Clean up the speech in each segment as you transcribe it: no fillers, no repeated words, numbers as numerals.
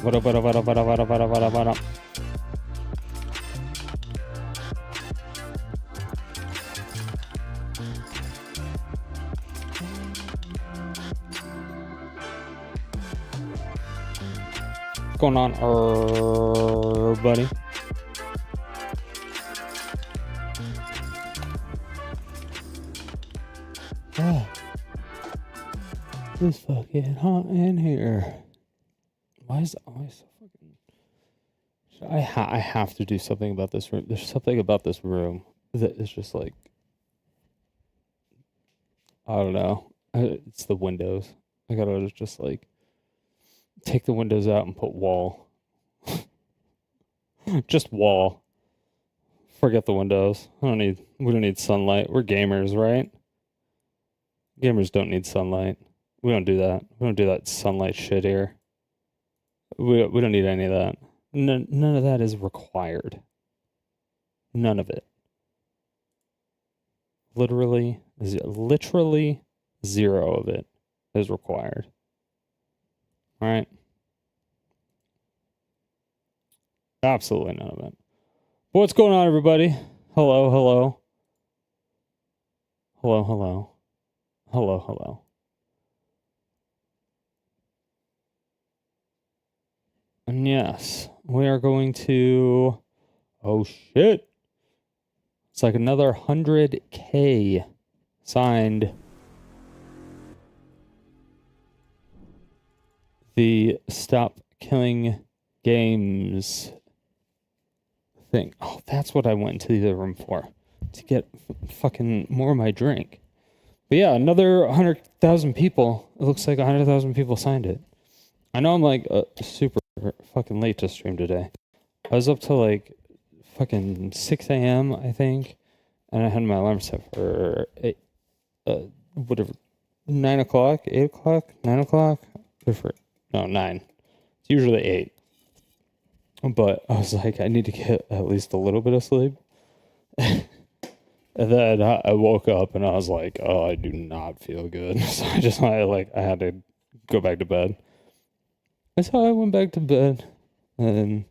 What up? What's going on, buddy? Oh, it's fucking hot in here. Why is it always so fucking... I have to do something about this room. There's something about this room that is just like... I don't know. It's the windows. I gotta just like... take the windows out and put wall. Just wall. Forget the windows. We don't need sunlight. We're gamers, right? Gamers don't need sunlight. We don't do that. We don't do that sunlight shit here. We don't need any of that. None of that is required. None of it. Literally zero of it is required. All right. Absolutely none of it. What's going on, everybody? Hello, hello. Hello, hello. Hello, hello. And yes, we are going to... Oh, shit. It's like another 100K signed. The Stop Killing Games thing. Oh, that's what I went into the room for. To get fucking more of my drink. But yeah, another 100,000 people. It looks like 100,000 people signed it. I know I'm like super fucking late to stream today. I was up till like fucking 6 a.m. I think. And I had my alarm set for 9 o'clock, 8 o'clock, 9 o'clock. No, 9. It's usually 8. But I was like, I need to get at least a little bit of sleep. And then I woke up and I was like, oh, I do not feel good. So I had to go back to bed. And so I went back to bed. And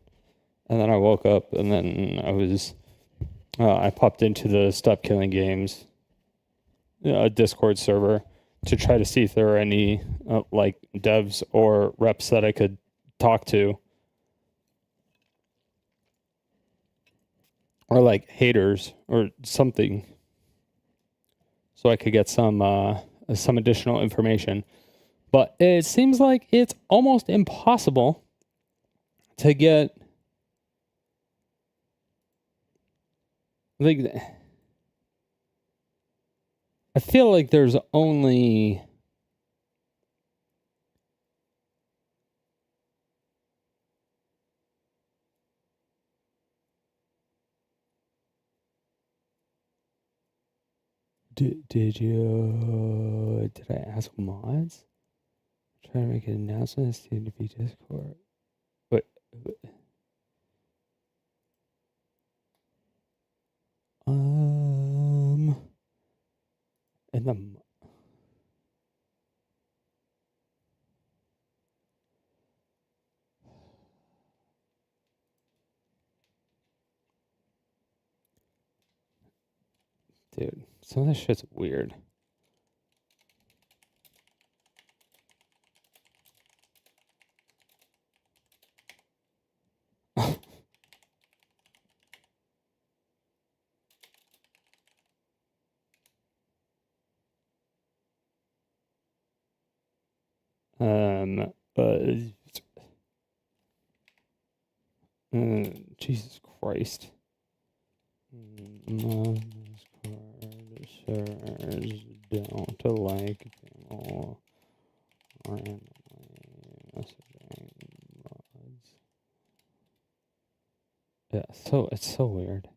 then I woke up and then I popped into the Stop Killing Games Discord server to try to see if there were any like devs or reps that I could talk to. Or like haters or something. So I could get some additional information. But it seems like it's almost impossible to get like I feel like there's only Did I ask mods? Try to make an announcement to be Discord. Wait. In the dude, some of this shit's weird. But Jesus Christ. Mod's card servers don't like people randomly messaging mods. Yeah, so it's so weird.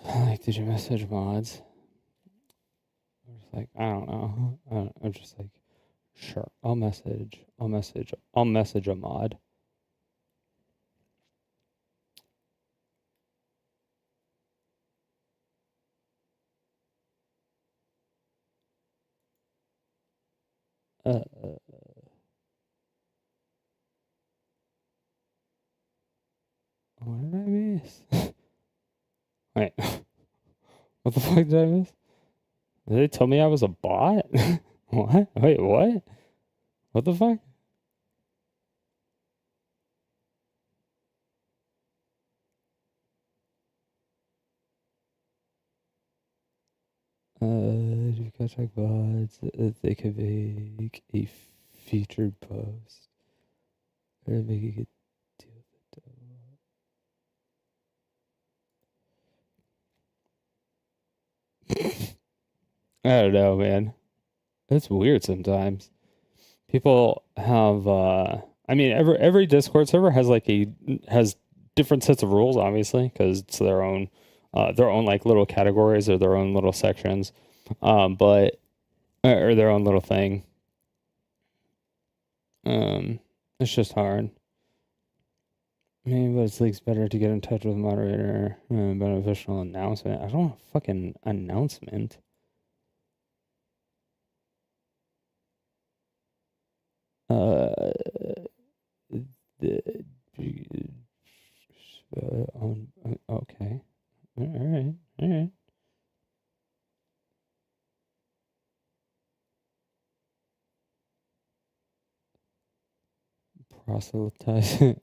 Like, did you message mods? I'm just like, I don't know. I'm just like, sure, I'll message a mod. What did I miss? Wait, what the fuck did I miss? Did they tell me I was a bot? What? Wait, what? What the fuck? You gotta check bots. They could make a featured post. Or make a good deal with the I don't know, man. It's weird sometimes. People have I mean every Discord server has has different sets of rules, obviously, because it's their own like little categories or their own little sections. But or their own little thing. It's just hard. Maybe, but it's like better to get in touch with a moderator about an official announcement. I don't want a fucking announcement. Okay. All right. Proselytizing.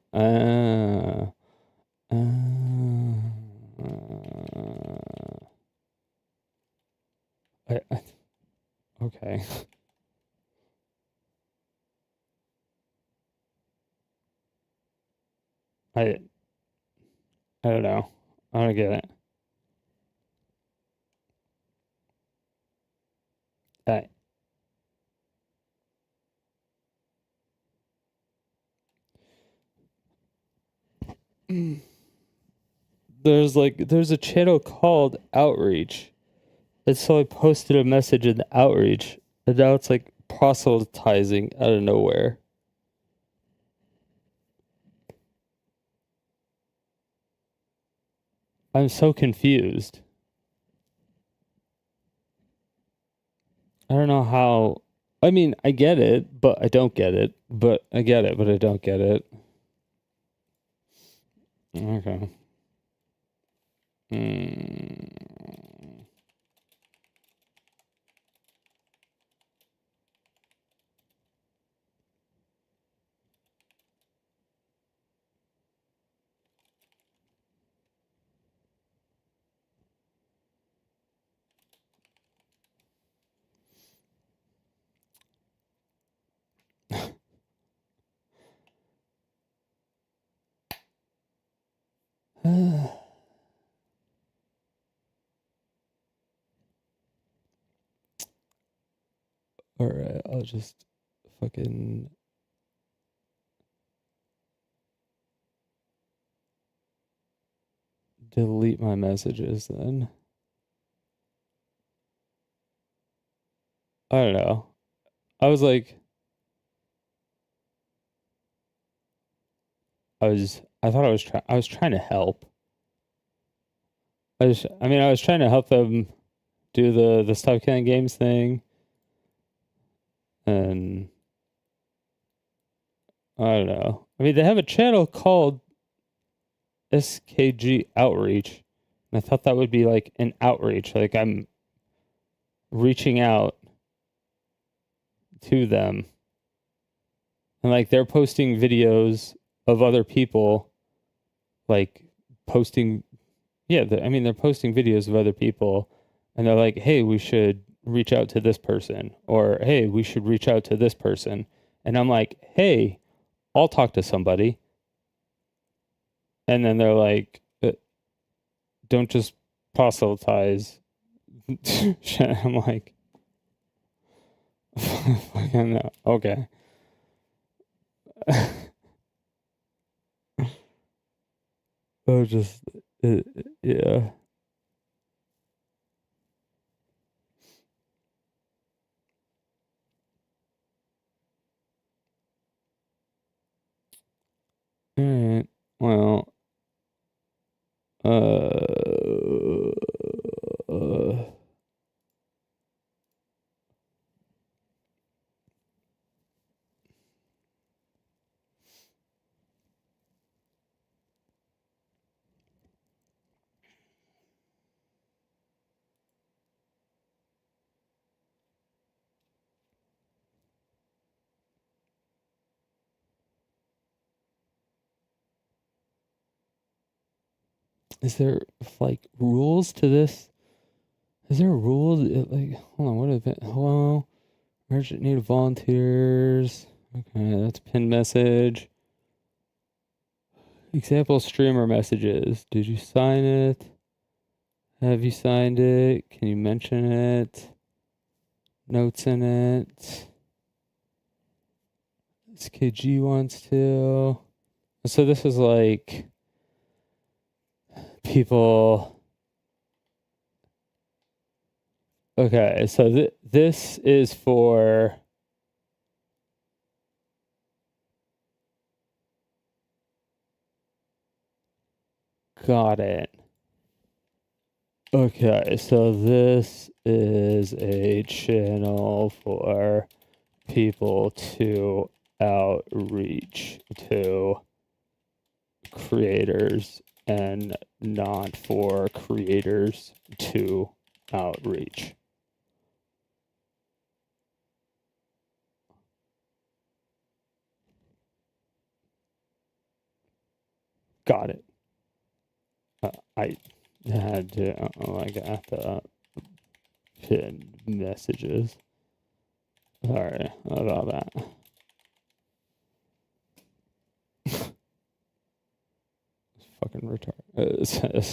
Okay. I don't know. I don't get it. I, there's a channel called Outreach. And so I posted a message in the Outreach, and now it's like proselytizing out of nowhere. I'm so confused. I don't know how. I mean, I get it, but I don't get it. But I get it, but I don't get it. Okay. All right, I'll just fucking delete my messages then. I don't know. I was like, I thought I was trying to help. I was trying to help them do the Stop Killing Games thing, and I don't know. I mean, they have a channel called SKG Outreach, and I thought that would be like an outreach, like I'm reaching out to them, and like they're posting videos of other people, like posting, yeah. I mean, they're posting videos of other people, and they're like, "Hey, we should reach out to this person, or hey, we should reach out to this person. And I'm like, hey, I'll talk to somebody. And then they're like, don't just proselytize. I'm like, fucking no. Okay. Oh, just, yeah. All right. Well, uh, is there like rules to this? Is there rules? Like, hold on, what is it? Hello? Urgent need of volunteers. Okay, that's pin message. Example streamer messages. Did you sign it? Have you signed it? Can you mention it? Notes in it. SKG wants to. So this is like people. Okay, so this is for. Got it. Okay, so this is a channel for people to outreach to creators and not for creators to outreach. Got it. I had to, I got the pinned messages. Sorry about that. Fucking retarded. It's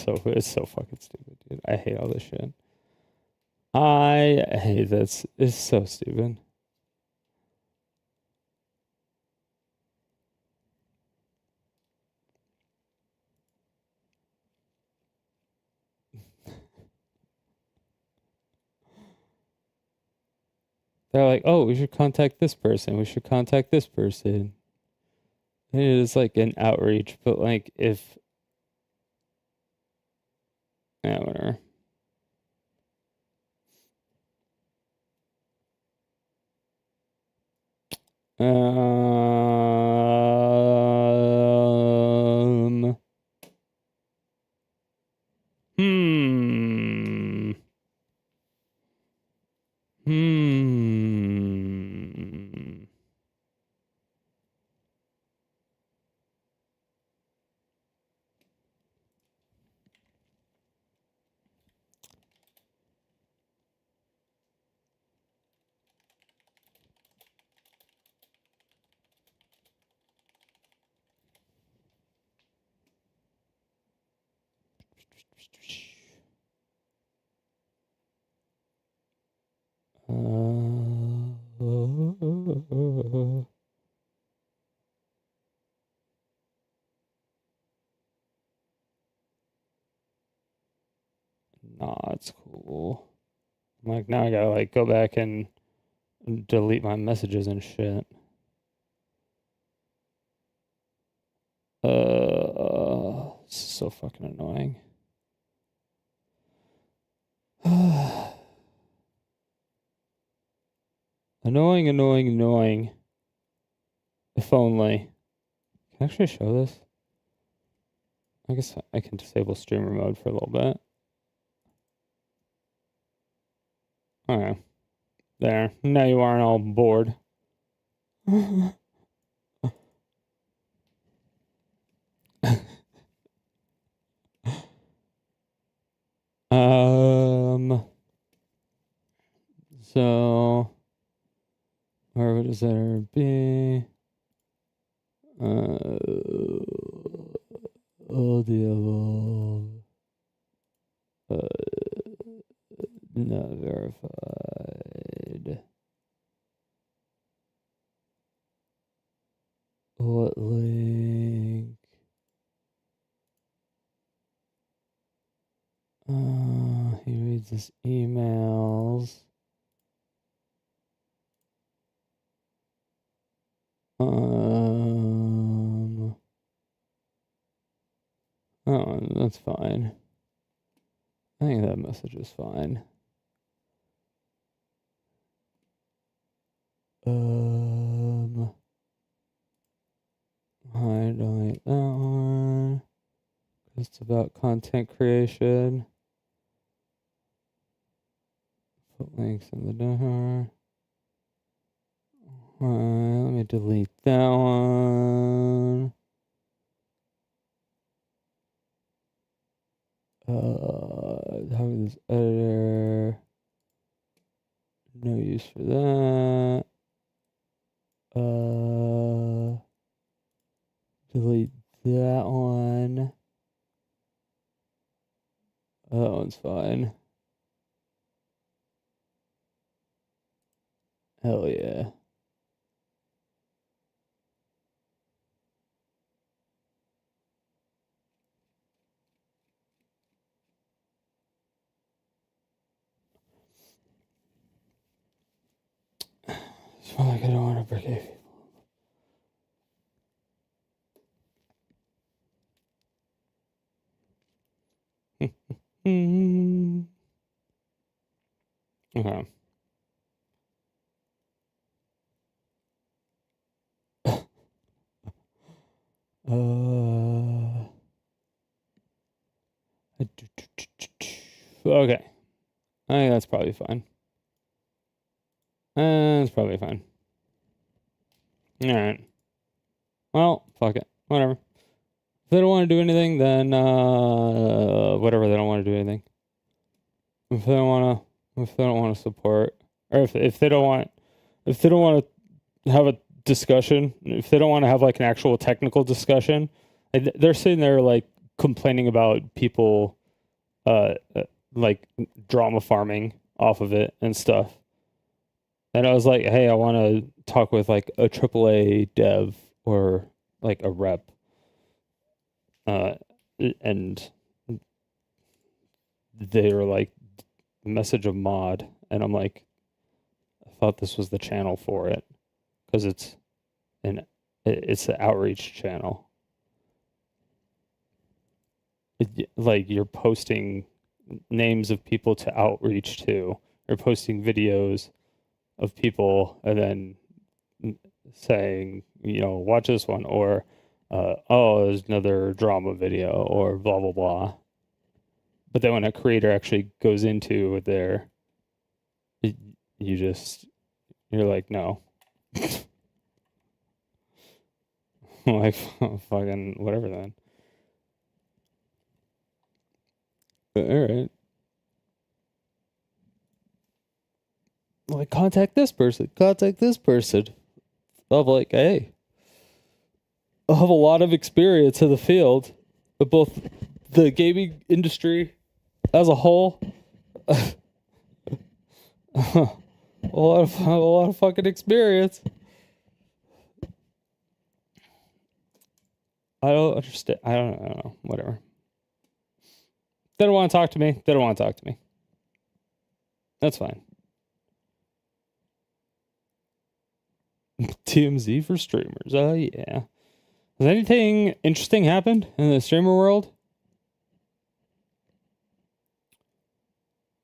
so fucking stupid, dude. I hate all this shit. I hate this. It's so stupid. They're like, oh, we should contact this person. We should contact this person. And it is like an outreach, but like if, yeah, whatever. Um, hmm. Hmm. Nah, it's cool. I'm like, now I gotta like go back and delete my messages and shit. So fucking annoying. Annoying, annoying, annoying. If only. Can I actually show this? I guess I can disable streamer mode for a little bit. Okay. There. Now you aren't all bored. Um, So, where would his error be? All the above. Not verified. What link? He reads his emails. Oh, that's fine. I think that message is fine. I delete that one. It's about content creation. Put links in the door. Let me delete that one. How is this editor? No use for that. Delete that one. That one's fine. Hell yeah. It's not like I don't want to break it. Okay. Okay. I think that's probably fine. That's probably fine. Alright. Well, fuck it. Whatever. If they don't want to do anything, then whatever, they don't want to do anything. If they don't want to support, or if they don't want to have a discussion, if they don't want to have like an actual technical discussion, they're sitting there like complaining about people like drama farming off of it and stuff. And I was like, hey, I want to talk with like a AAA dev or like a rep. And they were like, message a mod. And I'm like, I thought this was the channel for it because it's the outreach channel. Like you're posting names of people to outreach to, or posting videos of people and then saying, watch this one, or oh, there's another drama video, or blah blah blah. But then when a creator actually goes into their, you're like, no. Like fucking whatever then. But, all right. Like contact this person. I'm like, hey, I have a lot of experience in the field of both the gaming industry as a whole. a lot of fucking experience. I don't understand. I don't know. Whatever. They don't want to talk to me. That's fine. TMZ for streamers. Oh, yeah. Has anything interesting happened in the streamer world?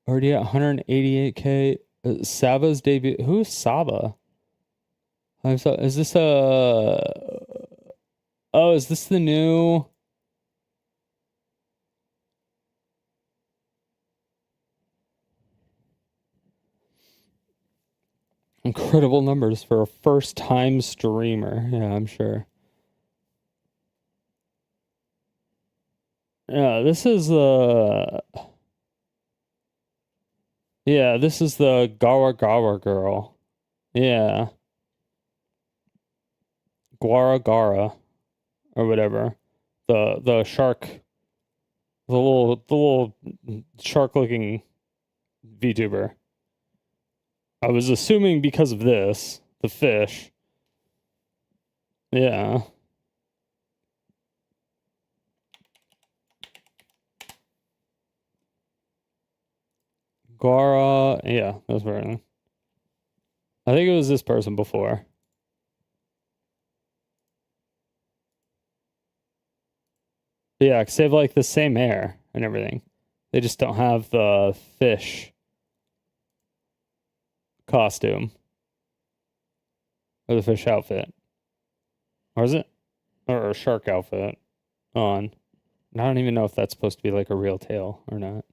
Already at 188K. Saba's debut. Who's Saba? Is this is this the new? Incredible numbers for a first-time streamer. Yeah, I'm sure. Yeah, this is Yeah, this is the Gawa Gawa girl. Yeah. Guara Gara or whatever. The shark, the little shark looking VTuber. I was assuming because of this, the fish. Yeah. Gara, yeah, that's right. I think it was this person before. Yeah, 'cause they have like the same hair and everything. They just don't have the fish costume or the fish outfit. Or is it? Or a shark outfit on. And I don't even know if that's supposed to be like a real tail or not.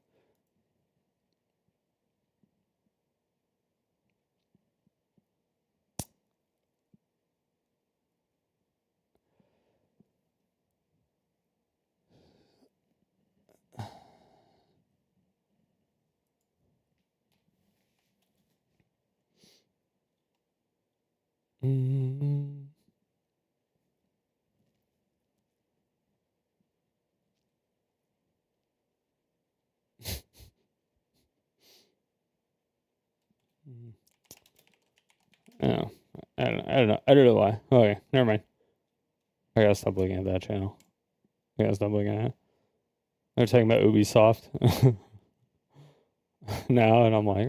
Mm. Oh, I don't know. I don't know why. Okay, never mind. I gotta stop looking at that channel. I gotta stop looking at it. They're talking about Ubisoft now, and I'm like,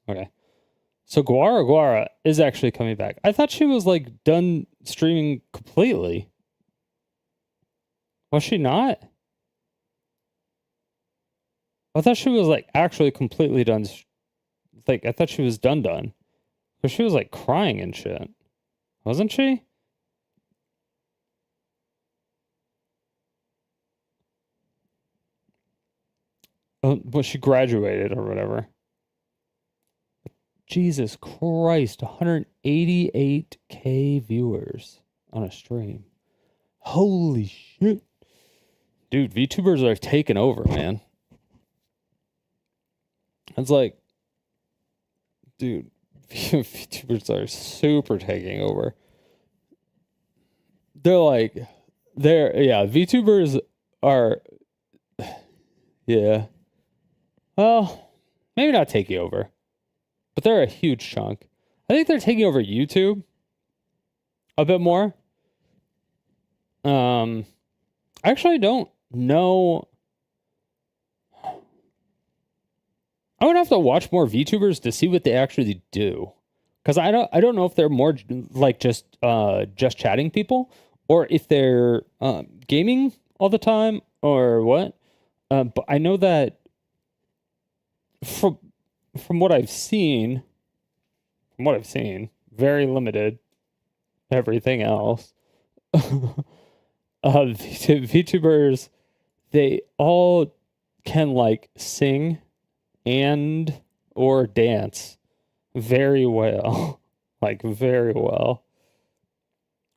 okay. So Guara Guara is actually coming back. I thought she was like done streaming completely. Was she not? I thought she was like actually completely done. Like I thought she was done. But she was like crying and shit. Wasn't she? Oh, well, she graduated or whatever. Jesus Christ, 188K viewers on a stream. Holy shit. Dude, VTubers are taking over, man. It's like, dude, VTubers are super taking over. VTubers are, yeah. Well, maybe not taking over, but they're a huge chunk. I think they're taking over YouTube a bit more. I actually don't know. I would have to watch more VTubers to see what they actually do, because I don't know if they're more like just chatting people, or if they're gaming all the time or what. But I know that from what I've seen, very limited. Everything else, VTubers, they all can like sing and or dance very well, like very well,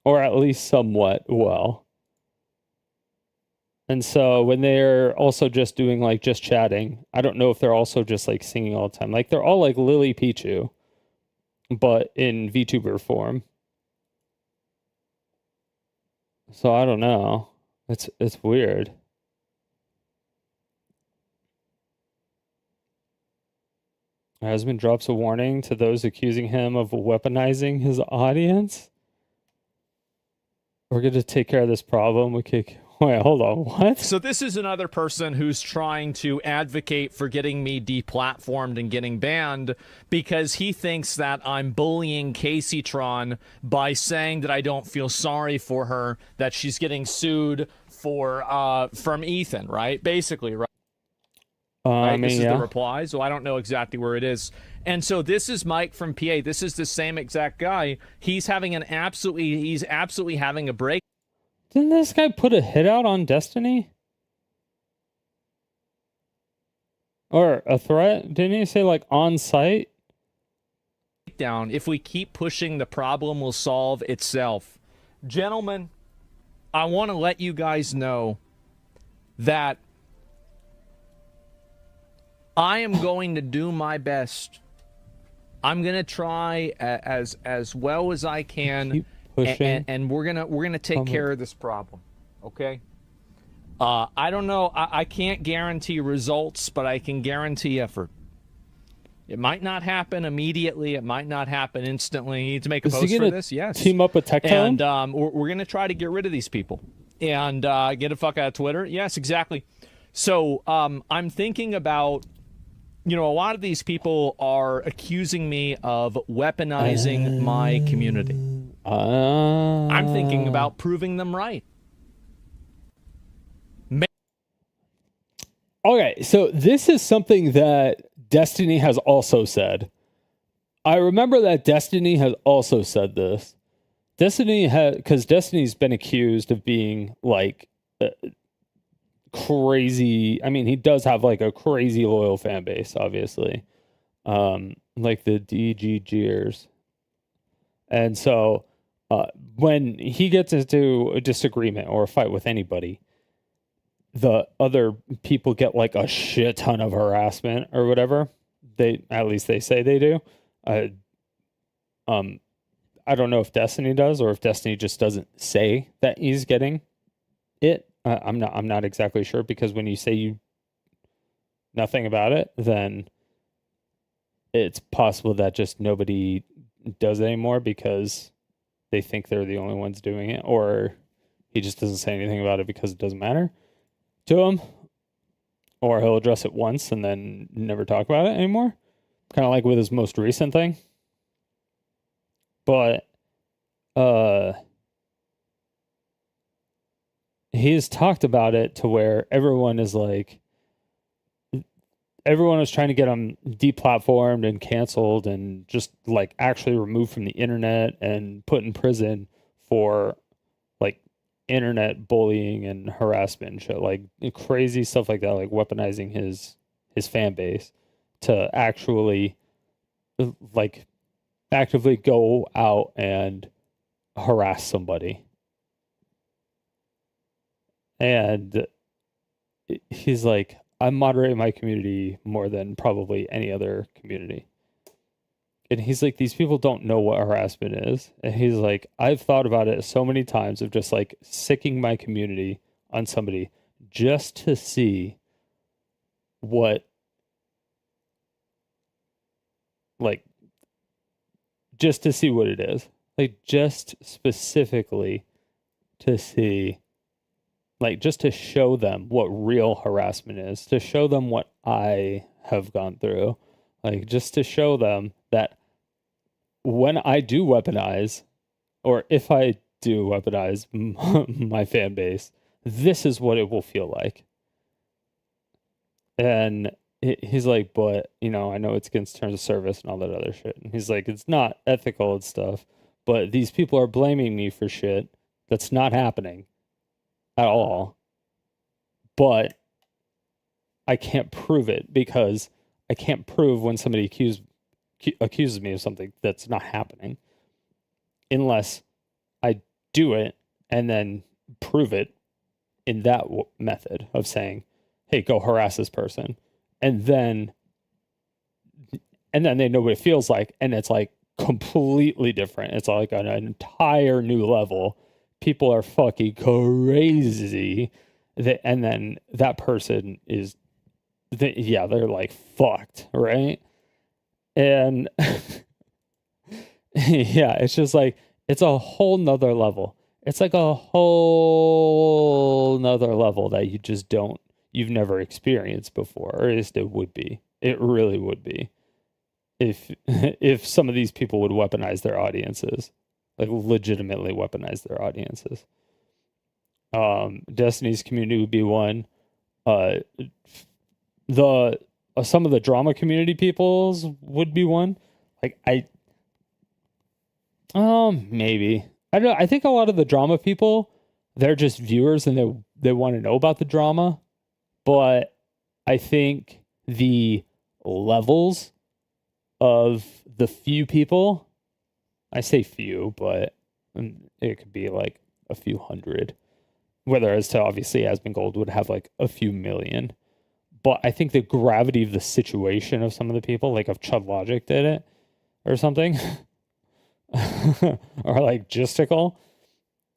or at least somewhat well. And so when they're also just doing like just chatting, I don't know if they're also just like singing all the time. Like they're all like Lily Pichu, but in VTuber form. So I don't know. It's weird. My husband drops a warning to those accusing him of weaponizing his audience. We're going to take care of this problem. Wait, hold on. What? So this is another person who's trying to advocate for getting me deplatformed and getting banned because he thinks that I'm bullying Caseytron by saying that I don't feel sorry for her, that she's getting sued for from Ethan, right? Basically, right? Right? This is the reply, so I don't know exactly where it is. And so this is Mike from PA. This is the same exact guy. He's absolutely having a break. Didn't this guy put a hit out on Destiny? Or a threat? Didn't he say like on site? Down. If we keep pushing, the problem will solve itself. Gentlemen, I want to let you guys know that I am going to do my best. I'm gonna try as well as I can, Keep pushing. and we're gonna take care of this problem. Okay. I don't know. I can't guarantee results, but I can guarantee effort. It might not happen immediately. It might not happen instantly. You need to make a Is he post for gonna this? Yes. team up with Tectone? And we're going to try to get rid of these people and get the fuck out of Twitter. Yes, exactly. So I'm thinking about, a lot of these people are accusing me of weaponizing my community. I'm thinking about proving them right. Okay, so this is something that Destiny has also said. I remember that Destiny has also said this. Because Destiny's been accused of being like crazy. I mean, he does have like a crazy loyal fan base, obviously. Like the DGGers. And so when he gets into a disagreement or a fight with anybody, the other people get like a shit ton of harassment or whatever. At least they say they do. I don't know if Destiny does or if Destiny just doesn't say that he's getting it. I'm not exactly sure, because when you say nothing about it, then it's possible that just nobody does it anymore because they think they're the only ones doing it, or he just doesn't say anything about it because it doesn't matter to him, or he'll address it once and then never talk about it anymore, kind of like with his most recent thing. But he's talked about it to where everyone was trying to get him deplatformed and canceled and just like actually removed from the internet and put in prison for like internet bullying and harassment and shit, like crazy stuff like that, like weaponizing his fan base to actually like actively go out and harass somebody. And he's like, I'm moderating my community more than probably any other community. And he's like, these people don't know what harassment is. And he's like, I've thought about it so many times of just like sicking my community on somebody just to see what, like, just to see what it is. Like, just specifically to see, like, just to show them what real harassment is, to show them what I have gone through, like, just to show them that when I do weaponize, or if I do weaponize my fan base, this is what it will feel like. And he's like, but, I know it's against terms of service and all that other shit. And he's like, it's not ethical and stuff, but these people are blaming me for shit that's not happening at all. But I can't prove it, because I can't prove when somebody accuses me of something that's not happening unless I do it and then prove it in that method of saying, hey, go harass this person. And then they know what it feels like. And it's like completely different. It's like on an entire new level. People are fucking crazy. And then that person is, they're like fucked, right? And yeah, it's just like, it's a whole nother level. It's like a whole nother level that you've never experienced before, or at least it would be. It really would be. If some of these people would weaponize their audiences, like legitimately weaponize their audiences. Destiny's community would be one. Some of the drama community peoples would be one. Like maybe. I don't know. I think a lot of the drama people, they're just viewers and they want to know about the drama. But I think the levels of the few people, I say few, but it could be like a few hundred. Whereas to obviously Asmongold would have like a few million. but I think the gravity of the situation of some of the people, like if Chud Logic did it or something, or like Gisticle,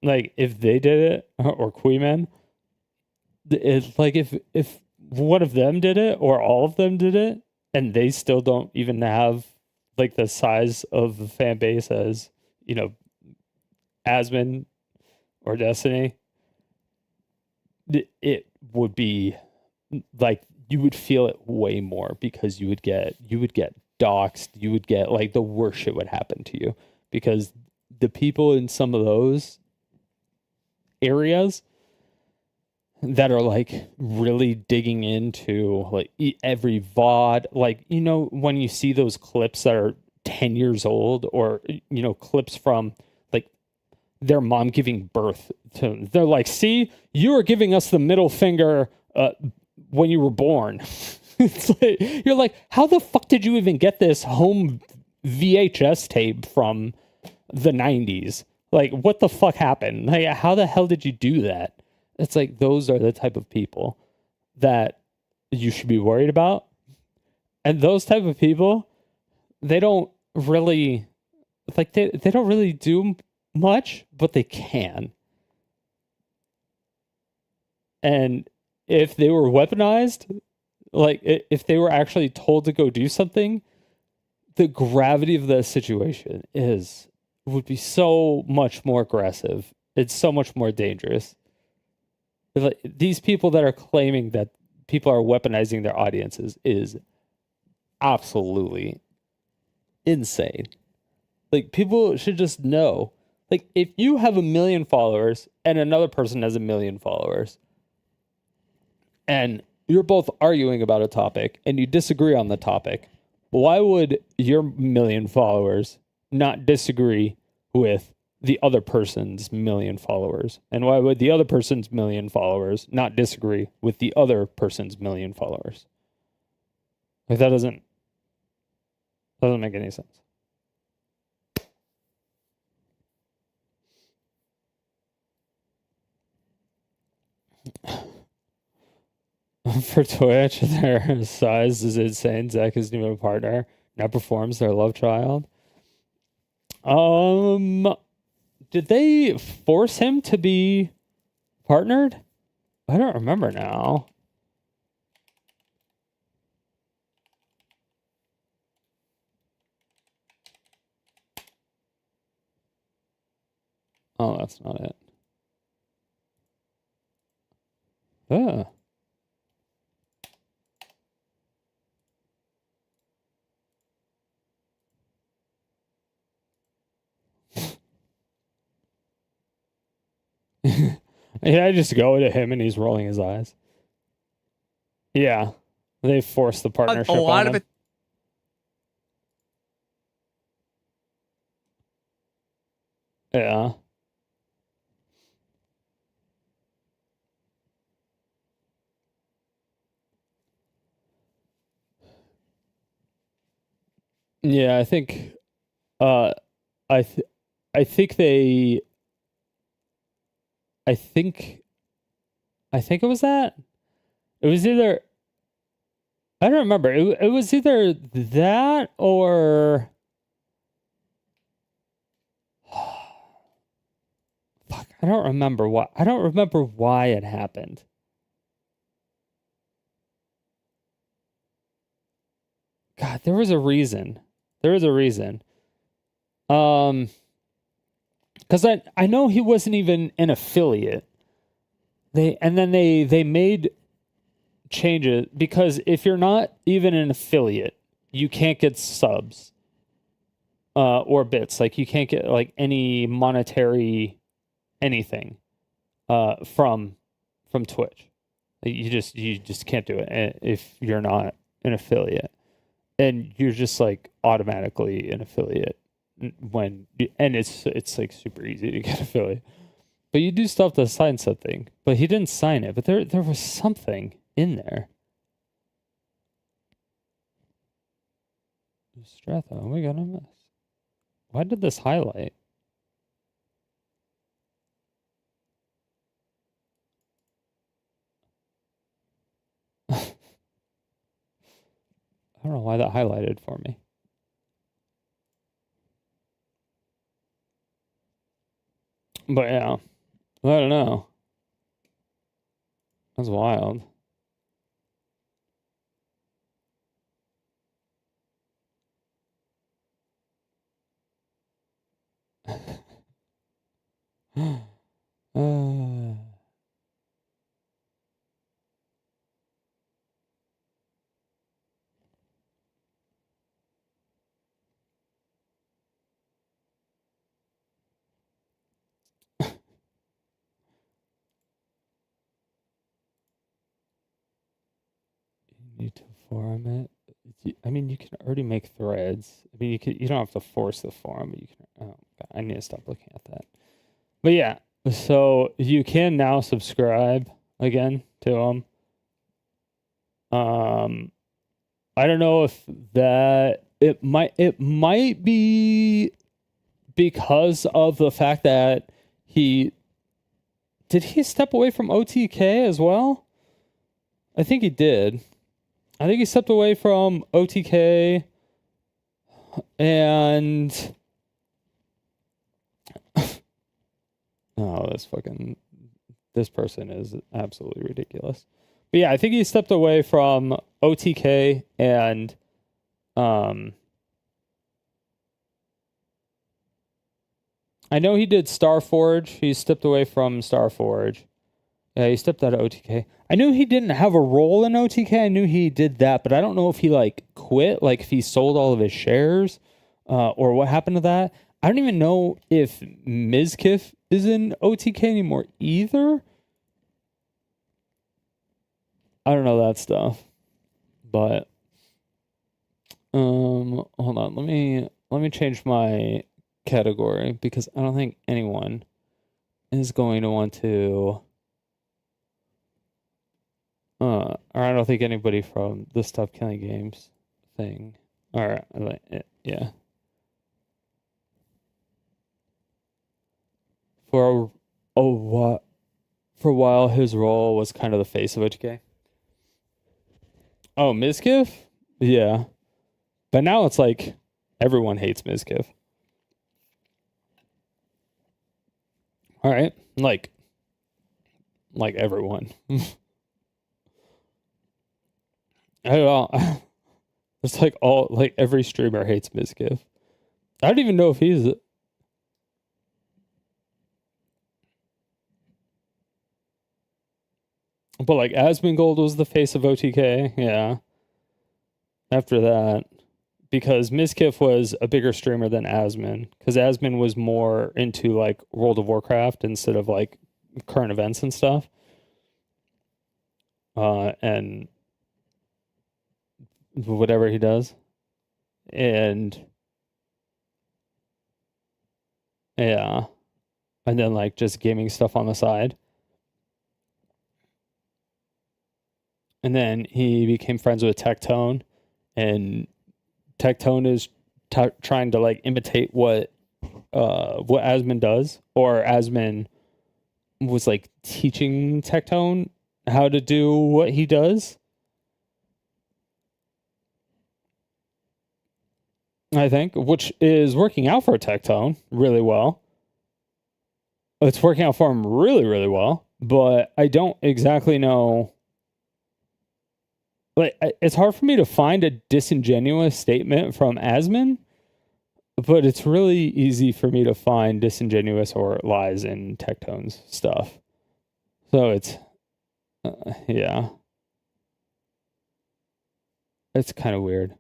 like if they did it, or Queeman, it's like if one of them did it or all of them did it, and they still don't even have like the size of the fan base as, you know, Asmon or Destiny, it would be like you would feel it way more, because you would get doxxed, you would get like the worst shit would happen to you, because the people in some of those areas that are like really digging into like every VOD, like, you know, when you see those clips that are 10 years old, or, you know, clips from like their mom giving birth to, they're like, see, you were giving us the middle finger when you were born. It's like, you're like, how the fuck did you even get this home VHS tape from the 90s? Like, what the fuck happened? Like, how the hell did you do that? It's like, those are the type of people that you should be worried about. And those type of people, they don't really, like, they don't really do much, but they can. And if they were weaponized, like, if they were actually told to go do something, the gravity of the situation would be so much more aggressive. It's so much more dangerous. Like, these people that are claiming that people are weaponizing their audiences is absolutely insane. Like, people should just know. Like, if you have 1 million followers and another person has 1 million followers, and you're both arguing about a topic and you disagree on the topic, why would your 1 million followers not disagree with the other person's 1 million followers? And why would the other person's 1 million followers not disagree with the other person's 1 million followers? Like, that doesn't make any sense. For Twitch, their size is insane. Zach is new partner. Now performs their love child. Did they force him to be partnered? I don't remember now. Oh, that's not it. Ah. Yeah, I just go to him and he's rolling his eyes. Yeah, they forced the partnership. A lot on of him. it. Yeah. Yeah, I think I think they I think it was that. It was either, I don't remember. It was either that or fuck, I don't remember what. I don't remember why it happened. God, there was a reason. There was a reason. Because I know he wasn't even an affiliate. They made changes, because if you're not even an affiliate, you can't get subs or bits. Like, you can't get like any monetary anything from Twitch. Like, you just can't do it if you're not an affiliate, and you're just like automatically an affiliate and it's like super easy to get affiliate. But you do still have to sign something. But he didn't sign it. But there was something in there. Stratha, oh my god, I missed. Why did this highlight? I don't know why that highlighted for me. But yeah, I don't know. That's wild. You need to forum it. I mean, you can already make threads. I mean, you don't have to force the forum, but you can. Oh God, I need to stop looking at that. But yeah, so you can now subscribe again to them. I don't know if that it might be because of the fact that he step away from OTK as well? I think he did. I think he stepped away from OTK and oh, this person is absolutely ridiculous. But yeah, I think he stepped away from OTK and I know he did Starforge. He stepped away from Starforge. Yeah, he stepped out of OTK. I knew he didn't have a role in OTK. I knew he did that, but I don't know if he like quit, like if he sold all of his shares, or what happened to that. I don't even know if Mizkif is in OTK anymore either. I don't know that stuff, but hold on. Let me change my category because I don't think anyone is going to want to. Or I don't think anybody from the Stop Killing Games thing. Or yeah. For a while, his role was kind of the face of OTK. Oh, Mizkif? Yeah. But now it's like everyone hates Mizkif. All right, like everyone. I don't know. It's like every streamer hates Mizkif. I don't even know if he's. But like Asmongold was the face of OTK, yeah. After that, because Mizkif was a bigger streamer than Asmon, because Asmon was more into like World of Warcraft instead of like current events and stuff. And whatever he does. And yeah. And then like just gaming stuff on the side. And then he became friends with Tectone, and Tectone is trying to like imitate what Asmon does, or Asmon was like teaching Tectone how to do what he does. I think, which is working out for Tectone really well. It's working out for him really, really well, but I don't exactly know. Like, it's hard for me to find a disingenuous statement from Asmon, but it's really easy for me to find disingenuous or lies in Tectone's stuff. So it's, yeah. It's kind of weird.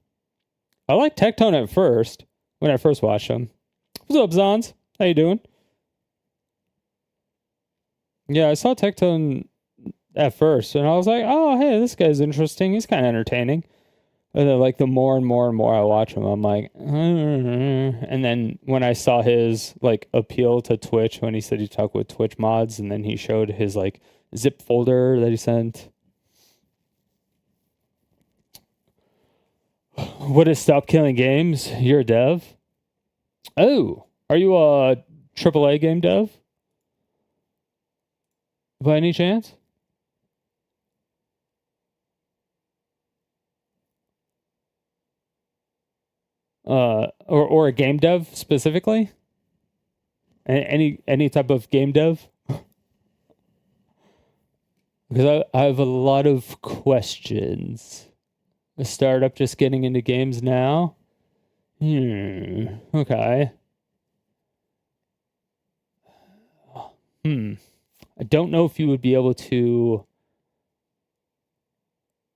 I liked Tectone at first, when I first watched him. What's up, Zons? How you doing? Yeah, I saw Tectone at first, and I was like, oh, hey, this guy's interesting. He's kind of entertaining. And then, like, the more and more and more I watch him, I'm like, and then when I saw his, like, appeal to Twitch, when he said he talked with Twitch mods, and then he showed his, like, zip folder that he sent. What is Stop Killing Games? You're a dev? Oh, are you a AAA game dev? By any chance? or a game dev specifically? Any type of game dev? Because I have a lot of questions. A startup just getting into games now? Okay. I don't know if you would be able to.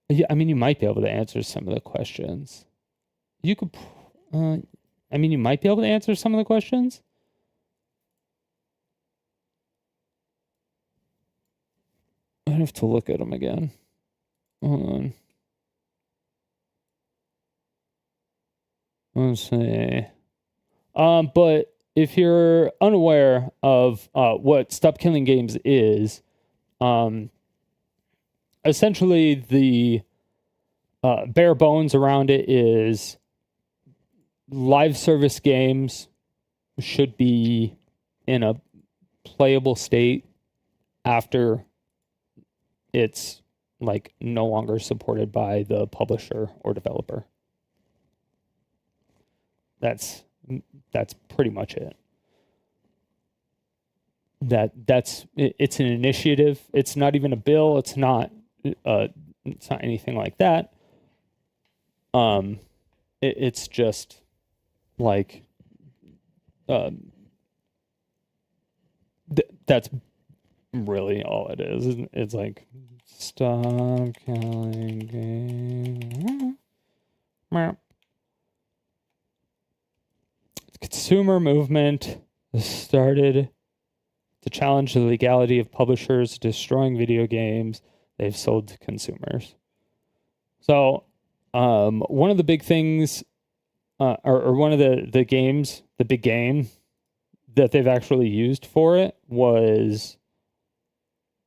Yeah, I mean, you might be able to answer some of the questions. You could. I mean, you might be able to answer some of the questions. I have to look at them again. Hold on. Let's see. But if you're unaware of what Stop Killing Games is, essentially the bare bones around it is live service games should be in a playable state after it's like no longer supported by the publisher or developer. That's pretty much it. It's an initiative. It's not even a bill. It's not anything like that. It's just like that's really all it is. It's like stop killing games. Consumer movement started to challenge the legality of publishers destroying video games they've sold to consumers. So, one of the big things, or one of the games, the big game that they've actually used for it was,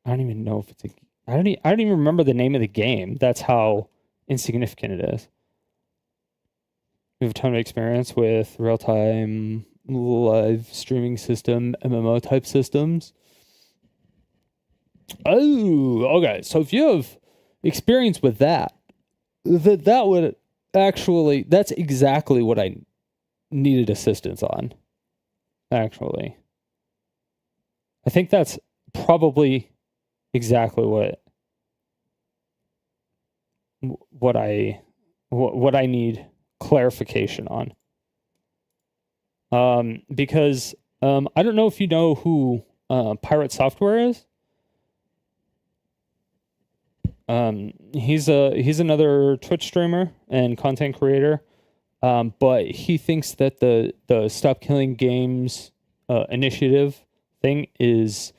I don't even know if it's I don't even remember the name of the game. That's how insignificant it is. We have a ton of experience with real-time live streaming system, MMO type systems. Oh, okay. So if you have experience with that would actually, that's exactly what I needed assistance on, actually. I think that's probably exactly what I need clarification on. Because I don't know if you know who Pirate Software is. He's another Twitch streamer and content creator. But he thinks that the Stop Killing Games initiative thing is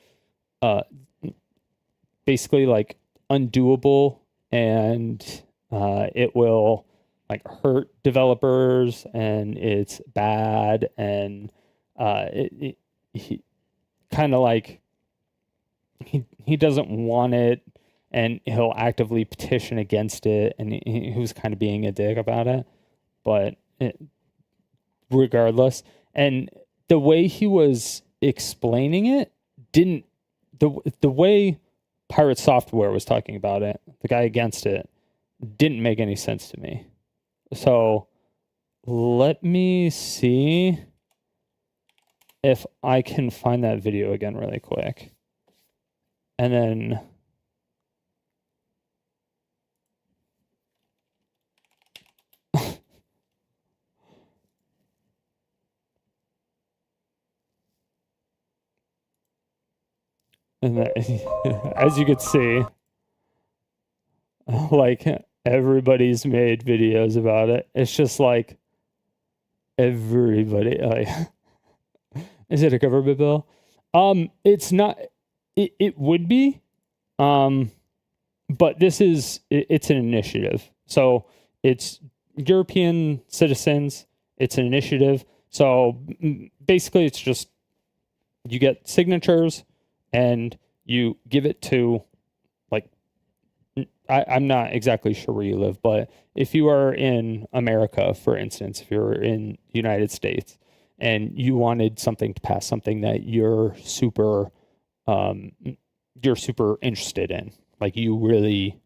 basically like undoable, and it will like hurt developers, and it's bad, and he kind of like he doesn't want it, and he'll actively petition against it, and he was kind of being a dick about it, but regardless, and the way he was explaining it didn't the way Pirate Software was talking about it, the guy against it, didn't make any sense to me. So let me see if I can find that video again really quick. And then and that, as you could see, like everybody's made videos about it. It's just like everybody like is it a government bill? It's not, it would be, but it's an initiative. So it's European citizens, it's an initiative. So basically it's just, you get signatures and you give it to, like, I'm not exactly sure where you live, but if you are in America, for instance, if you're in the United States and you wanted something to pass, something that you're super interested in, like you really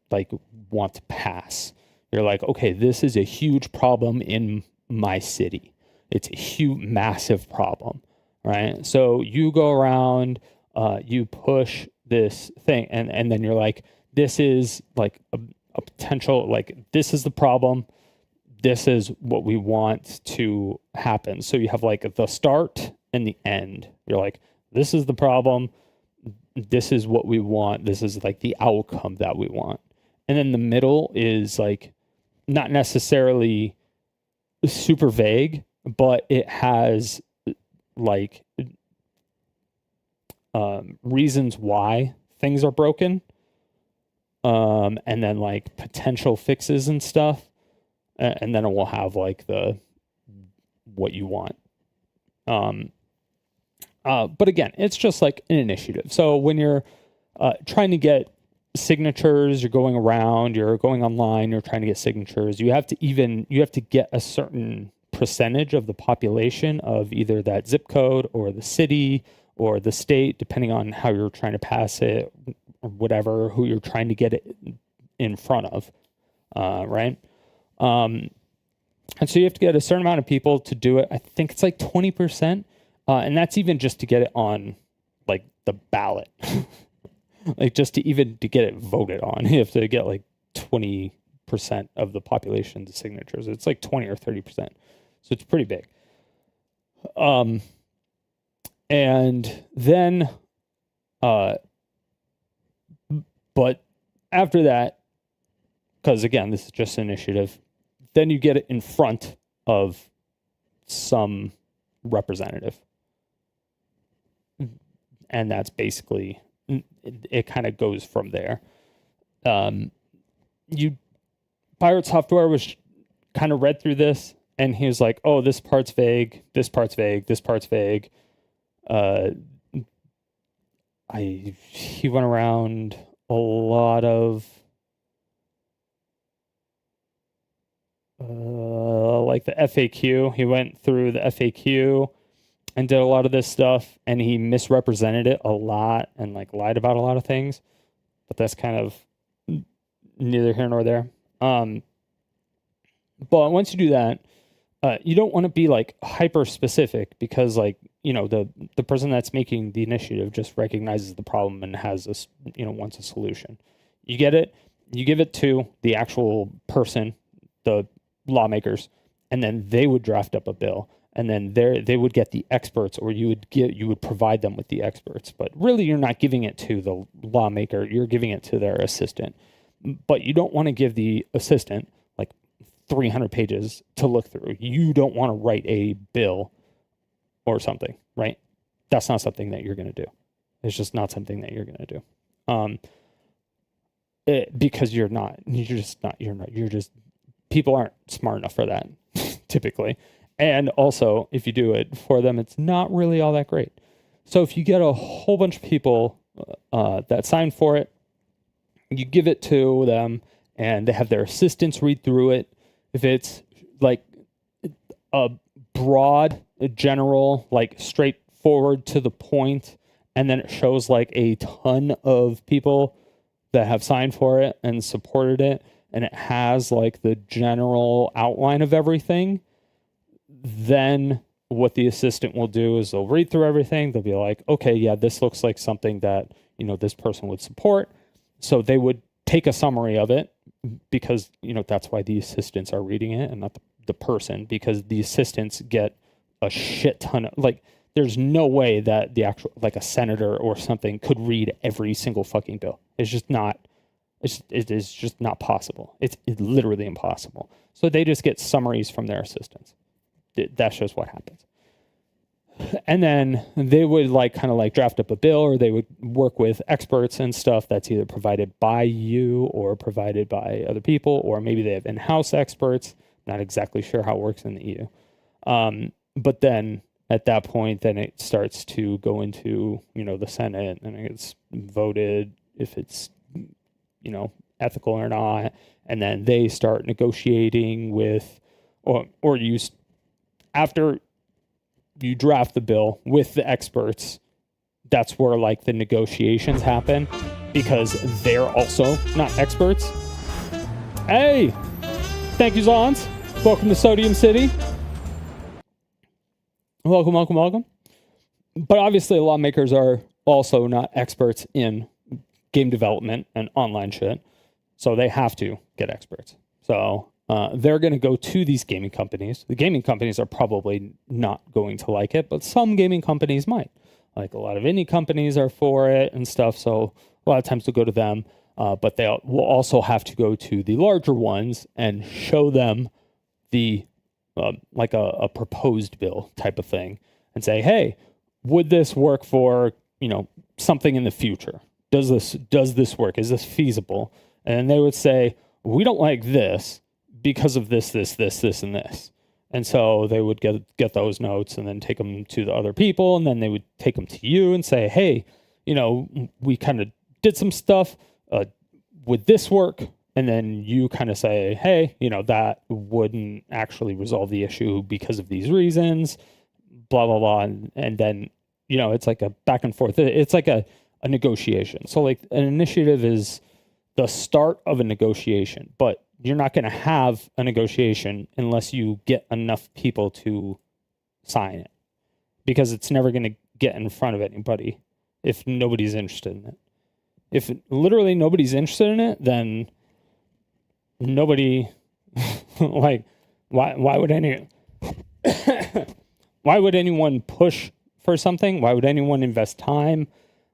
like want to pass, you're like, okay, this is a huge problem in my city. It's a huge, massive problem, right? So you go around, you push this thing, and then you're like, this is like a potential, like, this is the problem. This is what we want to happen. So you have like the start and the end. You're like, this is the problem. This is what we want. This is like the outcome that we want. And then the middle is like not necessarily super vague, but it has like reasons why things are broken, and then like potential fixes and stuff, and then it will have like the what you want. But again, it's just like an initiative. So when you're trying to get signatures, you're going around, you're going online, you're trying to get signatures, you have to get a certain percentage of the population of either that zip code or the city or the state, depending on how you're trying to pass it or whatever, who you're trying to get it in front of, right? And so you have to get a certain amount of people to do it. I think it's like 20%. And that's even just to get it on like the ballot, like just to get it voted on. You have to get like 20% of the population's signatures. It's like 20 or 30%. So it's pretty big. And then, but after that, because again, this is just an initiative, then you get it in front of some representative. And that's basically, it kind of goes from there. Pirate Software was kind of read through this, and he was like, oh, this part's vague, this part's vague, this part's vague. He went around a lot of like the FAQ. He went through the FAQ and did a lot of this stuff, and he misrepresented it a lot and like lied about a lot of things, but that's kind of neither here nor there. But once you do that, you don't want to be like hyper specific, because like, you know, the person that's making the initiative just recognizes the problem and has this, you know, wants a solution. You get it, you give it to the actual person, the lawmakers, and then they would draft up a bill. And then they would get the experts, or you would provide them with the experts. But really, you're not giving it to the lawmaker. You're giving it to their assistant. But you don't want to give the assistant like 300 pages to look through. You don't want to write a bill or something, right? That's not something that you're going to do. It's just not something that you're going to do. Because people aren't smart enough for that, typically. And also, if you do it for them, it's not really all that great. So if you get a whole bunch of people that sign for it, you give it to them, and they have their assistants read through it. If it's like a broad, general, like straightforward to the point, and then it shows like a ton of people that have signed for it and supported it, and it has like the general outline of everything, then what the assistant will do is they'll read through everything. They'll be like, okay, yeah, this looks like something that, you know, this person would support. So they would take a summary of it, because, you know, that's why the assistants are reading it and not the person, because the assistants get a shit ton of, like, there's no way that the actual, like a senator or something could read every single fucking bill. It is just not possible. It's literally impossible. So they just get summaries from their assistants. That's just what happens. And then they would like kind of like draft up a bill, or they would work with experts and stuff that's either provided by you or provided by other people, or maybe they have in-house experts. Not exactly sure how it works in the EU. But then at that point, then it starts to go into, you know, the Senate, and it gets voted if it's, you know, ethical or not. And then they start negotiating with, or use, after you draft the bill with the experts, that's where like the negotiations happen, because they're also not experts. Hey, thank you, Zons. Welcome to Sodium City. welcome, welcome, welcome. But obviously, lawmakers are also not experts in game development and online shit, so they have to get experts. So they're going to go to these gaming companies. The gaming companies are probably not going to like it, but some gaming companies might. Like a lot of indie companies are for it and stuff, so a lot of times they'll go to them. But they will also have to go to the larger ones and show them the like a proposed bill type of thing and say, hey, would this work for, something in the future? Does this work? Is this feasible? And they would say, we don't like this because of this, and this. And so they would get those notes and then take them to the other people, and then they would take them to you and say, hey, we kind of did some stuff. Would this work? And then you kind of say, hey, that wouldn't actually resolve the issue because of these reasons, blah, blah, blah. And then, it's like a back and forth. It's like a negotiation. So like an initiative is the start of a negotiation, but you're not going to have a negotiation unless you get enough people to sign it, because it's never going to get in front of anybody if nobody's interested in it. If literally nobody's interested in it, then nobody, like, why would anyone push for something? Why would anyone invest time,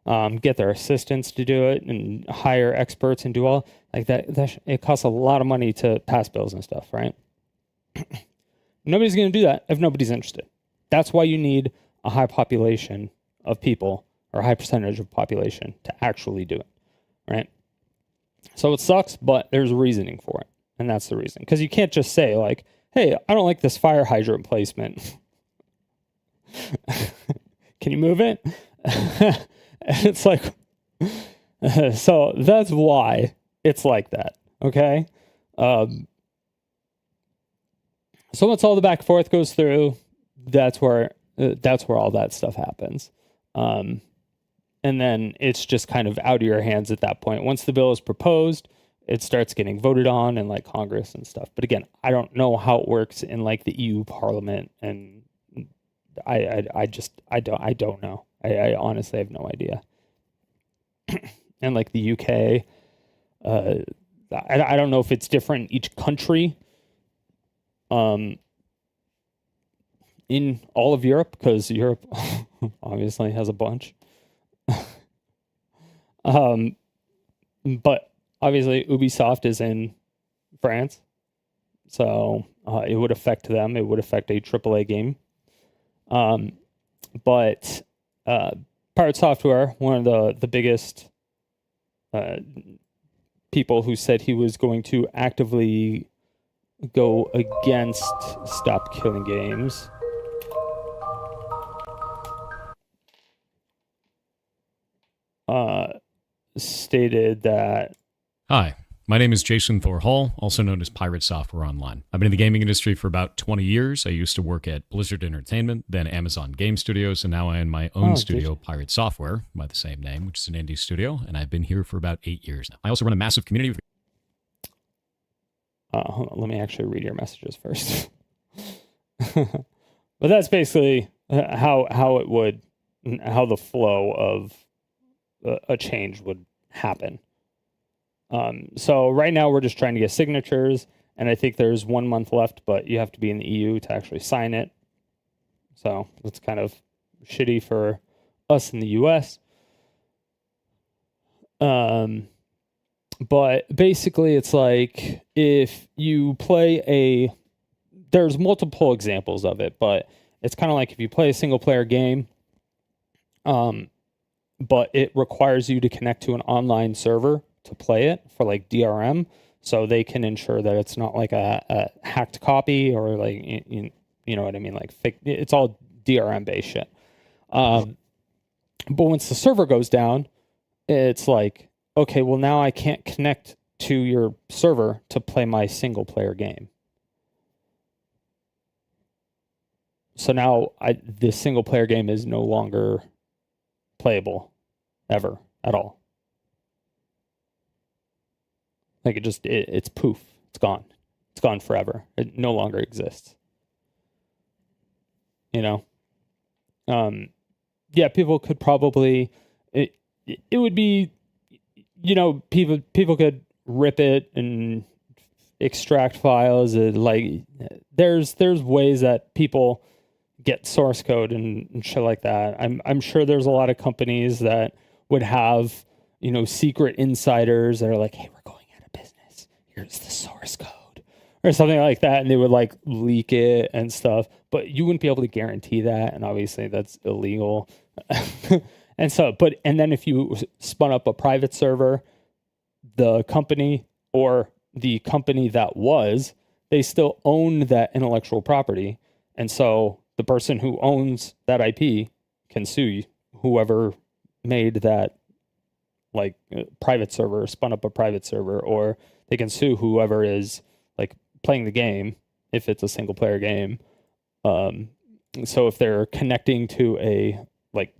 get their assistants to do it and hire experts and do all like that? It costs a lot of money to pass bills and stuff, right? Nobody's going to do that if nobody's interested. That's why you need a high population of people, or a high percentage of population, to actually do it, right? So it sucks, but there's reasoning for it. And that's the reason. Because you can't just say, like, hey, I don't like this fire hydrant placement. Can you move it? It's like, so that's why it's like that, okay? So once all the back and forth goes through, that's where all that stuff happens. And then it's just kind of out of your hands at that point. Once the bill is proposed, it starts getting voted on in like Congress and stuff. But again, I don't know how it works in like the EU Parliament, and I don't know. I honestly have no idea. And like the UK, I don't know if it's different in each country. In all of Europe, because Europe obviously has a bunch. But obviously Ubisoft is in France, so it would affect them. It would affect a AAA game. But Pirate Software, one of the biggest people who said he was going to actively go against Stop Killing Games. Stated that... Hi, my name is Jason Thor Hall, also known as Pirate Software Online. I've been in the gaming industry for about 20 years. I used to work at Blizzard Entertainment, then Amazon Game Studios, and now I own my own studio, Pirate Software, by the same name, which is an indie studio, and I've been here for about 8 years now. I also run a massive community. Hold on, let me actually read your messages first. But that's basically how the flow of a change would happen. So right now we're just trying to get signatures, and I think there's 1 month left, but you have to be in the EU to actually sign it. So it's kind of shitty for us in the US. But basically it's like, if you play there's multiple examples of it, but it's kind of like if you play a single player game, but it requires you to connect to an online server to play it for like DRM, so they can ensure that it's not like a hacked copy, or like, you know what I mean, like fake. It's all DRM based shit. But once the server goes down, it's like, okay, well now I can't connect to your server to play my single player game. So now this single player game is no longer playable ever at all. Like it's poof. It's gone. It's gone forever. It no longer exists. You know? yeah, people could probably, it would be, people could rip it and extract files. And like, there's ways that people get source code and shit like that. I'm sure there's a lot of companies that would have, secret insiders that are like, hey, we're going out of business. Here's the source code or something like that. And they would like leak it and stuff, but you wouldn't be able to guarantee that. And obviously that's illegal. And then if you spun up a private server, the company or the company they still own that intellectual property. And so the person who owns that IP can sue whoever made that like private server, spun up a private server, or they can sue whoever is like playing the game if it's a single player game. So if they're connecting to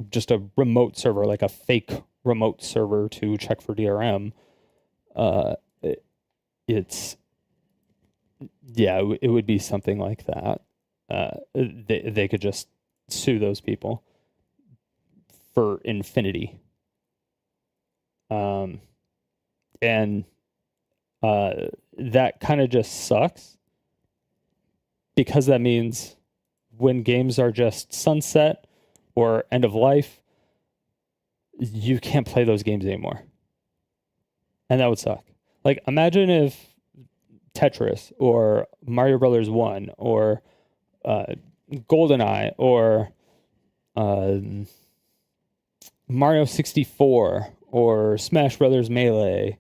just a remote server, like a fake remote server to check for DRM, it would be something like that. They could just sue those people for infinity. And that kind of just sucks, because that means when games are just sunset or end of life, you can't play those games anymore. And that would suck. Like, imagine if Tetris or Mario Brothers 1 or GoldenEye or Mario 64 or Smash Brothers Melee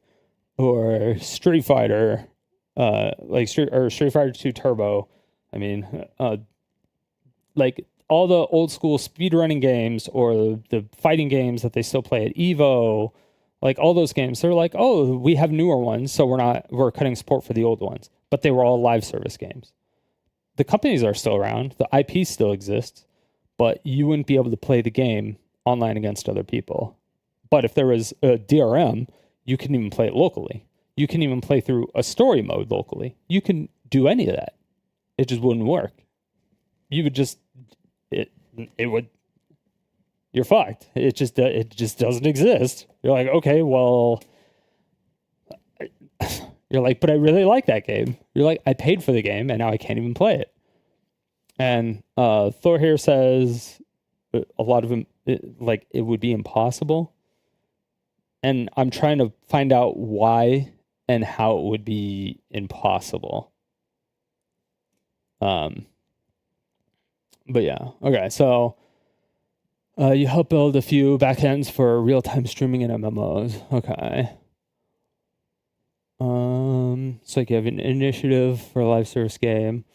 or Street Fighter, Street Fighter 2 Turbo. I mean, like all the old school speedrunning games or the fighting games that they still play at Evo, like all those games, they're like, oh, we have newer ones, so we're cutting support for the old ones. But they were all live service games. The companies are still around, the IP still exists, but you wouldn't be able to play the game online against other people. But if there was a DRM, you can even play it locally. You can even play through a story mode locally. You can do any of that. It just wouldn't work. You would just, you're fucked. It just doesn't exist. You're like, okay, well, you're like, but I really like that game. You're like, I paid for the game and now I can't even play it. And Thor here says a lot of them, it would be impossible. And I'm trying to find out why and how it would be impossible. But yeah, okay. So you help build a few backends for real-time streaming and MMOs. Okay. So like you have an initiative for a live service game,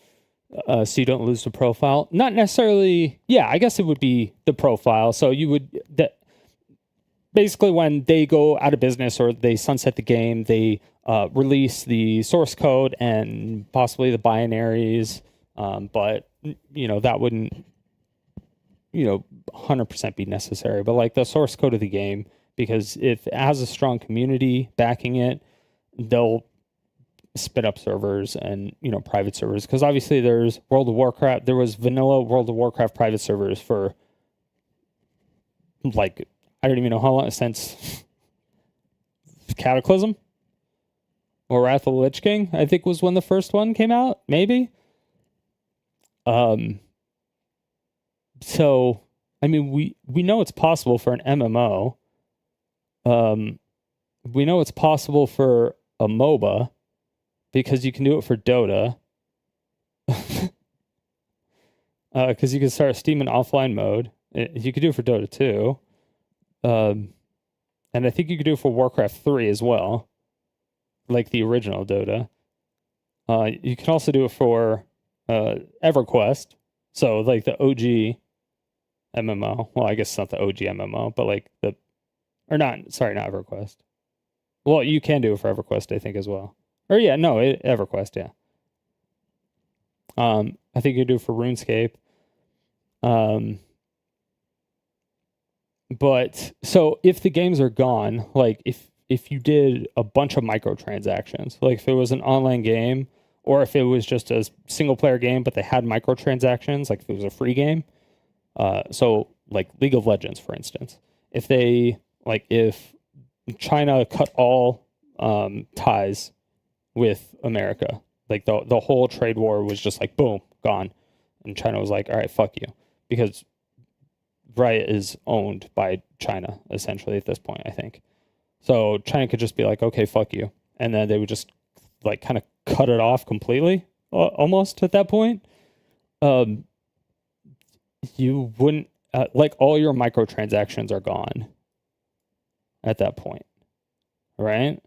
so you don't lose the profile. Not necessarily. Yeah, I guess it would be the profile. So you would basically when they go out of business or they sunset the game, they release the source code and possibly the binaries. But that wouldn't 100% be necessary. But like the source code of the game, because if it has a strong community backing it, they'll spin up servers and private servers, because obviously there's World of Warcraft. There was vanilla World of Warcraft private servers for like I don't even know how long, since Cataclysm or Wrath of the Lich King, I think was when the first one came out, maybe. So I mean, we know it's possible for an MMO. We know it's possible for a MOBA, because you can do it for Dota. Because you can start Steam in offline mode. You could do it for Dota too. And I think you could do it for Warcraft 3 as well, like the original Dota. You can also do it for EverQuest. So like the OG MMO. Well, I guess it's not the OG MMO, but like not EverQuest. Well, you can do it for EverQuest, I think, as well. Or yeah, no, EverQuest, yeah. I think you do it for RuneScape. But so if the games are gone, like if you did a bunch of microtransactions, like if it was an online game, or if it was just a single player game but they had microtransactions, like if it was a free game, So like League of Legends, for instance, if China cut all ties with America, like the whole trade war was just like boom, gone, and China was like, all right, fuck you, because Riot is owned by China essentially at this point, I think. So China could just be like, okay, fuck you, and then they would just like kind of cut it off completely, almost at that point. You wouldn't like all your microtransactions are gone at that point, right?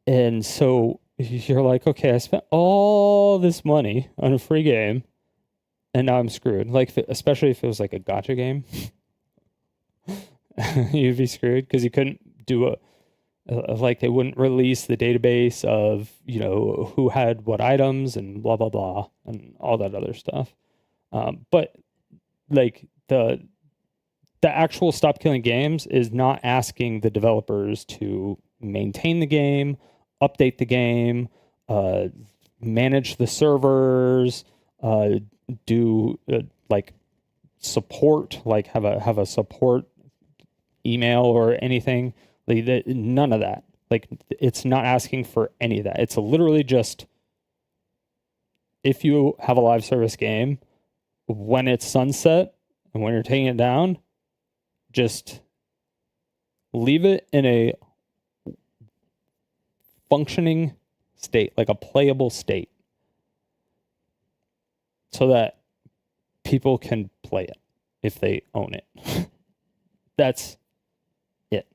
And so you're like, okay, I spent all this money on a free game, and now I'm screwed. Like, especially if it was like a gacha game, you'd be screwed because you couldn't do like they wouldn't release the database of, you know, who had what items and blah blah blah and all that other stuff. But like the actual Stop Killing Games is not asking the developers to maintain the game, update the game, manage the servers, do like support, like have a support email or anything. Like none of that. Like it's not asking for any of that. It's literally just, if you have a live service game, when it's sunset and when you're taking it down, just leave it in a functioning state, like a playable state, so that people can play it if they own it. That's it.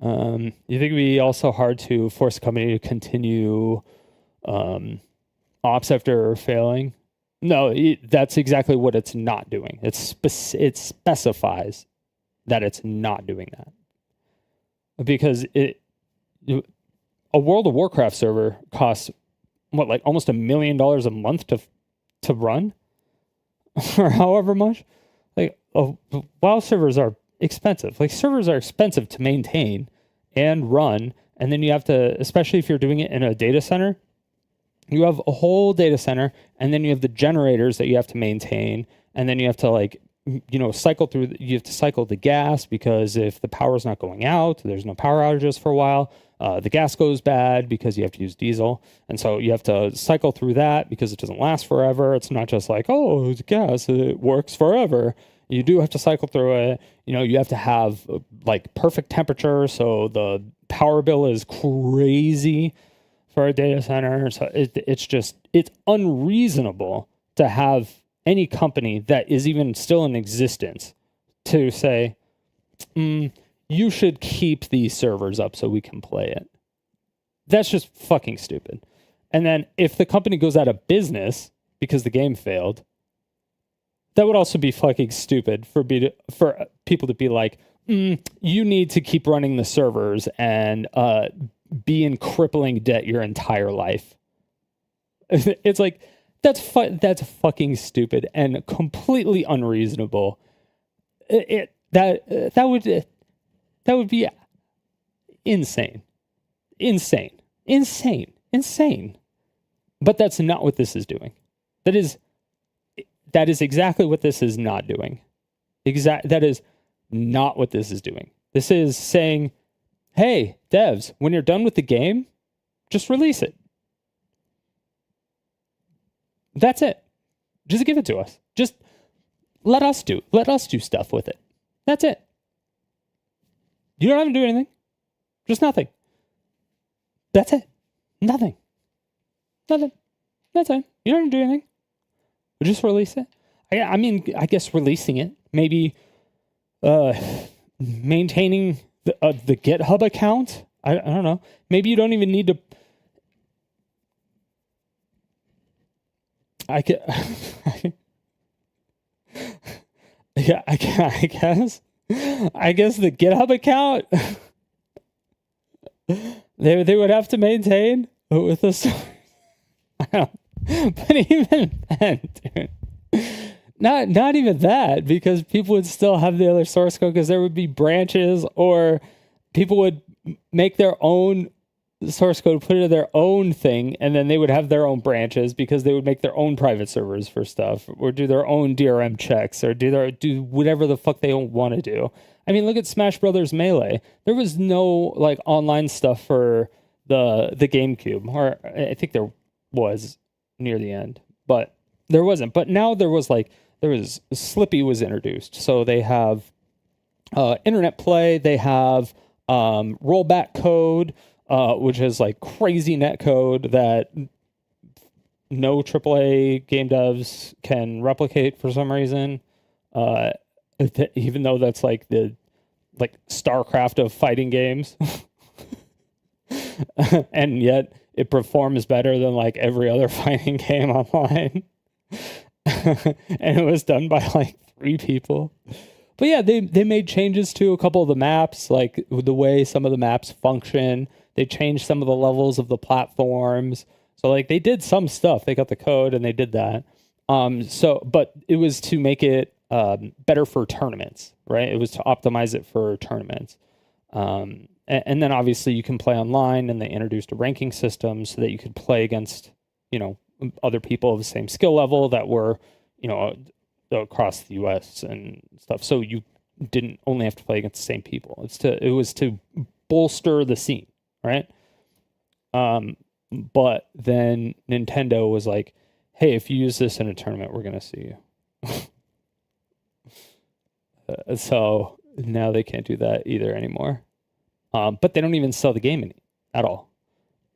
You think it'd be also hard to force a company to continue ops after failing? No, that's exactly what it's not doing. It specifies that it's not doing that. Because a World of Warcraft server costs what, like almost $1 million a month to run, or however much. Like WoW servers are expensive. Like servers are expensive to maintain and run, and then you have to, especially if you're doing it in a data center, you have a whole data center, and then you have the generators that you have to maintain, and then you have to like, you know, you have to cycle the gas, because if the power's not going out, there's no power outages for a while. The gas goes bad because you have to use diesel. And so you have to cycle through that because it doesn't last forever. It's not just like, oh, it's gas, it works forever. You do have to cycle through it. You know, you have to have like perfect temperature, so the power bill is crazy for a data center. So it's unreasonable to have any company that is even still in existence to say, you should keep these servers up so we can play it. That's just fucking stupid. And then if the company goes out of business because the game failed, that would also be fucking stupid for people to be like, you need to keep running the servers and be in crippling debt your entire life. It's like, that's fucking stupid and completely unreasonable. That would be insane. But that's not what this is doing. That is exactly what this is not doing. That is not what this is doing. This is saying, hey, devs, when you're done with the game, just release it. That's it. Just give it to us. Just let us do stuff with it. That's it. You don't have to do anything. Just nothing. That's it. Nothing. That's it. You don't have to do anything. Just release it. I mean, I guess releasing it, maybe maintaining the GitHub account. I don't know. Maybe you don't even need to. I guess the GitHub account they would have to maintain with this. But even then, dude, not even that, because people would still have the other source code, because there would be branches, or people would make their own source code, put it in their own thing, and then they would have their own branches because they would make their own private servers for stuff, or do their own DRM checks, or do whatever the fuck they want to do. I mean, look at Smash Brothers Melee. There was no like online stuff for the GameCube, or I think there was near the end, but there wasn't. But now there was Slippy was introduced, so they have internet play. They have rollback code, which is like crazy net code that no AAA game devs can replicate for some reason. Even though that's like the StarCraft of fighting games, and yet it performs better than like every other fighting game online. And it was done by like 3 people. But yeah, they made changes to a couple of the maps, like the way some of the maps function. They changed some of the levels of the platforms. So like they did some stuff. They got the code and they did that. But it was to make it better for tournaments, right? It was to optimize it for tournaments. And then obviously you can play online, and they introduced a ranking system so that you could play against, other people of the same skill level that were, across the US and stuff. So you didn't only have to play against the same people. It was to bolster the scene, right? But then Nintendo was like, hey, if you use this in a tournament, we're going to sue you. So now they can't do that either anymore. But they don't even sell the game at all.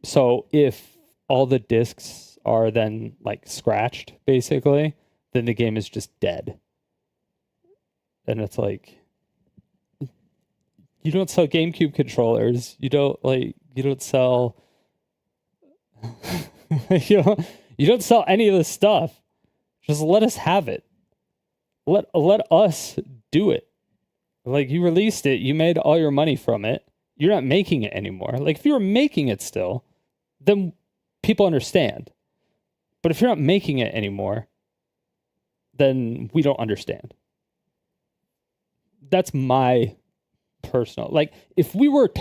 So if all the discs are then like scratched, basically, then the game is just dead. And it's like, you don't sell GameCube controllers. You don't sell you don't sell any of this stuff. Just let us have it. Let us do it. Like, you released it, you made all your money from it. You're not making it anymore. Like, if you were making it still, then people understand. But if you're not making it anymore, then we don't understand. That's my personal, like, if we were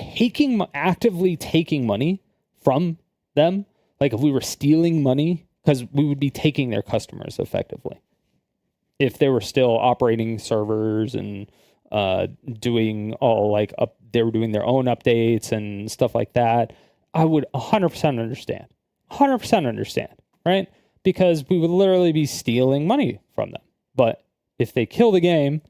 actively taking money from them, like if we were stealing money, because we would be taking their customers effectively. If they were still operating servers and doing all they were doing their own updates and stuff like that, I would 100% understand. 100% understand, right? Because we would literally be stealing money from them. But if they kill the game,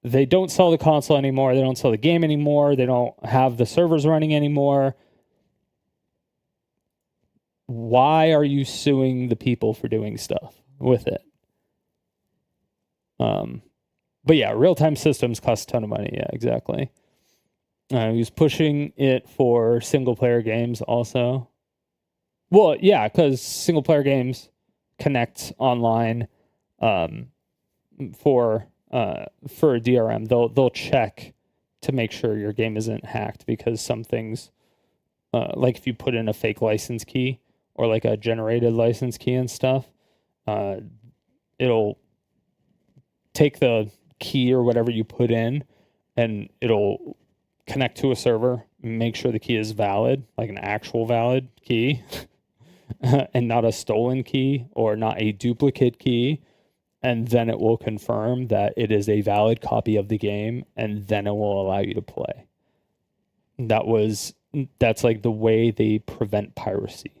they don't sell the console anymore, they don't sell the game anymore, they don't have the servers running anymore, why are you suing the people for doing stuff with it? But yeah, real-time systems cost a ton of money. Yeah, exactly. He was pushing it for single-player games also. Well, yeah, because single-player games connect online for DRM. They'll check to make sure your game isn't hacked, because some things, like if you put in a fake license key or like a generated license key and stuff, it'll take the key or whatever you put in, and it'll connect to a server, make sure the key is valid, like an actual valid key, and not a stolen key or not a duplicate key. And then it will confirm that it is a valid copy of the game, and then it will allow you to play. That's like the way they prevent piracy.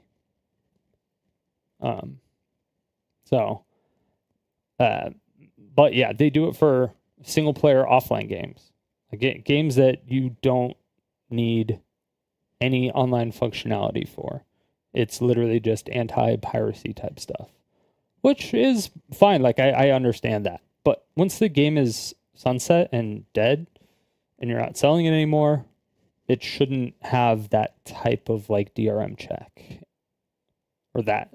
But yeah, they do it for single player offline games. Like games that you don't need any online functionality for. It's literally just anti-piracy type stuff, which is fine. Like, I understand that. But once the game is sunset and dead and you're not selling it anymore, it shouldn't have that type of like DRM check or that.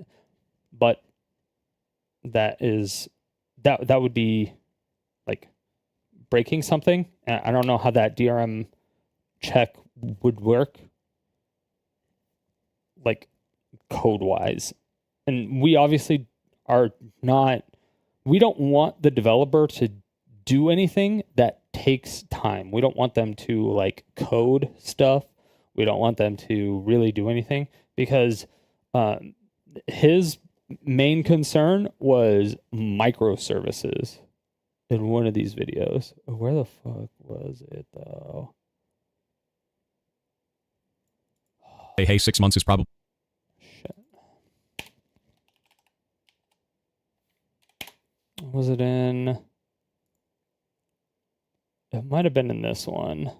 But that would be like breaking something. And I don't know how that DRM check would work, like code wise. And we obviously we don't want the developer to do anything that takes time. We don't want them to like code stuff. We don't want them to really do anything because his main concern was microservices in one of these videos. Where the fuck was it though? Hey, 6 months is probably... Shit. Was it in... It might have been in this one.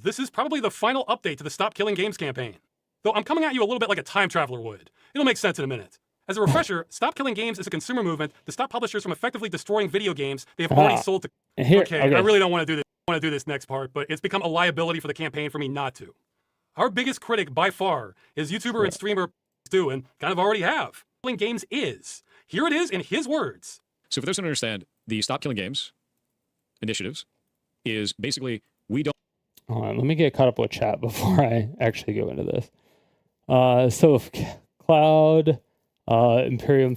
This is probably the final update to the Stop Killing Games campaign. Though I'm coming at you a little bit like a time traveler would. It'll make sense in a minute. As a refresher, Stop Killing Games is a consumer movement to stop publishers from effectively destroying video games they have already sold to... Okay, I really don't want to do this next part, but it's become a liability for the campaign for me not to. Our biggest critic by far is YouTuber and streamer Stu, and kind of already have. Killing Games is. Here it is in his words. So for those who don't understand, the Stop Killing Games initiatives is basically we don't... Hold on, let me get caught up with chat before I actually go into this. So if Cloud Imperium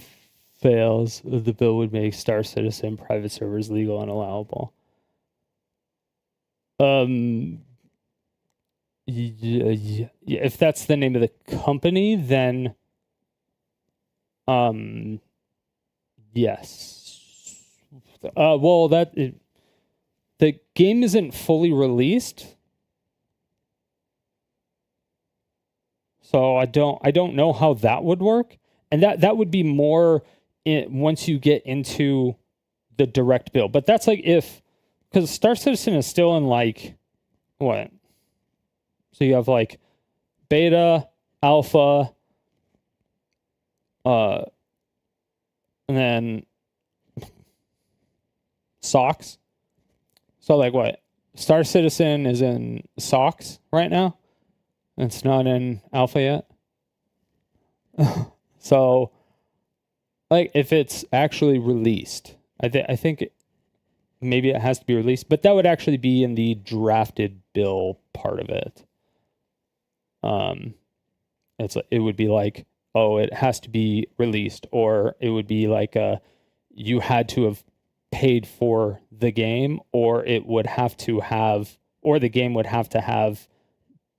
fails, the bill would make Star Citizen private servers legal and allowable. If that's the name of the company, then yes. Well, the game isn't fully released, so I don't know how that would work, and that would be more once you get into the direct bill. But that's like because Star Citizen is still in like what? So you have like beta, alpha, and then SOX. So like what? Star Citizen is in SOX right now. It's not in alpha yet. So like if it's actually released, I think maybe it has to be released, but that would actually be in the drafted bill part of it. It would be like, oh, it has to be released, or it would be like you had to have paid for the game, or it would have to have, or the game would have to have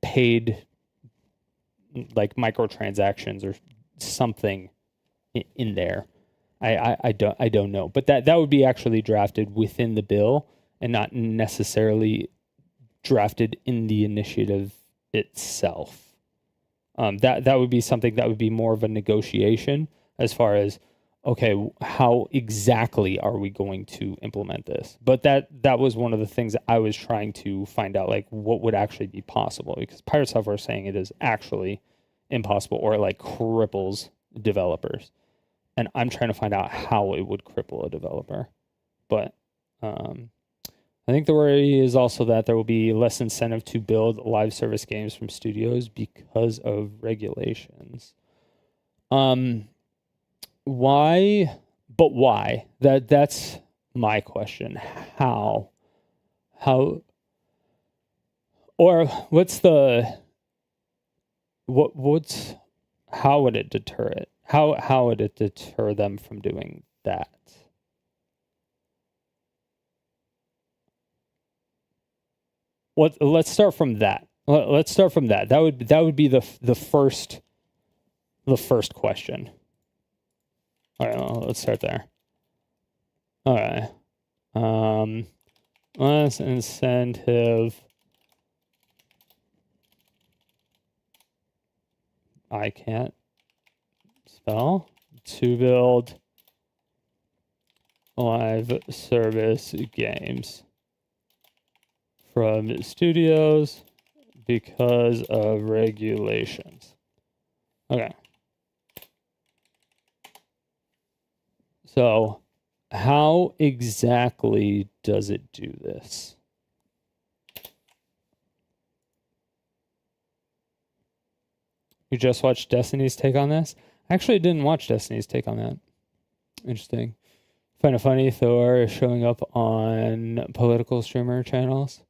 paid like microtransactions or something in there. I don't know, but that would be actually drafted within the bill and not necessarily drafted in the initiative itself. That would be something that would be more of a negotiation as far as, okay, how exactly are we going to implement this? But that was one of the things that I was trying to find out, like what would actually be possible, because Pirate Software is saying it is actually impossible or like cripples developers. And I'm trying to find out how it would cripple a developer. But I think the worry is also that there will be less incentive to build live service games from studios because of regulations. Why? But why? That's my question. How? Or how would it deter it? How would it deter them from doing that? Let's start from that. Let's start from that. That would be the first question. All right, well, let's start there. All right. Less incentive. I can't spell to build live service games from studios because of regulations. Okay. So, how exactly does it do this? You just watched Destiny's take on this? I actually didn't watch Destiny's take on that. Interesting. Find it funny Thor is showing up on political streamer channels.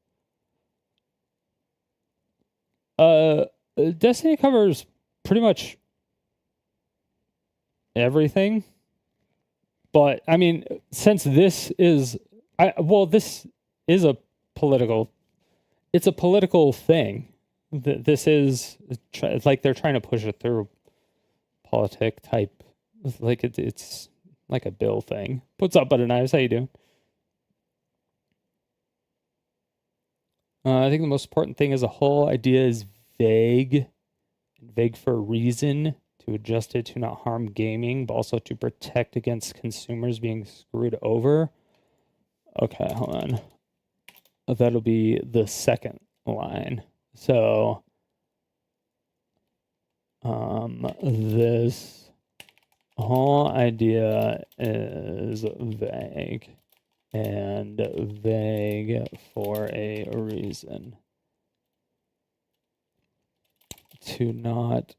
Destiny covers pretty much everything. But I mean, since this is this is a political, it's a political thing. this is it's like they're trying to push it through politic type, like it's like a bill thing. What's up, Butter Knives? How you doing? I think the most important thing as a whole idea is vague for a reason, to adjust it to not harm gaming, but also to protect against consumers being screwed over. Okay, hold on. That'll be the second line. So, this whole idea is vague, and vague for a reason. To not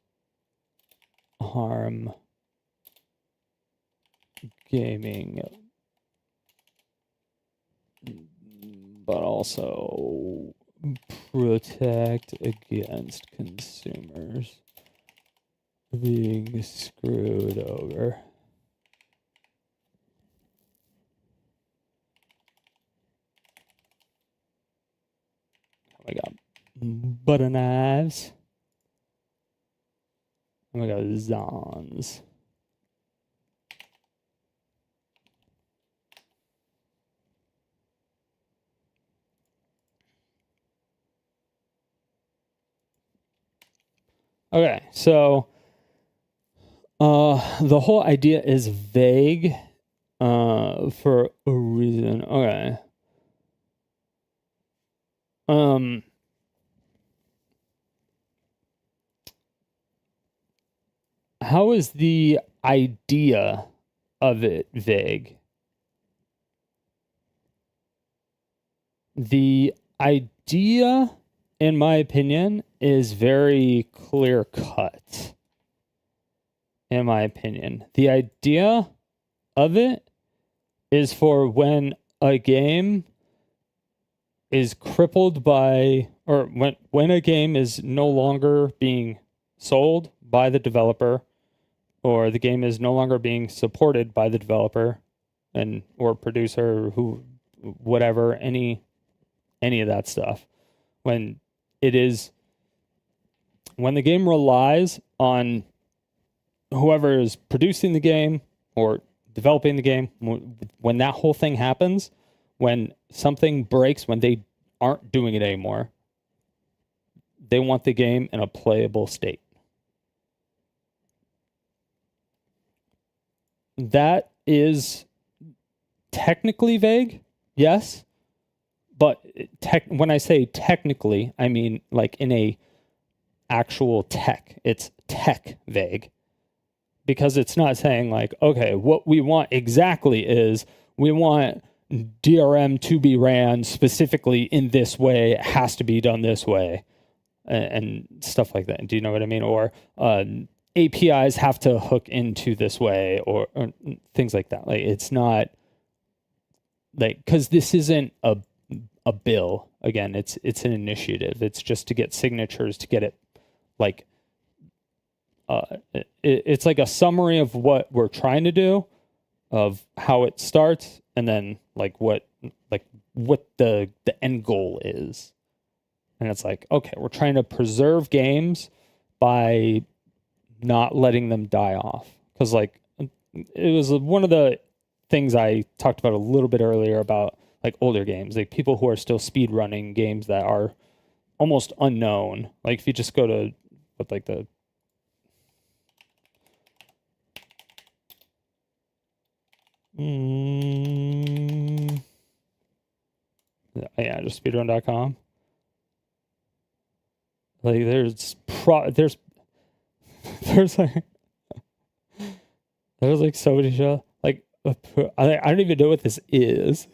harm gaming, but also protect against consumers being screwed over. Oh my god. Butter knives. Oh my god, Zons. Okay, so the whole idea is vague for a reason. Okay. How is the idea of it vague? The idea, in my opinion, is very clear cut. In my opinion, the idea of it is for when a game is crippled by, or when a game is no longer being sold by the developer, or the game is no longer being supported by the developer and or producer, who, whatever, any of that stuff. When the game relies on whoever is producing the game or developing the game, when that whole thing happens, when something breaks, when they aren't doing it anymore, they want the game in a playable state. That is technically vague, yes. But when I say technically, I mean like in a actual tech. It's tech vague. Because it's not saying like, okay, what we want exactly is we want DRM to be ran specifically in this way. It has to be done this way, and stuff like that. Do you know what I mean? Or APIs have to hook into this way, or things like that. Like, it's not like, because this isn't a bill. Again, it's an initiative. It's just to get signatures, to get it like it's like a summary of what we're trying to do, of how it starts, and then like what the end goal is. And it's like, okay, we're trying to preserve games by not letting them die off. Because like it was one of the things I talked about a little bit earlier about like older games, like people who are still speed running games that are almost unknown. Like if you just go to what, like the yeah, just speedrun.com. Like there's like so many shows. Like I don't even know what this is.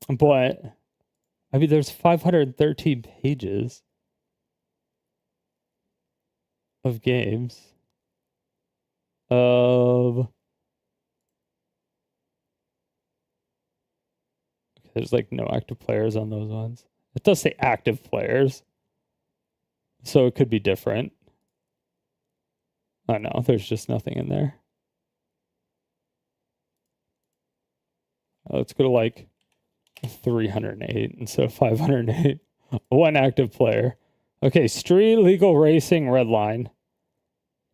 But I mean, there's 513 pages of games. There's like no active players on those ones. It does say active players, so it could be different. Oh no, there's just nothing in there. Let's go to like 308 instead of 508. One active player. Okay, street legal racing red line.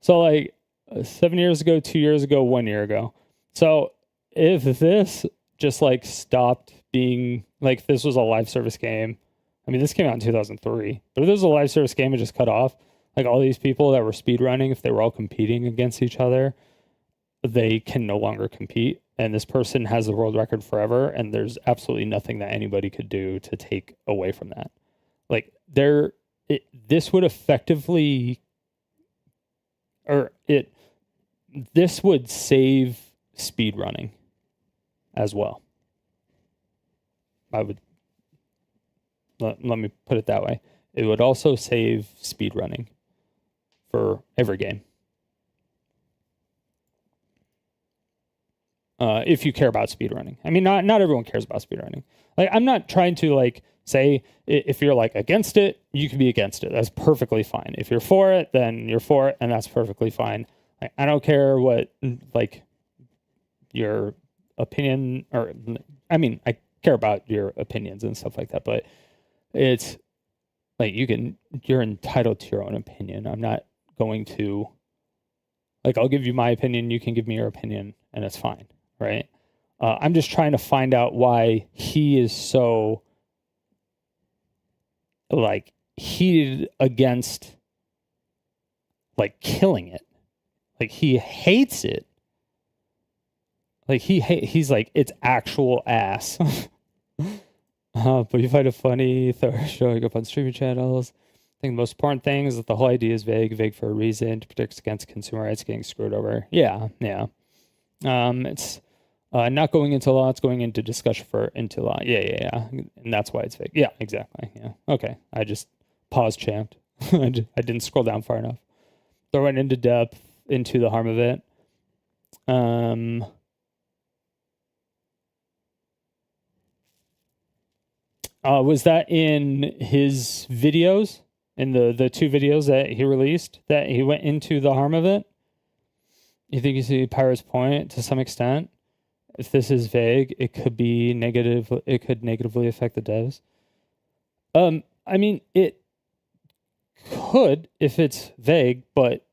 So like 7 years ago, 2 years ago, 1 year ago. So if this just like stopped being like, if this was a live service game, I mean, this came out in 2003, but if this was a live service game and just cut off, like all these people that were speedrunning, if they were all competing against each other, they can no longer compete. And this person has the world record forever. And there's absolutely nothing that anybody could do to take away from that. Like this would effectively, this would save speedrunning as well. Let me put it that way. It would also save speedrunning for every game. If you care about speedrunning. I mean, not everyone cares about speedrunning. Like, I'm not trying to like say if you're like against it, you can be against it. That's perfectly fine. If you're for it, then you're for it, and that's perfectly fine. Like, I don't care what like your opinion, or I mean, I care about your opinions and stuff like that, but it's like you're entitled to your own opinion. I'm not going to like, I'll give you my opinion, you can give me your opinion, and it's fine, right? I'm just trying to find out why he is so like heated against like killing it. Like he hates it. Like he's like, it's actual ass. But you find it funny showing up on streaming channels. I think the most important thing is that the whole idea is vague for a reason, to protect against consumer rights getting screwed over. Yeah. It's not going into law, it's going into discussion into law. Yeah. And that's why it's vague. Yeah, exactly. Yeah. Okay. I just pause champed. I didn't scroll down far enough. So I went into depth into the harm of it. Was that in his videos? In the two videos that he released, that he went into the harm of it? You think you see Pirate's point to some extent? If this is vague, it could be negative. It could negatively affect the devs. I mean, it could if it's vague, but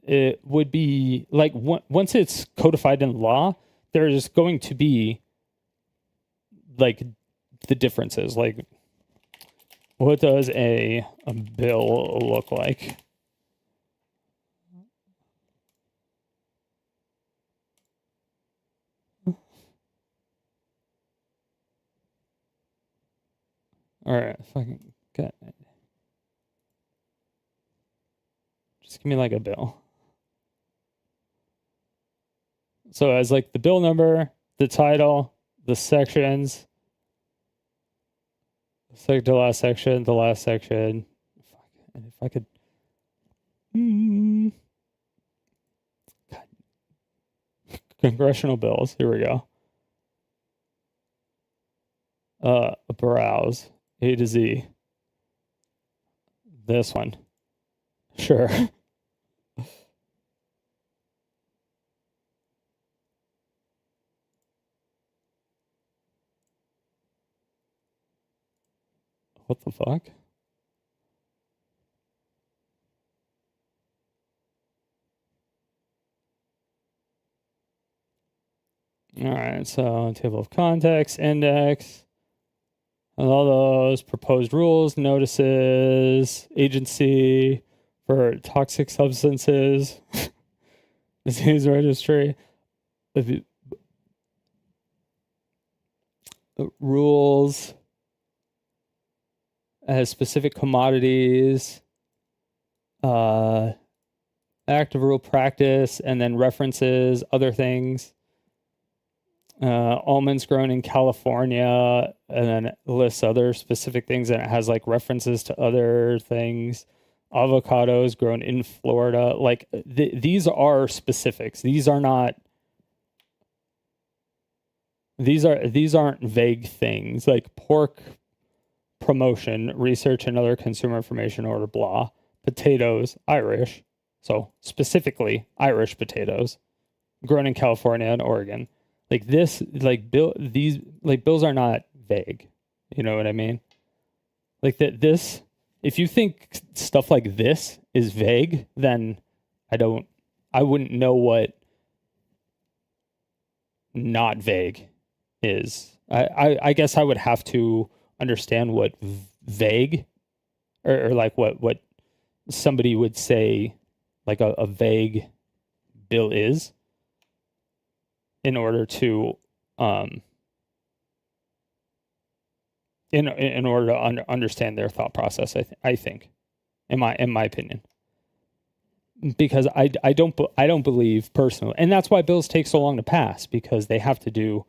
it would be like once it's codified in law, there's going to be like the differences. Like, what does a bill look like? All right, fucking get it. Just give me like a bill. So as like the bill number, the title, the sections, the last section, Fuck. And if I could, God. Congressional bills. Here we go. Browse A to Z. This one, sure. What the fuck? All right, so table of contents, index, and all those proposed rules, notices, agency for toxic substances, disease registry, rules, has specific commodities, active rule practice, and then references other things. Almonds grown in California, and then it lists other specific things, and it has like references to other things. Avocados grown in Florida. Like these are specifics. These aren't vague things. Like pork promotion, research and other consumer information order, blah. Potatoes, Irish. So specifically Irish potatoes grown in California and Oregon. Like this, like these like bills are not vague. You know what I mean? Like that this, if you think stuff like this is vague, then I wouldn't know what not vague is. I guess I would have to understand what vague or like what somebody would say like a vague bill is in order to in order to understand their thought process. I think in my opinion, because I don't believe personally, and that's why bills take so long to pass, because they have to do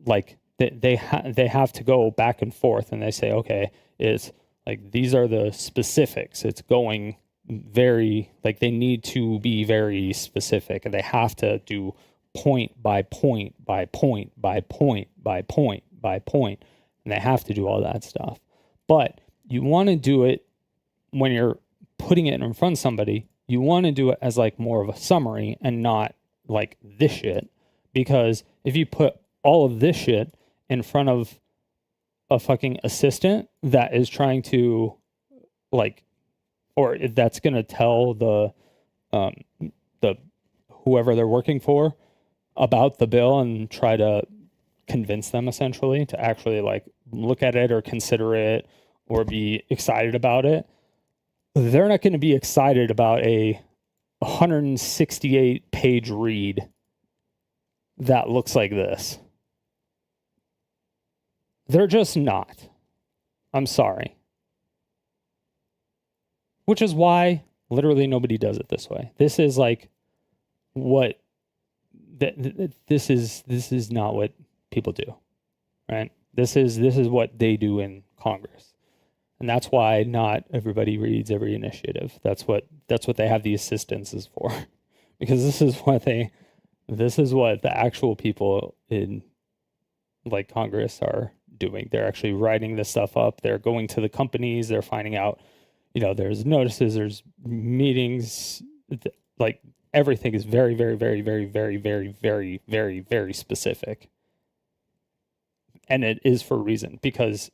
like they have to go back and forth, and they say, okay, it's like these are the specifics. It's going very like they need to be very specific, and they have to do point by point by point by point by point by point, and they have to do all that stuff. But you want to do it when you're putting it in front of somebody. You want to do it as like more of a summary and not like this shit, because if you put all of this shit in front of a fucking assistant that is trying to like, or that's going to tell the whoever they're working for about the bill and try to convince them essentially to actually like look at it or consider it or be excited about it, they're not going to be excited about a 168 page read that looks like this. They're just not. I'm sorry. Which is why literally nobody does it this way. This is like what this is not what people do, right? This is what they do in Congress. And that's why not everybody reads every initiative. That's what they have the assistants for. Because this is what the actual people in like Congress are doing. They're actually writing this stuff up. They're going to the companies. They're finding out, there's notices, there's meetings, like everything is very, very, very, very, very, very, very, very, very specific. And it is for a reason, because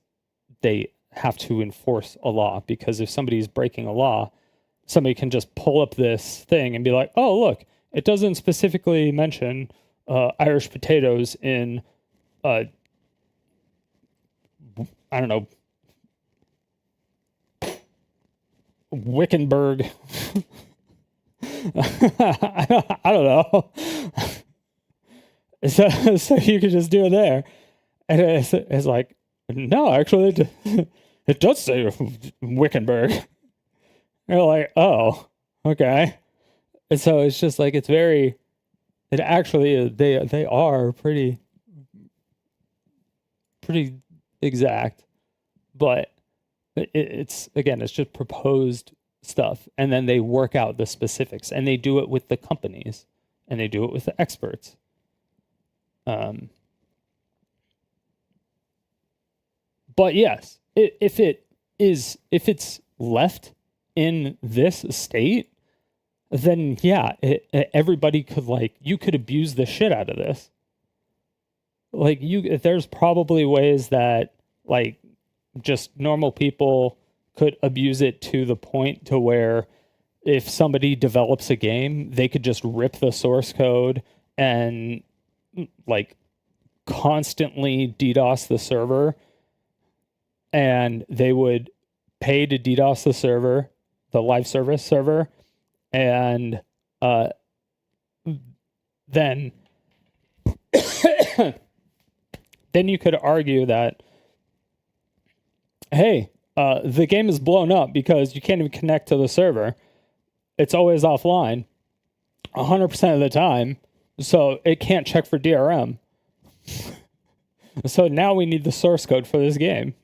they have to enforce a law. Because if somebody's breaking a law, somebody can just pull up this thing and be like, oh, look, it doesn't specifically mention Irish potatoes in I don't know, Wickenburg. I don't know. So you could just do it there. And it's like, no, actually, it does say Wickenburg. You're like, oh, okay. And so it's just like, it actually is, they are pretty exact, but it's just proposed stuff, and then they work out the specifics, and they do it with the companies, and they do it with the experts. But yes, if it's left in this state, then yeah, everybody could you could abuse the shit out of this. Like there's probably ways that like just normal people could abuse it to the point to where if somebody develops a game, they could just rip the source code and like constantly DDoS the server, and they would pay to DDoS the server, the live service server, and then then you could argue that, hey, the game is blown up because you can't even connect to the server. It's always offline 100% of the time, so it can't check for DRM. So now we need the source code for this game.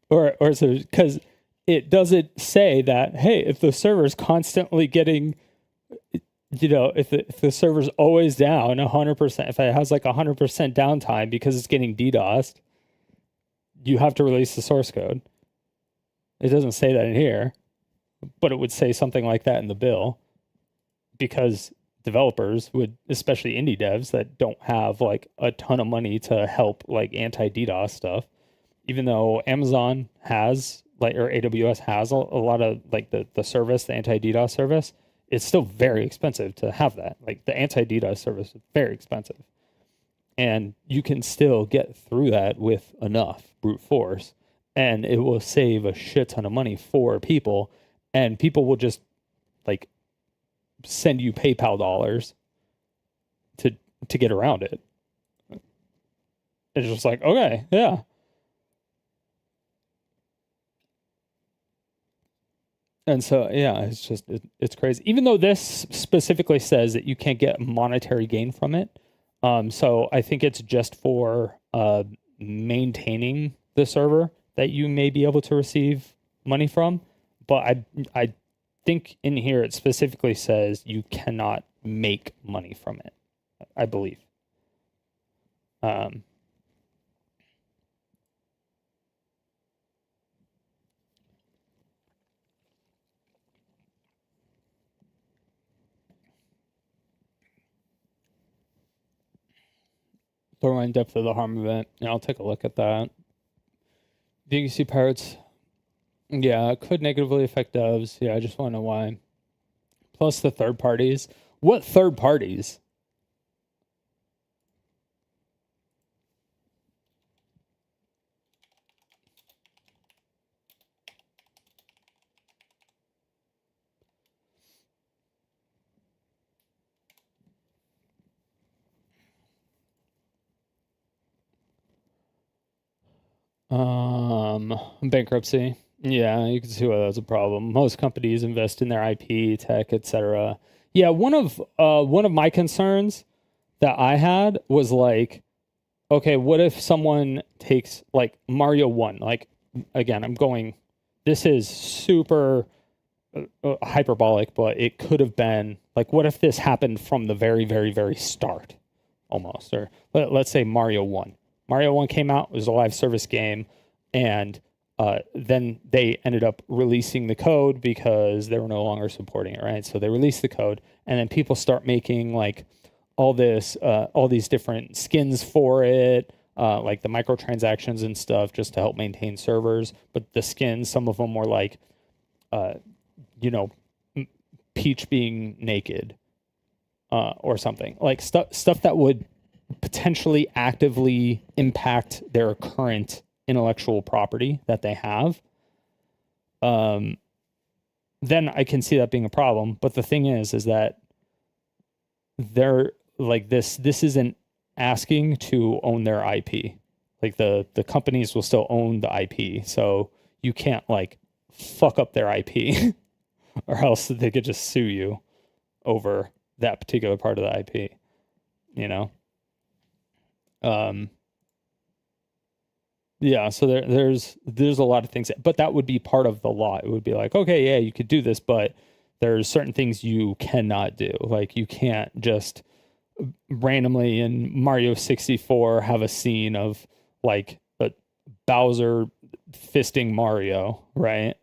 or so, because it doesn't say that, hey, if the server's constantly getting, if the server's always down 100%, if it has like 100% downtime because it's getting DDoSed, you have to release the source code. It doesn't say that in here, but it would say something like that in the bill, because developers would, especially indie devs that don't have like a ton of money to help like anti-DDoS stuff, even though Amazon has like, or AWS has a lot of like the service, the anti-DDoS service, it's still very expensive to have that. Like the anti-DDoS service is very expensive. And you can still get through that with enough brute force, and it will save a shit ton of money for people, and people will just like send you PayPal dollars to get around it. It's just like, okay, yeah. And so, yeah, it's just, it's crazy. Even though this specifically says that you can't get monetary gain from it. So I think it's just for maintaining the server that you may be able to receive money from. But I think in here it specifically says you cannot make money from it, I believe. Throw in depth of the harm event. Yeah, I'll take a look at that. DQC pirates. Yeah, it could negatively affect devs. Yeah, I just want to know why. Plus the third parties. What third parties? Bankruptcy. Yeah, you can see why that's a problem. Most companies invest in their IP, tech, etc. Yeah, one of my concerns that I had was like, okay, what if someone takes like Mario 1? Like, again, this is super hyperbolic, but it could have been like, what if this happened from the very, very, very start almost? Or let's say Mario 1. Mario 1 came out, it was a live service game, and then they ended up releasing the code because they were no longer supporting it, right? So they released the code, and then people start making like all these different skins for it, like the microtransactions and stuff, just to help maintain servers. But the skins, some of them were like, Peach being naked, or something like stuff that would potentially actively impact their current intellectual property that they have. Then I can see that being a problem. But the thing is that they're like this isn't asking to own their IP. Like the companies will still own the IP. So you can't like fuck up their IP or else they could just sue you over that particular part of the IP, Yeah, so there's a lot of things, but that would be part of the law. It would be like, okay, yeah, you could do this, but there's certain things you cannot do. Like you can't just randomly in Mario 64 have a scene of like a Bowser fisting Mario, right?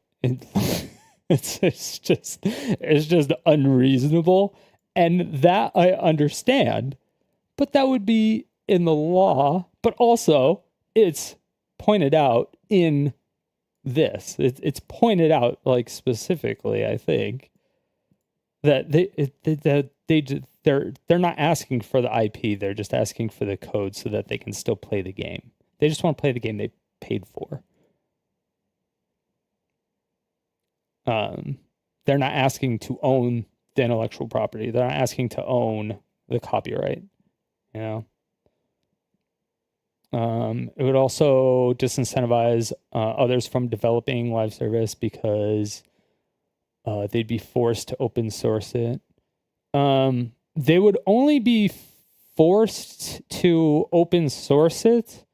It's just unreasonable, and that I understand, but that would be in the law. But also, it's pointed out in this. It's pointed out like specifically, I think, that they're not asking for the IP. They're just asking for the code so that they can still play the game. They just want to play the game they paid for. They're not asking to own the intellectual property. They're not asking to own the copyright. It would also disincentivize others from developing live service because they'd be forced to open source it. They would only be forced to open source it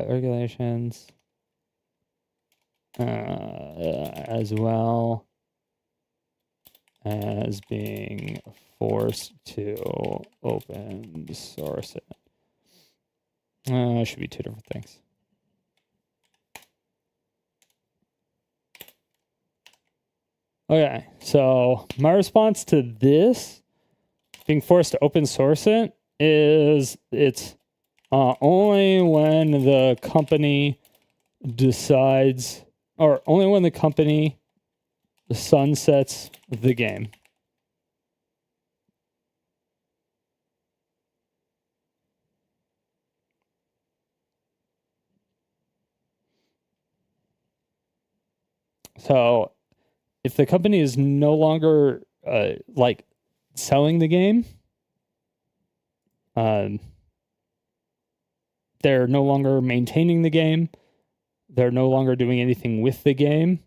regulations as well as being forced to open source it. It should be two different things. Okay, so my response to this being forced to open source it is it's only when the company decides, or only when the company sunsets the game. So if the company is no longer like selling the game, they're no longer maintaining the game, they're no longer doing anything with the game,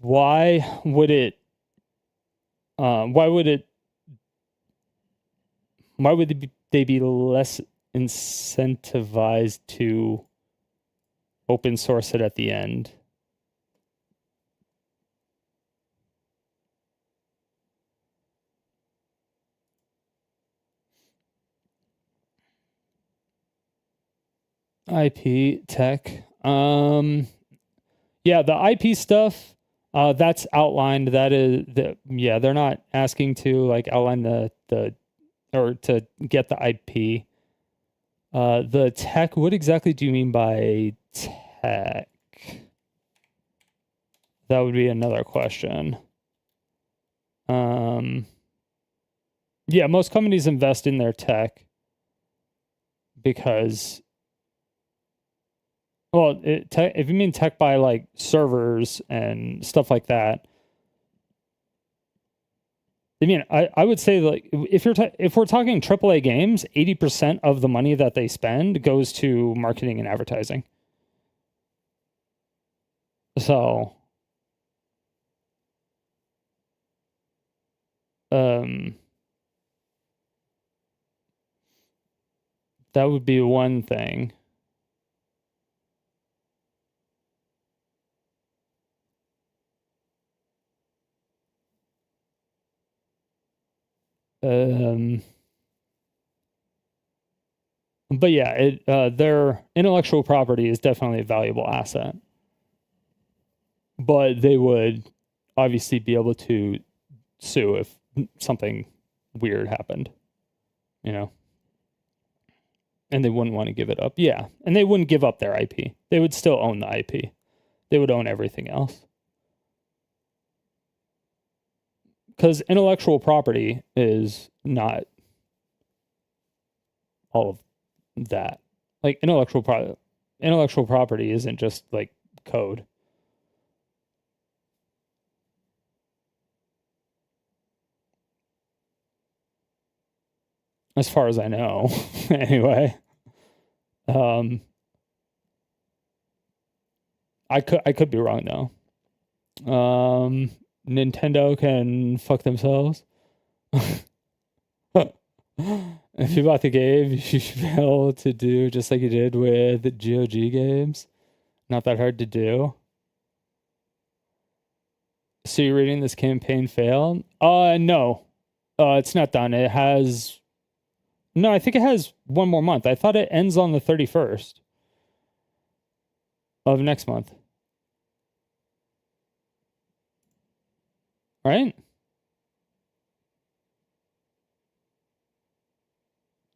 why would they be less incentivized to open source it at the end? IP tech. Yeah, the IP stuff, that's outlined. That is they're not asking to like outline the or to get the IP. The tech, what exactly do you mean by tech? That would be another question. Yeah, most companies invest in their tech because, well, if you mean tech by like servers and stuff like that, I mean, I would say like if we're talking AAA games, 80% of the money that they spend goes to marketing and advertising. So, that would be one thing. But yeah, their intellectual property is definitely a valuable asset. But they would obviously be able to sue if something weird happened, you know? And they wouldn't want to give it up. Yeah, and they wouldn't give up their IP. They would still own the IP. They would own everything else. Because intellectual property is not all of that. Like intellectual property isn't just like code. As far as I know, anyway. I could be wrong though. Nintendo can fuck themselves. If you bought the game, you should be able to do just like you did with the GOG games. Not that hard to do. So you're rating this campaign failed? No. It's not done. It has... No, I think it has one more month. I thought it ends on the 31st of next month. Right?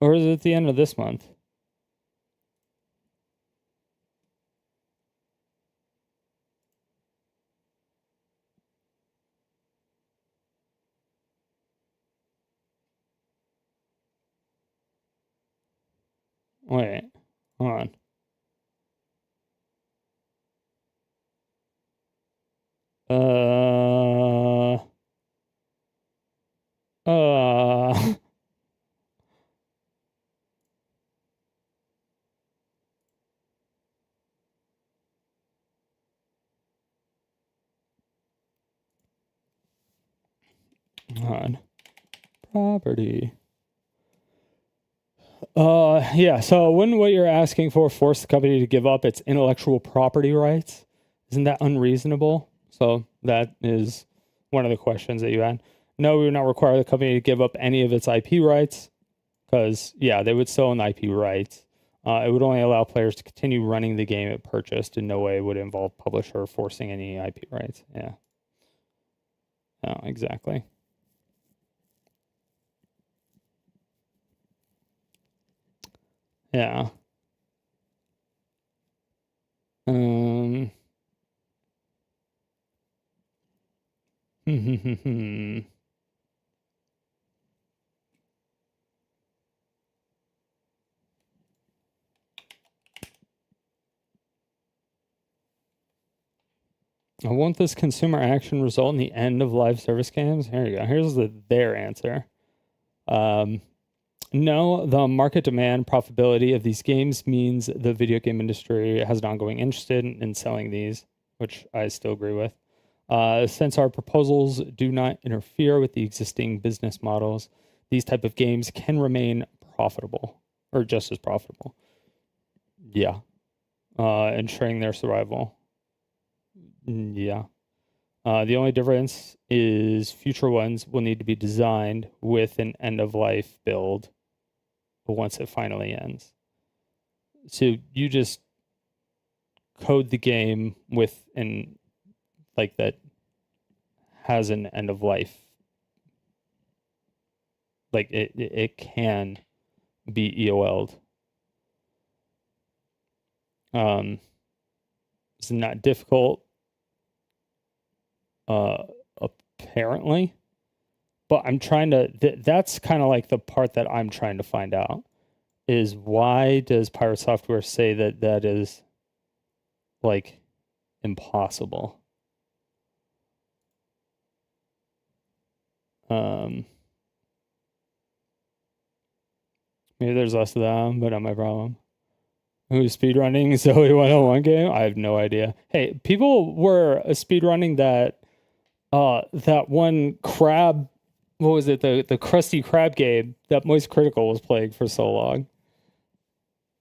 Or is it at the end of this month? Wait, hold on. Hold on. Property. Yeah, so when what you're asking for force the company to give up its intellectual property rights, isn't that unreasonable? So that is one of the questions that you had. No, we would not require the company to give up any of its IP rights. because yeah, they would still own the IP rights. It would only allow players to continue running the game it purchased. In no way would it involve publisher forcing any IP rights. Yeah. Oh, exactly. Yeah. Won't this consumer action result in the end of live service games? Here you go. Here's their answer. No, the market demand profitability of these games means the video game industry has an ongoing interest in selling these, which I still agree with. Since our proposals do not interfere with the existing business models, these type of games can remain profitable or just as profitable. Yeah. Ensuring their survival. Yeah. The only difference is future ones will need to be designed with an end-of-life build once it finally ends. So you just code the game with an like that has an end-of-life. Like it can be EOL'd. It's not difficult. Apparently, but I'm trying to that's kind of like the part that I'm trying to find out is why does Pirate Software say that is like impossible? Maybe there's less of them, but not my problem. Who's speedrunning Zoe 101 game? I have no idea. Hey, people were speedrunning that one crab, what was it? The Krusty Krab game that Moist Critical was playing for so long.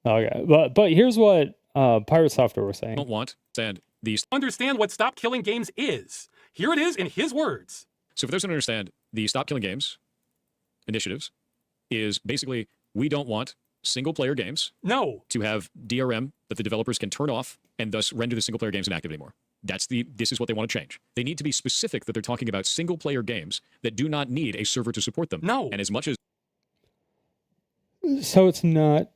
Okay, but here's what Pirate Software was saying. Don't want and these Understand what Stop Killing Games is. Here it is in his words. So for those who don't understand, the Stop Killing Games initiatives is basically we don't want single-player games No. to have DRM that the developers can turn off and thus render the single-player games inactive anymore. This is what they want to change. They need to be specific that they're talking about single-player games that do not need a server to support them. No. And as much as So it's not.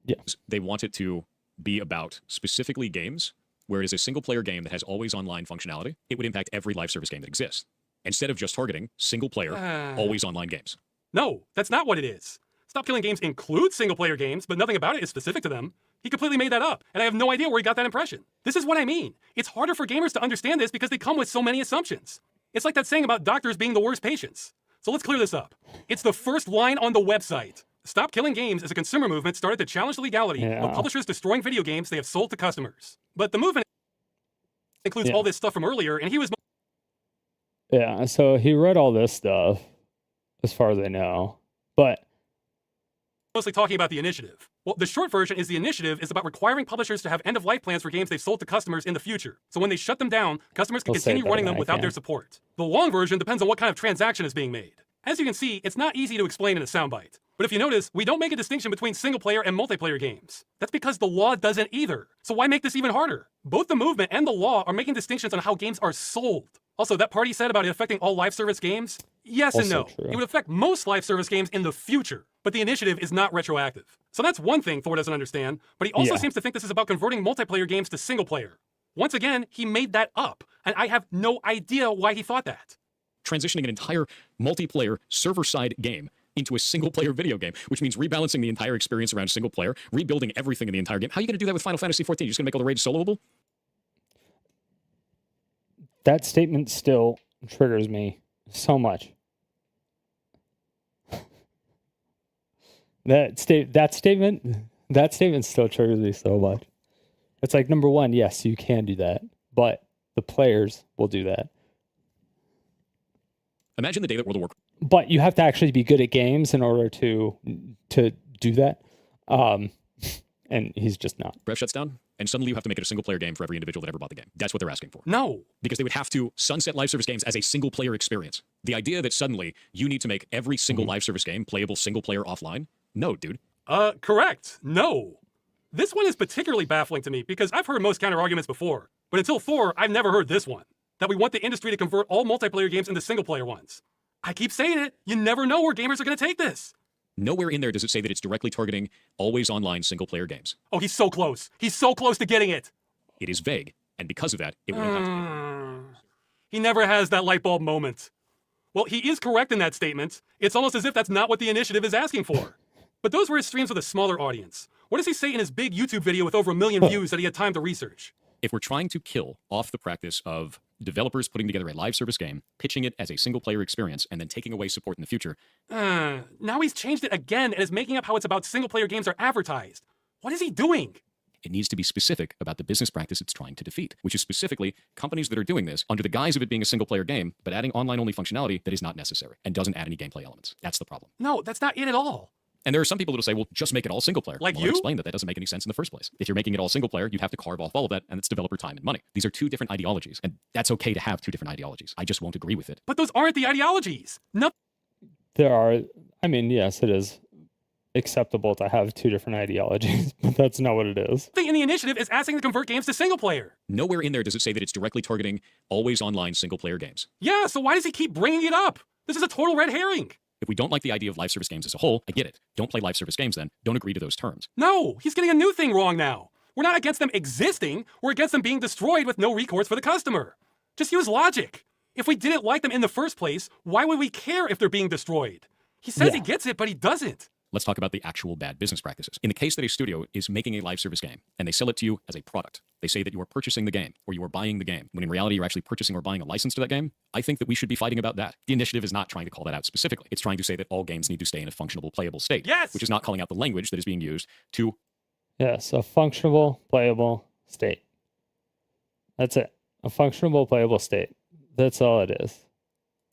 Yeah. they want it to be about specifically games where it is a single-player game that has always online functionality, it would impact every live service game that exists. Instead of just targeting single-player, always online games. No, that's not what it is. Stop Killing Games includes single-player games, but nothing about it is specific to them. He completely made that up, and I have no idea where he got that impression. This is what I mean. It's harder for gamers to understand this because they come with so many assumptions. It's like that saying about doctors being the worst patients. So let's clear this up. It's the first line on the website. Stop Killing Games is a consumer movement started to challenge the legality of publishers destroying video games they have sold to customers. But the movement includes all this stuff from earlier, and he was... Yeah, so he read all this stuff, as far as I know, but mostly talking about the initiative. Well, the short version is the initiative is about requiring publishers to have end-of-life plans for games they've sold to customers in the future. So when they shut them down, customers can continue running them without their support. The long version depends on what kind of transaction is being made. As you can see, it's not easy to explain in a soundbite. But if you notice, we don't make a distinction between single-player and multiplayer games. That's because the law doesn't either. So why make this even harder? Both the movement and the law are making distinctions on how games are sold. Also, that part he said about it affecting all live service games? Yes and no. It would affect most live service games in the future, but the initiative is not retroactive. So that's one thing Thor doesn't understand, but he also seems to think this is about converting multiplayer games to single player. Once again, he made that up, and I have no idea why he thought that. Transitioning an entire multiplayer server-side game into a single-player video game, which means rebalancing the entire experience around single player, rebuilding everything in the entire game. How are you going to do that with Final Fantasy XIV? You're just going to make all the raids soloable? That statement still triggers me so much. That statement still triggers me so much. It's like, number one, yes, you can do that, but the players will do that. Imagine the day that World of Warcraft. But you have to actually be good at games in order to do that. And he's just not. Breath shuts down, and suddenly you have to make it a single-player game for every individual that ever bought the game. That's what they're asking for. No. Because they would have to sunset live service games as a single-player experience. The idea that suddenly you need to make every single live service game playable single-player offline No, dude. Correct. No. This one is particularly baffling to me because I've heard most counter-arguments before, but until 4, I've never heard this one. That we want the industry to convert all multiplayer games into single-player ones. I keep saying it, you never know where gamers are going to take this. Nowhere in there does it say that it's directly targeting always online single-player games. Oh, he's so close. He's so close to getting it. It is vague, and because of that, it won't have to be. He never has that light bulb moment. Well, he is correct in that statement. It's almost as if that's not what the initiative is asking for. But those were his streams with a smaller audience. What does he say in his big YouTube video with over 1 million views that he had time to research? If we're trying to kill off the practice of developers putting together a live service game, pitching it as a single-player experience, and then taking away support in the future... Now he's changed it again and is making up how it's about single-player games are advertised. What is he doing? It needs to be specific about the business practice it's trying to defeat, which is specifically companies that are doing this under the guise of it being a single-player game, but adding online-only functionality that is not necessary and doesn't add any gameplay elements. That's the problem. No, that's not it at all. And there are some people that'll say, well, just make it all single player. Like well, you? I'll explain that doesn't make any sense in the first place. If you're making it all single player, you'd have to carve off all of that, and it's developer time and money. These are two different ideologies, and that's okay to have two different ideologies. I just won't agree with it. But those aren't the ideologies. Nothing There are, I mean, yes, it is acceptable to have two different ideologies, but that's not what it is. in the initiative is asking to convert games to single player. Nowhere in there does it say that it's directly targeting always online single player games. Yeah, so why does he keep bringing it up? This is a total red herring. If we don't like the idea of live service games as a whole, I get it. Don't play live service games then. Don't agree to those terms. No, he's getting a new thing wrong now. We're not against them existing, we're against them being destroyed with no recourse for the customer. Just use logic. If we didn't like them in the first place, why would we care if they're being destroyed? He says he gets it, but he doesn't. Let's talk about the actual bad business practices. In the case that a studio is making a live service game and they sell it to you as a product, they say that you are purchasing the game or you are buying the game, when in reality you're actually purchasing or buying a license to that game. I think that we should be fighting about that. The initiative is not trying to call that out specifically. It's trying to say that all games need to stay in a functional, playable state. Yes! Which is not calling out the language that is being used to... Yes, a functional, playable state. That's it. A functional, playable state. That's all it is.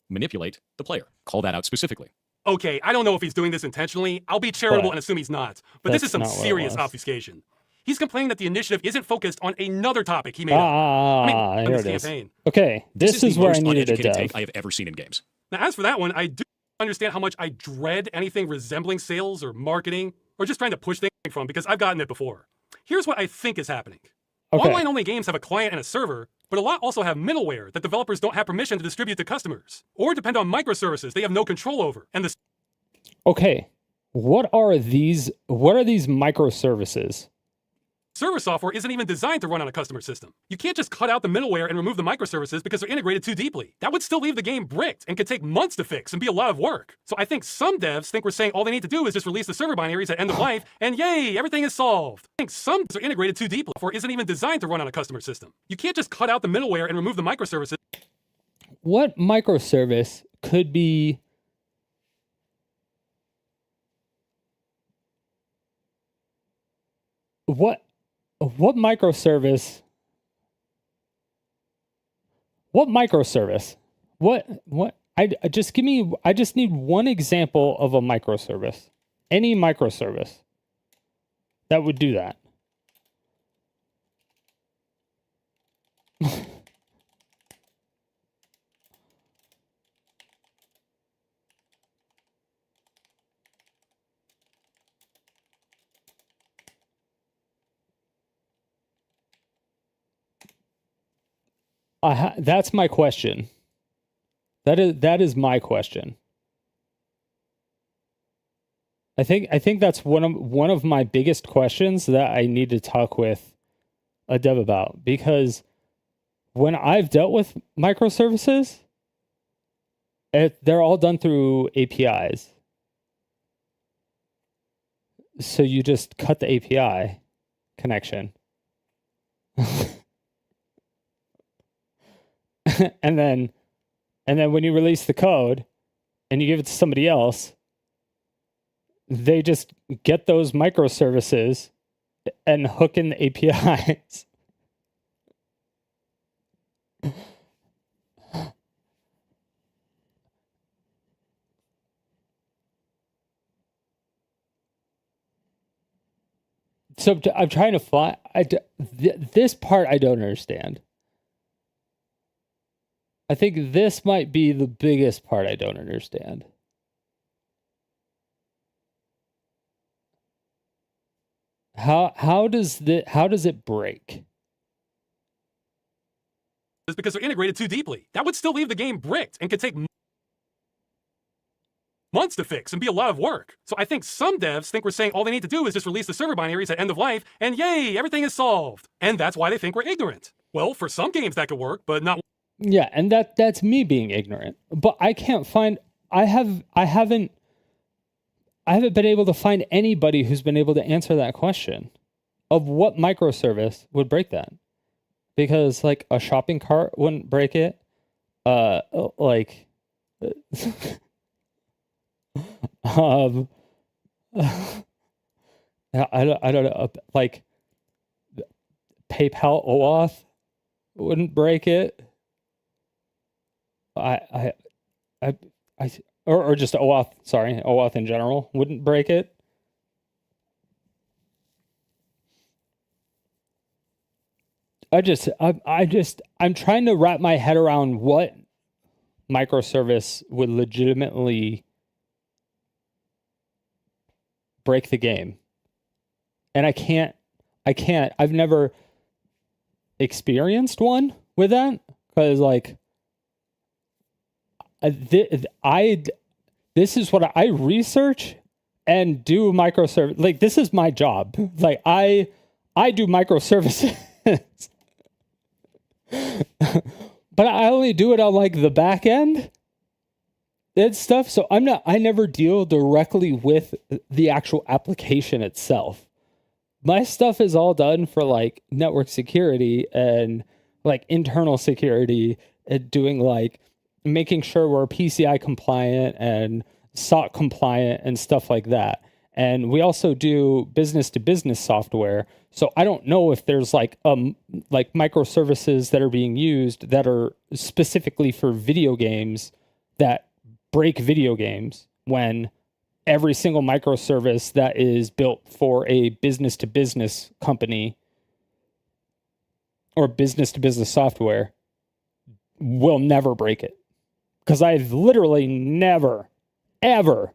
manipulate the player. Call that out specifically. Okay, I don't know if he's doing this intentionally. I'll be charitable and assume he's not. But this is some serious obfuscation. He's complaining that the initiative isn't focused on another topic he made up. Here it is. Okay, this is where I needed a dev. Take I have ever seen in games. Now, as for that one, I do understand how much I dread anything resembling sales or marketing or just trying to push things from, because I've gotten it before. Here's what I think is happening. Online-only games have a client and a server, but a lot also have middleware that developers don't have permission to distribute to customers, or depend on microservices they have no control over. And the Okay, what are these microservices? server software isn't even designed to run on a customer system. You can't just cut out the middleware and remove the microservices because they're integrated too deeply. That would still leave the game bricked and could take months to fix and be a lot of work. So I think some devs think we're saying all they need to do is just release the server binaries at end of life, and yay, everything is solved. I think some are integrated too deeply, or isn't even designed to run on a customer system. You can't just cut out the middleware and remove the microservices. What microservice could be... What microservice? I just need one example of a microservice. Any microservice that would do that. That's my question. That is my question. I think that's one of my biggest questions that I need to talk with a dev about, because when I've dealt with microservices, they're all done through APIs. So you just cut the API connection. and then when you release the code and you give it to somebody else, they just get those microservices and hook in the APIs. So I'm trying to find this part. I don't understand. I think this might be the biggest part I don't understand. How does it break? Is because they're integrated too deeply. That would still leave the game bricked and could take months to fix and be a lot of work. So I think some devs think we're saying all they need to do is just release the server binaries at end of life, and yay, everything is solved. And that's why they think we're ignorant. Well, for some games that could work, but not. Yeah, and that's me being ignorant. But I can't find. I haven't been able to find anybody who's been able to answer that question of what microservice would break that. Because like a shopping cart wouldn't break it. Like I don't know, like PayPal OAuth wouldn't break it. Or just OAuth, sorry, OAuth in general wouldn't break it. I'm trying to wrap my head around what microservice would legitimately break the game. And I can't, I've never experienced one with that, because like, this is what I research and do microservice. Like, this is my job. Like, I do microservices. But I only do it on like the back end and stuff. So I never deal directly with the actual application itself. My stuff is all done for like network security and like internal security and doing like making sure we're PCI compliant and SOC compliant and stuff like that. And we also do business to business software. So I don't know if there's like microservices that are being used that are specifically for video games that break video games, when every single microservice that is built for a business to business company or business to business software will never break it. Because I've literally never, ever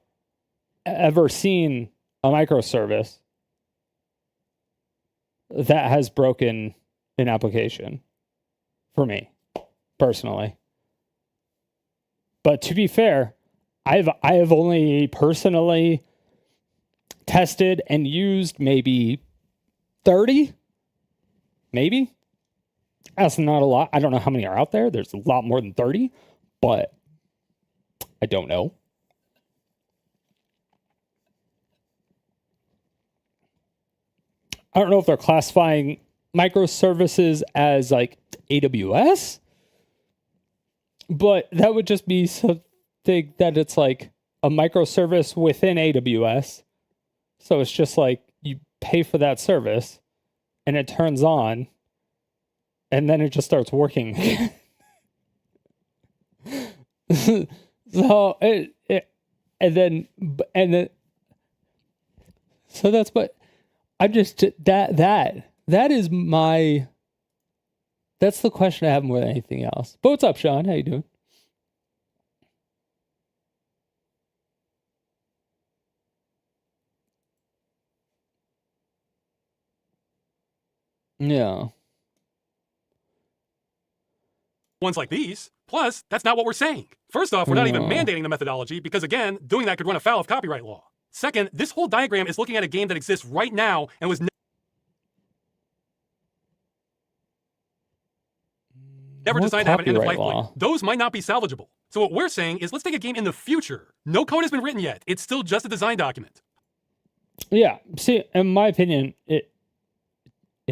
seen a microservice that has broken an application for me personally. But to be fair, I have only personally tested and used maybe 30, maybe. That's not a lot. I don't know how many are out there. There's a lot more than 30, but I don't know. I don't know if they're classifying microservices as like AWS, but that would just be something that it's like a microservice within AWS. So it's just like you pay for that service and it turns on and then it just starts working. So so that's what I'm just that's the question I have more than anything else. But what's up, Sean? How you doing? Yeah. Ones like these. Plus, that's not what we're saying. First off, we're not even mandating the methodology because, again, doing that could run afoul of copyright law. Second, this whole diagram is looking at a game that exists right now and was never designed to have an end of life point. Those might not be salvageable. So what we're saying is let's take a game in the future. No code has been written yet. It's still just a design document. Yeah. See, in my opinion, it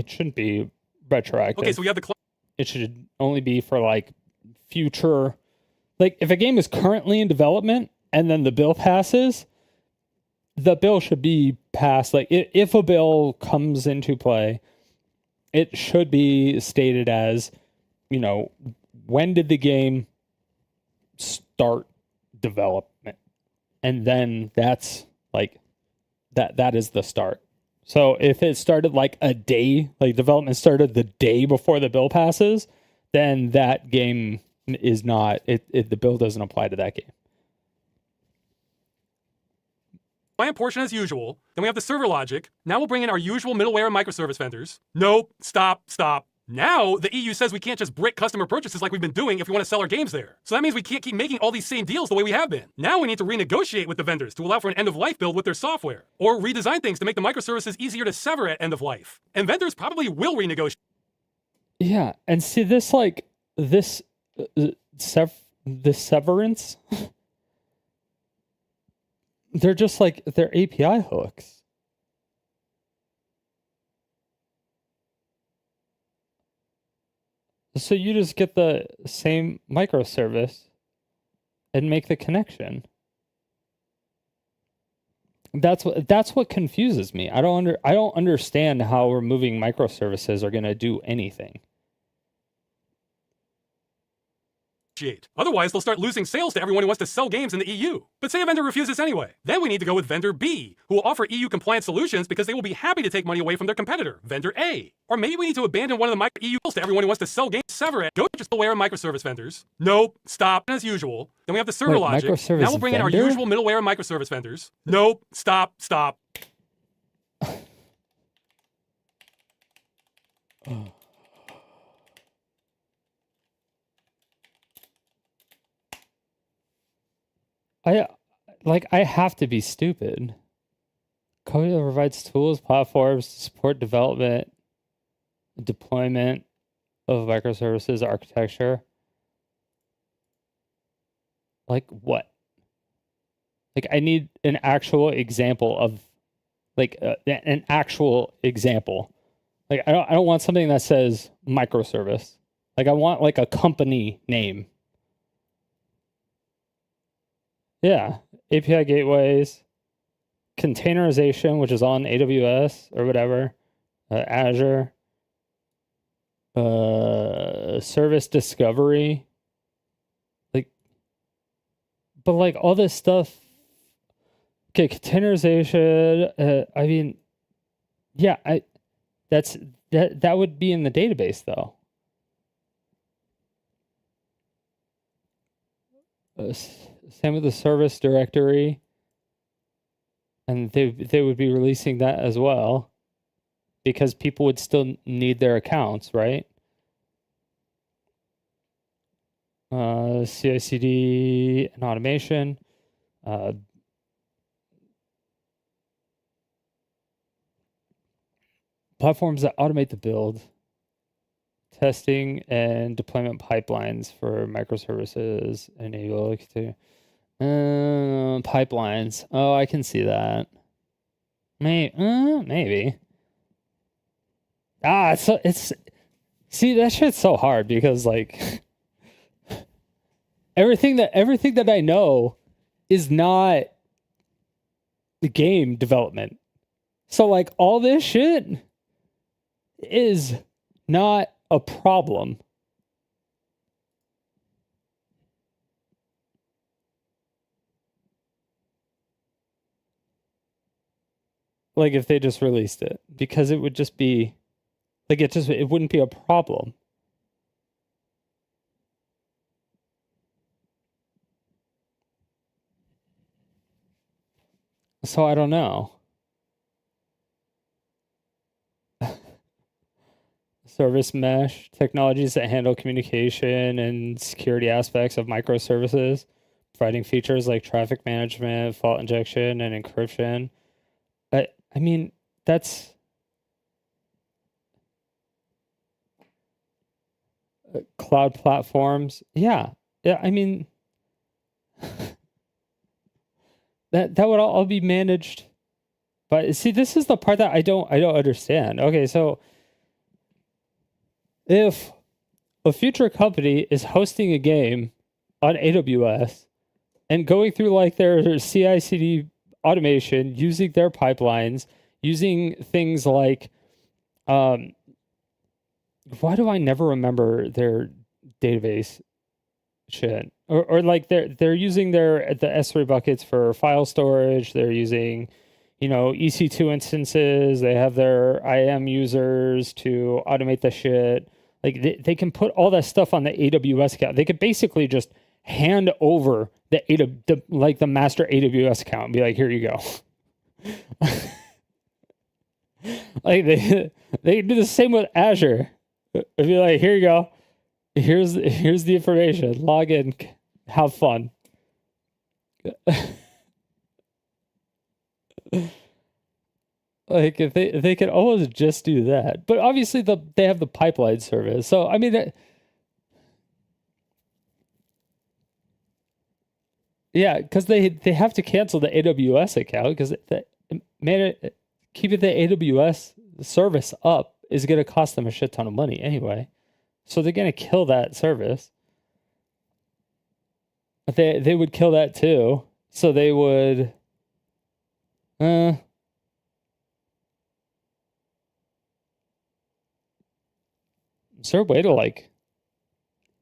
shouldn't be retroactive. Okay, so we have the it should only be for like future, like if a game is currently in development and then the bill passes, the bill should be passed. Like if a bill comes into play, it should be stated as, you know, when did the game start development? And then that's like, that is the start. So if it started like a day, like development started the day before the bill passes, then that game is not, the bill doesn't apply to that game. client portion as usual. Then we have the server logic. Now we'll bring in our usual middleware and microservice vendors. Nope, stop. Now, the EU says we can't just brick customer purchases like we've been doing if we want to sell our games there. So that means we can't keep making all these same deals the way we have been. Now we need to renegotiate with the vendors to allow for an end-of-life build with their software, or redesign things to make the microservices easier to sever at end of life. And vendors probably will renegotiate. Yeah, and see this severance, they're just like, they're API hooks. So you just get the same microservice and make the connection. That's what confuses me. I don't understand how removing microservices are going to do anything. Otherwise, they'll start losing sales to everyone who wants to sell games in the EU. But say a vendor refuses anyway. Then we need to go with vendor B, who will offer EU-compliant solutions because they will be happy to take money away from their competitor, vendor A. Or maybe we need to abandon one of the EU deals to everyone who wants to sell games, sever it, go to just middleware and microservice vendors. Nope, stop, as usual. Then we have the server logic. Now we'll bring in our usual middleware and microservice vendors. Nope, stop. I have to be stupid. Code that provides tools, platforms to support development, deployment of microservices architecture. Like what? Like I need an actual example of, an actual example. Like I don't want something that says microservice. Like I want like a company name. Yeah, API gateways, containerization, which is on AWS or whatever, Azure, service discovery, but all this stuff. Okay, containerization. I mean, yeah, that would be in the database though. Same with the service directory, and they would be releasing that as well, because people would still need their accounts, right? CI/CD and automation, platforms that automate the build, testing and deployment pipelines for microservices, enable to. Pipelines. Oh, I can see that. Maybe. It's see, that shit's so hard because everything that I know is not the game development. So all this shit is not a problem. If they just released it, because it would just be it wouldn't be a problem. So I don't know. Service mesh, technologies that handle communication and security aspects of microservices, providing features like traffic management, fault injection, and encryption. I mean, that's cloud platforms. Yeah. I mean, that would all be managed. But see, this is the part that I don't understand. Okay, so if a future company is hosting a game on AWS and going through their CI/CD automation, using their pipelines, using things like why do I never remember their database shit? Or they're using the S3 buckets for file storage, they're using EC2 instances, they have their IAM users to automate the shit. They can put all that stuff on the AWS account. They could basically just hand over the master AWS account and be like, here you go. Like they do the same with Azure. If you're like, here you go, here's the information. Log in, have fun. Like if they could almost just do that, but obviously they have the pipeline service. So I mean, yeah, because they have to cancel the AWS account because keeping the AWS service up is going to cost them a shit ton of money anyway. So they're going to kill that service. But they would kill that too. So they would. Is there a way to like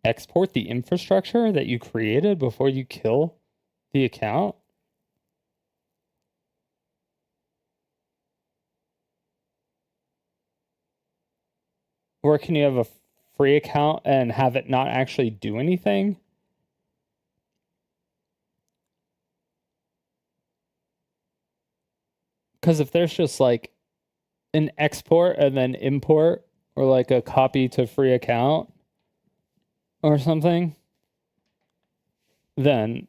export the infrastructure that you created before you kill the account? Or can you have a free account and have it not actually do anything? Because if there's just like an export and then import, or like a copy to free account or something, then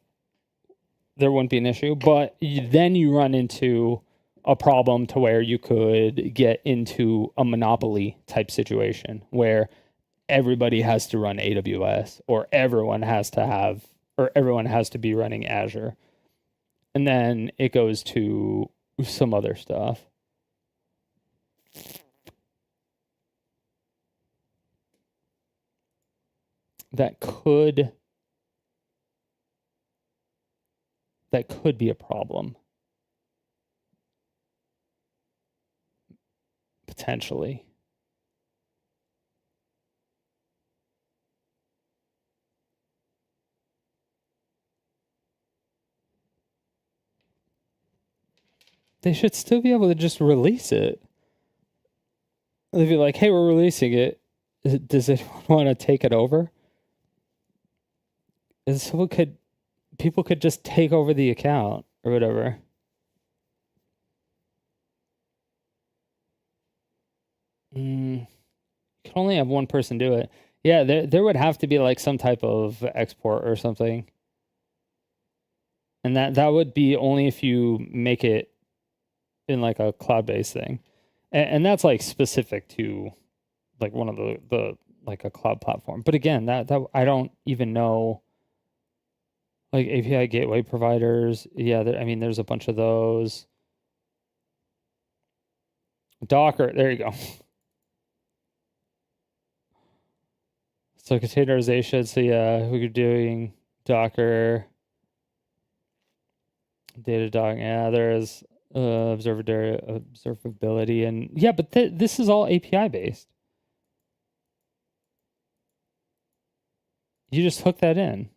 there wouldn't be an issue. But then you run into a problem to where you could get into a monopoly type situation where everybody has to run AWS, or everyone has to be running Azure. And then it goes to some other stuff. That could be a problem. Potentially. They should still be able to just release it. They'd be like, hey, we're releasing it. Does anyone want to take it over? And people could just take over the account or whatever. You can only have one person do it. Yeah, there would have to be like some type of export or something. And that would be only if you make it in like a cloud-based thing. And that's like specific to like one of the like a cloud platform. But again, that I don't even know. Like API gateway providers, yeah, there's a bunch of those. Docker, there you go. So containerization, so yeah, we're doing Docker, Datadog, yeah, there's observability, and yeah, but this is all API based. You just hook that in.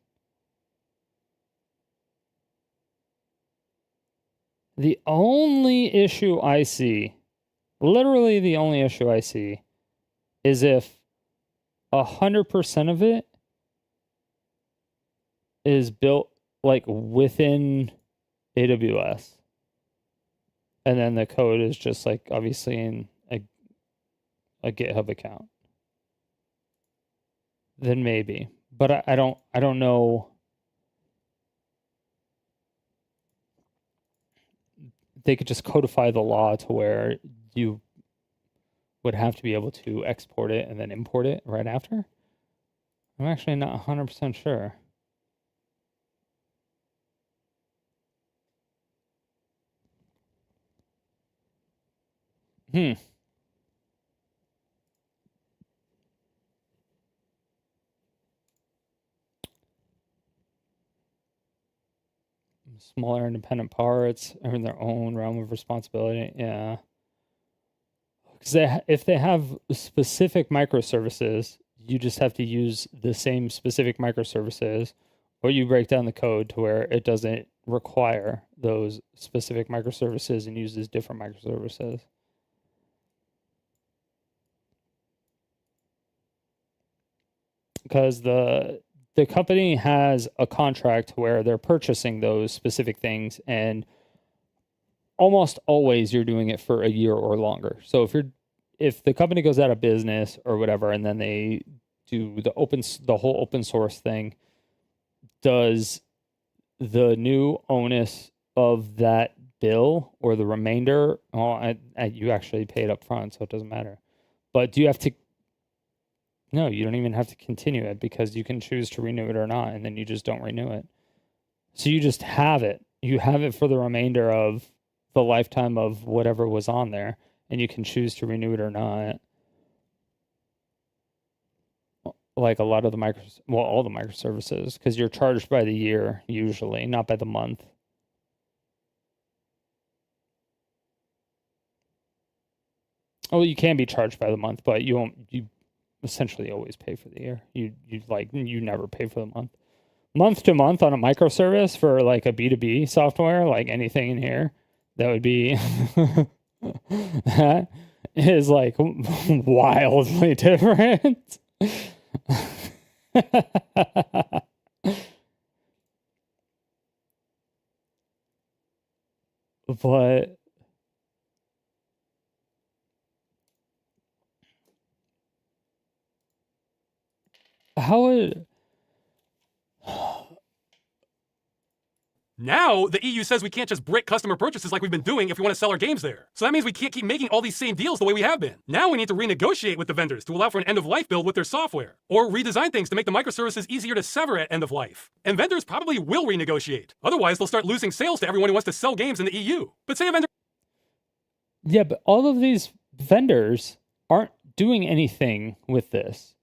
The only issue I see, literally the only issue I see, is if 100% of it is built like within AWS. And then the code is just like obviously in a GitHub account. Then maybe. But I don't know. They could just codify the law to where you would have to be able to export it and then import it right after. I'm actually not 100% sure. Smaller independent parts are in their own realm of responsibility. Yeah. Because if they have specific microservices, you just have to use the same specific microservices, or you break down the code to where it doesn't require those specific microservices and uses different microservices. Because the company has a contract where they're purchasing those specific things, and almost always you're doing it for a year or longer. So if the company goes out of business or whatever, and then they do the whole open source thing, does the new onus of that bill or the remainder, you actually pay it up front, so it doesn't matter. But do you have to? No, you don't even have to continue it, because you can choose to renew it or not, and then you just don't renew it. So you just have it. You have it for the remainder of the lifetime of whatever was on there, and you can choose to renew it or not. Like a lot of all the microservices, because you're charged by the year usually, not by the month. Oh, you can be charged by the month, but you essentially always pay for the year. You never pay for the month. Month to month on a microservice for like a B2B software, like anything in here, that would be that is like wildly different. But how would Now, the EU says we can't just brick customer purchases like we've been doing if we want to sell our games there. So that means we can't keep making all these same deals the way we have been. Now we need to renegotiate with the vendors to allow for an end-of-life build with their software, or redesign things to make the microservices easier to sever at end of life. And vendors probably will renegotiate. Otherwise, they'll start losing sales to everyone who wants to sell games in the EU. But say a vendor... Yeah, but all of these vendors aren't doing anything with this.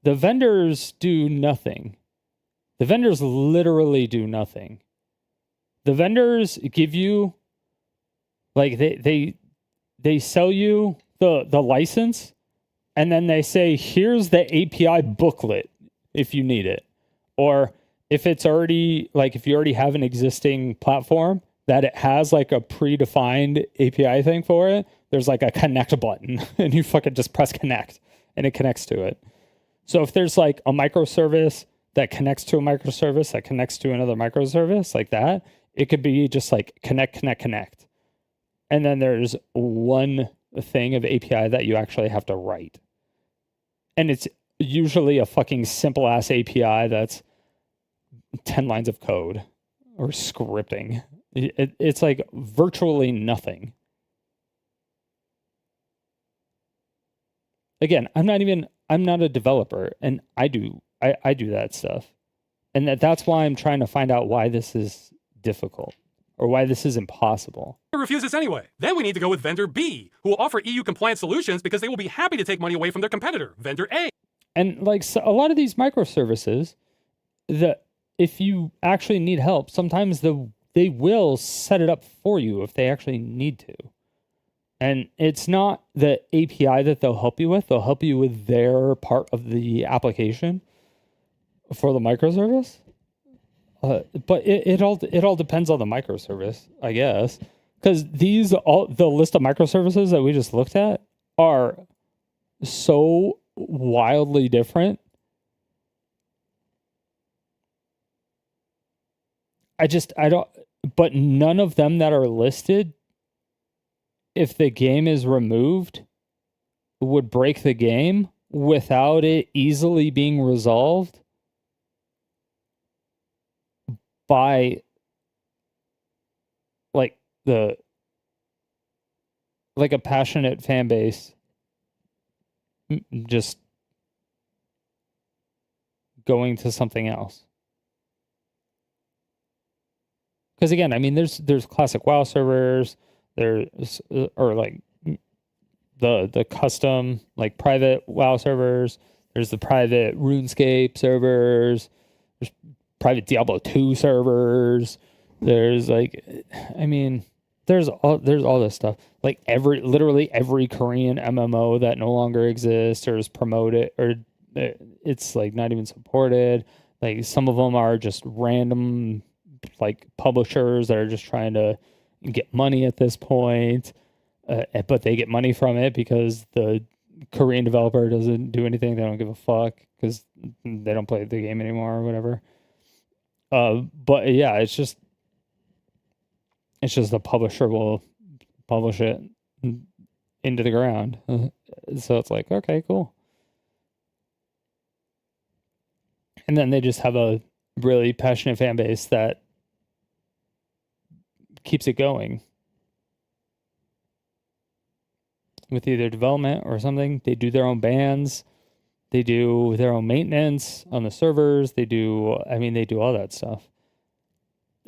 The vendors do nothing. The vendors literally do nothing. The vendors give you, like, they sell you the license, and then they say, here's the API booklet if you need it. Or if it's already, like, if you already have an existing platform that it has like a predefined API thing for it, there's like a connect button, and you fucking just press connect and it connects to it. So if there's like a microservice that connects to a microservice that connects to another microservice like that, it could be just like connect. And then there's one thing of API that you actually have to write. And it's usually a fucking simple ass API that's 10 lines of code or scripting. It's like virtually nothing. Again, I'm not a developer, and I do that stuff. And that's why I'm trying to find out why this is difficult, or why this is impossible. refuses anyway. Then we need to go with vendor B, who will offer EU compliant solutions because they will be happy to take money away from their competitor, vendor A. And like, so a lot of these microservices, that if you actually need help, sometimes they will set it up for you if they actually need to. And it's not the API that they'll help you with. They'll help you with their part of the application for the microservice. But it all depends on the microservice, I guess. Because the list of microservices that we just looked at are so wildly different. But none of them that are listed, if the game is removed, would break the game without it easily being resolved by like a passionate fan base just going to something else. Because again, I mean, there's classic WoW servers, there's or like the custom like private WoW servers, there's the private RuneScape servers, there's private Diablo 2 servers, there's like, I mean, there's all this stuff. Like literally every Korean MMO that no longer exists or is promoted, or it's like not even supported. Like some of them are just random like publishers that are just trying to get money at this point, but they get money from it because the Korean developer doesn't do anything. They don't give a fuck because they don't play the game anymore or whatever. But yeah, it's just the publisher will publish it into the ground. So it's like, okay, cool. And then they just have a really passionate fan base that keeps it going with either development or something. They do their own bands. They do their own maintenance on the servers. They do all that stuff.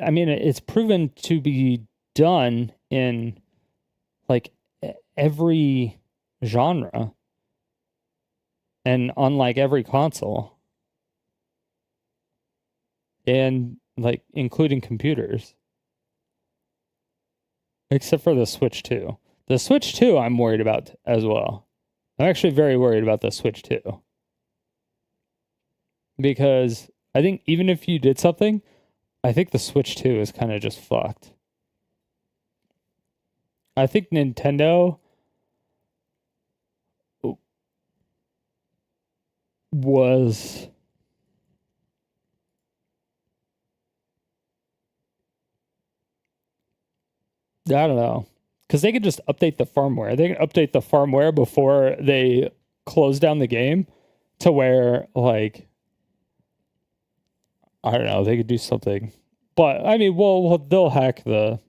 I mean, it's proven to be done in like every genre and on like every console. And like including computers. Except for the Switch 2. The Switch 2 I'm worried about as well. I'm actually very worried about the Switch 2. Because I think even if you did something, I think the Switch 2 is kind of just fucked. I think Nintendo was... I don't know. Because they could just update the firmware. They can update the firmware before they close down the game to where, like, I don't know, they could do something. But, I mean, well they'll hack the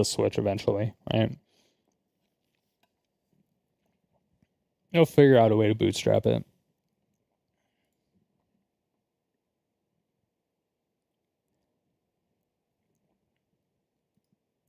Switch eventually, right? They'll figure out a way to bootstrap it.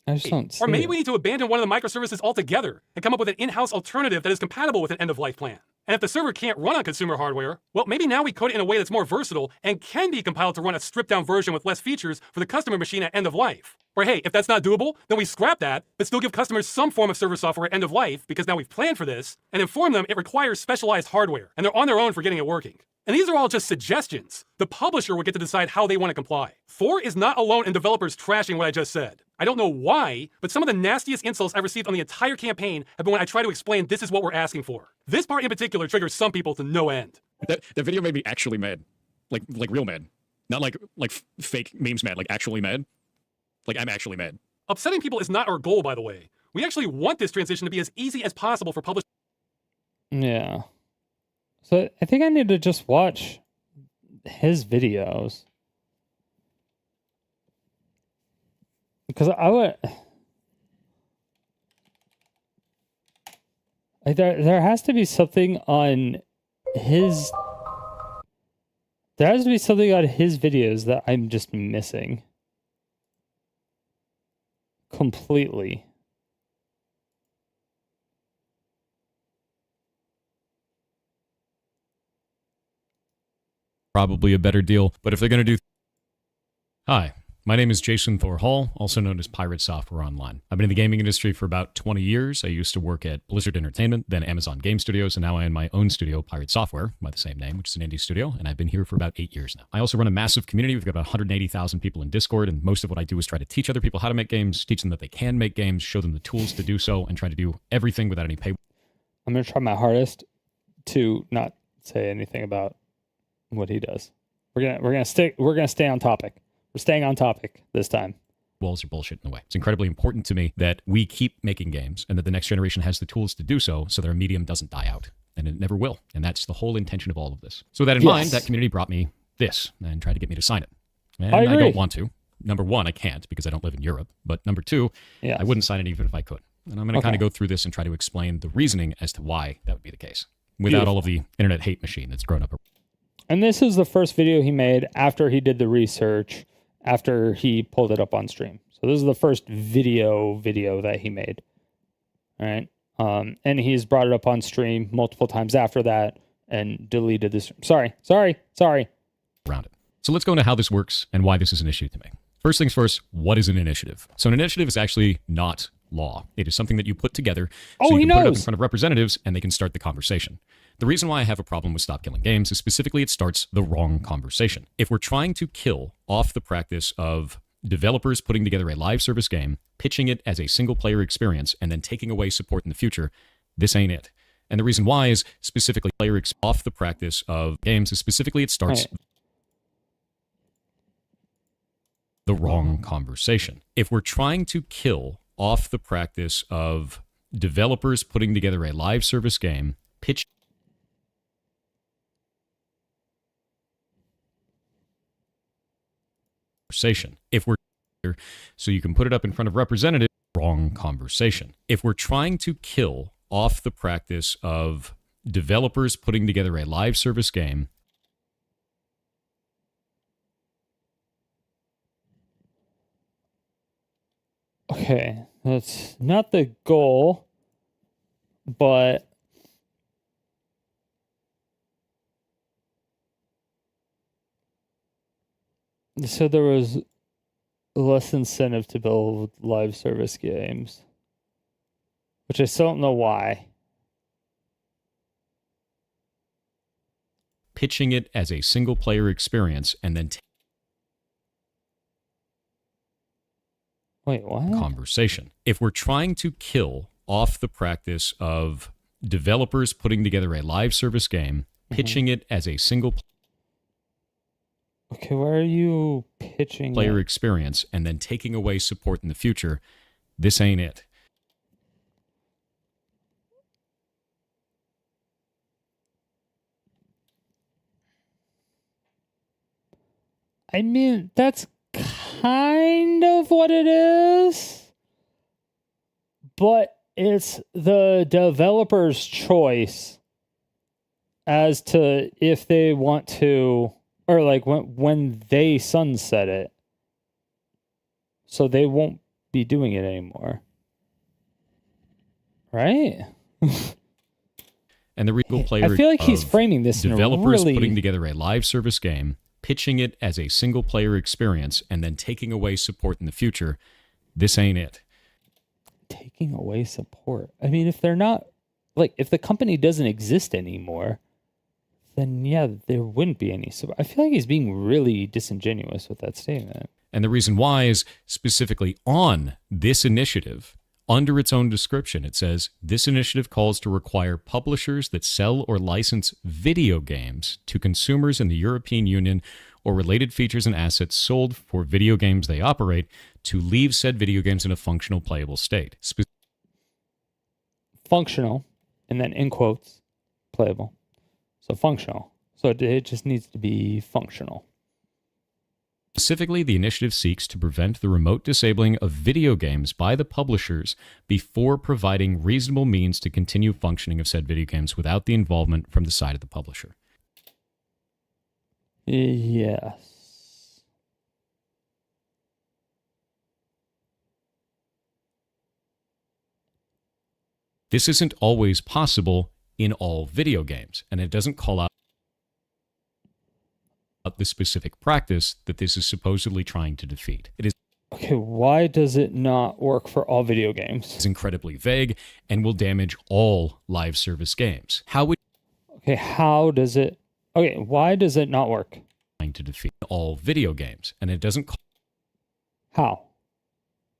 I just don't see Or maybe it. we need to abandon one of the microservices altogether and come up with an in-house alternative that is compatible with an end-of-life plan. And if the server can't run on consumer hardware, well, maybe now we code it in a way that's more versatile and can be compiled to run a stripped-down version with less features for the customer machine at end of life. Or hey, if that's not doable, then we scrap that, but still give customers some form of server software at end of life because now we've planned for this, and inform them it requires specialized hardware, and they're on their own for getting it working. And these are all just suggestions. The publisher will get to decide how they want to comply. 4 is not alone in developers trashing what I just said. I don't know why, but some of the nastiest insults I've received on the entire campaign have been when I try to explain this is what we're asking for. This part in particular triggers some people to no end. That video made me actually mad. Like real mad. Not like fake memes mad, like actually mad. Like I'm actually mad. Upsetting people is not our goal, by the way. We actually want this transition to be as easy as possible for publishers. Yeah. So I think I need to just watch his videos. Because there has to be something on his... There has to be something on his videos that I'm just missing. Completely. Probably a better deal, but if they're going to do... Hi, my name is Jason Thor Hall, also known as Pirate Software Online. I've been in the gaming industry for about 20 years. I used to work at Blizzard Entertainment, then Amazon Game Studios, and now I own my own studio, Pirate Software, by the same name, which is an indie studio, and I've been here for about 8 years now. I also run a massive community. We've got about 180,000 people in Discord, and most of what I do is try to teach other people how to make games, teach them that they can make games, show them the tools to do so, and try to do everything without any pay. I'm going to try my hardest to not say anything about what he does. We're gonna stay on topic. We're staying on topic this time. Walls are bullshit in a way. It's incredibly important to me that we keep making games and that the next generation has the tools to do so their medium doesn't die out. And it never will. And that's the whole intention of all of this. So with that in mind, that community brought me this and tried to get me to sign it. And I don't want to. Number one, I can't because I don't live in Europe. But number two, I wouldn't sign it even if I could. And I'm going to kind of go through this and try to explain the reasoning as to why that would be the case without all of the internet hate machine that's grown up. And this is the first video he made after he did the research, after he pulled it up on stream. So this is the first video that he made. All right. And he's brought it up on stream multiple times after that and deleted this. Sorry. Around it. So let's go into how this works and why this is an issue to me. First things first, what is an initiative? So an initiative is actually not law. It is something that you put together so you can put it up in front of representatives and they can start the conversation. The reason why I have a problem with Stop Killing Games is specifically it starts the wrong conversation. If we're trying to kill off the practice of developers putting together a live service game, pitching it as a single player experience, and then taking away support in the future, this ain't it. And the reason why is specifically off the practice of games is specifically it starts the wrong conversation. If we're trying to kill off the practice of developers putting together a live service game, pitch conversation. If we're so you can put it up in front of representatives, wrong conversation. If we're trying to kill off the practice of developers putting together a live service game, Okay, that's not the goal, but so there was less incentive to build live service games, which I still don't know why. pitching it as a single player experience, and then Wait, what? conversation. If we're trying to kill off the practice of developers putting together a live service game, pitching it as a single Okay, why are you pitching player it? experience and then taking away support in the future, this ain't it. I mean, that's kind of what it is, but it's the developer's choice as to if they want to, or like when they sunset it. So they won't be doing it anymore. Right? And the real player I feel like he's of framing this in a developers really... putting together a live service game, pitching it as a single player experience, and then taking away support in the future, this ain't it. Taking away support. I mean, if they're not, like, if the company doesn't exist anymore, then yeah, there wouldn't be any support. I feel like he's being really disingenuous with that statement. And the reason why is specifically on this initiative. Under its own description, it says, this initiative calls to require publishers that sell or license video games to consumers in the European Union or related features and assets sold for video games they operate to leave said video games in a functional, playable state. Functional, and then in quotes, playable. So functional. So it just needs to be functional. Specifically, the initiative seeks to prevent the remote disabling of video games by the publishers before providing reasonable means to continue functioning of said video games without the involvement from the side of the publisher. Yes. This isn't always possible in all video games, and it doesn't call out the specific practice that this is supposedly trying to defeat. It is Okay, why does it not work for all video games? incredibly vague and will damage all live service games. How would Okay, how does it... Okay, why does it not work? trying to defeat all video games, and it doesn't How?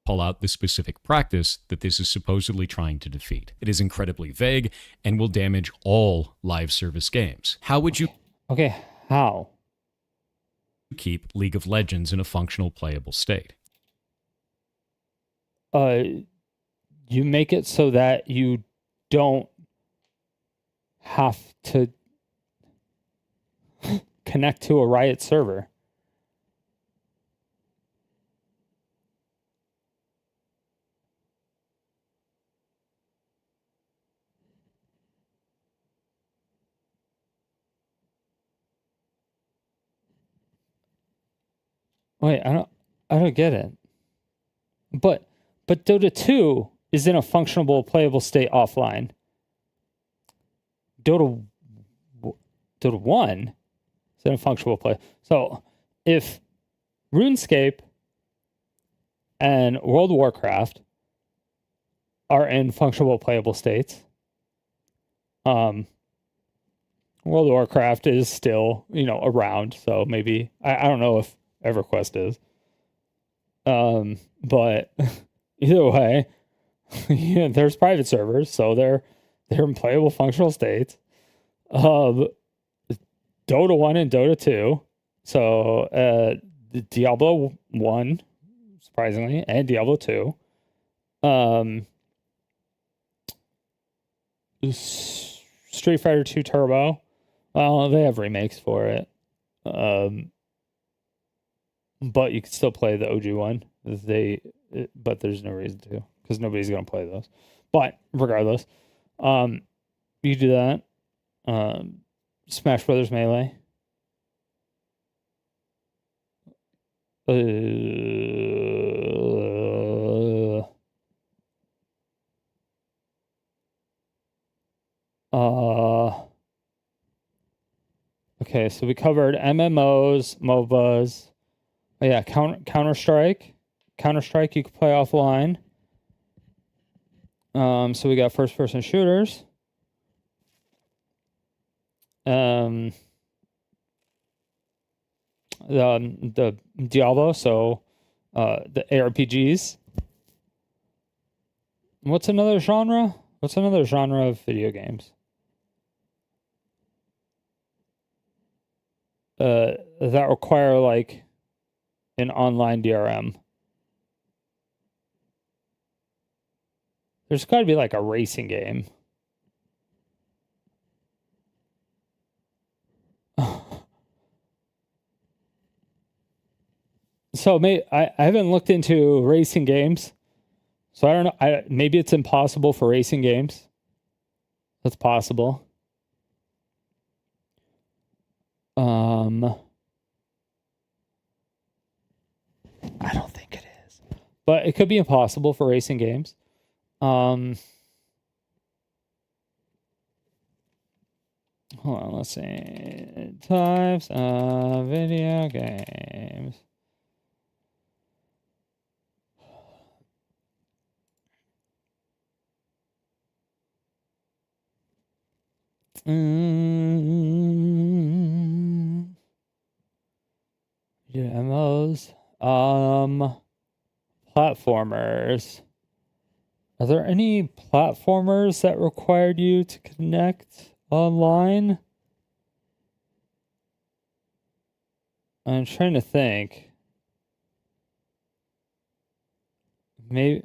call out the specific practice that this is supposedly trying to defeat. It is incredibly vague and will damage all live service games. How would you Okay, how? keep League of Legends in a functional, playable state? You make it so that you don't have to connect to a Riot server. Wait, I don't get it. But Dota 2 is in a functional, playable state offline. Dota 1 is in a functional play. So if RuneScape and World of Warcraft are in functional, playable states, World of Warcraft is still, around. So maybe I don't know if EverQuest is. But either way, there's private servers, so they're in playable functional states. Dota 1 and Dota 2. So Diablo 1, surprisingly, and Diablo 2 Street Fighter 2 Turbo. Well, they have remakes for it. But you can still play the OG one. But there's no reason to, because nobody's gonna play those. But regardless, you do that. Smash Brothers Melee. Okay, so we covered MMOs, MOBAs. Oh yeah, Counter-Strike. Counter-Strike you can play offline. So we got first-person shooters. The Diablo, so the ARPGs. What's another genre? What's another genre of video games? That require like an online DRM. There's got to be like a racing game. So I haven't looked into racing games, so I don't know. Maybe it's impossible for racing games. That's possible. I don't think it is, but it could be impossible for racing games. Hold on, let's see. Types of video games. MMOs. Platformers. Are there any platformers that required you to connect online? I'm trying to think. Maybe.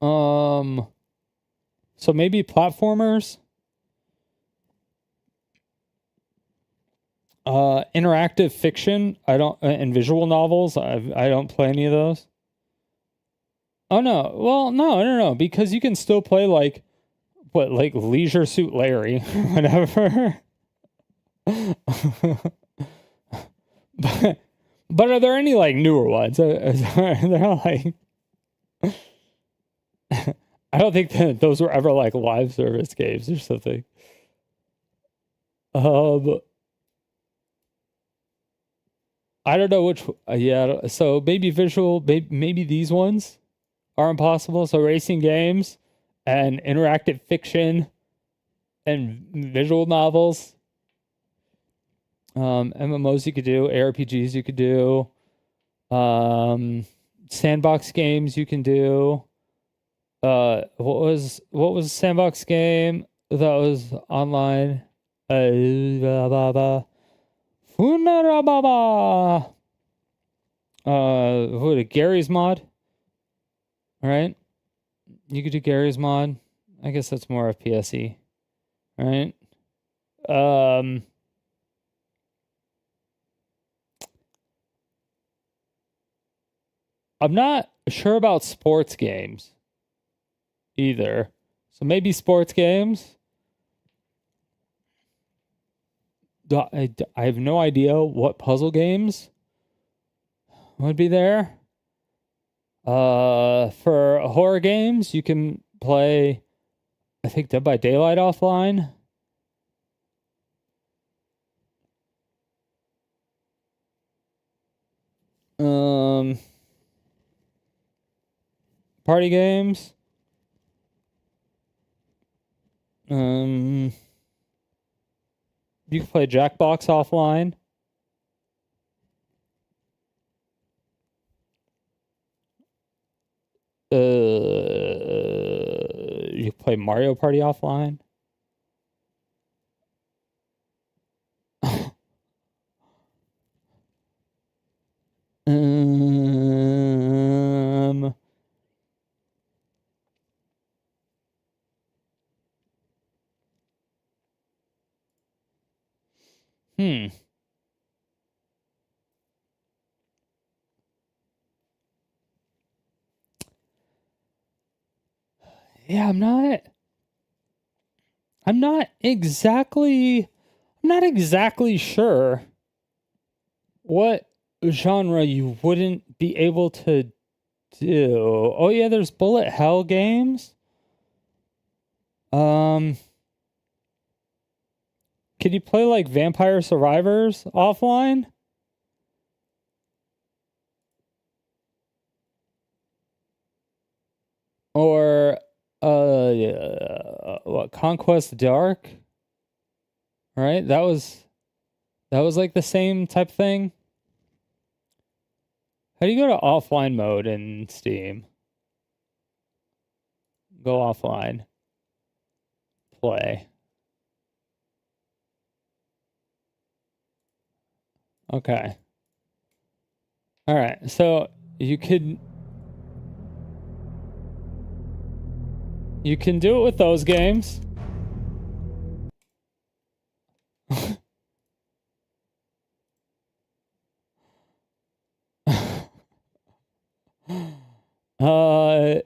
So maybe platformers. Interactive fiction. I don't and visual novels. I don't play any of those. Oh no. Well, no. Because you can still play like Leisure Suit Larry, whatever. But are there any like newer ones? They're like. I don't think that those were ever like live service games or something. I don't know which. Yeah, so maybe visual. Maybe these ones are impossible. So racing games and interactive fiction and visual novels. MMOs you could do. ARPGs you could do. Sandbox games you can do. What was a sandbox game that was online? What, Gary's Mod? All right, you could do Gary's Mod. I guess that's more FPSE. All right. I'm not sure about sports games either. So maybe sports games. I have no idea what puzzle games would be there. For horror games, you can play, I think, Dead by Daylight offline. Party games. You can play Jackbox offline. You can play Mario Party offline. Yeah, I'm not exactly sure what genre you wouldn't be able to do. Oh yeah, there's bullet hell games. Could you play like Vampire Survivors offline? Or what, Conquest Dark? Right? That was like the same type thing. How do you go to offline mode in Steam? Go offline. Play. Okay. All right. So you can do it with those games.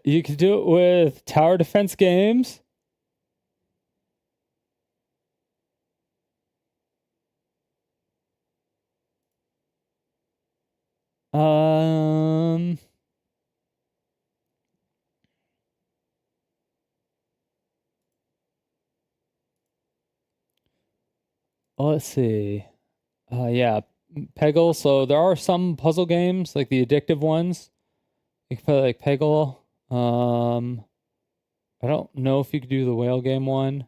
You can do it with tower defense games. Let's see. Yeah, Peggle. So there are some puzzle games, like the addictive ones. You can play like Peggle. I don't know if you could do the whale game one.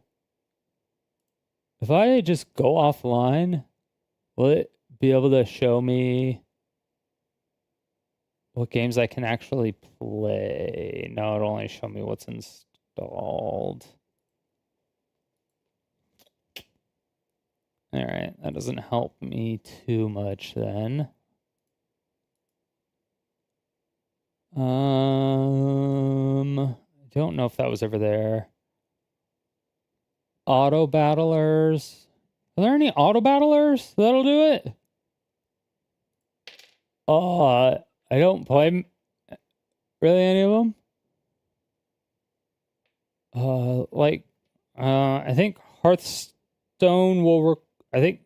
If I just go offline, will it be able to show me what games I can actually play? No, it'll only show me what's installed. All right, that doesn't help me too much then. I don't know if that was over there. Auto battlers. Are there any auto battlers that'll do it? I don't play really any of them. I think Hearthstone will. I think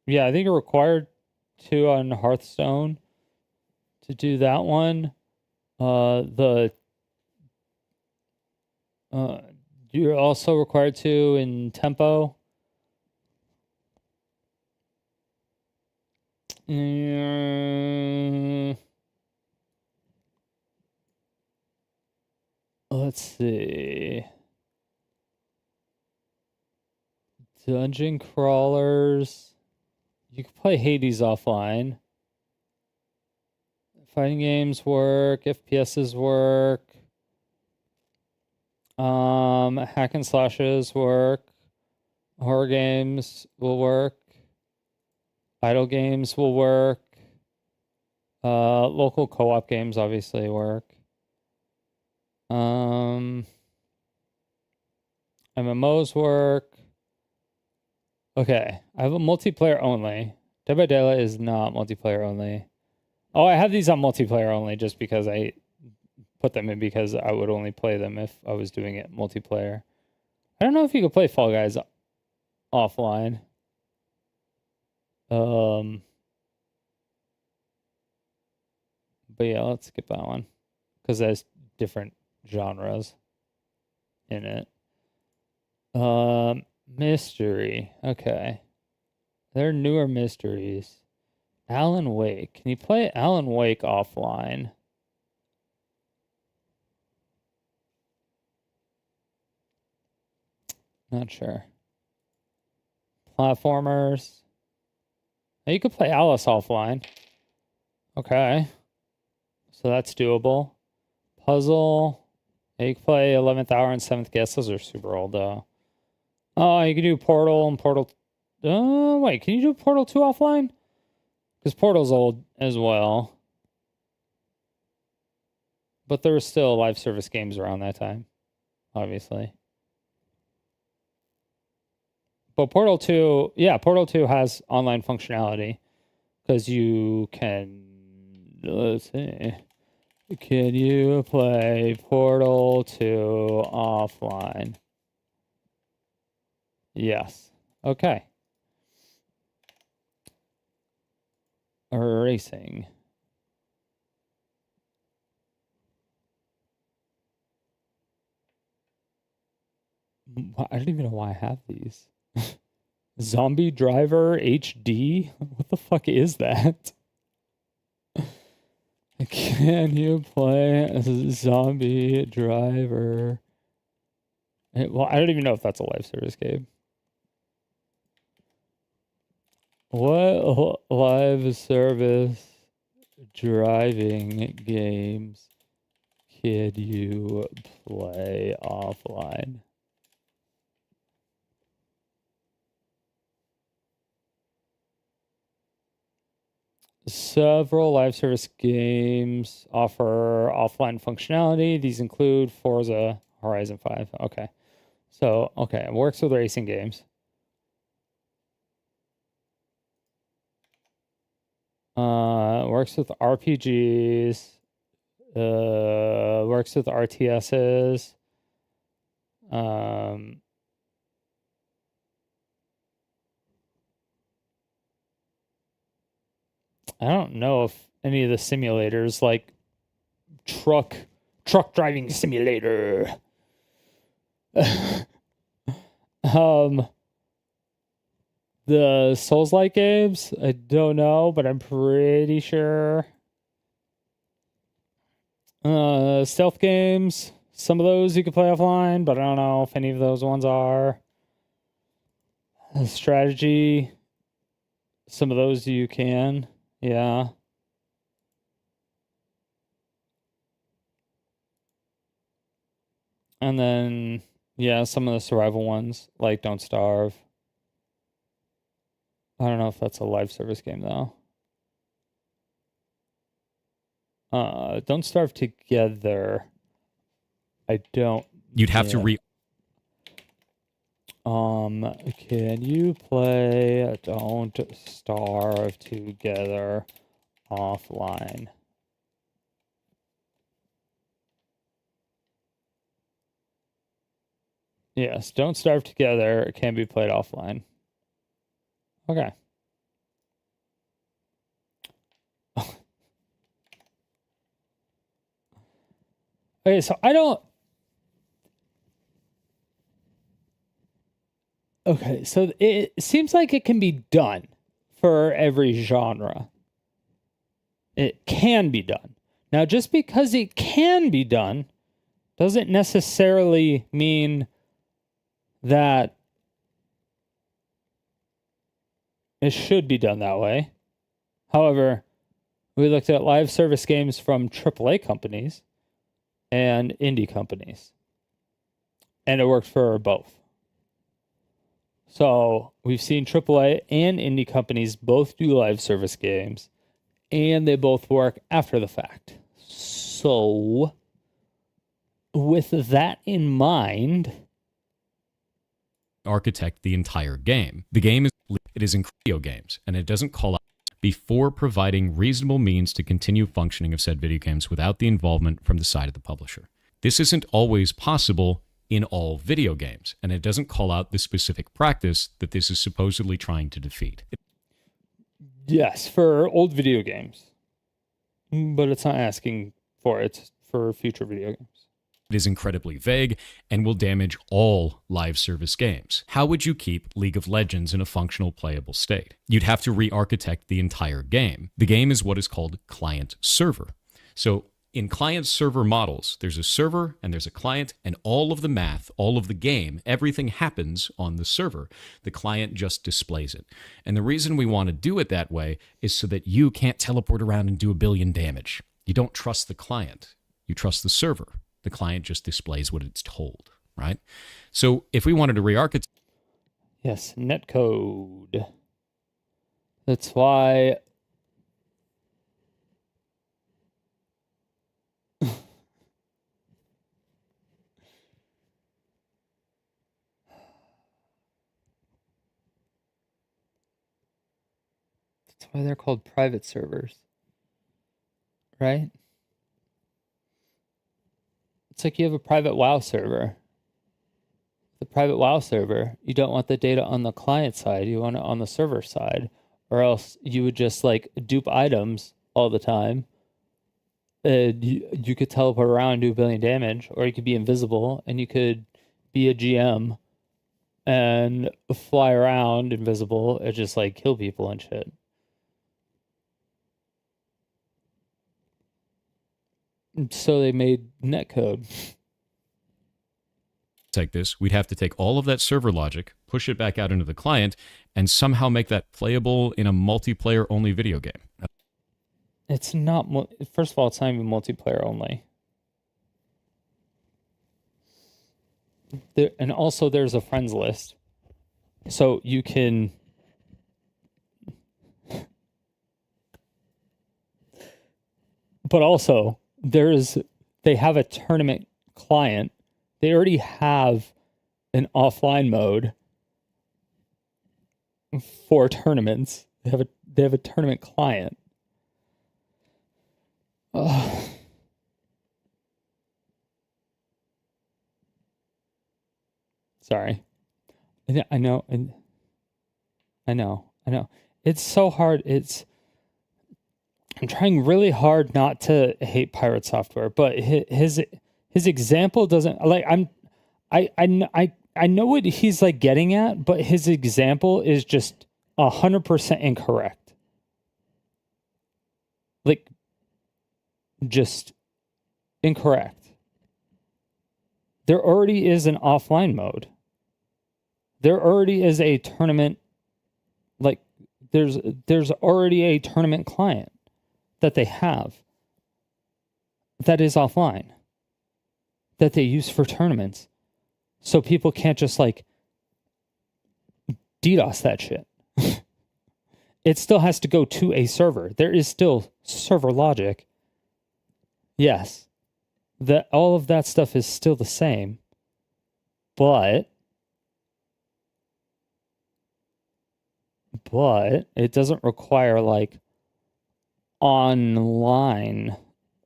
you're required to on Hearthstone to do that one. You're also required to in Tempo. Let's see. Dungeon crawlers. You can play Hades offline. Fighting games work. FPSs work. Hack and slashes work. Horror games will work. Idle games will work. Local co-op games obviously work. MMOs work. Okay, I have a multiplayer only. Dead by Daylight is not multiplayer only. Oh, I have these on multiplayer only just because I put them in because I would only play them if I was doing it multiplayer. I don't know if you could play Fall Guys offline. But yeah, let's skip that one because there's different genres in it. Mystery. Okay. There are newer mysteries. Alan Wake. Can you play Alan Wake offline? Not sure. Platformers. Now you could play Alice offline. Okay. So that's doable. Puzzle. Yeah, you can play 11th Hour and 7th Guest. Those are super old though. Oh, you can do Portal and Portal. Wait, can you do Portal 2 offline? Because Portal's old as well. But there were still live service games around that time, obviously. But Portal 2, yeah, Portal 2 has online functionality. Because you can, let's see. Can you play Portal 2 offline? Yes. Okay. Racing. I don't even know why I have these. Zombie Driver HD? What the fuck is that? Can you play Zombie Driver? Well, I don't even know if that's a live service game. What live service driving games can you play offline? Several live service games offer offline functionality. These include Forza Horizon 5. Okay. So, okay, it works with racing games. Works with RPGs. Works with RTSs. I don't know if any of the simulators, like truck driving simulator. The Souls-like games, I don't know, but I'm pretty sure. Stealth games, some of those you can play offline, but I don't know if any of those ones are. Strategy, some of those you can, yeah. And then, yeah, some of the survival ones, like Don't Starve. I don't know if that's a live service game, though. Don't Starve Together. I don't. You'd have to Can you play Don't Starve Together offline? Yes, Don't Starve Together can be played offline. Okay. Okay, so I don't. Okay, so it seems like it can be done for every genre. It can be done. Now, just because it can be done doesn't necessarily mean that it should be done that way. However, we looked at live service games from AAA companies and indie companies, and it worked for both. So we've seen AAA and indie companies both do live service games, and they both work after the fact. So with that in mind, architect the entire game. The game is in video games, and it doesn't call out before providing reasonable means to continue functioning of said video games without the involvement from the side of the publisher. This isn't always possible in all video games, and it doesn't call out the specific practice that this is supposedly trying to defeat. Yes, for old video games, but it's not asking for it for future video games. It is incredibly vague and will damage all live service games. How would you keep League of Legends in a functional playable state? You'd have to re-architect the entire game. The game is what is called client-server. So in client-server models, there's a server and there's a client, and all of the math, all of the game, everything happens on the server. The client just displays it. And the reason we want to do it that way is so that you can't teleport around and do 1 billion damage. You don't trust the client. You trust the server. The client just displays what it's told, right? So if we wanted to re-architect... Yes, netcode. That's why... That's why they're called private servers. Right? It's like you have a private WoW server. The private WoW server, you don't want the data on the client side, you want it on the server side, or else you would just like dupe items all the time. You could teleport around and do 1 billion damage, or you could be invisible and you could be a GM and fly around invisible and just like kill people and shit. So they made netcode. Take this, we'd have to take all of that server logic, push it back out into the client, and somehow make that playable in a multiplayer-only video game. It's not, first of all, it's not even multiplayer only. And also there's a friends list. So you can... But also, they have a tournament client. They already have an offline mode for tournaments. They have a tournament client. Sorry. I know. It's so hard. I'm trying really hard not to hate Pirate Software, but his example doesn't like. I know what he's like getting at, but his example is just 100% incorrect. Like, just incorrect. There already is an offline mode. There already is a tournament. Like, there's already a tournament client that they have that is offline, that they use for tournaments. So people can't just like DDoS that shit. It still has to go to a server. There is still server logic. Yes. All of that stuff is still the same. But it doesn't require like online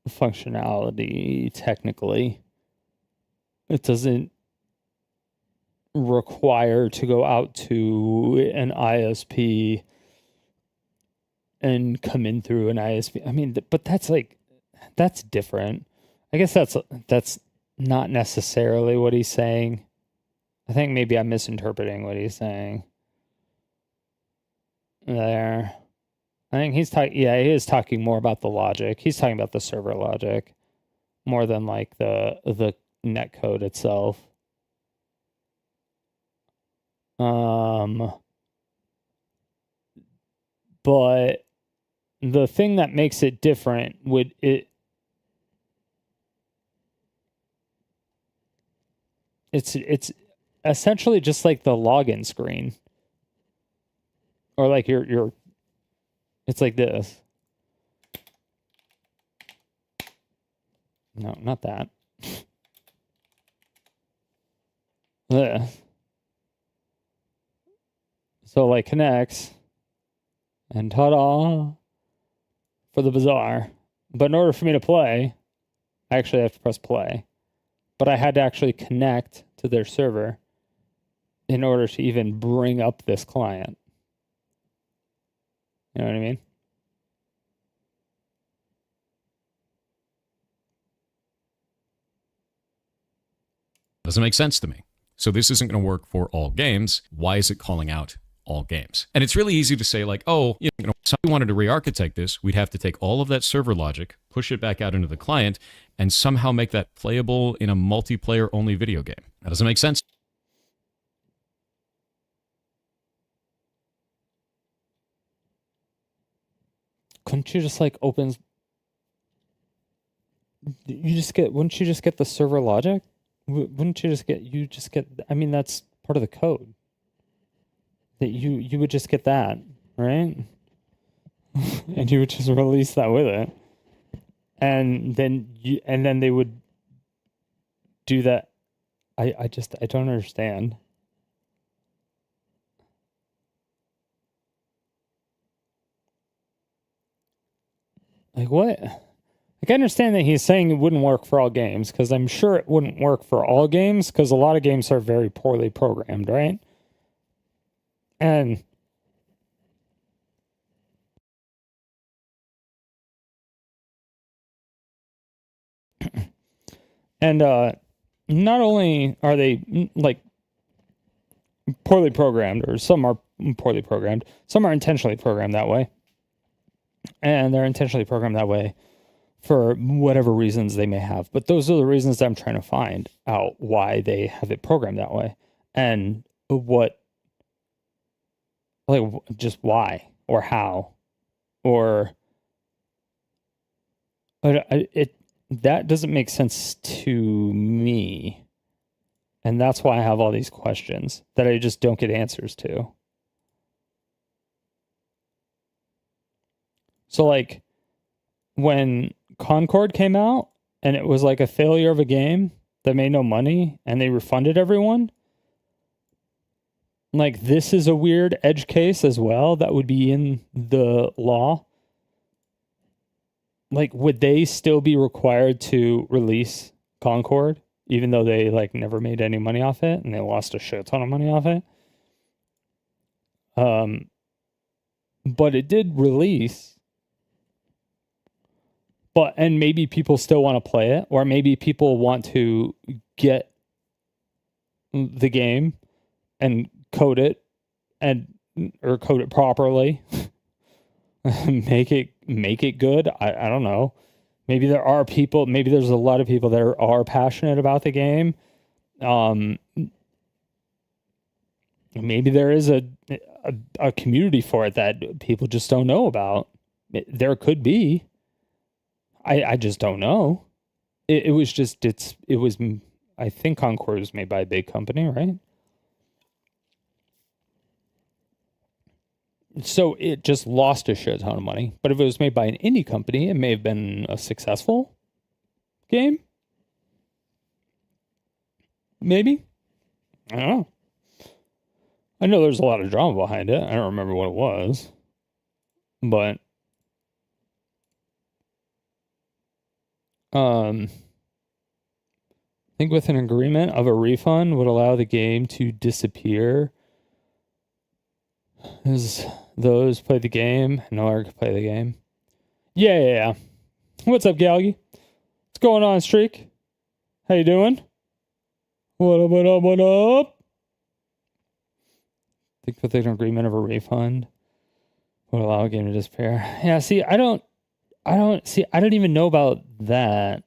functionality technically. It doesn't require to go out to an ISP and come in through an ISP. I mean, but that's different. I guess that's not necessarily what he's saying. I think maybe I'm misinterpreting what he's saying there. I think he is talking more about the logic. He's talking about the server logic more than like the netcode itself. But the thing that makes it different it's essentially just like the login screen, or like your it's like this. No, not that. This. So like connects, and ta-da for the bazaar. But in order for me to play, I actually have to press play. But I had to actually connect to their server in order to even bring up this client. You know what I mean? Doesn't make sense to me. So this isn't going to work for all games. Why is it calling out all games? And it's really easy to say like, oh, you know, if we wanted to re-architect this, we'd have to take all of that server logic, push it back out into the client, and somehow make that playable in a multiplayer-only video game. That doesn't make sense. Couldn't you just like open? Wouldn't you just get the server logic? Wouldn't you just get? I mean, that's part of the code. That you would just get that, right? And you would just release that with it, and then they would do that. I don't understand. Like what? Like like, I understand that he's saying it wouldn't work for all games, because I'm sure it wouldn't work for all games, because a lot of games are very poorly programmed, right? And not only are they like poorly programmed, or some are poorly programmed, some are intentionally programmed that way, and they're intentionally programmed that way for whatever reasons they may have. But those are the reasons that I'm trying to find out why they have it programmed that way, and what, like, just why or how, or that doesn't make sense to me. And that's why I have all these questions that I just don't get answers to. So, like, when Concord came out and it was like a failure of a game that made no money and they refunded everyone, like, this is a weird edge case as well that would be in the law. Like, would they still be required to release Concord, even though they, like, never made any money off it and they lost a shit ton of money off it? But it did release. And maybe people still want to play it, or maybe people want to get the game and code it, or code it properly, make it good. I don't know. Maybe there are people. Maybe there's a lot of people that are passionate about the game. Maybe there is a community for it that people just don't know about. There could be. I just don't know. It was I think Concord was made by a big company, right? So it just lost a shit ton of money. But if it was made by an indie company, it may have been a successful game. Maybe. I don't know. I know there's a lot of drama behind it. I don't remember what it was. But I think with an agreement of a refund would allow the game to disappear as those play the game no longer can play the game. Yeah. What's up, Galgy? What's going on, Streak? How you doing? What up? I think with an agreement of a refund would allow a game to disappear. Yeah, see, I don't even know about that.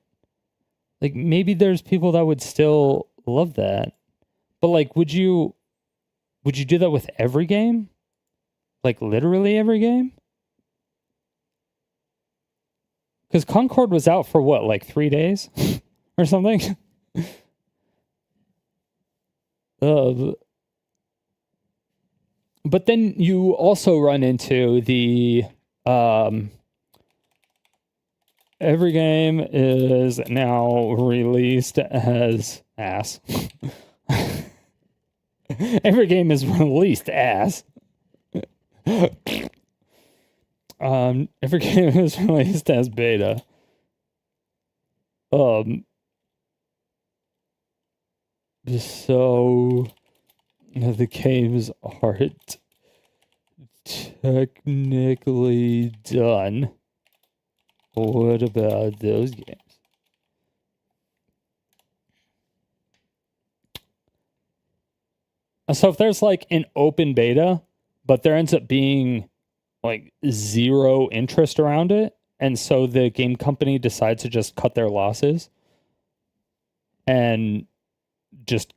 Like, maybe there's people that would still love that. But, like, would you do that with every game? Like, literally every game? Because Concord was out for what, like 3 days? Or something? But then you also run into the every game is now released as ass. Every game is released ass. Every game is released as beta. So the games aren't technically done. What about those games? So if there's like an open beta, but there ends up being like zero interest around it, and so the game company decides to just cut their losses and just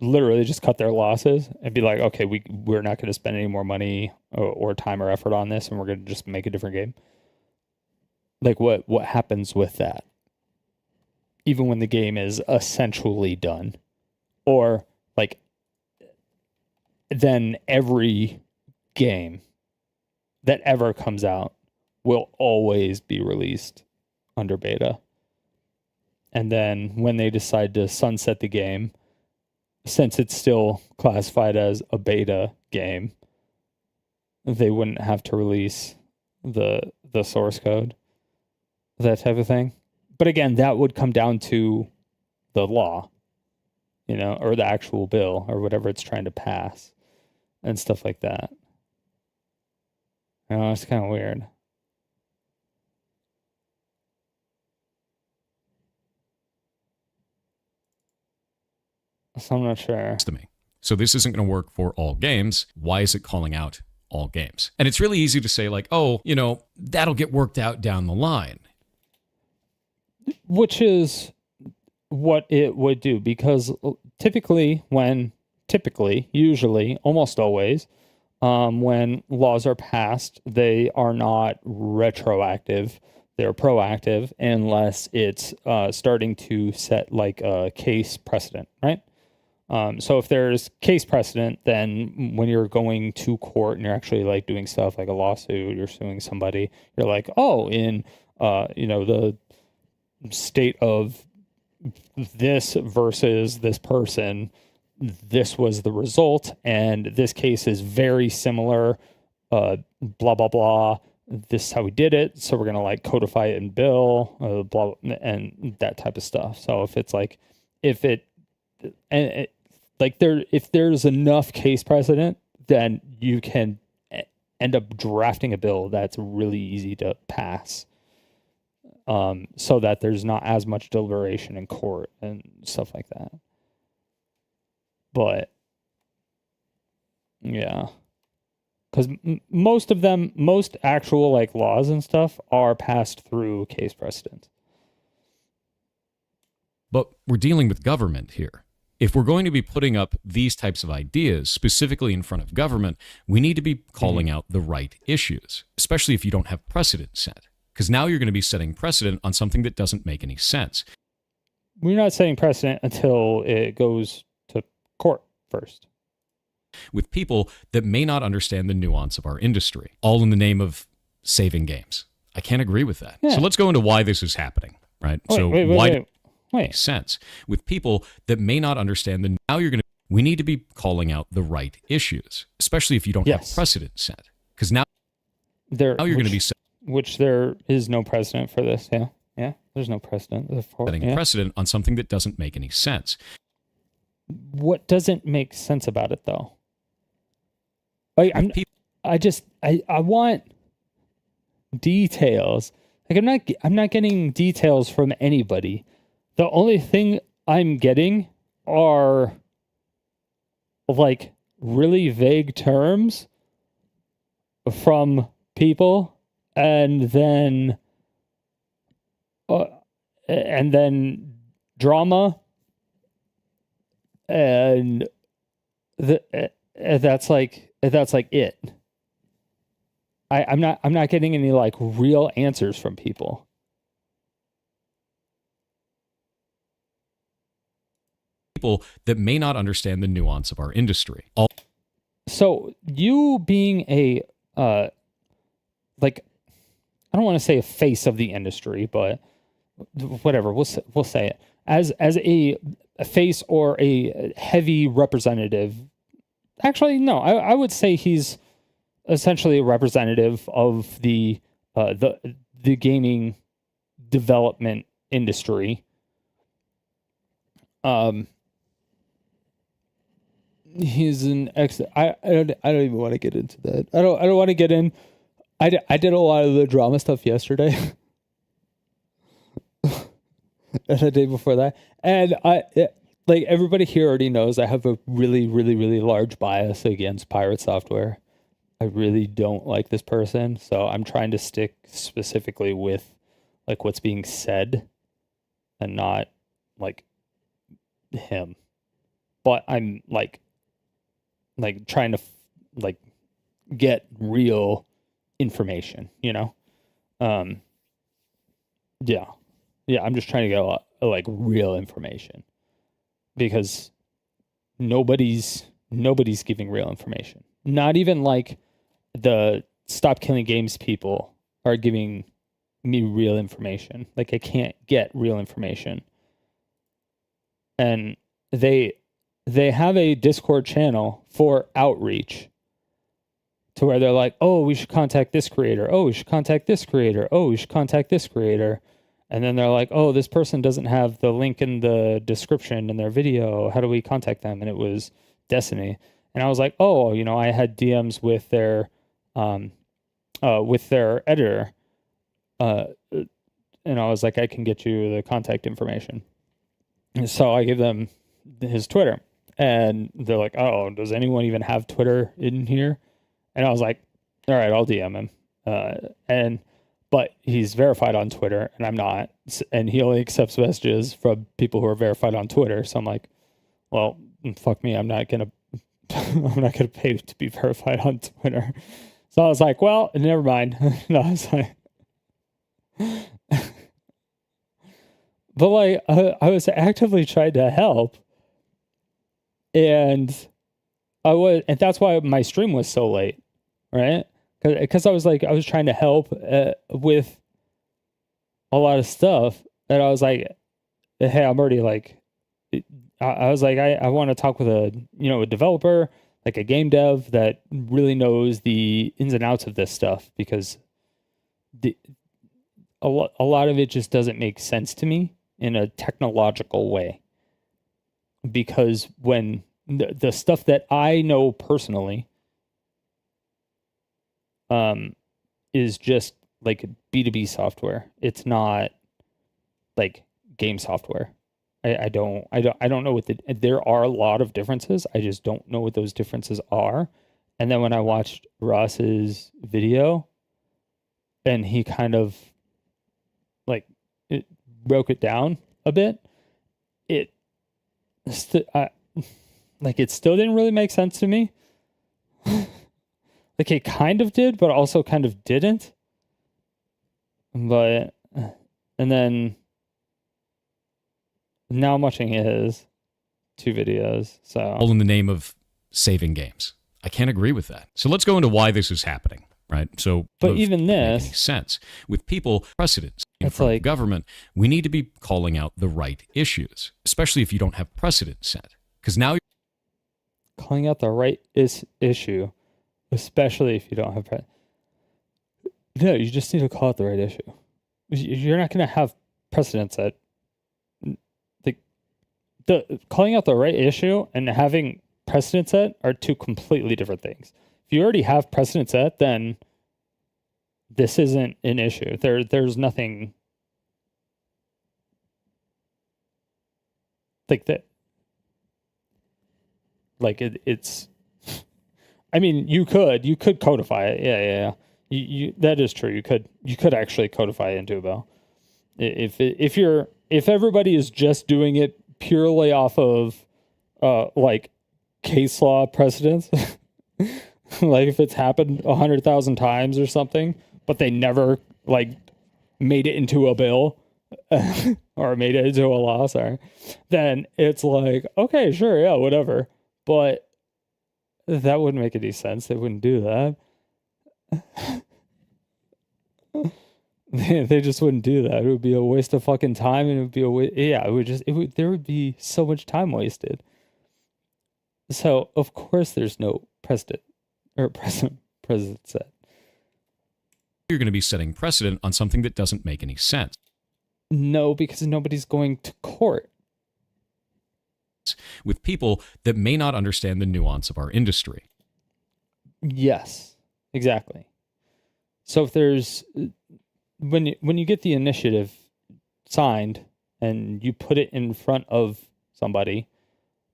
literally cut their losses and be like, okay, we're not going to spend any more money or time or effort on this, and we're going to just make a different game. Like, what happens with that? Even when the game is essentially done. Or, like, then every game that ever comes out will always be released under beta. And then when they decide to sunset the game, since it's still classified as a beta game, they wouldn't have to release the source code. that type of thing. But again, that would come down to the law, or the actual bill or whatever it's trying to pass and stuff like that. It's kind of weird. So I'm not sure. To me. So this isn't going to work for all games. Why is it calling out all games? And it's really easy to say like, oh, that'll get worked out down the line. Which is what it would do, because usually, almost always, when laws are passed, they are not retroactive. They're proactive unless it's starting to set like a case precedent, right? So if there's case precedent, then when you're going to court and you're actually like doing stuff like a lawsuit, you're suing somebody, you're like, oh, in the state of this versus this person, this was the result, and this case is very similar, blah blah blah, this is how we did it, so we're gonna like codify it in bill, blah, and that type of stuff. So if it's like if there's enough case precedent, then you can end up drafting a bill that's really easy to pass, so that there's not as much deliberation in court and stuff like that. But yeah, because most actual like laws and stuff are passed through case precedent. But we're dealing with government here. If we're going to be putting up these types of ideas specifically in front of government, we need to be calling out the right issues, especially if you don't have precedent set. Because now you're going to be setting precedent on something that doesn't make any sense. We're not setting precedent until it goes to court first. With people that may not understand the nuance of our industry, all in the name of saving games. I can't agree with that. Yeah. So let's go into why this is happening, right? Wait. Makes sense. With people that may not understand we need to be calling out the right issues, especially if you don't have precedent set. Because now you're going to be which there is no precedent for this. Yeah. There's no precedent. Setting precedent on something that doesn't make any sense. What doesn't make sense about it, though? I want details. Like I'm not getting details from anybody. The only thing I'm getting are like really vague terms from people, and then drama, and that's like it. I'm not getting any like real answers from people. People that may not understand the nuance of our industry. So you being a I don't want to say a face of the industry, but whatever, we'll say it as a face or a heavy representative. Actually, no, I would say he's essentially a representative of the gaming development industry. He's an I don't even want to get into that. I don't want to get in. I did a lot of the drama stuff yesterday. And the day before that. And like everybody here already knows, I have a really, really, really large bias against Pirate Software. I really don't like this person, so I'm trying to stick specifically with like what's being said and not like him. But I'm like trying to like get real information, Yeah, I'm just trying to get like real information, because nobody's giving real information. Not even like the Stop Killing Games people are giving me real information. Like I can't get real information. And they have a Discord channel for outreach to where they're like, oh, we should contact this creator. Oh, we should contact this creator. Oh, we should contact this creator. And then they're like, oh, this person doesn't have the link in the description in their video. How do we contact them? And it was Destiny. And I was like, oh, I had DMs with their editor. And I was like, I can get you the contact information. And so I gave them his Twitter. And they're like, oh, does anyone even have Twitter in here? And I was like, all right, I'll DM him. But he's verified on Twitter and I'm not. And he only accepts messages from people who are verified on Twitter. So I'm like, well, fuck me. I'm not going to pay to be verified on Twitter. So I was like, well, never mind. No, I was like, but like, I was actively trying to help. And and that's why my stream was so late, right? Because I was trying to help with a lot of stuff, and I was like, hey, I'm already like, I was like, I want to talk with a developer, like a game dev that really knows the ins and outs of this stuff, because a lot of it just doesn't make sense to me in a technological way. Because when the stuff that I know personally is just like B2B software. It's not like game software. I don't know what there are a lot of differences. I just don't know what those differences are. And then when I watched Ross's video and he kind of like broke it down a bit, it still didn't really make sense to me. Like it kind of did, but also kind of didn't. But and then now I'm watching his 2 videos. So all in the name of saving games. I can't agree with that. So let's go into why this is happening, right? So, but even this makes sense with people precedents. It's from like government, we need to be calling out the right issues, especially if you don't have precedent set. Because now you're calling out the right issue, especially if you don't have no, you just need to call out the right issue. You're not going to have precedent set. The calling out the right issue and having precedent set are 2 completely different things. If you already have precedent set, then this isn't an issue. There's nothing like that. Like it's. I mean, you could codify it. Yeah. You that is true. You could actually codify it into a bill. If everybody is just doing it purely off of like case law precedents, like if it's happened 100,000 times or something, but they never like made it into a bill or made it into a law, then it's like, okay, sure, yeah, whatever. But that wouldn't make any sense. They wouldn't do that. They just wouldn't do that. It would be a waste of fucking time, and it would be there would be so much time wasted. So of course there's no precedent set. You're going to be setting precedent on something that doesn't make any sense. No, because nobody's going to court with people that may not understand the nuance of our industry. Yes, exactly. So if there's when you get the initiative signed and you put it in front of somebody,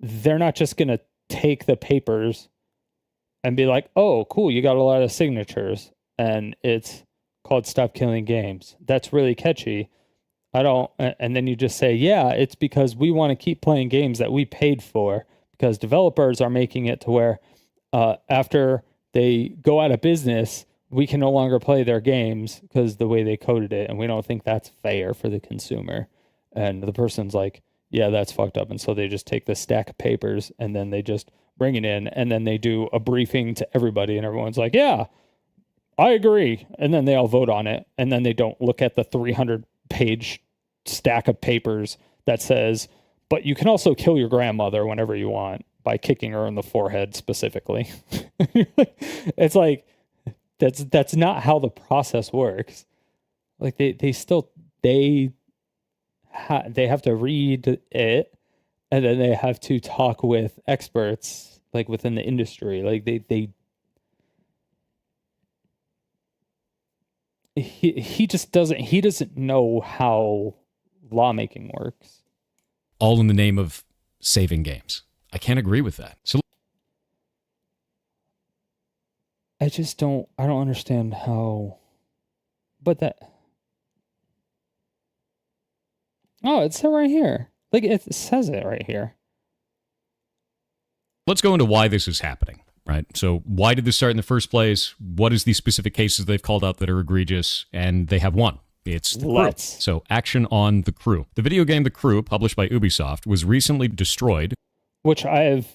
they're not just going to take the papers and be like, oh, cool, you got a lot of signatures and it's called Stop Killing Games. That's really catchy. And then you just say, yeah, it's because we want to keep playing games that we paid for, because developers are making it to where after they go out of business, we can no longer play their games because the way they coded it, and we don't think that's fair for the consumer. And the person's like, yeah, that's fucked up. And so they just take this stack of papers and then they just bring it in, and then they do a briefing to everybody, and everyone's like, yeah, I agree. And then they all vote on it, and then they don't look at the 300-page stack of papers that says, but you can also kill your grandmother whenever you want by kicking her in the forehead specifically. It's like, That's not how the process works. Like they have to read it, and then they have to talk with experts like within the industry. Like he just doesn't know how lawmaking works. All in the name of saving games. I can't agree with that. So I don't understand how, but it's right here. Like it says it right here. let's go into why this is happening, right? So why did this start in the first place? What is the specific cases they've called out that are egregious? And they have one. It's The Crew. So action on The Crew. The video game The Crew, published by Ubisoft, was recently destroyed. Which I have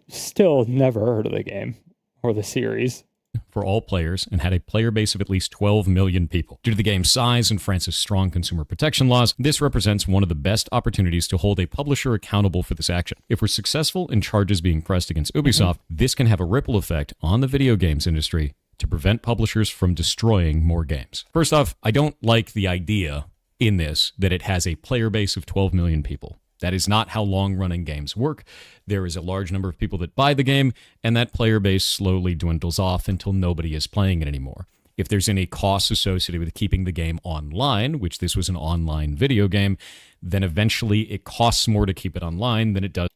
still never heard of the game or the series. For all players and had a player base of at least 12 million people. Due to the game's size and France's strong consumer protection laws, this represents one of the best opportunities to hold a publisher accountable for this action. If we're successful in charges being pressed against Ubisoft, this can have a ripple effect on the video games industry to prevent publishers from destroying more games. First off, I don't like the idea in this that it has a player base of 12 million people. That is not how long-running games work. There is a large number of people that buy the game, and that player base slowly dwindles off until nobody is playing it anymore. If there's any costs associated with keeping the game online, which this was an online video game, then eventually it costs more to keep it online than it does.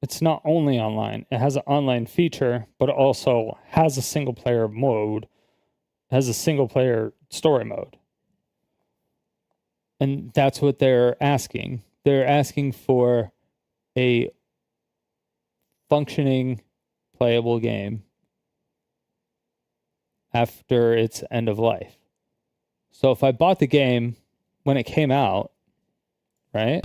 It's not only online. It has an online feature, but it also has a single-player mode, has a single-player story mode. And that's what they're asking. They're asking for a functioning, playable game after its end of life. So if I bought the game when it came out, right?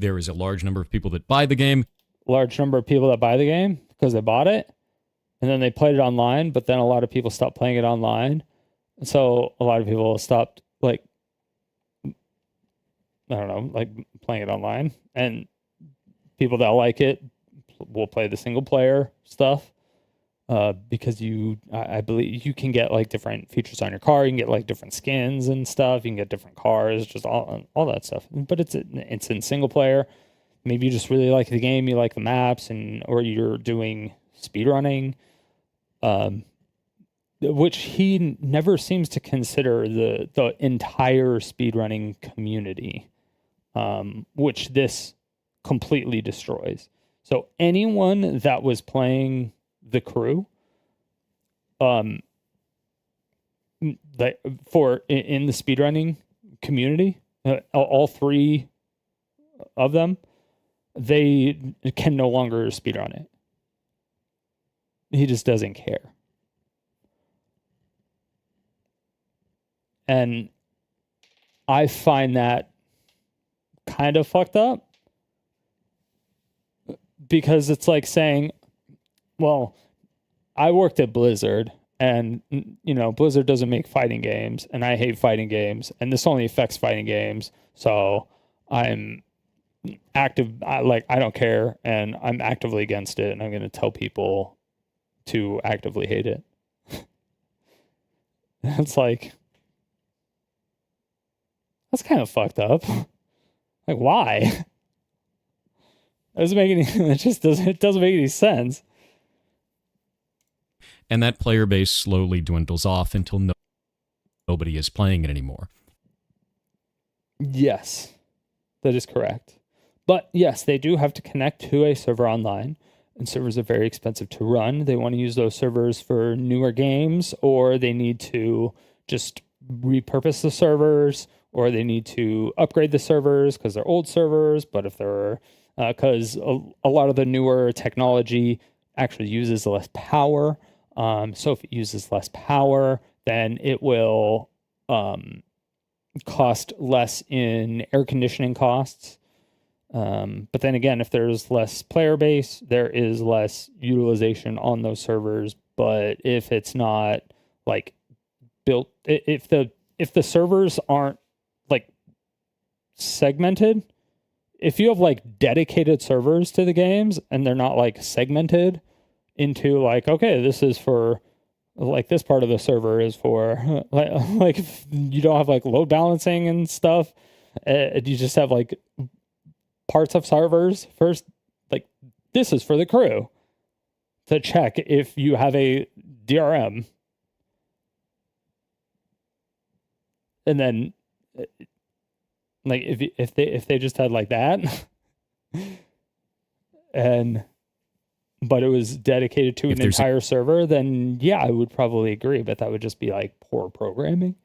There is a large number of people that buy the game. Large number of people that buy the game because they bought it, and then they played it online, but then a lot of people stopped playing it online. So a lot of people stopped, playing it online, and people that like it will play the single player stuff because I believe you can get like different features on your car. You can get like different skins and stuff. You can get different cars, just all that stuff. But it's in single player. Maybe you just really like the game, you like the maps, or you're doing speedrunning, which he never seems to consider the entire speedrunning community. Which this completely destroys. So anyone that was playing The Crew, in the speedrunning community, all three of them, they can no longer speedrun it. He just doesn't care. And I find that kind of fucked up, because it's like saying, well, I worked at Blizzard, and Blizzard doesn't make fighting games, and I hate fighting games, and this only affects fighting games, so I'm active. I don't care, and I'm actively against it, and I'm going to tell people to actively hate it. It's like, that's kind of fucked up. Like, why? It doesn't make any sense. And that player base slowly dwindles off until nobody is playing it anymore. Yes, that is correct. But yes, they do have to connect to a server online, and servers are very expensive to run. They want to use those servers for newer games, or they need to just repurpose the servers, or they need to upgrade the servers because they're old servers. But if they're, because a lot of the newer technology actually uses less power. So if it uses less power, then it will cost less in air conditioning costs. But then again, if there's less player base, there is less utilization on those servers. But if it's not like built, if the servers aren't like segmented, if you have like dedicated servers to the games and they're not like segmented into like, okay, this is for like this part of the server is for like if you don't have like load balancing and stuff. You just have like parts of servers first. Like this is for the crew to check if you have a DRM, and then like if they just had like that, and but it was dedicated to an entire server, then yeah, I would probably agree, but that would just be like poor programming.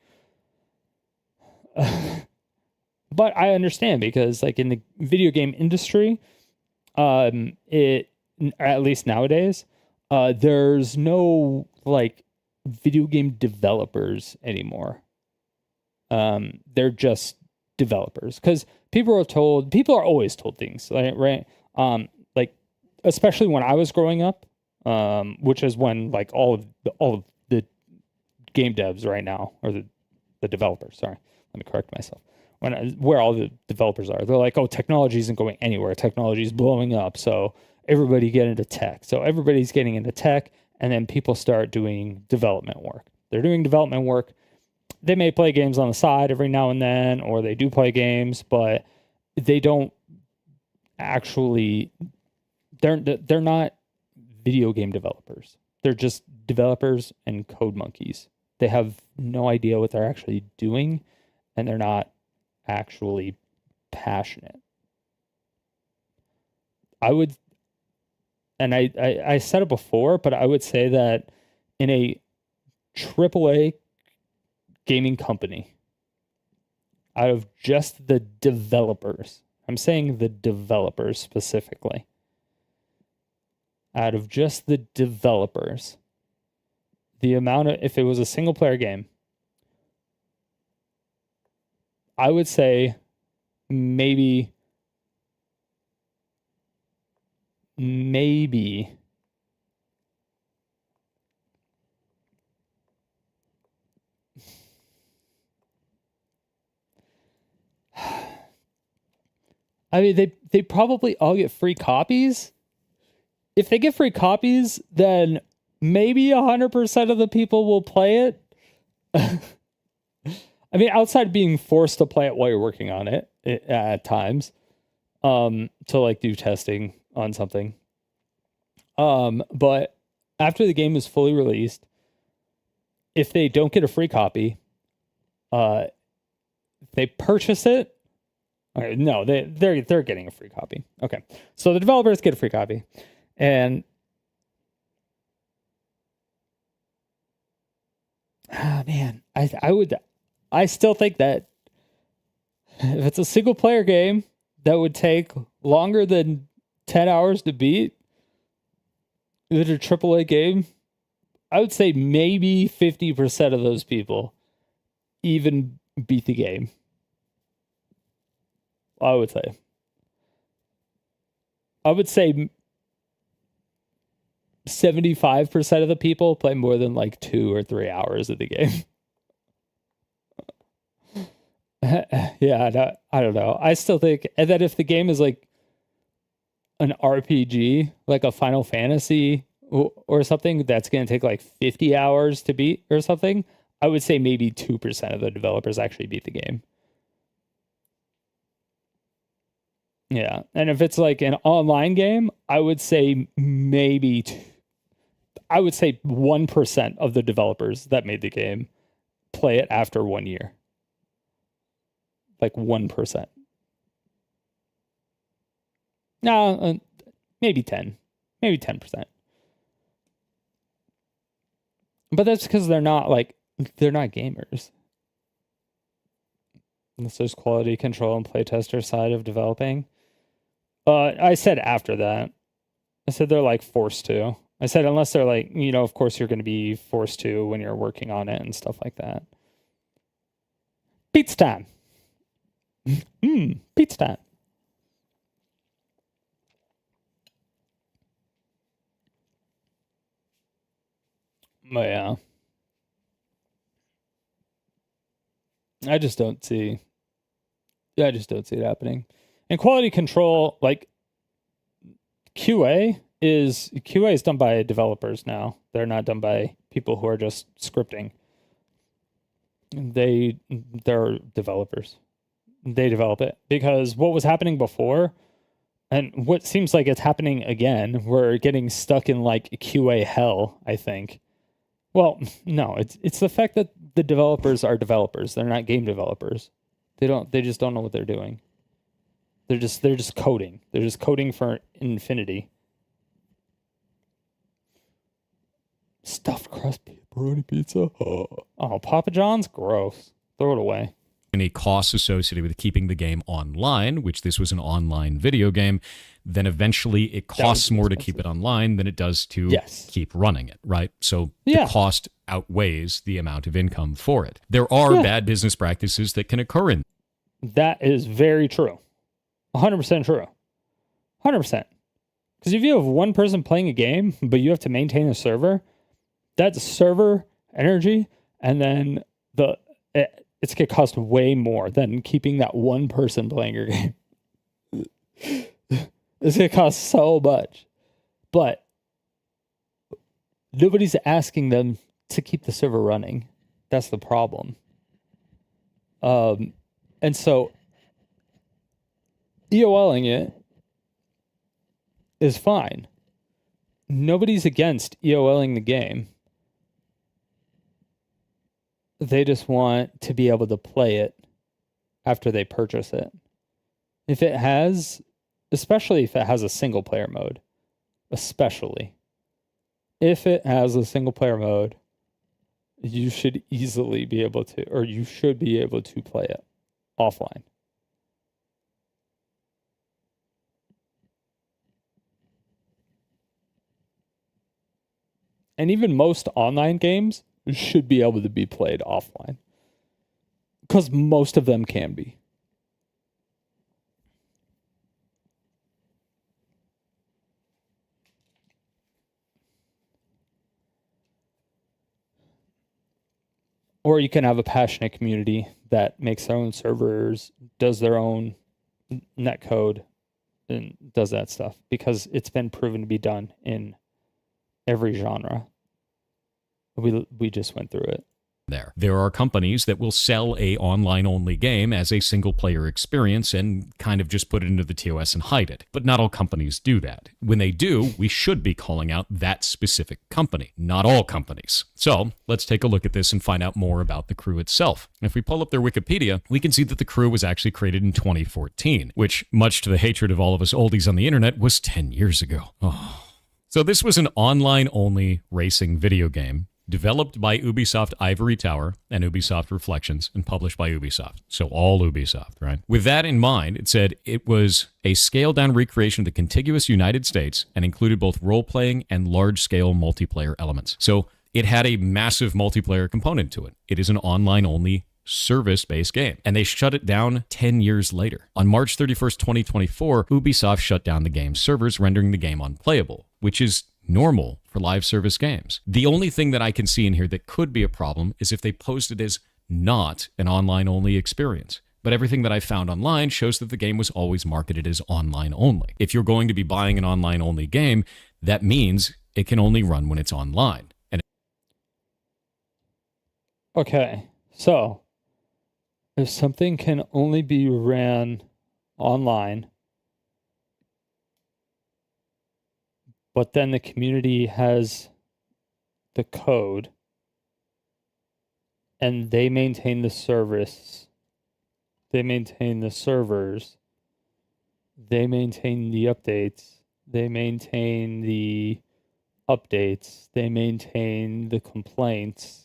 But I understand because like in the video game industry, it, at least nowadays, there's no like video game developers anymore. They're just developers because people are always told things, right? Like especially when I was growing up, which is when like all of the game devs right now, or the developers. Sorry, let me correct myself. Where all the developers are, they're like, oh, technology isn't going anywhere. Technology is blowing up, so everybody get into tech. So everybody's getting into tech, and then people start doing development work. They're doing development work. They may play games on the side every now and then, or they do play games, but they don't actually. They're not video game developers. They're just developers and code monkeys. They have no idea what they're actually doing, and they're not actually passionate. I would, and I said it before, but I would say that in a AAA gaming company, out of just the developers, I'm saying the developers specifically, out of just the developers, the amount of, if it was a single player game, I would say maybe I mean they probably all get free copies. If they get free copies, then maybe 100% of the people will play it. I mean, outside being forced to play it while you're working on it at times, to like do testing on something. But after the game is fully released, if they don't get a free copy, they purchase it. Okay, no, they're getting a free copy. Okay, so the developers get a free copy, and man, I still think that if it's a single player game that would take longer than 10 hours to beat, if it's a AAA game, I would say maybe 50% of those people even beat the game. I would say 75% of the people play more than like 2 or 3 hours of the game. Yeah, I don't know. I still think that if the game is like an RPG, like a Final Fantasy or something, that's going to take like 50 hours to beat or something, I would say maybe 2% of the developers actually beat the game. Yeah, and if it's like an online game, I would say maybe I would say 1% of the developers that made the game play it after 1 year. Like 1%. No, maybe 10. Maybe 10%. But that's because they're not gamers. This is quality control and playtester side of developing. I said after that. I said they're like forced to. I said unless they're like, of course you're going to be forced to when you're working on it and stuff like that. Pizza time. Pizza time. But yeah. I just don't see it happening. And quality control, like QA QA is done by developers now. They're not done by people who are just scripting. They're developers. They develop it, because what was happening before, and what seems like it's happening again, we're getting stuck in like QA hell, I think. Well, no, it's the fact that the developers are developers. They're not game developers. They just don't know what they're doing. They're just coding. They're just coding for infinity. Stuffed crust pepperoni pizza. Oh, Papa John's? Gross. Throw it away. Any costs associated with keeping the game online, which this was an online video game, then eventually it costs more to keep it online than it does to keep running it, right? So the cost outweighs the amount of income for it. There are bad business practices that can occur in. That is very true. 100% true. 100%. Because if you have one person playing a game, but you have to maintain a server, that's server energy, and then it's going to cost way more than keeping that one person playing your game. It's going to cost so much. But nobody's asking them to keep the server running. That's the problem. And so EOLing it is fine. Nobody's against EOLing the game. They just want to be able to play it after they purchase it. If it has, especially if it has a single player mode, especially if it has a single player mode, you should easily be able to, or you should be able to play it offline. And even most online games should be able to be played offline, because most of them can be. Or you can have a passionate community that makes their own servers, does their own netcode, and does that stuff, because it's been proven to be done in every genre. We just went through it. There are companies that will sell a online-only game as a single-player experience and kind of just put it into the TOS and hide it. But not all companies do that. When they do, we should be calling out that specific company, not all companies. So let's take a look at this and find out more about the Crew itself. If we pull up their Wikipedia, we can see that the Crew was actually created in 2014, which, much to the hatred of all of us oldies on the internet, was 10 years ago. Oh. So this was an online-only racing video game developed by Ubisoft Ivory Tower and Ubisoft Reflections and published by Ubisoft. So all Ubisoft, right? With that in mind, it said it was a scaled-down recreation of the contiguous United States and included both role-playing and large-scale multiplayer elements. So it had a massive multiplayer component to it. It is an online-only service-based game, and they shut it down 10 years later. On March 31st, 2024, Ubisoft shut down the game's servers, rendering the game unplayable, which is normal for live service games. The only thing that I can see in here that could be a problem is if they posted as not an online-only experience. But everything that I found online shows that the game was always marketed as online only. If you're going to be buying an online-only game, that means it can only run when it's online. Okay, so if something can only be ran online, but then the community has the code and they maintain the service, they maintain the servers, they maintain the updates, they maintain the updates, they maintain the complaints.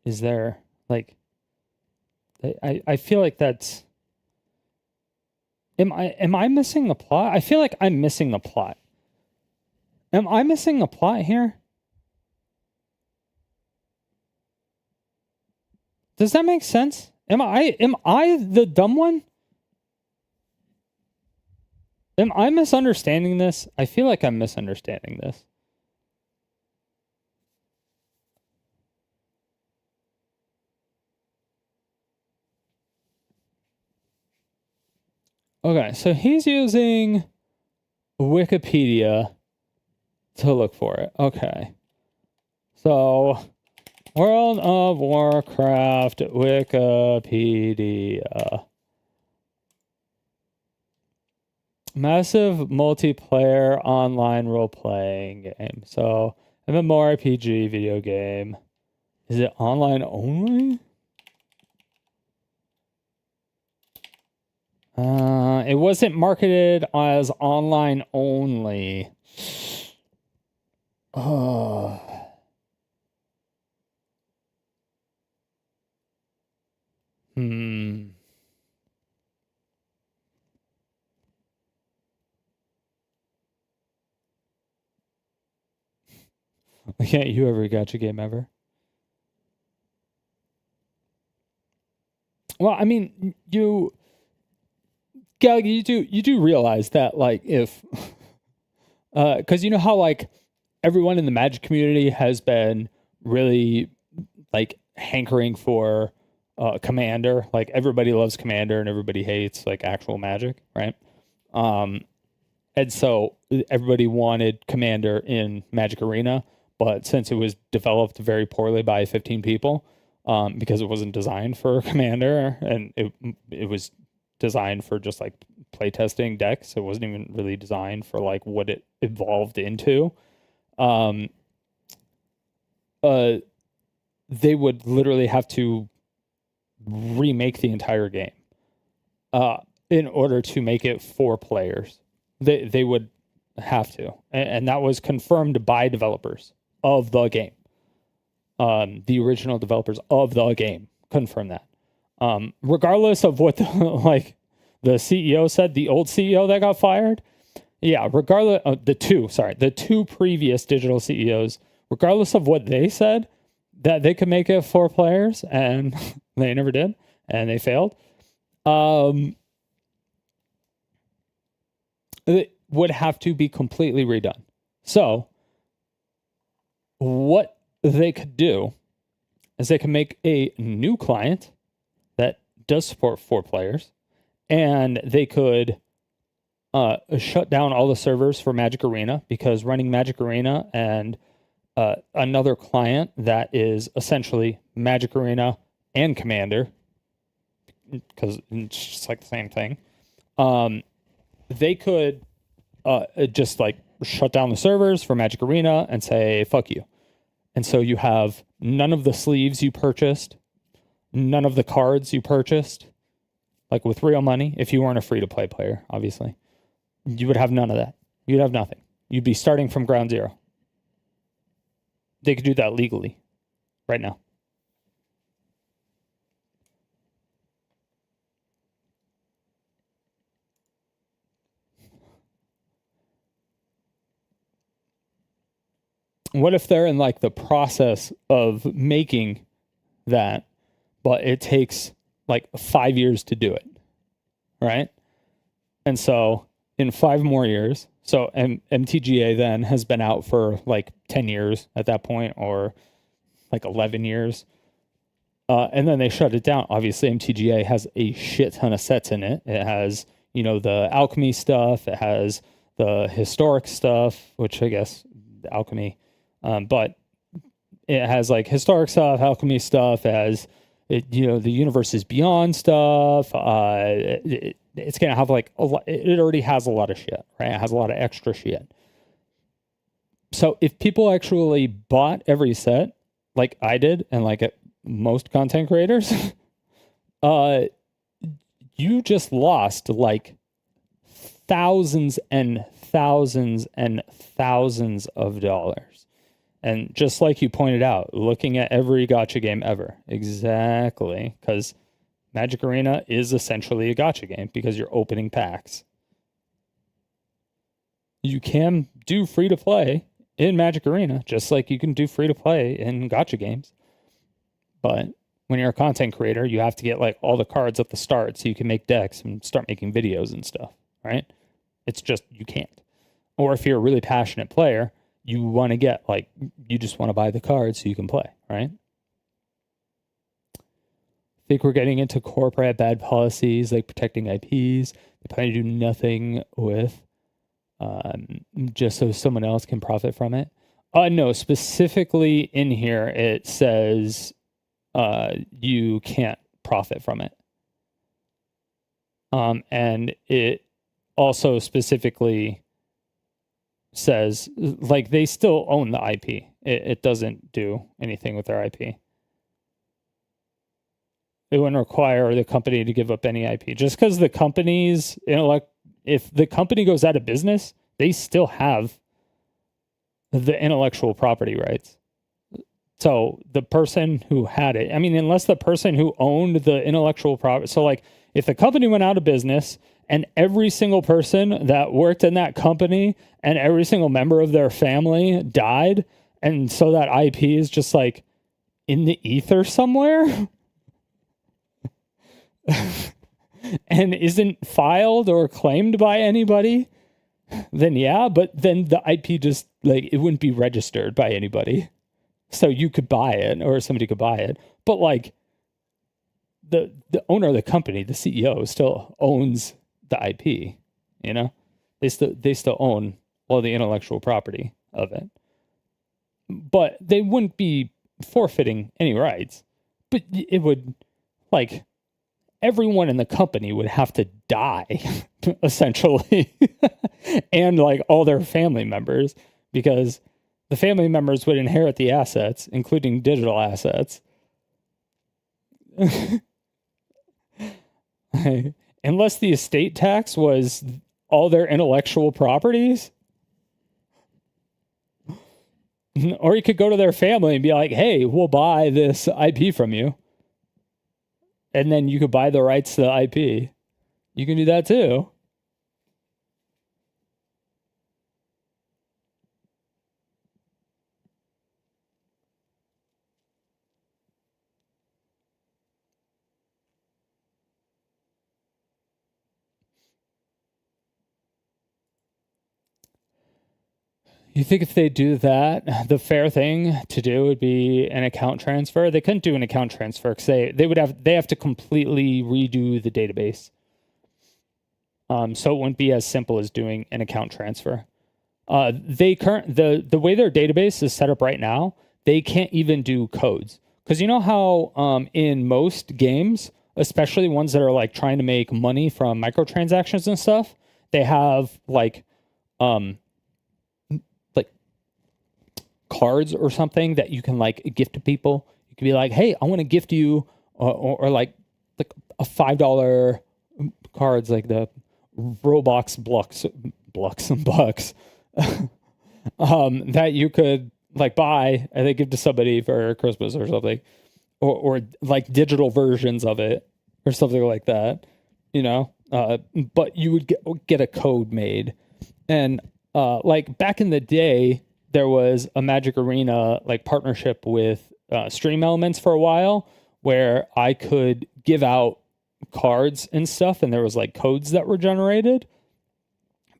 Is there, like, I feel like that's Am I missing the plot? I feel like I'm missing the plot. Am I missing the plot here? Does that make sense? Am I the dumb one? Am I misunderstanding this? I feel like I'm misunderstanding this. Okay, so he's using Wikipedia to look for it. Okay. So, World of Warcraft Wikipedia. Massive multiplayer online role-playing game. So, MMORPG video game. Is it online only? It wasn't marketed as online only. Oh. Can't you ever gacha game ever? Well, I mean, Gal, you do realize that, like, if, because you know how, like, everyone in the Magic community has been really, like, hankering for Commander. Like, everybody loves Commander and everybody hates, like, actual Magic, right? And so everybody wanted Commander in Magic Arena, but since it was developed very poorly by 15 people, because it wasn't designed for Commander, and it was designed for just like playtesting decks, it wasn't even really designed for like what it evolved into. They would literally have to remake the entire game in order to make it for players. They would have to, and that was confirmed by developers of the game. The original developers of the game confirmed that. Regardless of what the CEO said, the old CEO that got fired, yeah, regardless of the two previous digital CEOs, regardless of what they said, that they could make it for players, and they never did, and they failed. It would have to be completely redone. So, what they could do is they can make a new client that does support 4 players, and they could shut down all the servers for Magic Arena, because running Magic Arena and another client that is essentially Magic Arena and Commander, because it's just like the same thing, they could just like shut down the servers for Magic Arena and say, fuck you. And so you have none of the sleeves you purchased, none of the cards you purchased, like with real money. If you weren't a free-to-play player, obviously, you would have none of that. You'd have nothing. You'd be starting from ground zero. They could do that legally right now. What if they're in like the process of making that, but it takes like 5 years to do it, right? And so in 5 more years, so MTGA then has been out for like 10 years at that point, or like 11 years. And then they shut it down. Obviously, MTGA has a shit ton of sets in it. It has, the alchemy stuff. It has the historic stuff, which I guess the alchemy, but it has like historic stuff, alchemy stuff, it has, the universe is beyond stuff. It's going to have like a lot, it already has a lot of shit, right? It has a lot of extra shit. So if people actually bought every set, like I did, and like most content creators, you just lost like thousands and thousands and thousands of dollars. And just like you pointed out, looking at every gacha game ever. Exactly. Because Magic Arena is essentially a gacha game because you're opening packs. You can do free to play in Magic Arena, just like you can do free to play in gacha games. But when you're a content creator, you have to get like all the cards at the start so you can make decks and start making videos and stuff, right? It's just, you can't. Or if you're a really passionate player, you want to get like, you just want to buy the cards so you can play, right? I think we're getting into corporate bad policies like protecting IPs. They plan to do nothing with just so someone else can profit from it. No, specifically in here it says you can't profit from it. And it also specifically says like they still own the IP. It doesn't do anything with their IP. It wouldn't require the company to give up any IP. Just because the company's if the company goes out of business, they still have the intellectual property rights. So the person who had it, I mean, unless the person who owned the intellectual property, so like if the company went out of business and every single person that worked in that company and every single member of their family died, and so that IP is just like in the ether somewhere, and isn't filed or claimed by anybody, then yeah, but then the IP just like it wouldn't be registered by anybody. So you could buy it or somebody could buy it. But like the owner of the company, the CEO still owns the IP, you know? They still own all the intellectual property of it. But they wouldn't be forfeiting any rights. But it would like everyone in the company would have to die, essentially, and like all their family members, because the family members would inherit the assets, including digital assets. Unless the estate tax was all their intellectual properties. Or you could go to their family and be like, hey, we'll buy this IP from you. And then you could buy the rights to the IP. You can do that too. You think if they do that, the fair thing to do would be an account transfer? They couldn't do an account transfer because they have to completely redo the database. So it wouldn't be as simple as doing an account transfer. The way their database is set up right now, they can't even do codes. Because you know how in most games, especially ones that are like trying to make money from microtransactions and stuff, they have like cards or something that you can like gift to people. You could be like, hey, I want to gift you or like a $5 cards, like the Roblox bucks that you could like buy and they give to somebody for Christmas or something, or like digital versions of it or something like that, you know. But you would get a code made, and like back in the day, there was a Magic Arena like partnership with Stream Elements for a while, where I could give out cards and stuff, and there was like codes that were generated,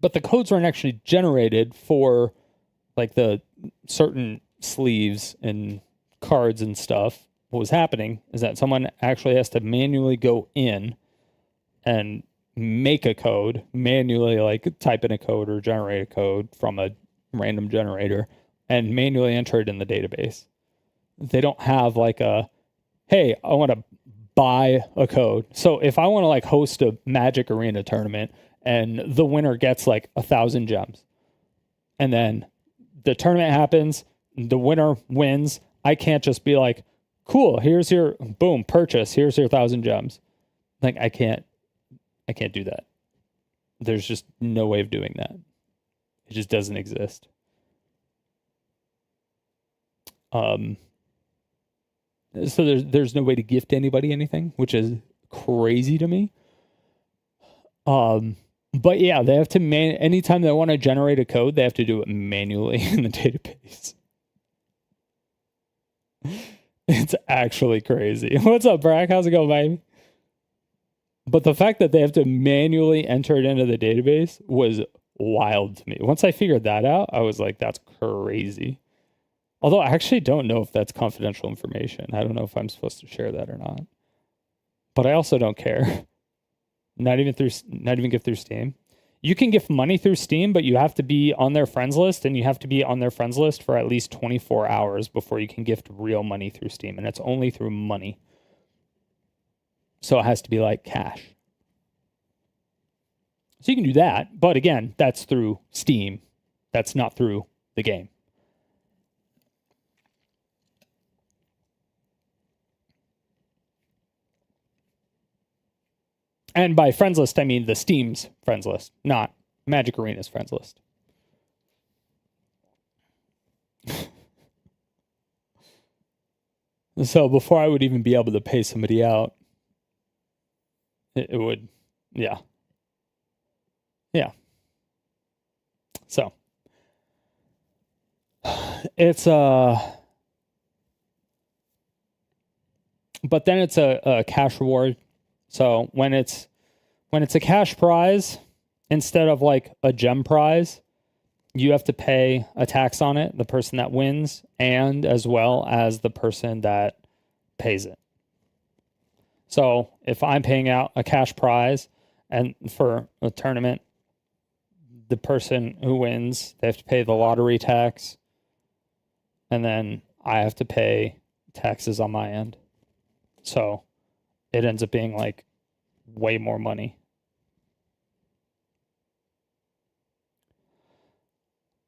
but the codes weren't actually generated for like the certain sleeves and cards and stuff. What was happening is that someone actually has to manually go in and make a code, manually like type in a code or generate a code from a random generator and manually enter it in the database. They don't have like a, hey, I want to buy a code. So if I want to like host a Magic Arena tournament and the winner gets like 1,000 gems, and then the tournament happens, the winner wins, I can't just be like, cool, here's your boom purchase, here's your 1,000 gems. Like I can't do that. There's just no way of doing that. It just doesn't exist. So there's no way to gift anybody anything, which is crazy to me. But yeah, they have to anytime they want to generate a code, they have to do it manually in the database. It's actually crazy. What's up, Brack? How's it going, baby? But the fact that they have to manually enter it into the database was wild to me. Once I figured that out, I was like, that's crazy. Although I actually don't know if that's confidential information. I don't know if I'm supposed to share that or not. But I also don't care. Not even gift through Steam. You can gift money through Steam, but you have to be on their friends list, and you have to be on their friends list for at least 24 hours before you can gift real money through Steam, and it's only through money. So it has to be like cash. So you can do that, but again, that's through Steam. That's not through the game. And by friends list, I mean the Steam's friends list, not Magic Arena's friends list. So before I would even be able to pay somebody out, it would, yeah. Yeah. So it's but then it's a cash reward. So when it's a cash prize instead of like a gem prize, you have to pay a tax on it, the person that wins, and as well as the person that pays it. So if I'm paying out a cash prize and for a tournament, the person who wins, they have to pay the lottery tax, and then I have to pay taxes on my end. So it ends up being like way more money.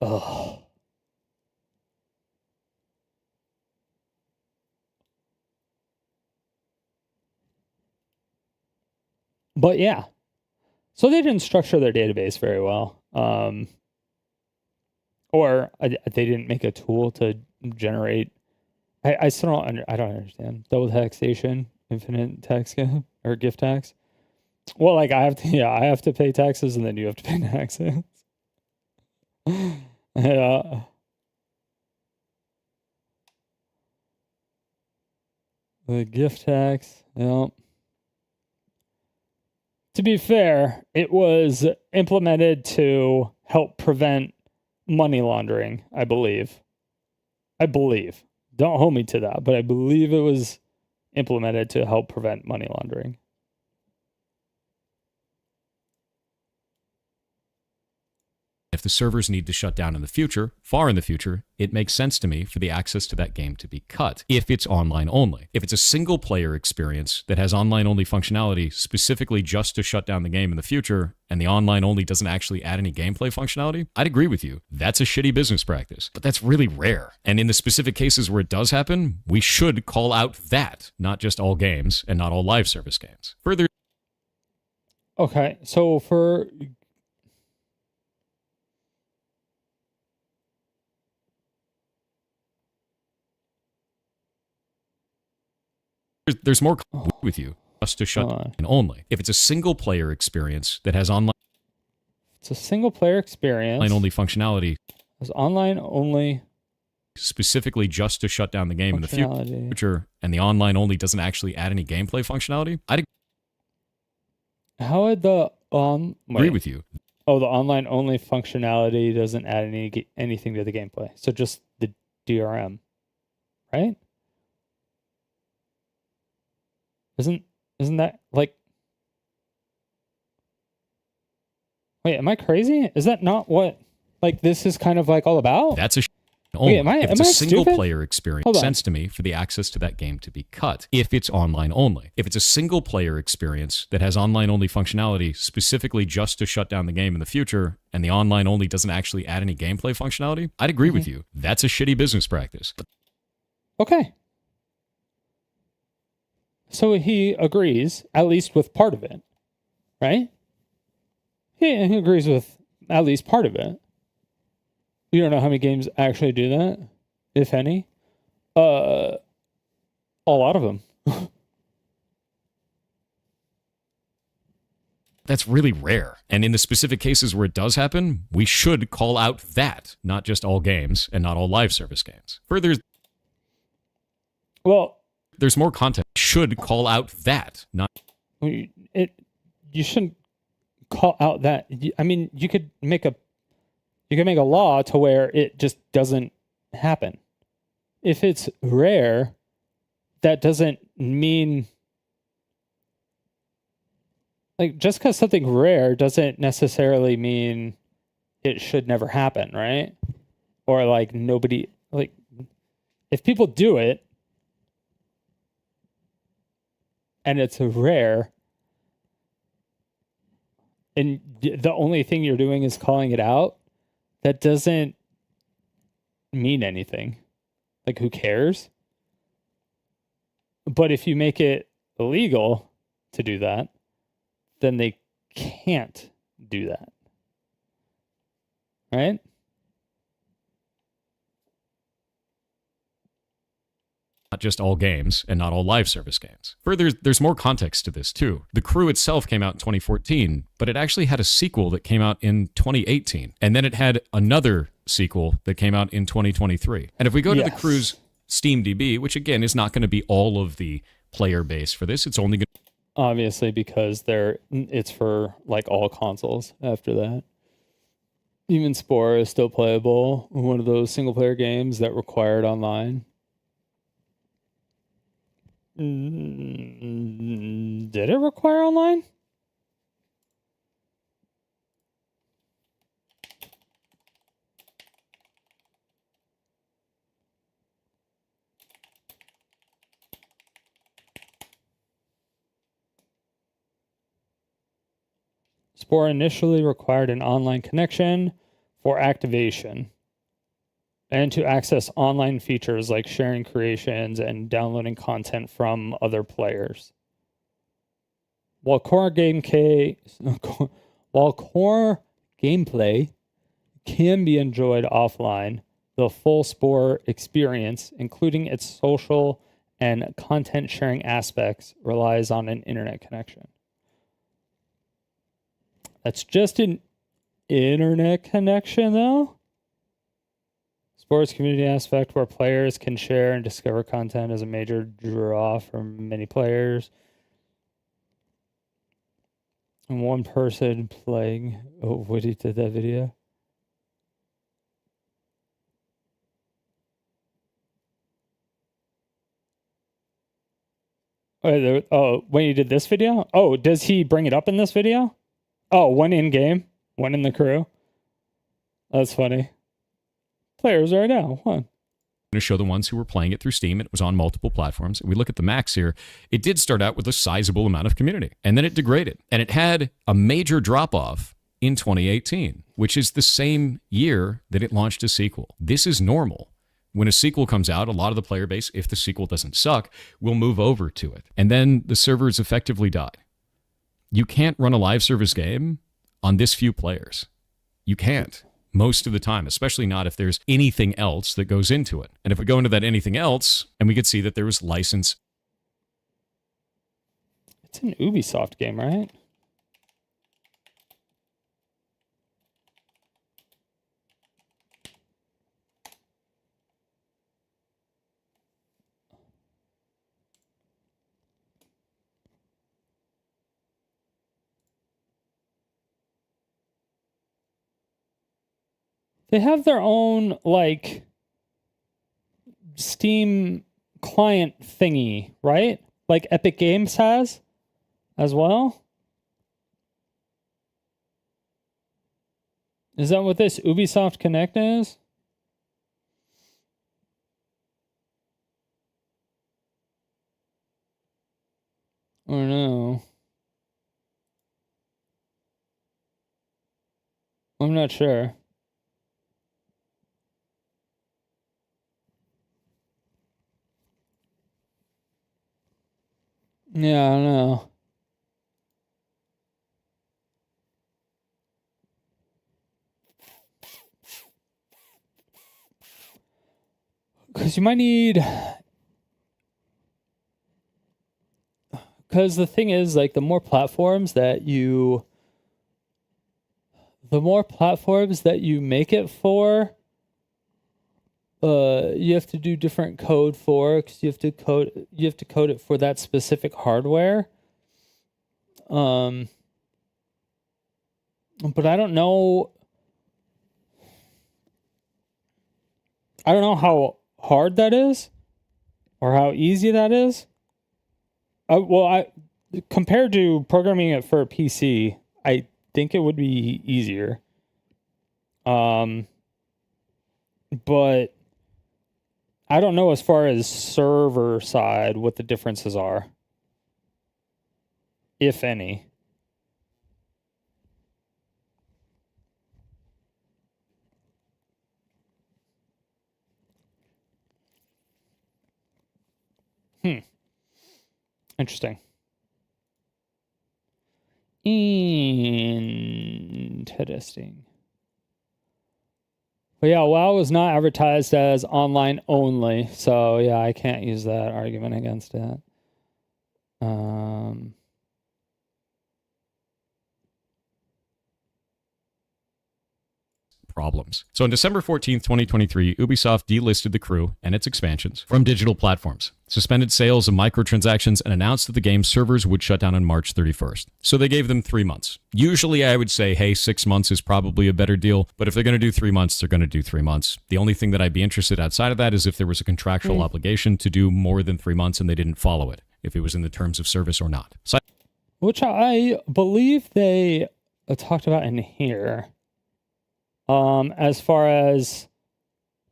Ugh. But yeah. So they didn't structure their database very well. Or they didn't make a tool to generate. I still I don't understand. Double taxation, infinite tax or gift tax. Well, like I have to pay taxes, and then you have to pay taxes. Yeah. The gift tax, yeah. To be fair, it was implemented to help prevent money laundering, I believe. Don't hold me to that, but I believe it was implemented to help prevent money laundering. If the servers need to shut down in the future, far in the future, it makes sense to me for the access to that game to be cut, if it's online only. If it's a single player experience that has online only functionality specifically just to shut down the game in the future, and the online only doesn't actually add any gameplay functionality, I'd agree with you. That's a shitty business practice, but that's really rare. And in the specific cases where it does happen, we should call out that, not just all games and not all live service games. Further. Okay, so for there's more with you just to shut down only. If it's a single player experience that has online, it's a single player experience. Online only functionality. It's online only. Specifically just to shut down the game in the future, and the online only doesn't actually add any gameplay functionality. How would the agree with you. Oh, the online only functionality doesn't add anything to the gameplay. So just the DRM, right? Isn't that like? Wait, am I crazy? Is that not what like this is kind of like all about? That's a only. Wait, if it's a single stupid? player experience, makes sense to me for the access to that game to be cut if it's online only. If it's a single player experience that has online only functionality specifically just to shut down the game in the future, and the online only doesn't actually add any gameplay functionality, I'd agree with you. That's a shitty business practice. Okay. So he agrees, at least with part of it, right? He agrees with at least part of it. You don't know how many games actually do that, if any. A lot of them. That's really rare. And in the specific cases where it does happen, we should call out that, not just all games and not all live service games. Further, Well, there's more content. Should call out that, not you shouldn't call out that. I mean, you could make a law to where it just doesn't happen. If it's rare, that doesn't mean, like, just because something rare doesn't necessarily mean it should never happen, right? Or like nobody, like, if people do it and it's rare and the only thing you're doing is calling it out, that doesn't mean anything. Like, who cares? But if you make it illegal to do that, then they can't do that. Right? not just all games and not all live service games. Further, there's more context to this too. The Crew itself came out in 2014, but it actually had a sequel that came out in 2018. And then it had another sequel that came out in 2023. And if we go to the Crew's SteamDB, which again is not going to be all of the player base for this, it's only going to... Obviously, because it's for like all consoles after that. Even Spore is still playable. One of those single player games that required online. Did it require online? Spore initially required an online connection for activation and to access online features like sharing creations and downloading content from other players. While core gameplay can be enjoyed offline, the full Spore experience, including its social and content sharing aspects, relies on an internet connection. That's just an internet connection, though. Sports community aspect where players can share and discover content is a major draw for many players. And one person playing... Oh, Woody did that video. When he did this video? Oh, does he bring it up in this video? Oh, one in-game, one in the crew. That's funny. Players right now, one. going to show the ones who were playing it through Steam. It was on multiple platforms. We look at the max here. It did start out with a sizable amount of community, and then it degraded. And it had a major drop-off in 2018, which is the same year that it launched a sequel. This is normal. When a sequel comes out, a lot of the player base, if the sequel doesn't suck, will move over to it. And then the servers effectively die. You can't run a live service game on this few players. You can't most of the time, especially not if there's anything else that goes into it. And if we go into that anything else, and we could see that there was license. It's an Ubisoft game, right? They have their own, like, Steam client thingy, right? Like Epic Games has as well. Is that what this Ubisoft Connect is? Or no? I'm not sure. Yeah, I don't know. Because you might need... Because the thing is, like, the more platforms that you the more platforms that you make it for, you have to do different code for, because you have to code it for that specific hardware. But I don't know. I don't know how hard that is, or how easy that is. Compared to programming it for a PC, I think it would be easier. But I don't know as far as server side what the differences are, if any. Interesting. Interesting. But yeah, WoW was not advertised as online only, so yeah, I can't use that argument against it. Problems. So on December 14th, 2023, Ubisoft delisted The Crew and its expansions from digital platforms, suspended sales of microtransactions, and announced that the game's servers would shut down on March 31st. So they gave them 3 months. Usually I would say, hey, 6 months is probably a better deal, but if they're going to do 3 months, they're going to do 3 months. The only thing that I'd be interested outside of that is if there was a contractual obligation to do more than 3 months and they didn't follow it, if it was in the terms of service or not. So which I believe they talked about in here. As far as,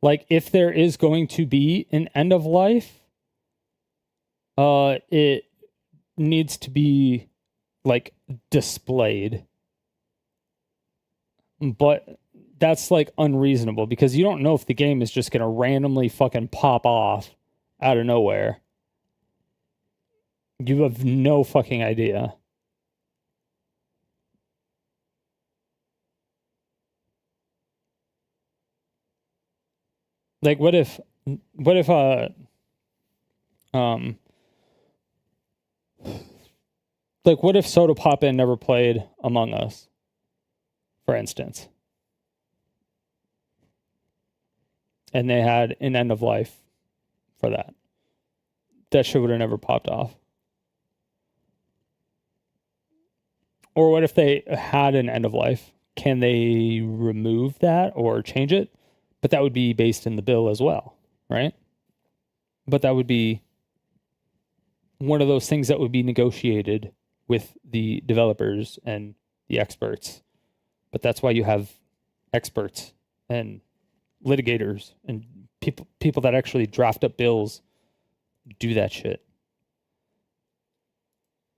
like, if there is going to be an end of life, it needs to be, like, displayed. But that's, like, unreasonable, because you don't know if the game is just going to randomly fucking pop off out of nowhere. You have no fucking idea. Like, what if Soda Poppin never played Among Us, for instance, and they had an end of life for that? That shit would have never popped off. Or what if they had an end of life? Can they remove that or change it? But that would be based in the bill as well, right? But that would be one of those things that would be negotiated with the developers and the experts. But that's why you have experts and litigators and people that actually draft up bills do that shit.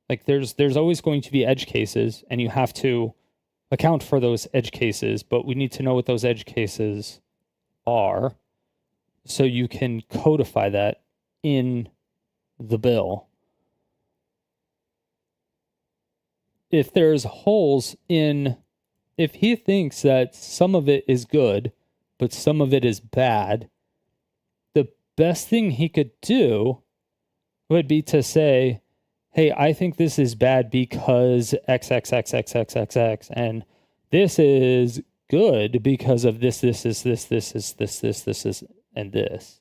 Like, there's always going to be edge cases, and you have to account for those edge cases, but we need to know what those edge cases are, so you can codify that in the bill. If there's holes in, if he thinks that some of it is good, but some of it is bad, the best thing he could do would be to say, hey, I think this is bad because XXXXXXX, and this is good because of this, and this.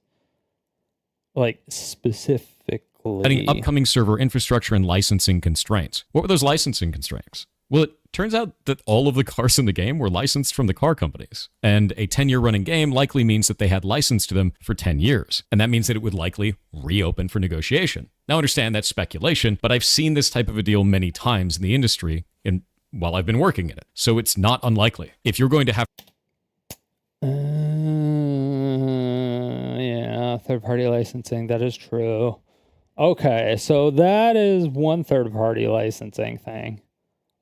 Like, specifically. Setting upcoming server infrastructure and licensing constraints. What were those licensing constraints? Well, it turns out that all of the cars in the game were licensed from the car companies. And a 10-year running game likely means that they had license to them for 10 years. And that means that it would likely reopen for negotiation. Now, understand that's speculation, but I've seen this type of a deal many times in the industry while I've been working in it. So it's not unlikely. If you're going to have... yeah, third-party licensing, that is true. Okay, so that is one third-party licensing thing.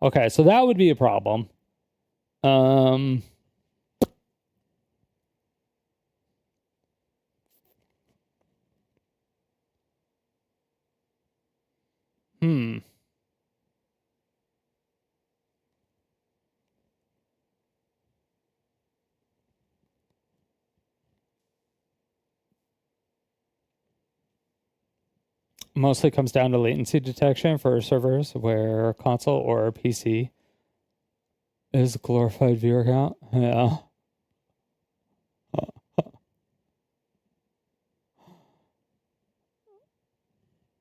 Okay, so that would be a problem. Mostly comes down to latency detection for servers where console or PC is a glorified viewer account. Yeah.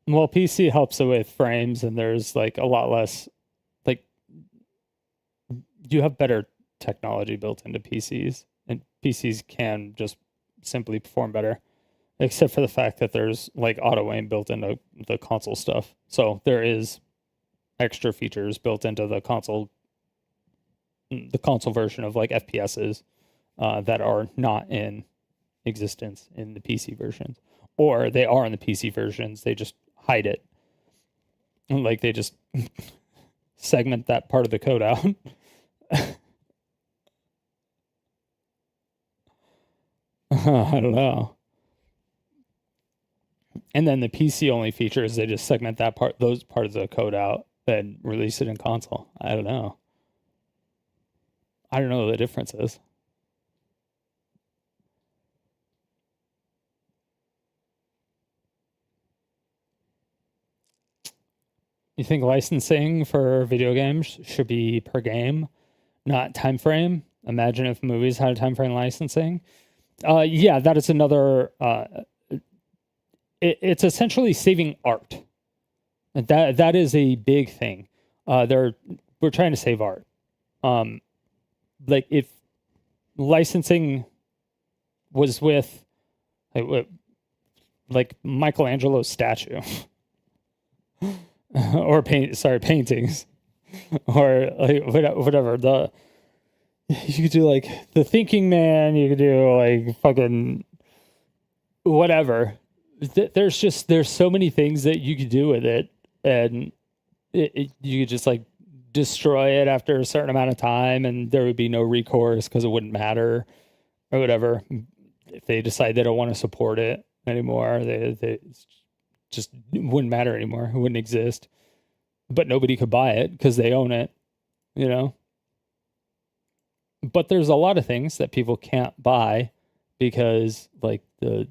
Well, PC helps it with frames, and there's like a lot less, like, you have better technology built into PCs, and PCs can just simply perform better, except for the fact that there's like auto aim built into the console stuff. So there is extra features built into the console version of like FPSs that are not in existence in the PC versions, or they are in the PC versions. They just hide it, like they just segment that part of the code out. I don't know. And then the PC only features, they just segment those parts of the code out and release it in console. I don't know. I don't know what the difference is. You think licensing for video games should be per game, not time frame? Imagine if movies had a time frame licensing. Yeah, that is another. It's essentially saving art. That is a big thing. We're trying to save art. Like if licensing was with like Michelangelo's statue. Or paintings, or like whatever. You could do like the Thinking Man. You could do like fucking whatever. There's so many things that you could do with it, and you could just like destroy it after a certain amount of time, and there would be no recourse because it wouldn't matter, or whatever. If they decide they don't want to support it anymore, they just wouldn't matter anymore. It wouldn't exist. But nobody could buy it because they own it, you know? But there's a lot of things that people can't buy because, like, the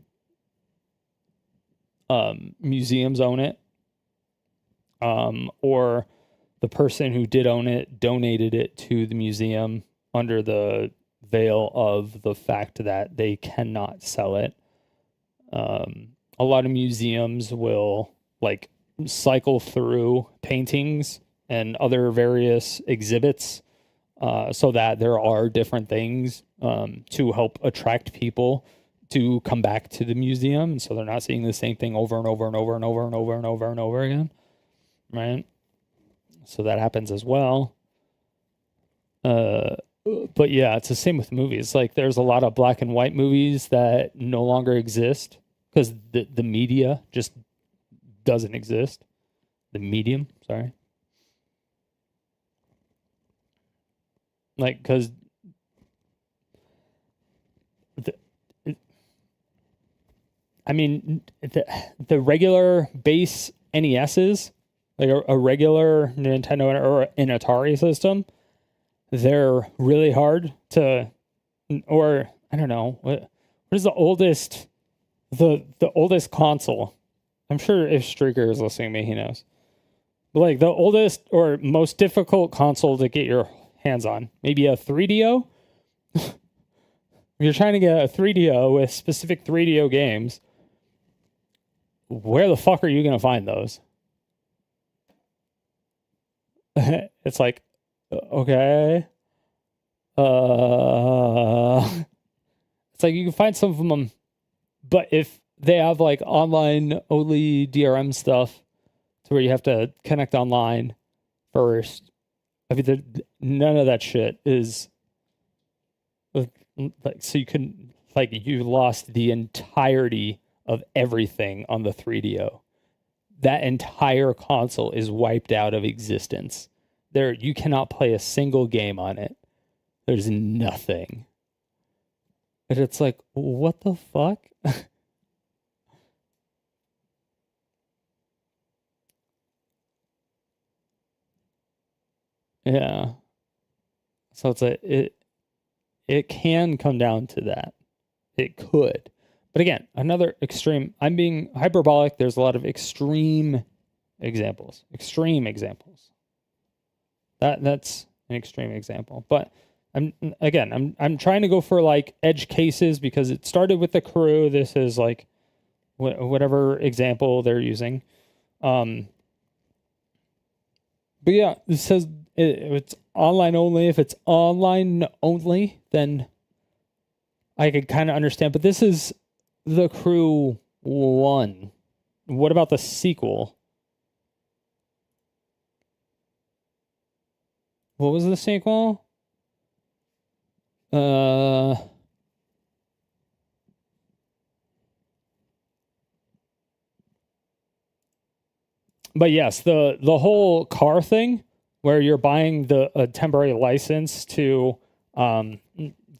museums own it, or the person who did own it donated it to the museum under the veil of the fact that they cannot sell it. A lot of museums will like cycle through paintings and other various exhibits so that there are different things to help attract people to come back to the museum. So they're not seeing the same thing over and over and over and over and over and over and over again. Right? So that happens as well. But yeah, it's the same with movies. Like there's a lot of black and white movies that no longer exist because the media just doesn't exist. The medium, sorry. Like, because the regular base NESs, like a regular Nintendo or an Atari system, they're really hard to, or I don't know, what is the oldest, the oldest console? I'm sure if Streaker is listening to me, he knows. But like the oldest or most difficult console to get your hands on, maybe a 3DO. If you're trying to get a 3DO with specific 3DO games, where the fuck are you going to find those? It's like, okay. It's like you can find some of them, but if they have like online only DRM stuff to where you have to connect online first, I mean, none of that shit is like, so you couldn't, like, you lost the entirety of everything on the 3DO. That entire console is wiped out of existence. You cannot play a single game on it. There's nothing. And it's like, what the fuck? Yeah. So it's it can come down to that. It could. But again, another extreme, I'm being hyperbolic. There's a lot of extreme examples. That's, an extreme example, but I'm trying to go for like edge cases because it started with the crew. This is like whatever example they're using. But yeah, it says it's online only. If it's online only, then I could kind of understand. But this is the Crew 1. What about the sequel? What was the sequel? But yes, the whole car thing where you're buying a temporary license to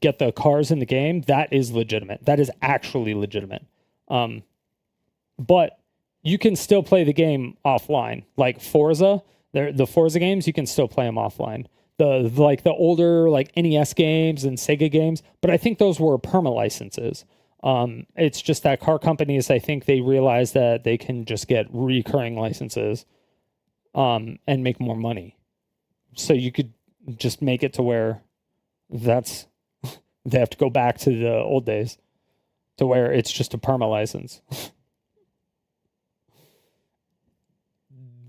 get the cars in the game, that is legitimate. That is actually legitimate. But you can still play the game offline. Like Forza, the Forza games, you can still play them offline. The older like NES games and Sega games, but I think those were perma licenses. It's just that car companies, I think they realize that they can just get recurring licenses and make more money. So you could just make it to where they have to go back to the old days to where it's just a perma license.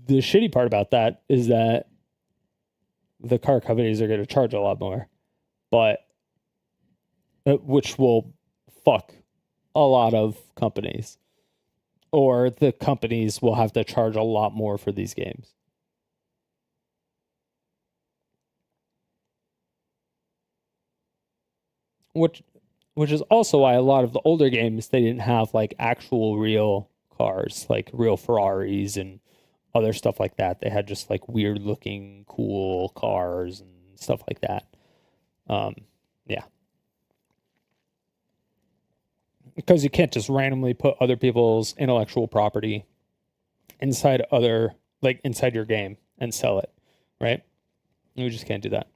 The shitty part about that is that the car companies are going to charge a lot more, but which will fuck a lot of companies, or the companies will have to charge a lot more for these games. Which is also why a lot of the older games, they didn't have like actual real cars, like real Ferraris and other stuff like that. They had just like weird looking cool cars and stuff like that. Yeah. Because you can't just randomly put other people's intellectual property inside your game and sell it, right? You just can't do that.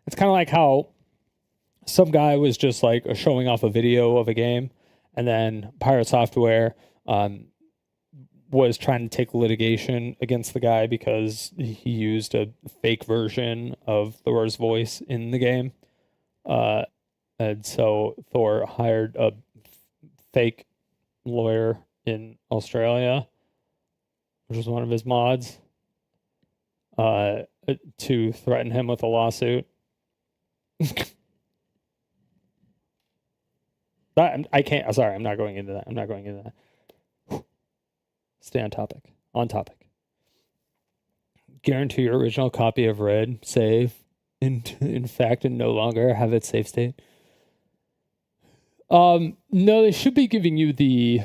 It's kind of like how some guy was just like showing off a video of a game, and then Pirate Software was trying to take litigation against the guy because he used a fake version of Thor's voice in the game. And so Thor hired a fake lawyer in Australia, which was one of his mods, to threaten him with a lawsuit. I can't. Sorry, I'm not going into that. Stay on topic. On topic. Guarantee your original copy of Red save. In fact, and no longer have its save state. No, they should be giving you the.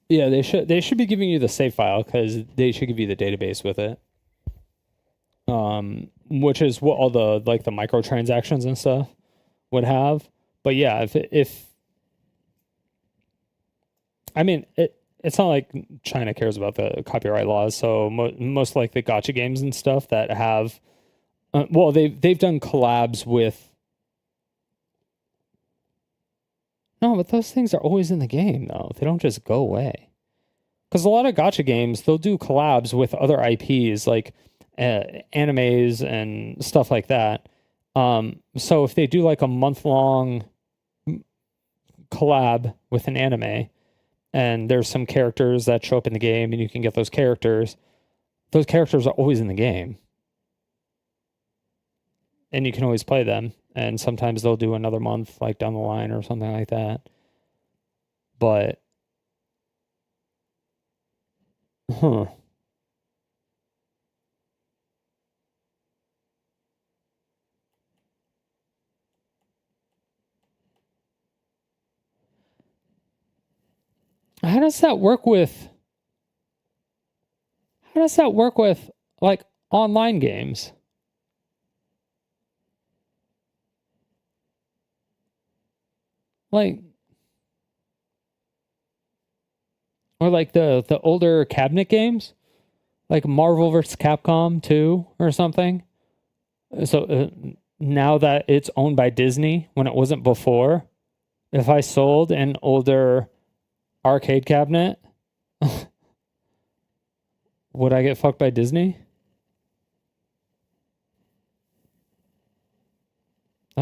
Yeah, they should be giving you the save file because they should give you the database with it. Which is what all the like the microtransactions and stuff would have. But yeah, if I mean it's not like China cares about the copyright laws, so most like the gacha games and stuff that have, they've done collabs with. No, but those things are always in the game though. They don't just go away. Because a lot of gacha games, they'll do collabs with other IPs like animes and stuff like that. So if they do like a month-long collab with an anime, and there's some characters that show up in the game and you can get those characters are always in the game. And you can always play them. And sometimes they'll do another month like down the line or something like that. But How does that work with like online games? Like, or like the older cabinet games, like Marvel vs. Capcom 2 or something. So now that it's owned by Disney, when it wasn't before, if I sold an older arcade cabinet, would I get fucked by Disney?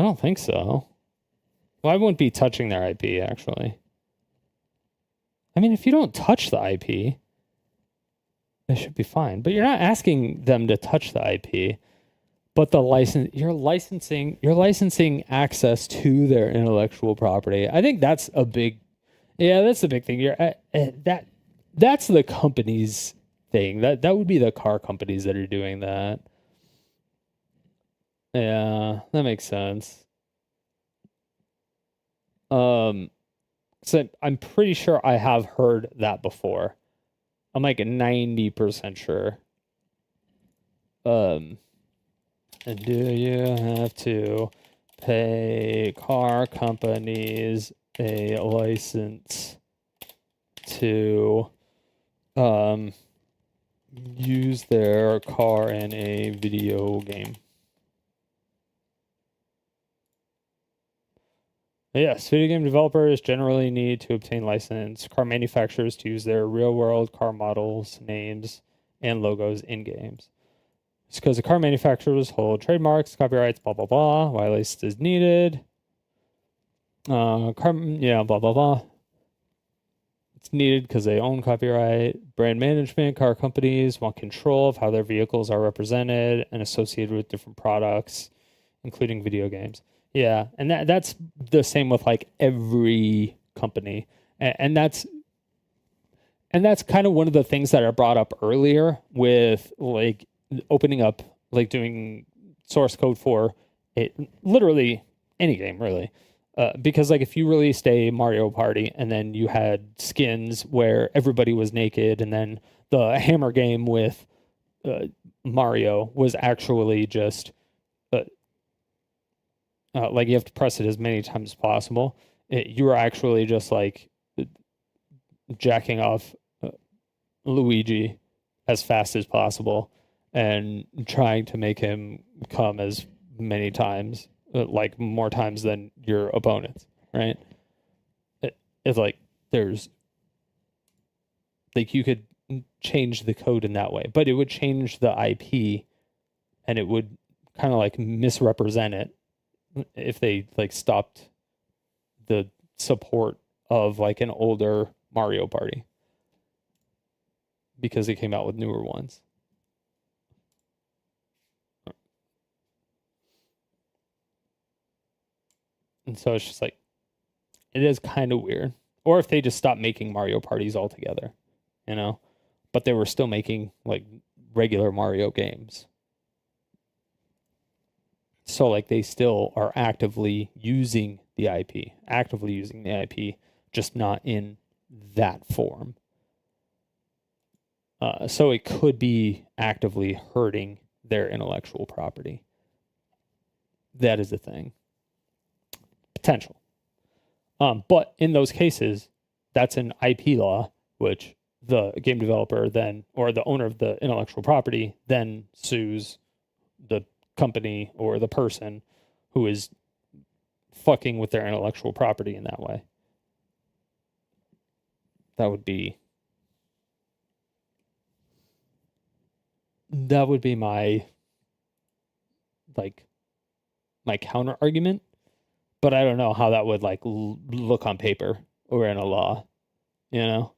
I don't think so. Well, I wouldn't be touching their IP, actually. I mean, if you don't touch the IP, they should be fine. But you're not asking them to touch the IP. But the you're licensing access to their intellectual property. I think that's a big, that's the big thing. That's the company's thing. That would be the car companies that are doing that. Yeah, that makes sense. So I'm pretty sure I have heard that before. I'm like 90% sure. And do you have to pay car companies a license to use their car in a video game? Yes, video game developers generally need to obtain license car manufacturers to use their real-world car models, names, and logos in games. It's because the car manufacturers hold trademarks, copyrights, blah, blah, blah. Why license is needed. Blah, blah, blah. It's needed because they own copyright. Brand management, car companies want control of how their vehicles are represented and associated with different products, including video games. Yeah, and that's the same with like every company. And that's kind of one of the things that I brought up earlier with like opening up, like doing source code for it, literally any game, really. Because like if you released a Mario Party and then you had skins where everybody was naked, and then the Hammer game with Mario was actually just like you have to press it as many times as possible. You were actually just like jacking off Luigi as fast as possible and trying to make him come as many times, like more times than your opponents, right? It's like there's like you could change the code in that way, but it would change the IP and it would kind of like misrepresent it if they like stopped the support of like an older Mario Party because it came out with newer ones. And so it's just like, it is kind of weird. Or if they just stopped making Mario parties altogether, you know, but they were still making like regular Mario games. So like they still are actively using the IP, just not in that form. So it could be actively hurting their intellectual property. That is the thing. Potential. But in those cases, that's an IP law, which the game developer then, or the owner of the intellectual property, then sues the company or the person who is fucking with their intellectual property in that way. That would be my counter argument, but I don't know how that would like look on paper or in a law, you know.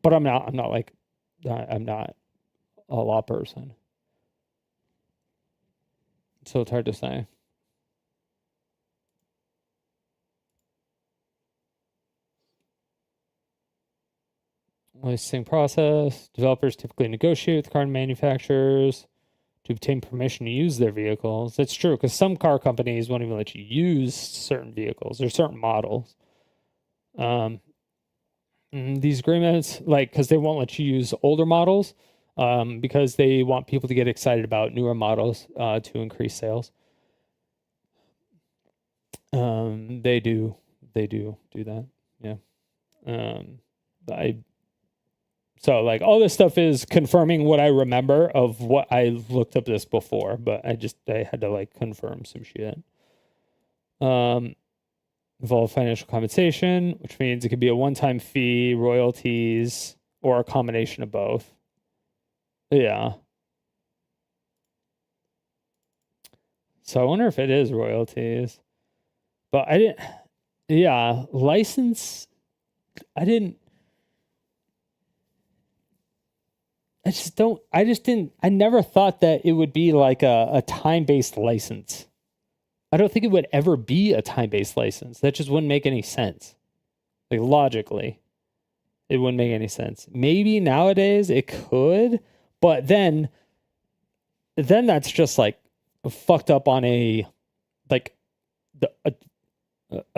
But I'm not a law person, so it's hard to say. Licensing process. Developers typically negotiate with car manufacturers to obtain permission to use their vehicles. That's true, because some car companies won't even let you use certain vehicles or certain models. These agreements, because they won't let you use older models, because they want people to get excited about newer models to increase sales. They do that. Yeah. So like all this stuff is confirming what I remember of what I looked up this before, but I had to like confirm some shit. Involve financial compensation, which means it could be a one-time fee, royalties, or a combination of both. Yeah. So I wonder if it is royalties. But I didn't. Yeah, license. I didn't. I just don't. I just didn't. I never thought that it would be like a time-based license. I don't think it would ever be a time-based license. That just wouldn't make any sense. Like logically, it wouldn't make any sense. Maybe nowadays it could, but then that's just like fucked up on a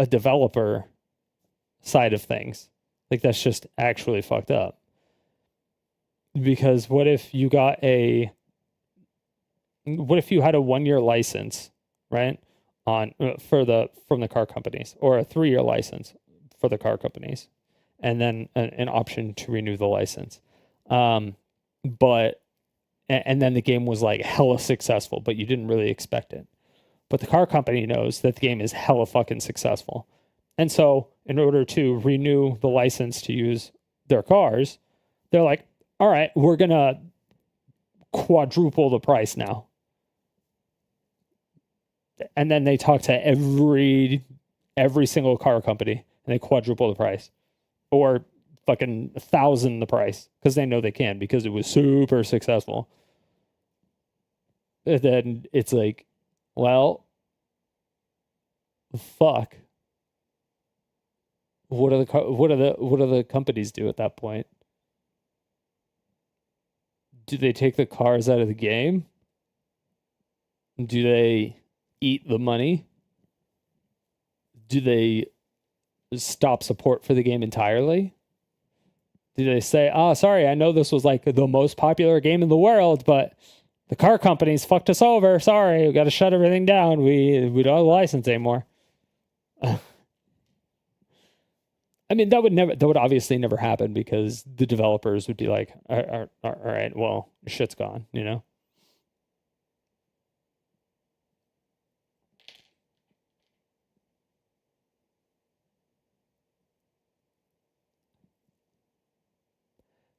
developer side of things. Like that's just actually fucked up. Because what if you had a 1-year license, right? From the car companies, or a 3-year license for the car companies, and then an option to renew the license. And then the game was like hella successful, but you didn't really expect it. But the car company knows that the game is hella fucking successful. And so in order to renew the license to use their cars, they're like, all right, we're going to quadruple the price now. And then they talk to every single car company and they quadruple the price, or fucking 1,000 the price, because they know they can, because it was super successful. And then it's like, well, fuck. What do the companies do at that point? Do they take the cars out of the game? Do they eat the money? Do they stop support for the game entirely? Do they say, oh, sorry, I know this was like the most popular game in the world, but the car companies fucked us over. Sorry, we got to shut everything down. We don't have a license anymore. I mean, that would obviously never happen, because the developers would be like, all right, well, shit's gone, you know?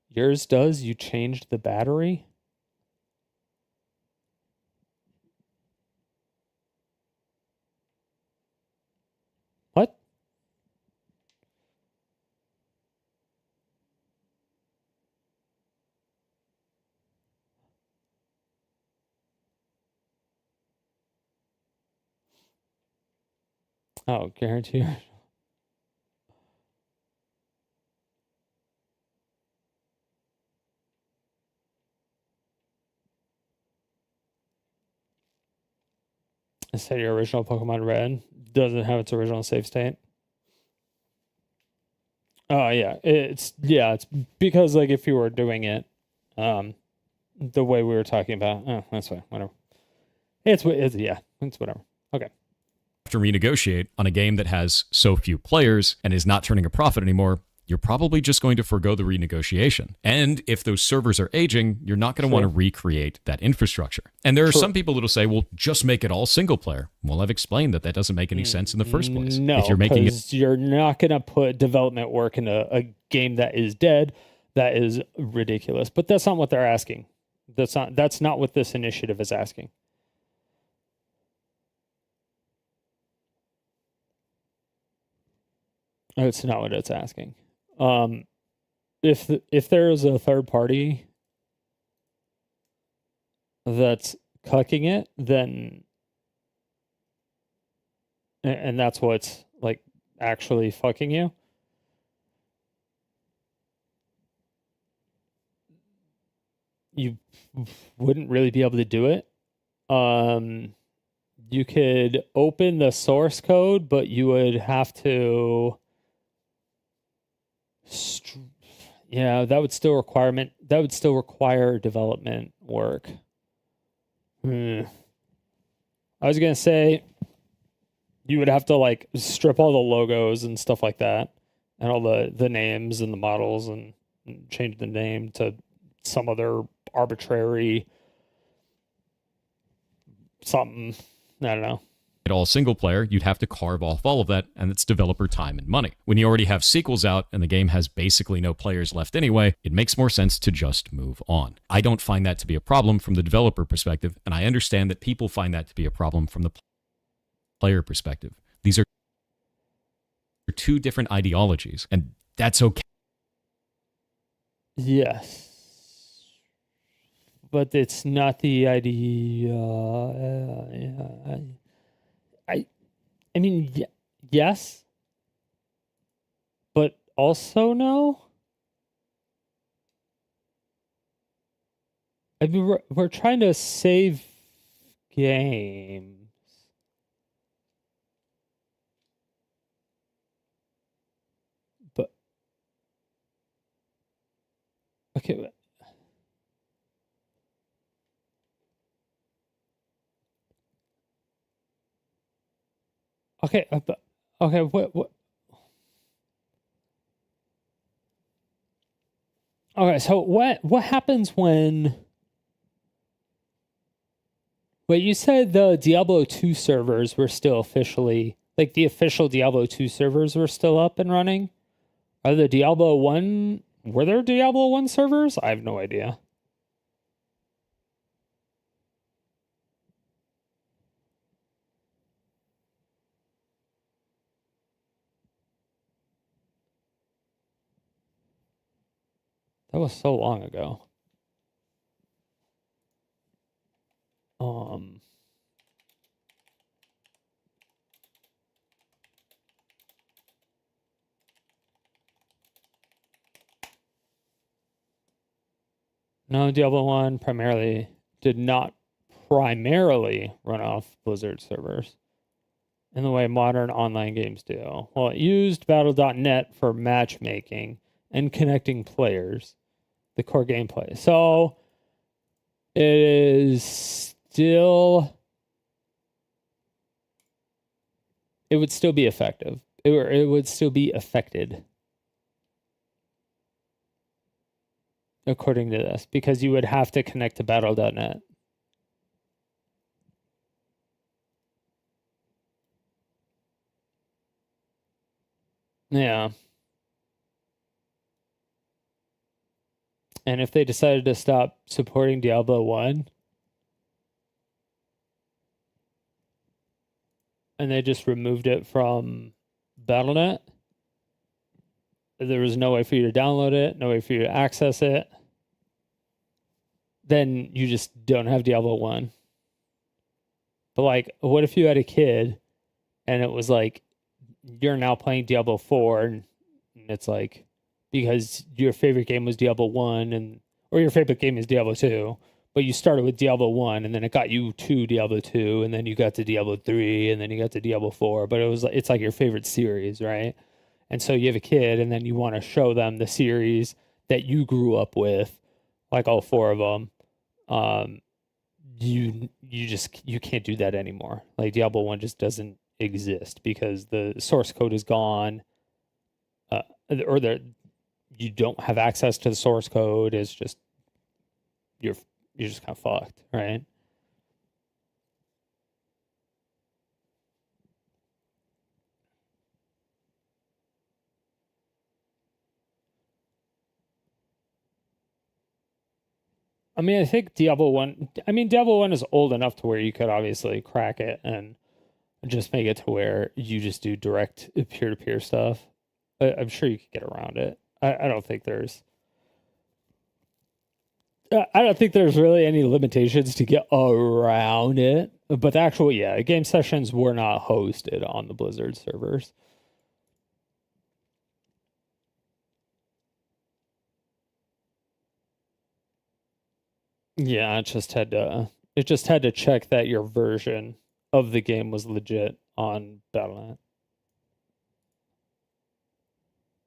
Yours does? You changed the battery? What? Oh, guarantee. I said your original Pokemon Red doesn't have its original save state. Oh yeah, it's because like if you were doing it, the way we were talking about, that's fine, whatever. It's whatever. Okay. To renegotiate on a game that has so few players and is not turning a profit anymore, you're probably just going to forgo the renegotiation. And if those servers are aging, you're not going to want to recreate that infrastructure. And there are some people that'll say, well, just make it all single player. Well, I've explained that doesn't make any sense in the first place. No, if you're making it, you're not going to put development work in a game that is dead. That is ridiculous. But that's not what they're asking. That's not what this initiative is asking. It's not what it's asking. If there is a third party that's cucking it, then and that's what's like actually fucking you, you wouldn't really be able to do it. You could open the source code, but you would have to that would still require development work. I was gonna say you would have to like strip all the logos and stuff like that, and all the names and the models, and change the name to some other arbitrary something. I don't know. all single player, you'd have to carve off all of that, and it's developer time and money. When you already have sequels out and the game has basically no players left anyway, it makes more sense to just move on. I don't find that to be a problem from the developer perspective, and I understand that people find that to be a problem from the player perspective. These are two different ideologies, and that's okay. Yes. But it's not the idea. I mean, yes, but also no. I mean, we're trying to save games. But okay. Okay, okay, what? Okay, so what happens when? Wait, you said the Diablo 2 servers were still officially, like the official Diablo 2 servers were still up and running? Are the Diablo 1, were there Diablo 1 servers? I have no idea. That was so long ago. No, Diablo 1 did not primarily run off Blizzard servers in the way modern online games do. Well, it used Battle.net for matchmaking and connecting players, the core gameplay. So it is still, it would still be effective. It would still be affected, according to this, because you would have to connect to Battle.net. Yeah. And if they decided to stop supporting Diablo 1 and they just removed it from Battle.net, there was no way for you to download it, no way for you to access it, then you just don't have Diablo 1. But like, what if you had a kid and it was like, you're now playing Diablo 4 and it's like, because your favorite game was Diablo 1 or your favorite game is Diablo 2, but you started with Diablo 1 and then it got you to Diablo 2 and then you got to Diablo 3 and then you got to Diablo 4, but it's like your favorite series, right? And so you have a kid and then you want to show them the series that you grew up with, like all four of them. You can't do that anymore. Like Diablo 1 just doesn't exist because the source code is gone, you don't have access to the source code. It's just you're just kind of fucked, right? I mean, I think Diablo 1 is old enough to where you could obviously crack it and just make it to where you just do direct peer-to-peer stuff. I'm sure you could get around it. I don't think there's really any limitations to get around it. But the actual, game sessions were not hosted on the Blizzard servers. Yeah, it just had to check that your version of the game was legit on Battle.net.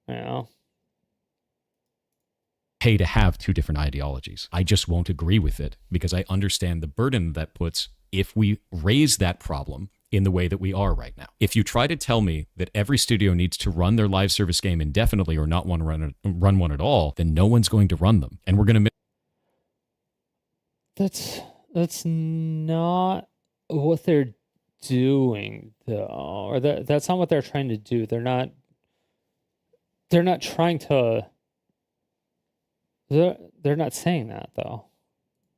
Yeah. Pay to have two different ideologies. I just won't agree with it because I understand the burden that puts if we raise that problem in the way that we are right now. If you try to tell me that every studio needs to run their live service game indefinitely or not want to run one at all, then no one's going to run them. And we're going to That's not what they're doing though, or that's not what they're trying to do. They're not trying to. They're not saying that though.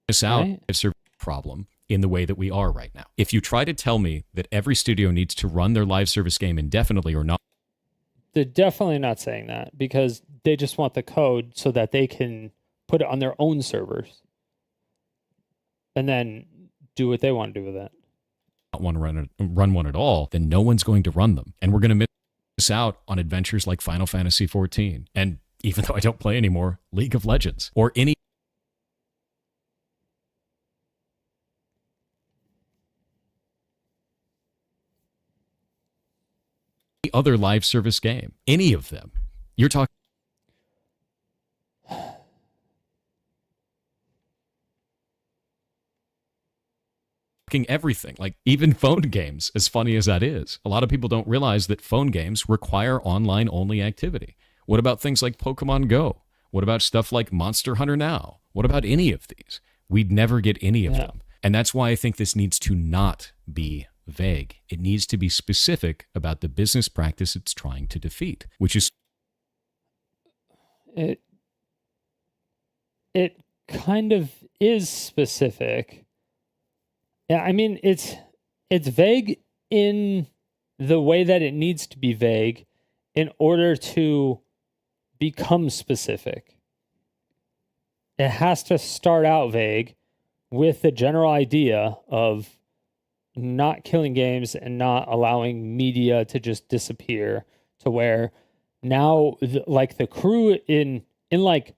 This out it's a problem in the way that we are right now. If you try to tell me that every studio needs to run their live service game indefinitely or not, they're definitely not saying that, because they just want the code so that they can put it on their own servers and then do what they want to do with it. Not want to run one at all, then no one's going to run them. And we're going to miss out on adventures like Final Fantasy XIV. And even though I don't play anymore, League of Legends or any other live service game, any of them. You're talking everything, like even phone games, as funny as that is. A lot of people don't realize that phone games require online-only activity. What about things like Pokemon Go? What about stuff like Monster Hunter Now? What about any of these? We'd never get any of them. And that's why I think this needs to not be vague. It needs to be specific about the business practice it's trying to defeat, which is... It kind of is specific. Yeah, I mean, it's vague in the way that it needs to be vague in order to become specific. It has to start out vague with the general idea of not killing games and not allowing media to just disappear, to where now, like the crew in like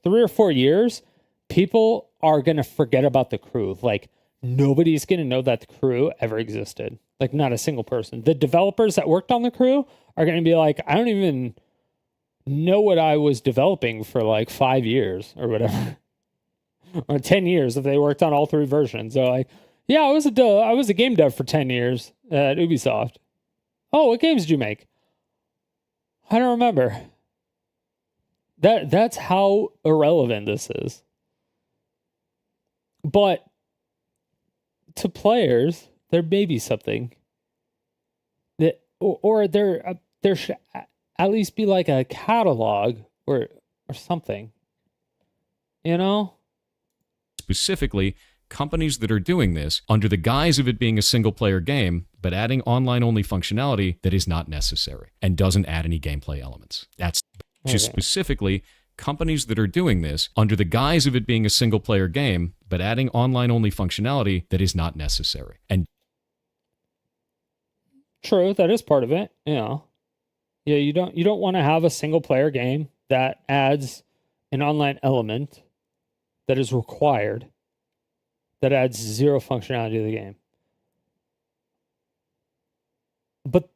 3 or 4 years, people are going to forget about the crew. Like, nobody's going to know that the crew ever existed. Like, not a single person. The developers that worked on the crew are going to be like, I don't even know what I was developing for like 5 years or whatever. Or 10 years if they worked on all 3 versions. So like, yeah, I was a game dev for 10 years at Ubisoft. Oh, what games did you make? I don't remember. That's how irrelevant this is. But to players, there may be something that, or there should at least be like a catalog or something, you know? Specifically, companies that are doing this under the guise of it being a single-player game, but adding online-only functionality that is not necessary and doesn't add any gameplay elements. That's just specifically companies that are doing this under the guise of it being a single-player game, but adding online-only functionality that is not necessary. And true, that is part of it. Yeah, you don't want to have a single-player game that adds an online element that is required, that adds 0 functionality to the game. But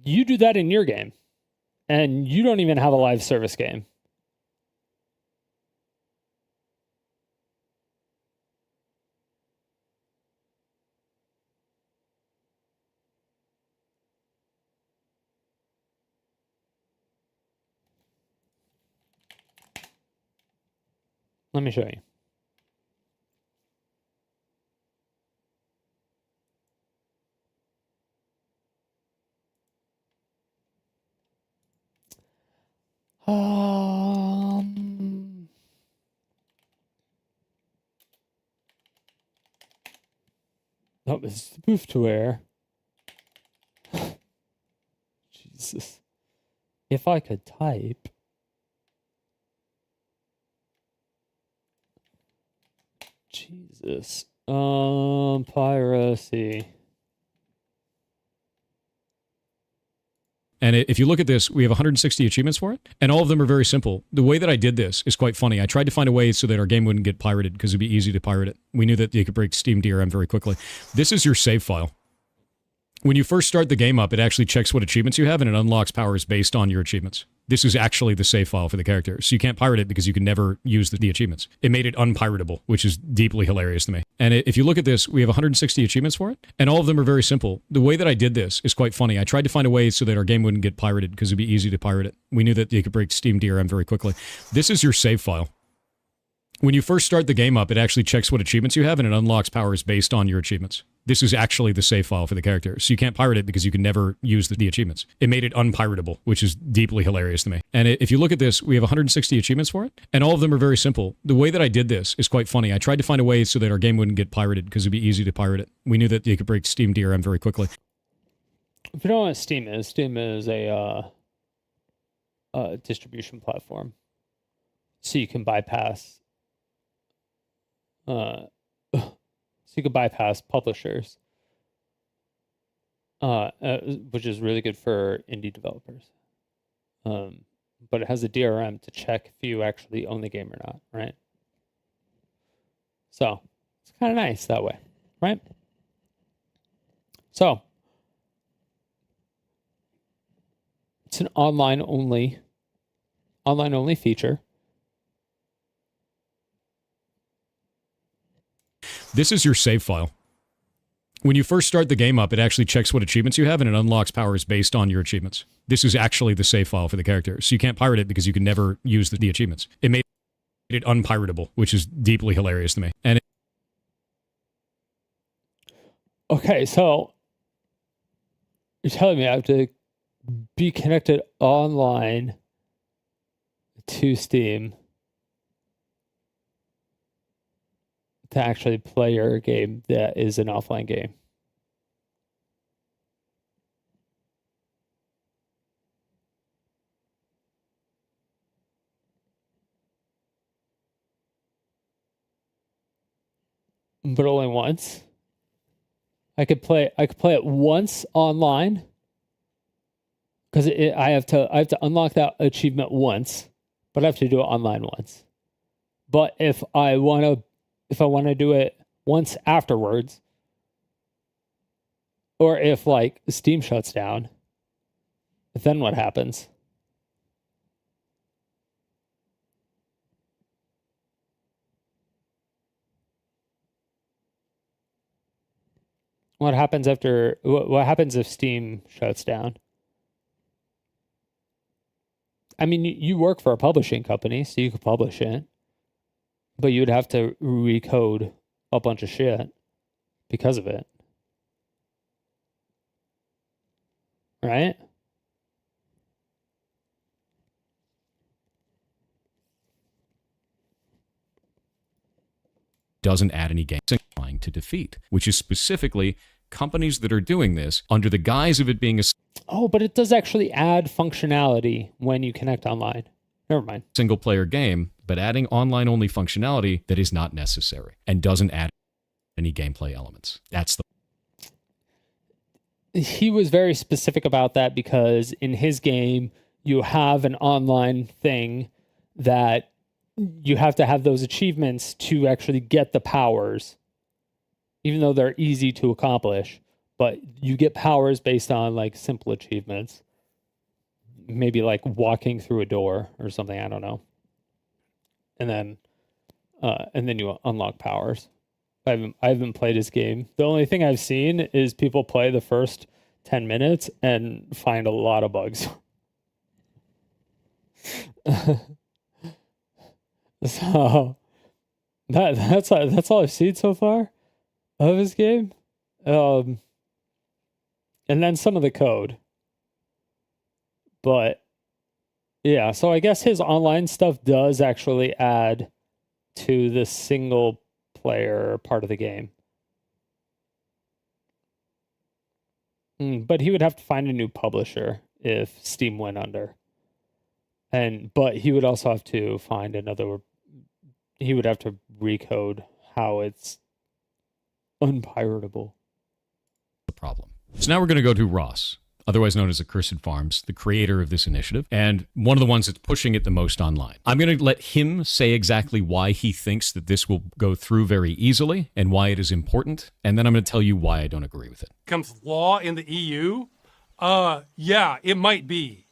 you do that in your game, and you don't even have a live service game. Let me show you. Oh, it's the booth to wear. Jesus. If I could type. Jesus. Piracy. And if you look at this, we have 160 achievements for it, and all of them are very simple. The way that I did this is quite funny. I tried to find a way so that our game wouldn't get pirated, because it'd be easy to pirate it. We knew that you could break Steam DRM very quickly. This is your save file. When you first start the game up, it actually checks what achievements you have, and it unlocks powers based on your achievements. This is actually the save file for the character, so you can't pirate it because you can never use the achievements. It made it unpiratable, which is deeply hilarious to me. And if you look at this, we have 160 achievements for it, and all of them are very simple. The way that I did this is quite funny. I tried to find a way so that our game wouldn't get pirated, because it'd be easy to pirate it. We knew that you could break Steam DRM very quickly. This is your save file. When you first start the game up, it actually checks what achievements you have, and it unlocks powers based on your achievements. This is actually the save file for the character, so you can't pirate it because you can never use the achievements. It made it unpiratable, which is deeply hilarious to me. And if you look at this, we have 160 achievements for it, and all of them are very simple. The way that I did this is quite funny. I tried to find a way so that our game wouldn't get pirated because it'd be easy to pirate it. We knew that you could break Steam DRM very quickly. If you don't know what Steam is a distribution platform, so you can bypass. So you can bypass publishers, which is really good for indie developers. But it has a DRM to check if you actually own the game or not, right? So it's kind of nice that way, right? So it's an online only feature. This is your save file. When you first start the game up, it actually checks what achievements you have, and it unlocks powers based on your achievements. This is actually the save file for the character, so you can't pirate it because you can never use the achievements. It made it unpiratable, which is deeply hilarious to me. And Okay, so you're telling me I have to be connected online to Steam to actually play your game that is an offline game. But only once. I could play it once online because I have to unlock that achievement once, but I have to do it online once. But if I want to do it once afterwards, or if like Steam shuts down, then what happens? What happens if Steam shuts down? I mean, you work for a publishing company, so you could publish it, but you would have to recode a bunch of shit because of it. Right? doesn't add any games trying to defeat, which is specifically companies that are doing this under the guise of it being a but it does actually add functionality when you connect online. Never mind. single-player game, but adding online-only functionality that is not necessary and doesn't add any gameplay elements. That's the... He was very specific about that because in his game, you have an online thing that you have to have those achievements to actually get the powers, even though they're easy to accomplish. But you get powers based on like simple achievements, maybe like walking through a door or something. I don't know. And then you unlock powers. I haven't played his game. The only thing I've seen is people play the first 10 minutes and find a lot of bugs. So that's all I've seen so far of his game. And then some of the code. But yeah, so I guess his online stuff does actually add to the single player part of the game. But he would have to find a new publisher if Steam went under. But he would also have to find another. He would have to recode how it's unpiratable. the problem. So now we're going to go to Ross, otherwise known as Accursed Farms, the creator of this initiative, and one of the ones that's pushing it the most online. I'm going to let him say exactly why he thinks that this will go through very easily and why it is important, and then I'm going to tell you why I don't agree with it. Becomes law in the EU? Yeah, it might be.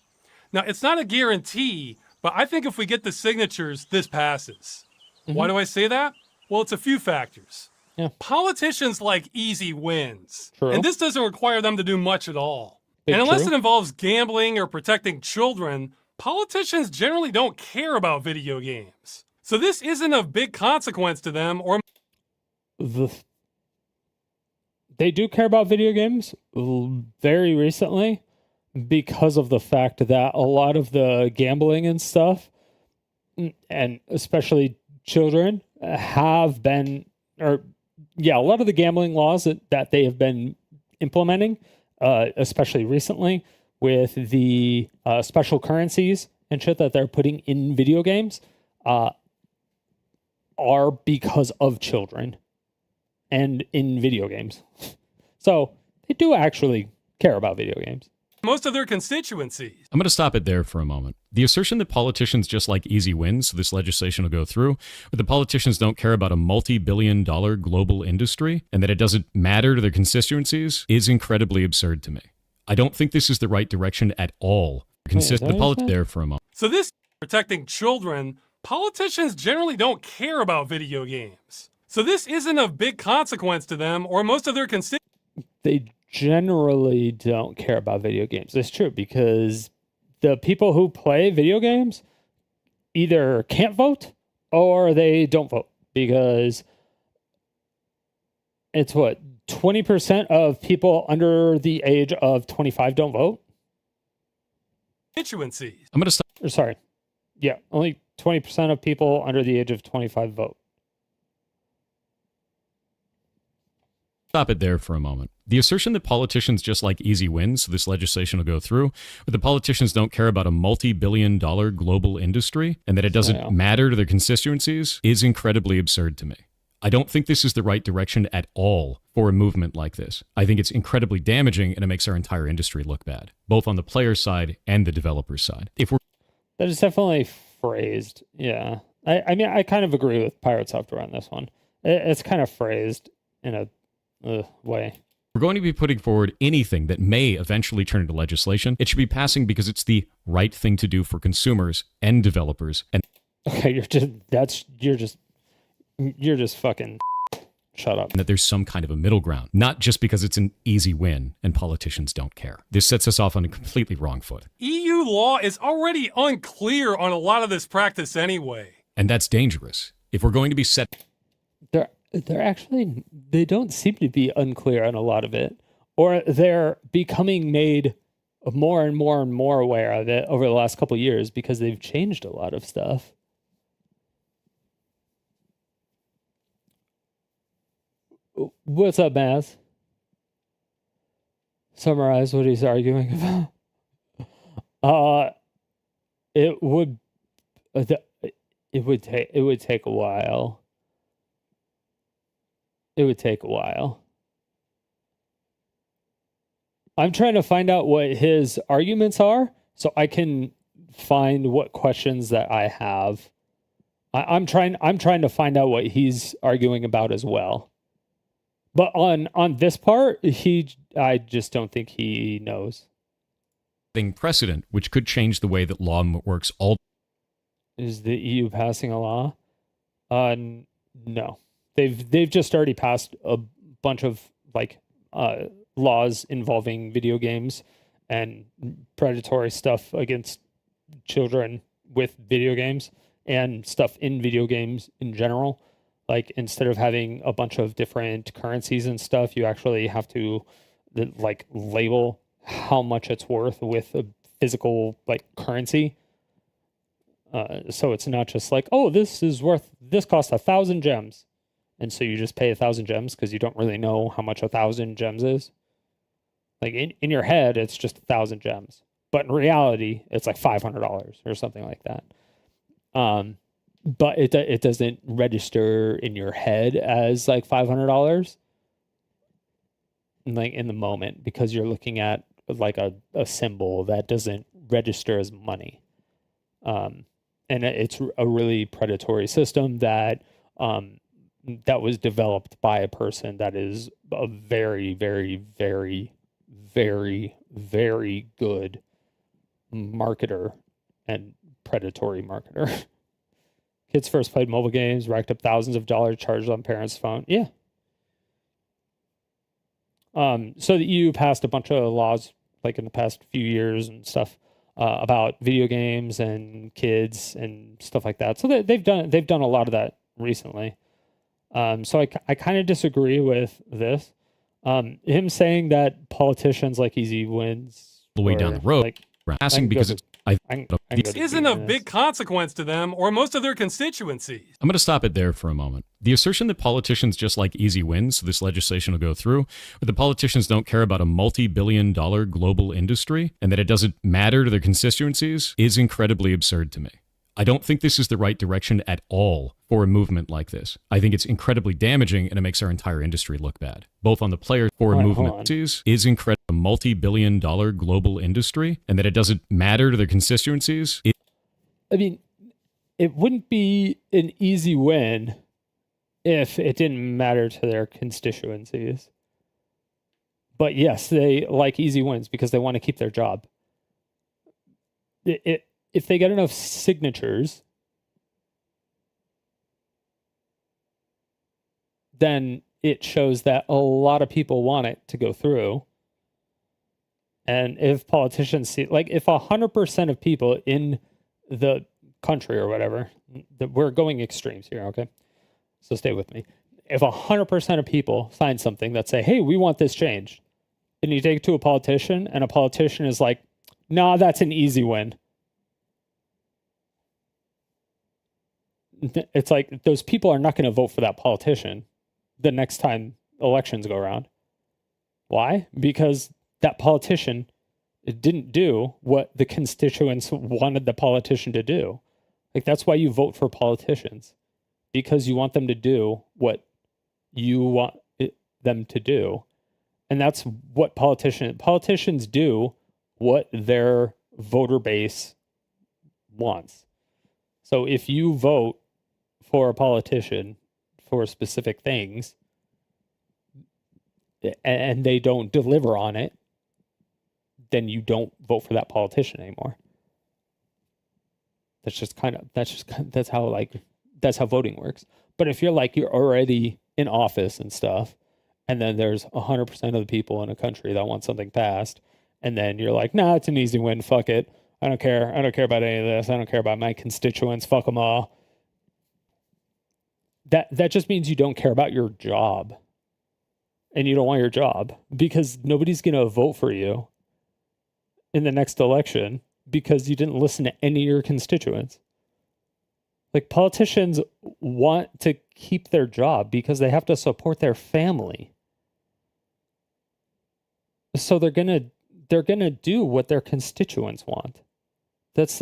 Now, it's not a guarantee, but I think if we get the signatures, this passes. Why do I say that? Well, it's a few factors. Yeah. Politicians like easy wins. True. And this doesn't require them to do much at all. Big and unless true. it involves gambling or protecting children, politicians generally don't care about video games. So this isn't of big consequence to them, or They do care about video games very recently because of the fact that a lot of the gambling and stuff, and especially children, have been, a lot of the gambling laws that they have been implementing, especially recently with the special currencies and shit that they're putting in video games, are because of children and in video games. So they do actually care about video games. most of their constituencies. I'm going to stop it there for a moment. The assertion that politicians just like easy wins, so this legislation will go through, but the politicians don't care about a multi-billion-dollar global industry and that it doesn't matter to their constituencies is incredibly absurd to me. I don't think this is the right direction at all. There for a moment. So this protecting children, politicians generally don't care about video games. So this isn't of big consequence to them or most of their constituencies. They generally don't care about video games. It's true, because the people who play video games either can't vote or they don't vote, because it's 20% of people under the age of 25 don't vote. Constituencies. I'm going to stop. Or sorry. Yeah, only 20% of people under the age of 25 vote. Stop it there for a moment. The assertion that politicians just like easy wins, so this legislation will go through, but the politicians don't care about a multi-billion-dollar global industry and that it doesn't matter to their constituencies is incredibly absurd to me. I don't think this is the right direction at all for a movement like this. I think it's incredibly damaging and it makes our entire industry look bad, both on the player side and the developer side. That is definitely phrased. Yeah. I mean, I kind of agree with Pirate Software on this one. It's kind of phrased in a way. We're going to be putting forward anything that may eventually turn into legislation. It should be passing because it's the right thing to do for consumers and developers. And okay, you're just fucking shut up. And that there's some kind of a middle ground, not just because it's an easy win and politicians don't care. This sets us off on a completely wrong foot. EU law is already unclear on a lot of this practice anyway. And that's dangerous. If we're going to be set... They're actually, they don't seem to be unclear on a lot of it, or they're becoming made more and more and more aware of it over the last couple of years because they've changed a lot of stuff. What's up, Maz? Summarize what he's arguing about. It would take a while. It would take a while. I'm trying to find out what his arguments are so I can find what questions that I have. I'm trying to find out what he's arguing about as well. But on this part, I just don't think he knows. Precedent, which could change the way that law works. Is the EU passing a law? No. They've just already passed a bunch of laws involving video games and predatory stuff against children with video games and stuff in video games in general. Like, instead of having a bunch of different currencies and stuff, you actually have to label how much it's worth with a physical currency. So it's not just this costs 1,000 gems. And so you just pay 1,000 gems because you don't really know how much 1,000 gems is. Like, in your head, it's just 1,000 gems. But in reality, it's like $500 or something like that. But it doesn't register in your head as like $500 in the moment, because you're looking at like a symbol that doesn't register as money. And it's a really predatory system that was developed by a person that is a very, very, very, very, very good marketer and predatory marketer. Kids first played mobile games, racked up thousands of dollars charged on parents' phone. Yeah. So the EU passed a bunch of laws in the past few years and stuff about video games and kids and stuff like that. So they've done a lot of that recently. So I kind of disagree with this. Him saying that politicians like easy wins the way down the road, like, asking because it's isn't of big consequence to them or most of their constituencies. I'm going to stop it there for a moment. The assertion that politicians just like easy wins, so this legislation will go through, but the politicians don't care about a multi-billion-dollar global industry and that it doesn't matter to their constituencies is incredibly absurd to me. I don't think this is the right direction at all for a movement like this. I think it's incredibly damaging and it makes our entire industry look bad. Both on the player for a movement is incredible, a multi-billion-dollar global industry, and that it doesn't matter to their constituencies. I mean, it wouldn't be an easy win if it didn't matter to their constituencies. But yes, they like easy wins because they want to keep their job. If they get enough signatures, then it shows that a lot of people want it to go through. And if politicians see, like, if 100% of people in the country or whatever, we're going extremes here, okay? So stay with me. If 100% of people sign something that say, hey, we want this changed, and you take it to a politician, and a politician is like, nah, that's an easy win. It's like those people are not going to vote for that politician the next time elections go around. Why? Because that politician didn't do what the constituents wanted the politician to do. Like, that's why you vote for politicians, because you want them to do what you want them to do. And that's what politicians do what their voter base wants. So if you vote for a politician for specific things and they don't deliver on it, then you don't vote for that politician anymore. That's how voting works. But if you're already in office and stuff, and then there's 100% of the people in a country that want something passed, and then you're like, nah, it's an easy win, fuck it. I don't care about any of this. I don't care about my constituents. Fuck them all. That just means you don't care about your job. And you don't want your job because nobody's going to vote for you in the next election because you didn't listen to any of your constituents. Like, politicians want to keep their job because they have to support their family. So they're going to do what their constituents want. That's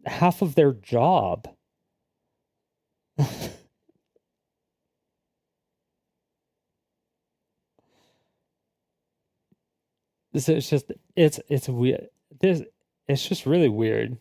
half of their job. It's weird. It's just really weird.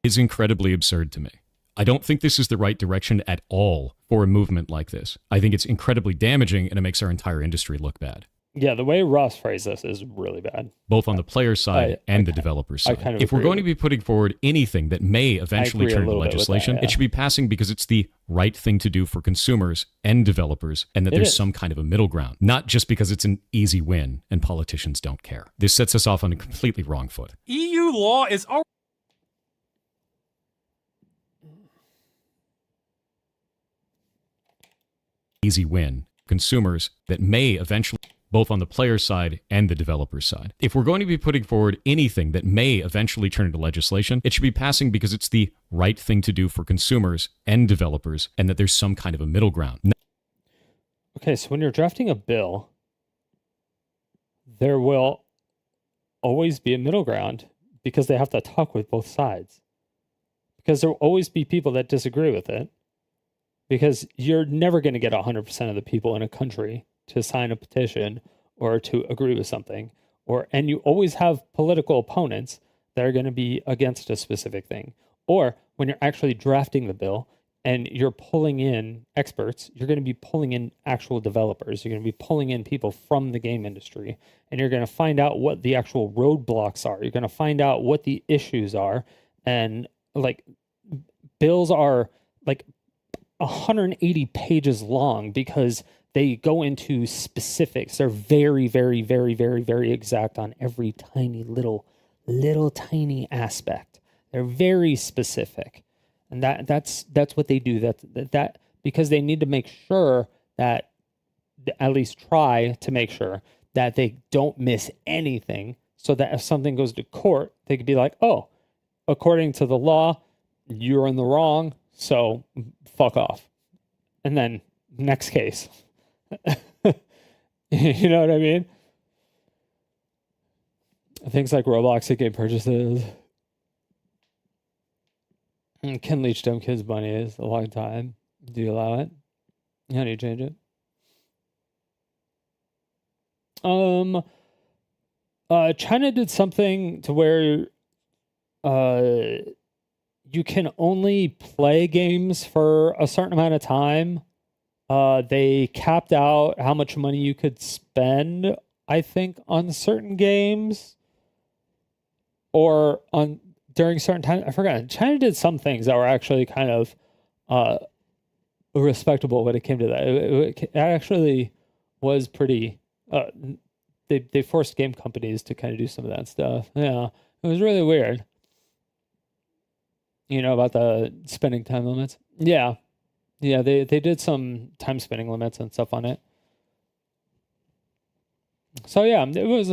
Is incredibly absurd to me. I don't think this is the right direction at all for a movement like this. I think it's incredibly damaging and it makes our entire industry look bad. Yeah, the way Ross phrased this is really bad. Both on the player side and the developer side. If we're going to be putting forward anything that may eventually turn into legislation, it should be passing because it's the right thing to do for consumers and developers, and that there's some kind of a middle ground, not just because it's an easy win and politicians don't care. This sets us off on a completely wrong foot. EU law is already easy win. Consumers that may eventually, both on the player side and the developer side. If we're going to be putting forward anything that may eventually turn into legislation, it should be passing because it's the right thing to do for consumers and developers, and that there's some kind of a middle ground. Okay, so when you're drafting a bill, there will always be a middle ground because they have to talk with both sides. Because there will always be people that disagree with it. Because you're never going to get 100% of the people in a country to sign a petition or to agree with something. And you always have political opponents that are going to be against a specific thing. Or when you're actually drafting the bill and you're pulling in experts, you're going to be pulling in actual developers. You're going to be pulling in people from the game industry. And you're going to find out what the actual roadblocks are. You're going to find out what the issues are. And like, bills are like 180 pages long because they go into specifics. They're very, very, very, very, very exact on every tiny little little tiny aspect. They're very specific, and that's what they do. That because they need to make sure that, at least try to make sure that they don't miss anything, so that if something goes to court, they could be like, oh, according to the law, you're in the wrong, so fuck off. And then next case. You know what I mean? Things like Roblox in-game purchases can leech dumb kids' money is a long time. Do you allow it? How do you change it? China did something to where you can only play games for a certain amount of time. They capped out how much money you could spend, I think, on certain games or on during certain time. I forgot. China did some things that were actually kind of respectable when it came to that. It actually was pretty. They forced game companies to kind of do some of that stuff. Yeah, it was really weird. You know about the spending time limits? Yeah. They did some time spending limits and stuff on it. So yeah, it's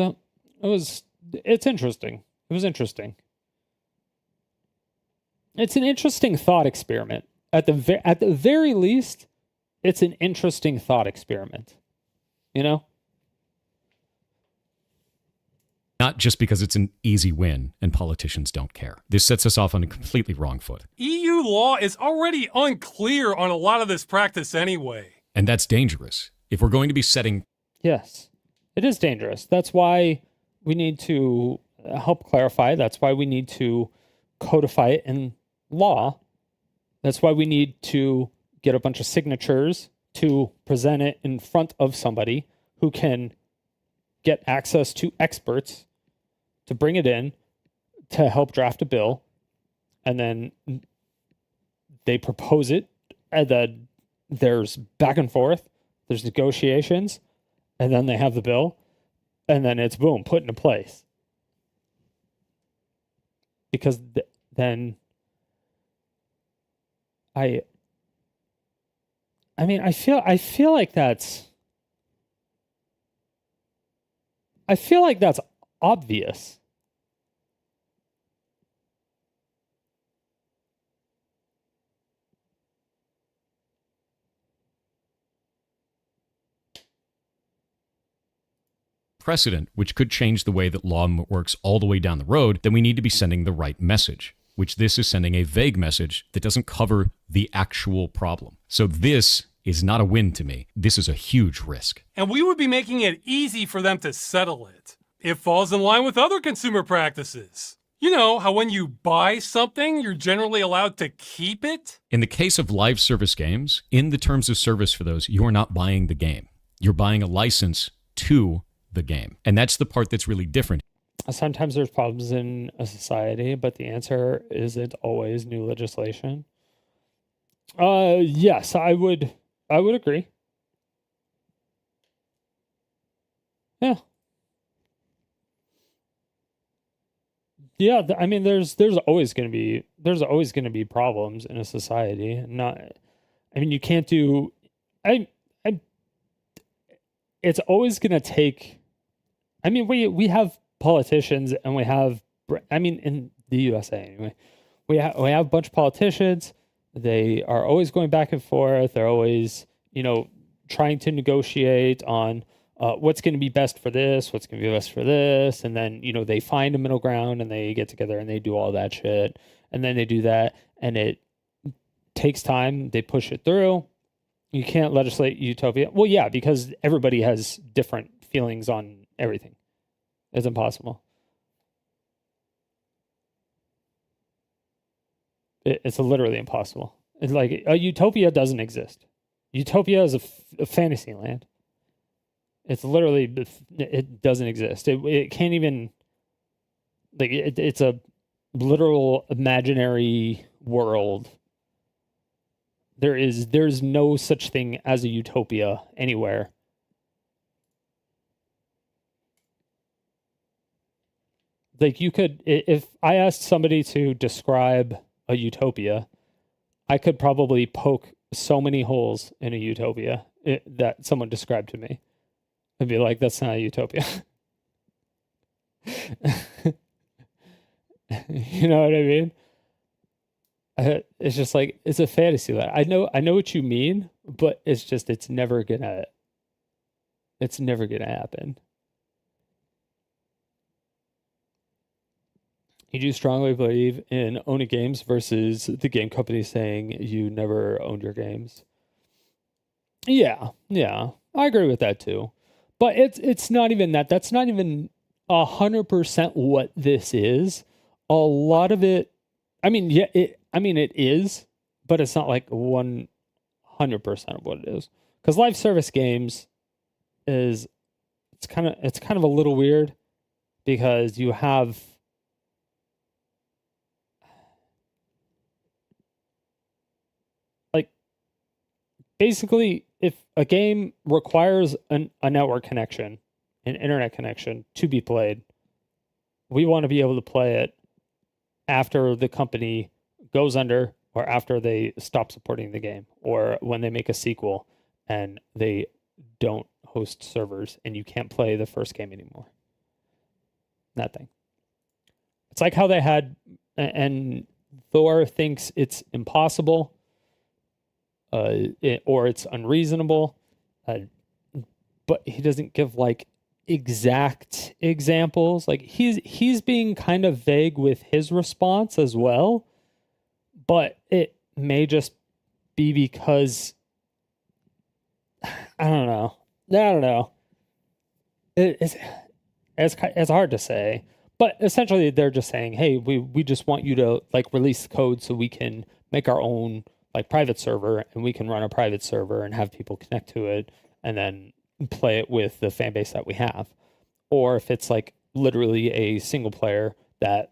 interesting. It was interesting. It's an interesting thought experiment. At the very least, it's an interesting thought experiment. You know? Not just because it's an easy win and politicians don't care. This sets us off on a completely wrong foot. EU law is already unclear on a lot of this practice anyway. And that's dangerous. If we're going to be setting... Yes, it is dangerous. That's why we need to help clarify. That's why we need to codify it in law. That's why we need to get a bunch of signatures to present it in front of somebody who can get access to experts to bring it in to help draft a bill, and then they propose it, and then there's back and forth, there's negotiations, and then they have the bill, and then it's boom, put into place. Because then I feel like that's obvious. Precedent, which could change the way that law works all the way down the road, then we need to be sending the right message, which this is sending a vague message that doesn't cover the actual problem. So this is not a win to me. This is a huge risk. And we would be making it easy for them to settle it. It falls in line with other consumer practices. You know how when you buy something, you're generally allowed to keep it? In the case of live service games, in the terms of service for those, you're not buying the game. You're buying a license to the game. And that's the part that's really different. Sometimes there's problems in a society, but the answer isn't always new legislation. Yes, I would agree. Yeah. Yeah, I mean, there's always going to be problems in a society. You can't do. It's always going to take. I mean, we have politicians, and we have. In the USA anyway, we have a bunch of politicians. They are always going back and forth. They're always, trying to negotiate on what's going to be best for this, what's going to be best for this. And then, they find a middle ground and they get together and they do all that shit. And then they do that and it takes time. They push it through. You can't legislate utopia. Well, yeah, because everybody has different feelings on everything. It's impossible. It's literally impossible. It's like a utopia doesn't exist. Utopia is a fantasy land. It's literally, it doesn't exist. It can't even, it's a literal imaginary world. There's no such thing as a utopia anywhere. Like you could, if I asked somebody to describe a utopia, I could probably poke so many holes in a utopia that someone described to me. I'd be like, that's not a utopia. You know what I mean? It's just like, it's a fantasy land. I know what you mean, but it's never gonna happen. You do strongly believe in owning games versus the game company saying you never owned your games. Yeah, I agree with that too. But it's not even that. That's not even 100% what this is. A lot of it, I mean, yeah, it is, but it's not like 100% of what it is. Because live service games it's kind of a little weird because you have like basically if a game requires a network connection, an internet connection to be played, we want to be able to play it after the company goes under or after they stop supporting the game or when they make a sequel and they don't host servers and you can't play the first game anymore. That thing. It's like how they had, and Thor thinks it's impossible or it's unreasonable, but he doesn't give like exact examples. Like he's being kind of vague with his response as well, but it may just be because I don't know. It's hard to say, but essentially they're just saying, hey, we just want you to like release code so we can make our own like private server and we can run a private server and have people connect to it and then play it with the fan base that we have. Or if it's like literally a single player that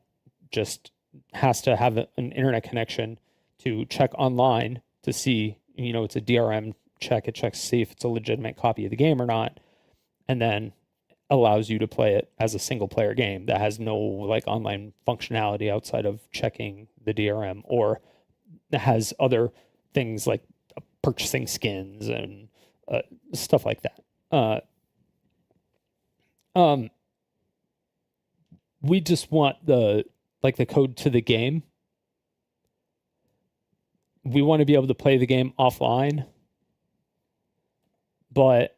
just has to have an internet connection to check online to see, it's a DRM check. It checks to see if it's a legitimate copy of the game or not, and then allows you to play it as a single player game that has no like online functionality outside of checking the DRM, or has other things like purchasing skins and stuff like that. We just want the code to the game. We want to be able to play the game offline. But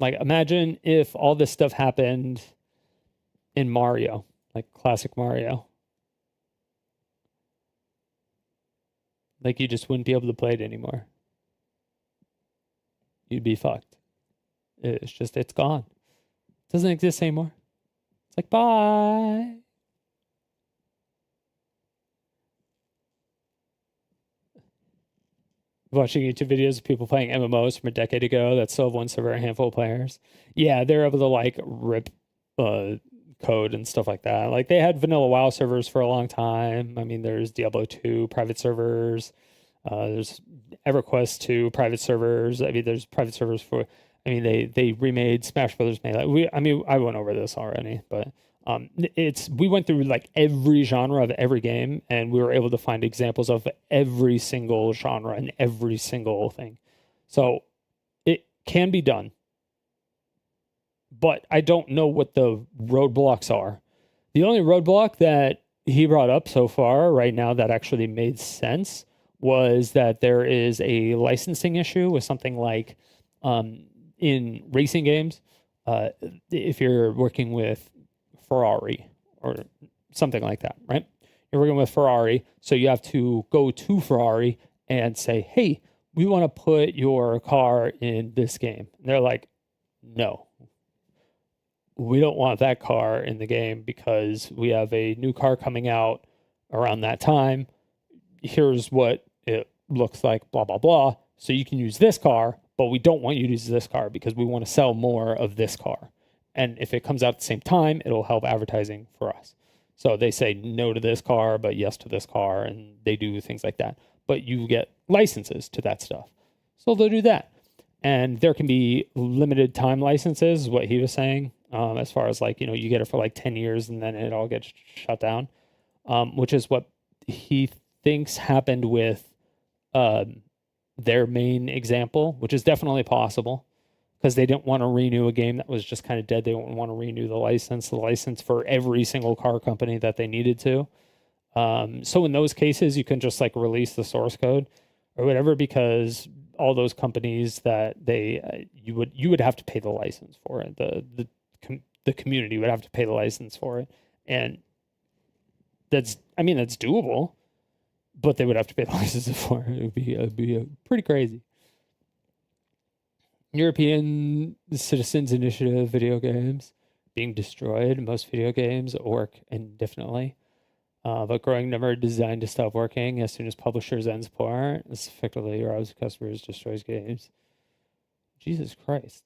imagine if all this stuff happened in Mario, like classic Mario. Like you just wouldn't be able to play it anymore. You'd be fucked. It's gone. It doesn't exist anymore. It's like, bye. Watching YouTube videos of people playing MMOs from a decade ago that still have one server and a handful of players. Yeah, they're able to like rip code and stuff like that. Like they had vanilla WoW servers for a long time. I mean, there's Diablo 2 private servers. There's EverQuest 2 private servers. I mean, there's private servers for. I mean, they remade Smash Brothers Melee. I went over this already, but we went through like every genre of every game, and we were able to find examples of every single genre and every single thing. So it can be done, but I don't know what the roadblocks are. The only roadblock that he brought up so far right now that actually made sense was that there is a licensing issue with something like in racing games, if you're working with Ferrari or something like that, right? You're working with Ferrari, so you have to go to Ferrari and say, hey, we want to put your car in this game. And they're like, no, we don't want that car in the game because we have a new car coming out around that time. Here's what it looks like, blah, blah, blah. So you can use this car, but we don't want you to use this car because we want to sell more of this car. And if it comes out at the same time, it'll help advertising for us. So they say no to this car, but yes to this car, and they do things like that. But you get licenses to that stuff. So they'll do that. And there can be limited time licenses, is what he was saying. as far as like, you get it for like 10 years and then it all gets shut down, which is what he thinks happened with their main example, which is definitely possible because they didn't want to renew a game that was just kind of dead. They didn't want to renew the license for every single car company that they needed to. So in those cases, you can just like release the source code or whatever, because all those companies that you would have to pay the license for it. The community would have to pay the license for it, and that's doable, but they would have to pay the license for it. It'd be pretty crazy. European Citizens Initiative video games being destroyed. Most video games work indefinitely, but growing number designed to stop working as soon as publishers end support. This effectively robs customers, destroys games. Jesus Christ.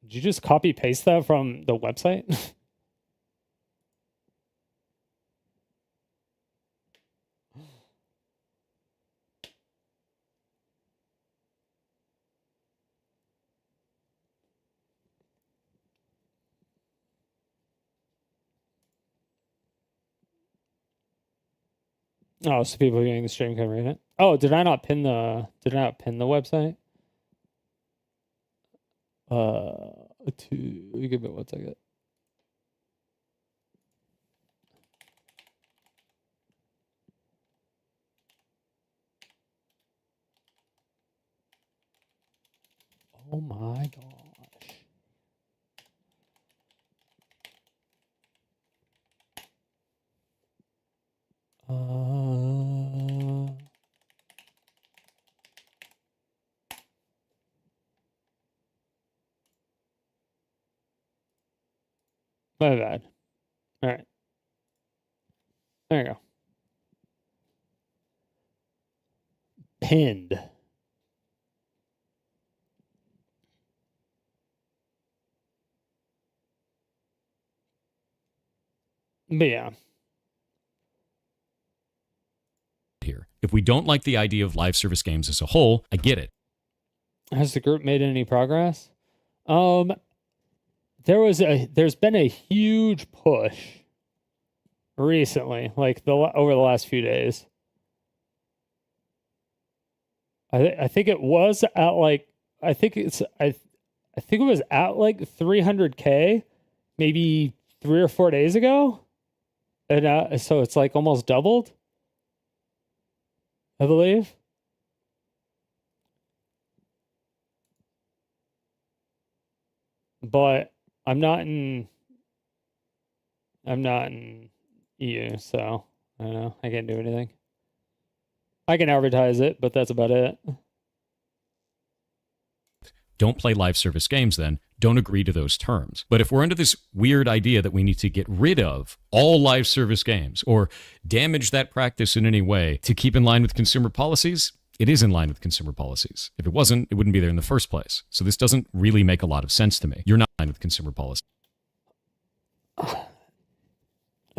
Did you just copy paste that from the website? Oh, so people getting the stream can read it. Oh, did I not pin the website? Give me 1 second. Oh my gosh. My bad. All right. There you go. Pinned. But yeah. Here, if we don't like the idea of live service games as a whole, I get it. Has the group made any progress? There's been a huge push recently, like over the last few days. I think it was at like I think it was at like 300K maybe 3 or 4 days ago, and so it's like almost doubled, I believe. But I'm not in EU, so I don't know. I can't do anything. I can advertise it, but that's about it. Don't play live service games then. Don't agree to those terms. But if we're under this weird idea that we need to get rid of all live service games or damage that practice in any way to keep in line with consumer policies, it is in line with consumer policies. If it wasn't, it wouldn't be there in the first place. So this doesn't really make a lot of sense to me. You're not in line with consumer policy.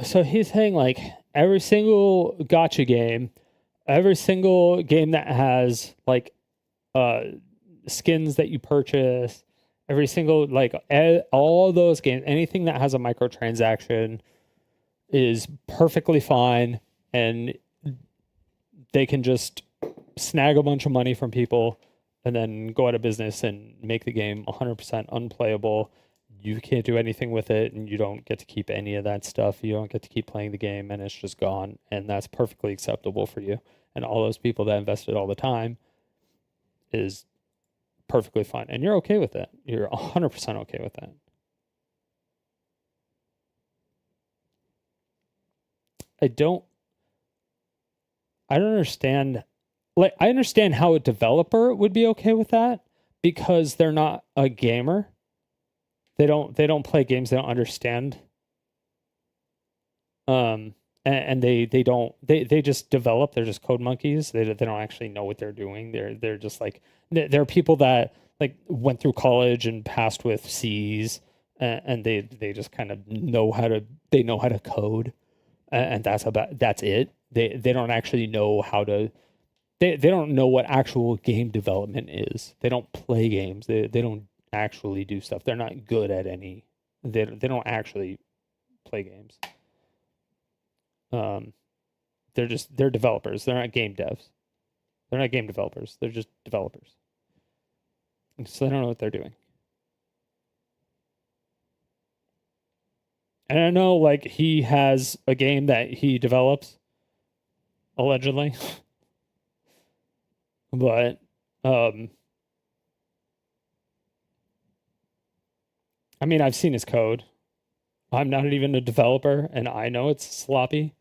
So he's saying like every single gacha game, every single game that has like skins that you purchase, every single like all those games, anything that has a microtransaction is perfectly fine, and they can just snag a bunch of money from people and then go out of business and make the game 100% unplayable. You can't do anything with it, and you don't get to keep any of that stuff. You don't get to keep playing the game, and it's just gone, and that's perfectly acceptable for you. And all those people that invested all the time is perfectly fine, and you're okay with that. You're 100% okay with that. I don't understand. Like, I understand how a developer would be okay with that because they're not a gamer. They don't play games. They don't understand. And they just develop. They're just code monkeys. They don't actually know what they're doing. They're just like, there are people that like went through college and passed with C's, and they just kind of know how to code, and that's it. They don't actually know how to. They don't know what actual game development is. They don't play games. They don't actually do stuff. They're not good at any. They don't actually play games. They're developers. They're not game devs. They're not game developers. They're just developers. So they don't know what they're doing. And I know, like, he has a game that he develops, allegedly. But, I mean, I've seen his code. I'm not even a developer, and I know it's sloppy.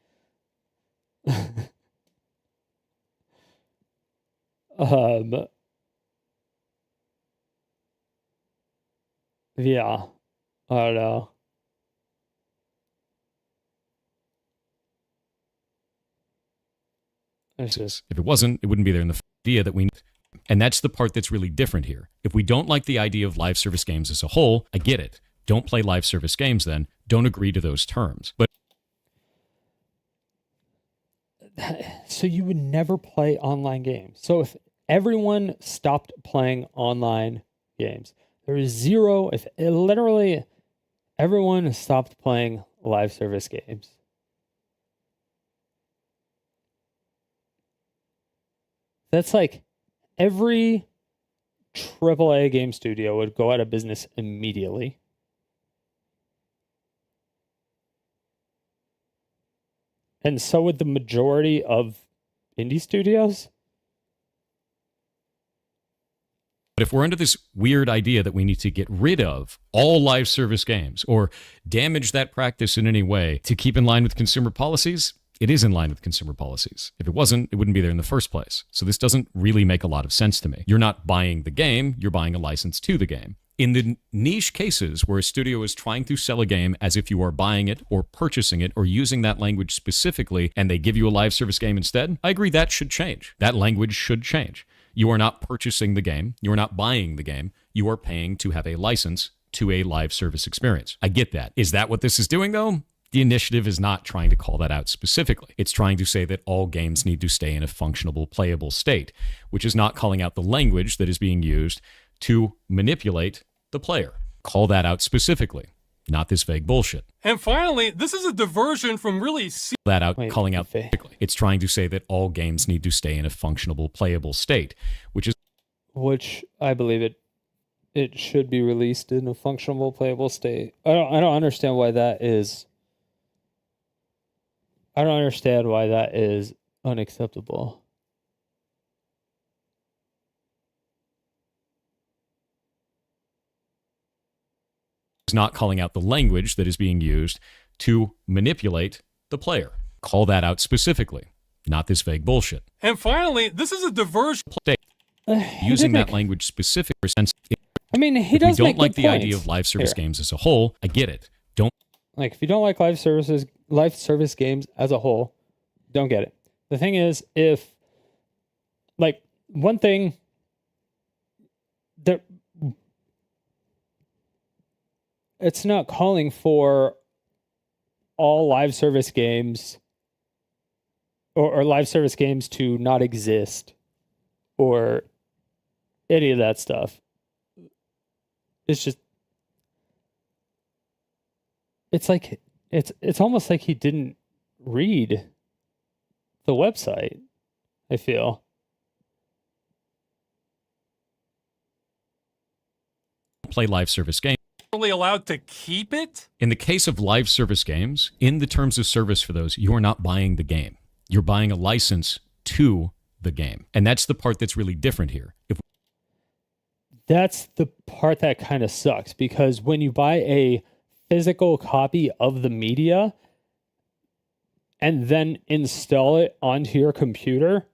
Yeah, I don't know. It's just, If it wasn't, it wouldn't be there in the idea that we. And that's the part that's really different here. If we don't like the idea of live service games as a whole, I get it. Don't play live service games then. Don't agree to those terms. But so you would never play online games. So if everyone stopped playing online games, there is zero. If literally everyone stopped playing live service games, that's like every AAA game studio would go out of business immediately. And so would the majority of indie studios. But if we're under this weird idea that we need to get rid of all live service games or damage that practice in any way to keep in line with consumer policies, it is in line with consumer policies. If it wasn't, it wouldn't be there in the first place. So this doesn't really make a lot of sense to me. You're not buying the game, you're buying a license to the game. In the niche cases where a studio is trying to sell a game as if you are buying it or purchasing it or using that language specifically and they give you a live service game instead, I agree that should change. That language should change. You are not purchasing the game. You are not buying the game. You are paying to have a license to a live service experience. I get that. Is that what this is doing, though? The initiative is not trying to call that out specifically. It's trying to say that all games need to stay in a functionable, playable state, which is not calling out the language that is being used to manipulate the player. Call that out specifically, not this vague bullshit. And finally, this is a diversion from really That out, calling out specifically. It's trying to say that all games need to stay in a functionable, playable state, which I believe it should be released in a functional, playable state. I don't understand why that is. I don't understand why that is unacceptable. Is not calling out the language that is being used to manipulate the player. Call that out specifically, not this vague bullshit. And finally, this is a diversion. Using that language specific for sense. I mean, he does we make don't like good the points idea of live service here. games as a whole. I get it. Don't Like, if you don't like live service games as a whole, don't get it. The thing is, if, like, one thing that it's not calling for all live service games or live service games to not exist or any of that stuff. It's just, it's like, it's almost like he didn't read the website, I feel. play live service games. Really allowed to keep it? In the case of live service games, in the terms of service for those, you are not buying the game. You're buying a license to the game. And that's the part that's really different here. That's the part that kind of sucks, because when you buy a physical copy of the media and then install it onto your computer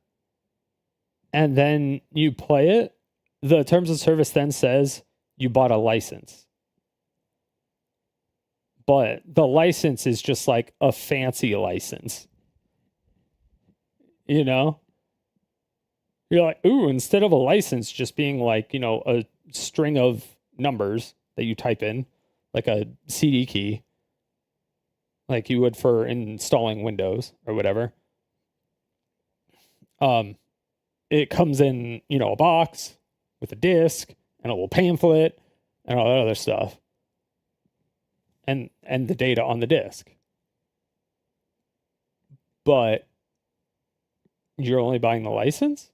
and then you play it, the terms of service then says you bought a license. But the license is just like a fancy license. You know? You're like, ooh, instead of a license just being like, a string of numbers that you type in, like a CD key, like you would for installing Windows or whatever. It comes in, a box with a disc and a little pamphlet and all that other stuff, and the data on the disk. But you're only buying the license?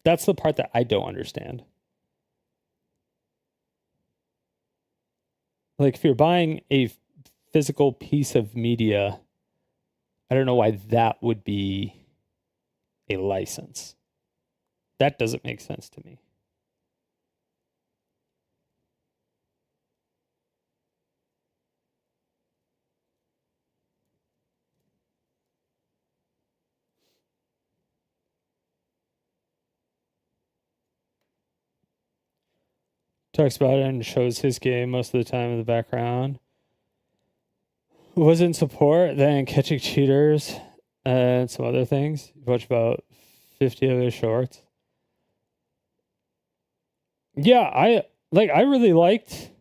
That's the part that I don't understand. Like, if you're buying a physical piece of media, I don't know why that would be a license. That doesn't make sense to me. Talks about it and shows his game most of the time in the background. Was in support, then catching cheaters and some other things. You watch about 50 of his shorts. Yeah, I really liked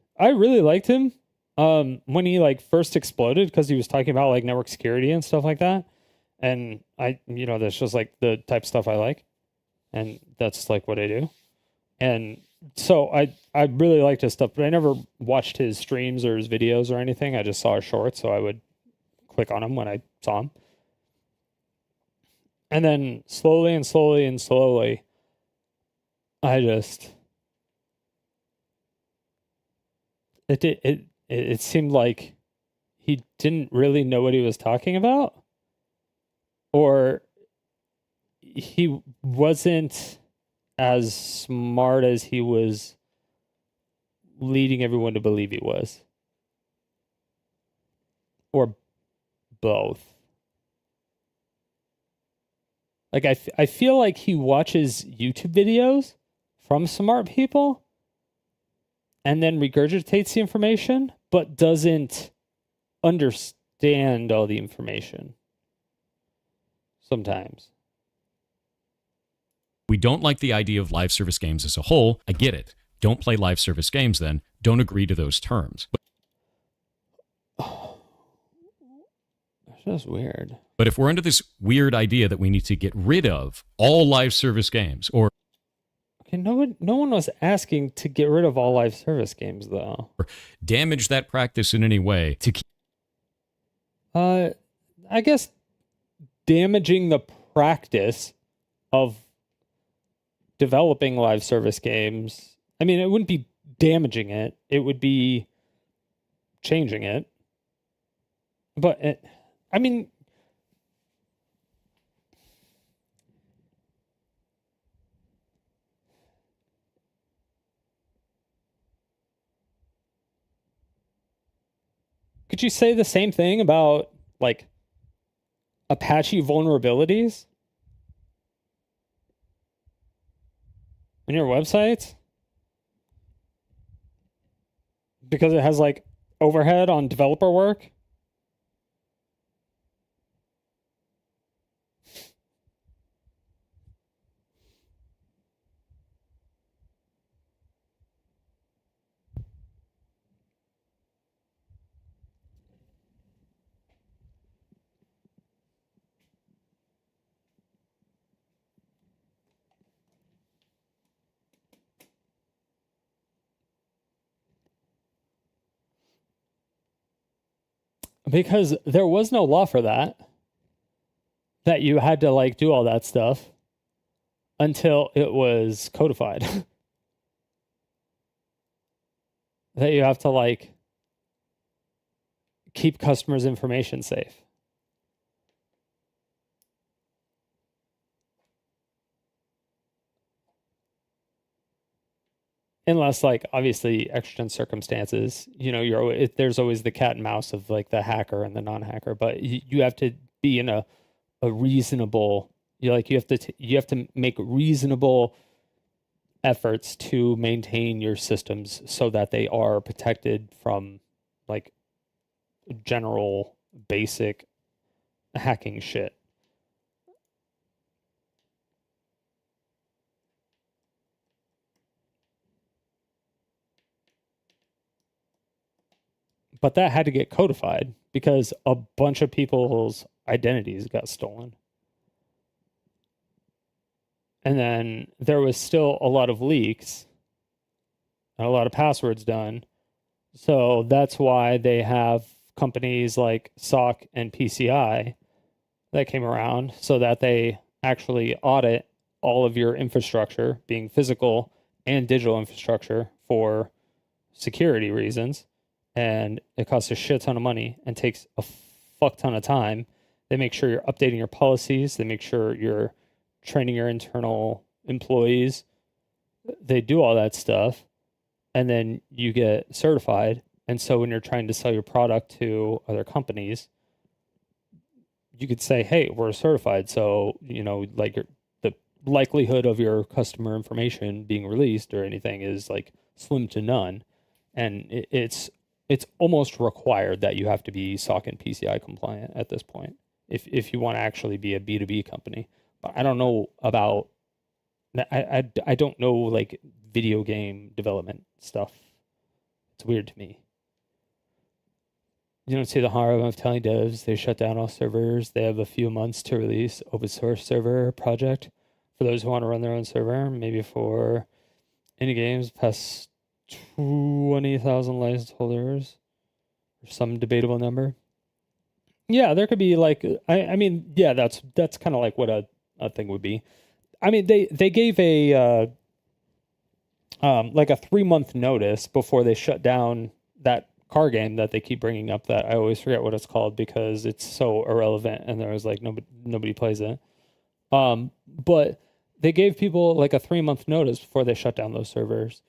him when he like first exploded, because he was talking about like network security and stuff like that. And that's just like the type of stuff I like, and that's like what I do. And so I really liked his stuff, but I never watched his streams or his videos or anything. I just saw his shorts, so I would click on him when I saw him. And then slowly, it seemed like he didn't really know what he was talking about, or he wasn't as smart as he was leading everyone to believe he was, or both. Like, I feel like he watches YouTube videos from smart people and then regurgitates the information, but doesn't understand all the information sometimes. We don't like the idea of live service games as a whole. I get it. Don't play live service games then. Don't agree to those terms. That's just weird. But if we're under this weird idea that we need to get rid of all live service games, or okay, no one was asking to get rid of all live service games, though. Or damage that practice in any way to keep... I guess damaging the practice of developing live service games. I mean, it wouldn't be damaging it. It would be changing it. But, could you say the same thing about, like, Apache vulnerabilities on your website? Because it has, like, overhead on developer work? Because there was no law for that you had to, like, do all that stuff until it was codified. That you have to, like, keep customers' information safe. Unless, like, obviously exigent circumstances, there's always the cat and mouse of, like, the hacker and the non-hacker, but you have to be in a reasonable, you have to make reasonable efforts to maintain your systems so that they are protected from, like, general basic hacking shit. But that had to get codified because a bunch of people's identities got stolen. And then there was still a lot of leaks and a lot of passwords done. So that's why they have companies like SOC and PCI that came around, so that they actually audit all of your infrastructure, being physical and digital infrastructure, for security reasons. And it costs a shit ton of money and takes a fuck ton of time. They make sure you're updating your policies. They make sure you're training your internal employees. They do all that stuff. And then you get certified. And so when you're trying to sell your product to other companies, you could say, hey, we're certified. So, like the likelihood of your customer information being released or anything is like slim to none. And it's almost required that you have to be SOC and PCI compliant at this point if you want to actually be a B2B company. But I don't know about, I don't know like video game development stuff. It's weird to me. You don't see the harm of telling devs they shut down all servers. They have a few months to release open source server project for those who want to run their own server, maybe for any games past 20,000 license holders or some debatable number. Yeah, there could be like, I mean, yeah, that's kind of like what a thing would be. I mean, they gave a like a 3-month notice before they shut down that car game that they keep bringing up that I always forget what it's called because it's so irrelevant and there was like nobody plays it. But they gave people like a 3-month notice before they shut down those servers.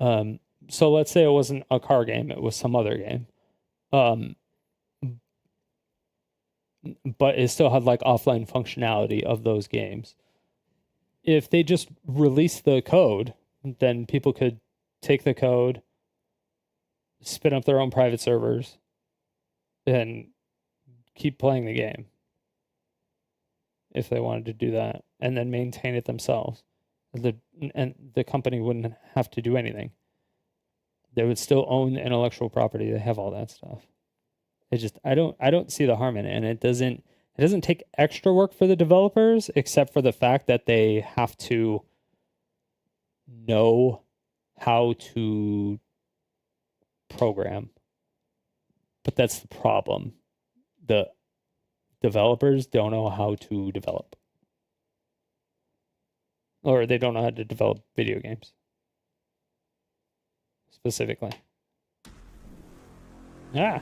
So let's say it wasn't a car game, it was some other game. But it still had like offline functionality of those games. If they just released the code, then people could take the code, spin up their own private servers, and keep playing the game if they wanted to do that, and then maintain it themselves. And the company wouldn't have to do anything. They would still own the intellectual property. They have all that stuff. It just I don't see the harm in it, and it doesn't take extra work for the developers except for the fact that they have to know how to program. But that's the problem. The developers don't know how to develop. Or they don't know how to develop video games. Specifically. Yeah.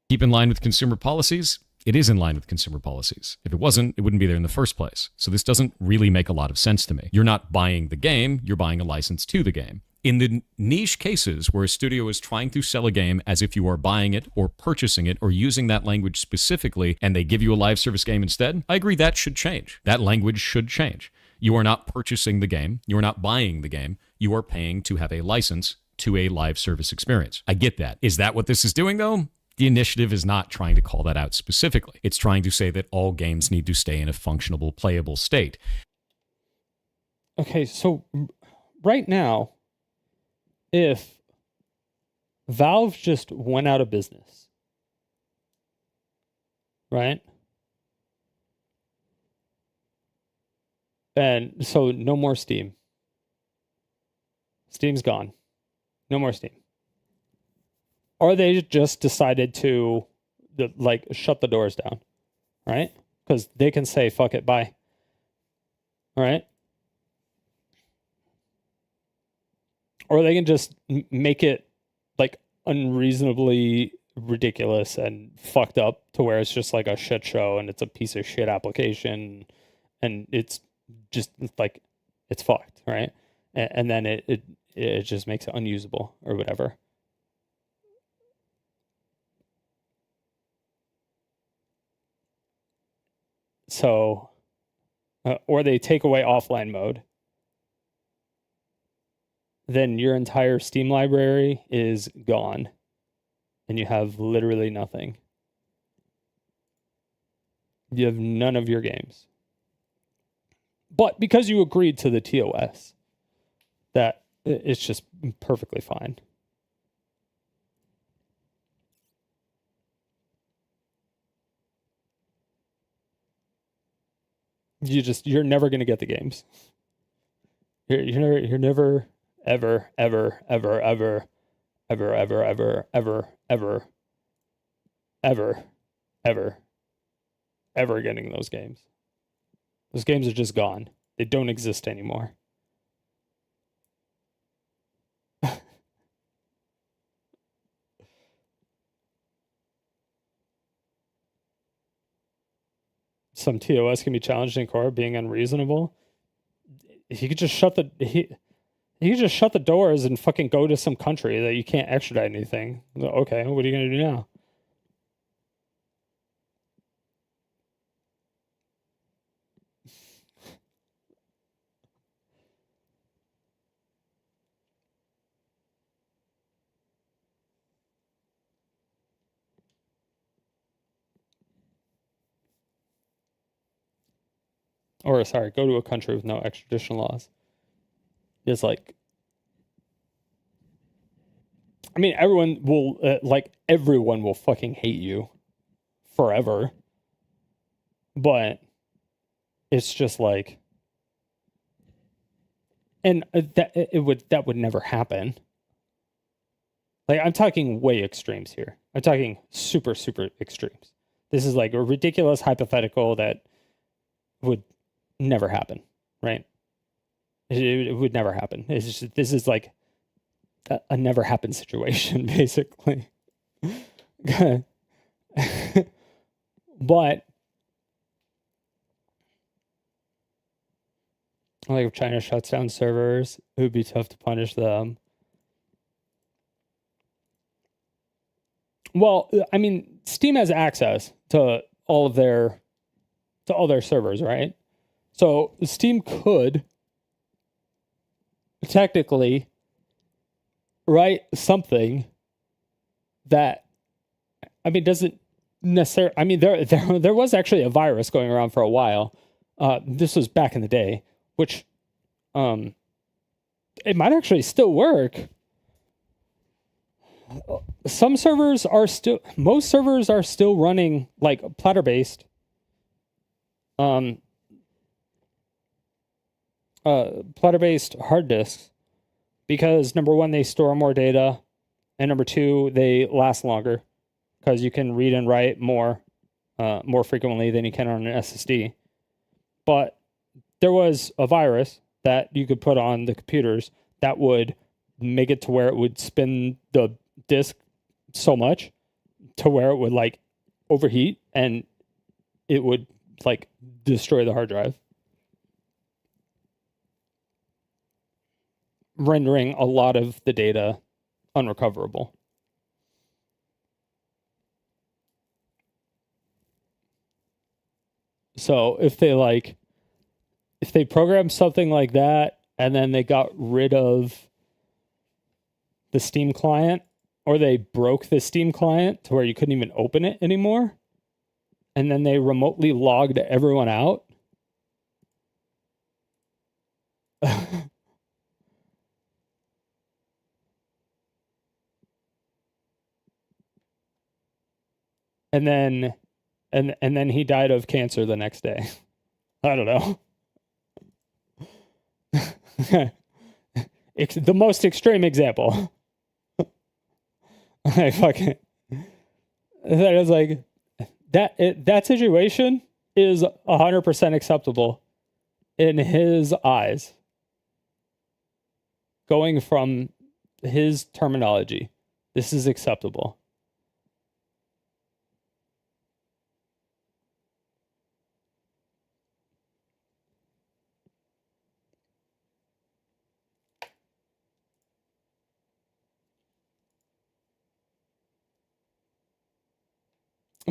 Keep in line with consumer policies. It is in line with consumer policies. If it wasn't, it wouldn't be there in the first place. So this doesn't really make a lot of sense to me. You're not buying the game, you're buying a license to the game. In the niche cases where a studio is trying to sell a game as if you are buying it or purchasing it or using that language specifically and they give you a live service game instead, I agree that should change. That language should change. You are not purchasing the game. You are not buying the game. You are paying to have a license to a live service experience. I get that. Is that what this is doing though? The initiative is not trying to call that out specifically. It's trying to say that all games need to stay in a functional, playable state. Okay, so right now, if Valve just went out of business, right? And so no more Steam. Steam's gone. No more Steam. Or they just decided to shut the doors down, right? Because they can say, fuck it, bye. All right? Or they can just make it like unreasonably ridiculous and fucked up to where it's just like a shit show and it's a piece of shit application and it's just like, it's fucked, right? And then it just makes it unusable or whatever. So, or they take away offline mode, then your entire Steam library is gone and you have literally nothing. You have none of your games. But because you agreed to the TOS, that it's just perfectly fine. You're never gonna get the games. You're never ever ever ever ever ever ever ever ever ever ever ever ever getting those games. Those games are just gone. They don't exist anymore. Some TOS can be challenged in court being unreasonable. He could just shut the he could just shut the doors and fucking go to some country that you can't extradite anything. Okay, what are you gonna do now? Or sorry, go to a country with no extradition laws. It's like, I mean, everyone will fucking hate you forever. But it's just like, and that would never happen. Like, I'm talking way extremes here. I'm talking super, super extremes. This is like a ridiculous hypothetical that would never happen, right? It would never happen. It's just, this is like a never happen situation, basically. But like if China shuts down servers, it would be tough to punish them. Well, I mean, Steam has access to all their servers, right? So Steam could technically write something that, I mean, doesn't necessarily, I mean, there was actually a virus going around for a while. This was back in the day, which it might actually still work. Most servers are still running like platter based hard disks, because number one, they store more data, and number two, they last longer because you can read and write more frequently than you can on an SSD. But there was a virus that you could put on the computers that would make it to where it would spin the disk so much to where it would like overheat and it would like destroy the hard drive, rendering a lot of the data unrecoverable. So if they programmed something like that and then they got rid of the Steam client, or they broke the Steam client to where you couldn't even open it anymore, and then they remotely logged everyone out, and then he died of cancer the next day. I don't know. It's the most extreme example. I fucking, that is like that situation is 100% acceptable in his eyes. Going from his terminology, this is acceptable.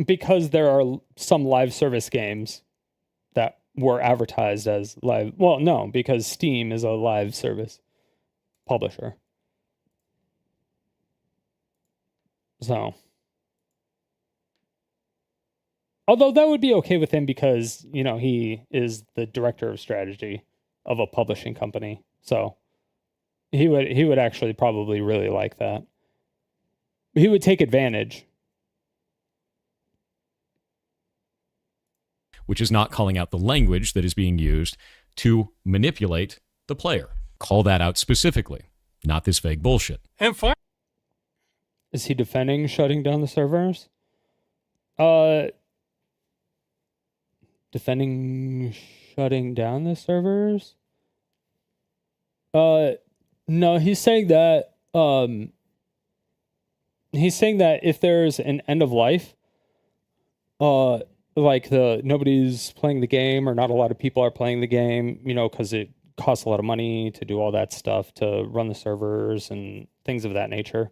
Because there are some live service games that were advertised as live. Well, no, because Steam is a live service publisher. So, although that would be okay with him because, you know, he is the director of strategy of a publishing company. So he would actually probably really like that. He would take advantage. which is not calling out the language that is being used to manipulate the player. Call that out specifically, not this vague bullshit. And finally, Is he defending shutting down the servers? Defending shutting down the servers? No, he's saying that if there's an end of life, like nobody's playing the game or not a lot of people are playing the game, because it costs a lot of money to do all that stuff to run the servers and things of that nature.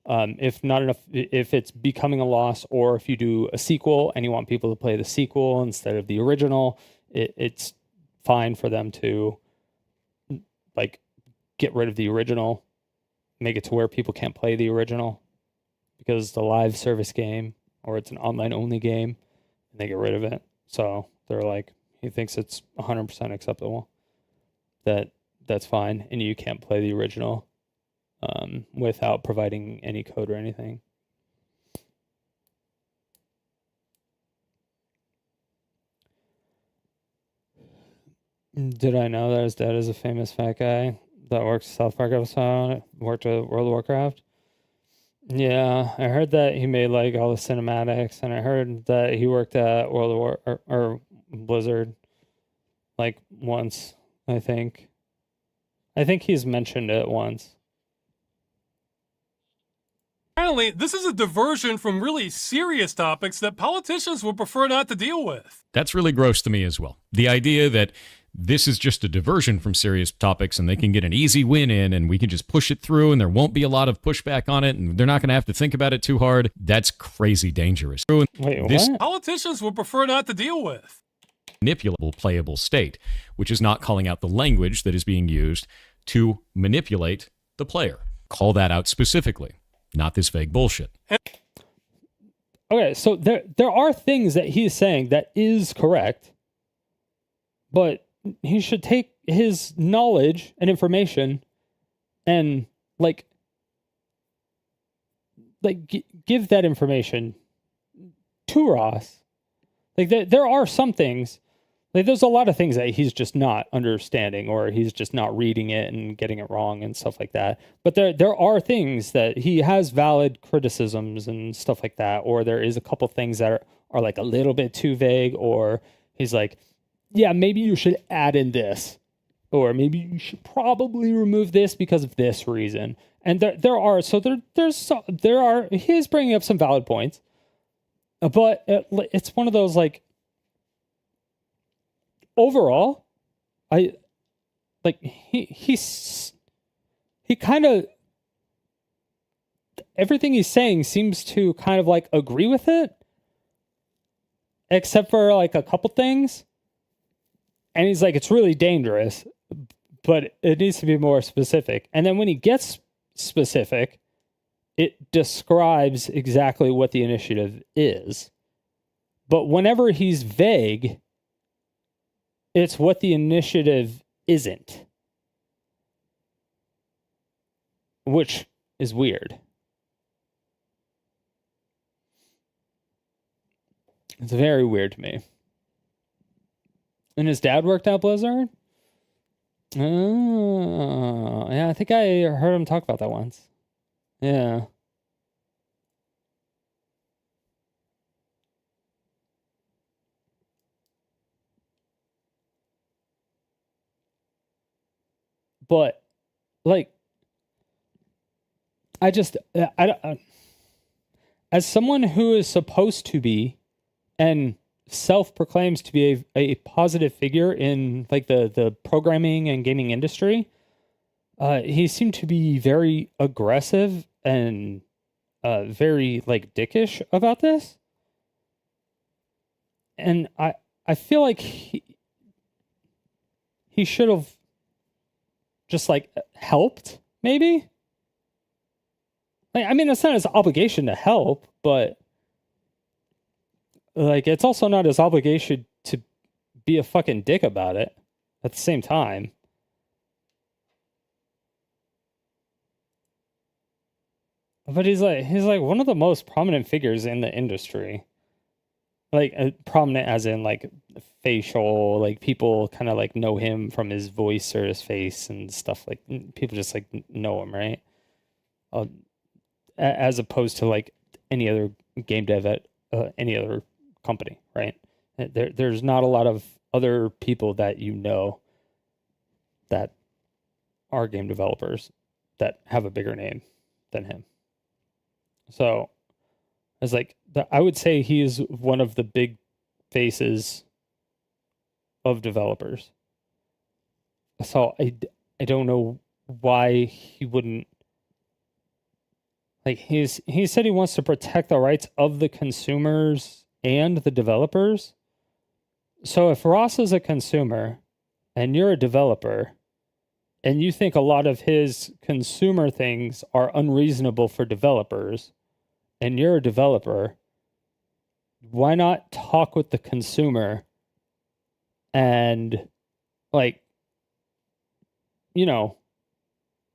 If it's becoming a loss, or if you do a sequel and you want people to play the sequel instead of the original, it's fine for them to like get rid of the original, make it to where people can't play the original because it's a live service game or it's an online only game, and they get rid of it. So they're like, he thinks it's 100% acceptable. That's fine, and you can't play the original without providing any code or anything. Did I know that his dad is a famous fat guy that works at South Park episode, worked at World of Warcraft? Yeah, I heard that he made like all the cinematics, and I heard that he worked at World of War or Blizzard like once, I think. I think he's mentioned it once. finally, this is a diversion from really serious topics that politicians would prefer not to deal with. That's really gross to me as well. The idea that this is just a diversion from serious topics and they can get an easy win in and we can just push it through and there won't be a lot of pushback on it and they're not going to have to think about it too hard. That's crazy dangerous. Wait, This what? Politicians would prefer not to deal with. manipulable playable state, which is not calling out the language that is being used to manipulate the player. Call that out specifically, not this vague bullshit. Okay, so there are things that he's saying that is correct, but he should take his knowledge and information and give that information to Ross. Like there are some things, like there's a lot of things that he's just not understanding or he's just not reading it and getting it wrong and stuff like that. But there are things that he has valid criticisms and stuff like that, or there is a couple things that are like a little bit too vague, or he's like, yeah, maybe you should add in this, or maybe you should probably remove this because of this reason. And he is bringing up some valid points, but it's one of those like, overall, he kind of, everything he's saying seems to kind of like agree with it, except for like a couple things. And he's like, it's really dangerous, but it needs to be more specific. And then when he gets specific, it describes exactly what the initiative is. But whenever he's vague, it's what the initiative isn't, which is weird. It's very weird to me. And his dad worked at Blizzard? Oh, yeah, I think I heard him talk about that once. Yeah. But, like, as someone who is supposed to be and self-proclaims to be a positive figure in like the programming and gaming industry, he seemed to be very aggressive and very like dickish about this. And I feel like he should have just like helped, maybe. Like, I mean, it's not his obligation to help, but like, it's also not his obligation to be a fucking dick about it at the same time. But he's like one of the most prominent figures in the industry. like prominent as in like facial, like people kind of like know him from his voice or his face and stuff, like people just like know him, right? As opposed to like any other game dev at any other company, right? There's not a lot of other people that you know that are game developers that have a bigger name than him. So it's like I would say he is one of the big faces of developers. So I don't know why he wouldn't, like, he said he wants to protect the rights of the consumers and the developers. So if Ross is a consumer and you're a developer and you think a lot of his consumer things are unreasonable for developers and you're a developer, why not talk with the consumer and, like, you know,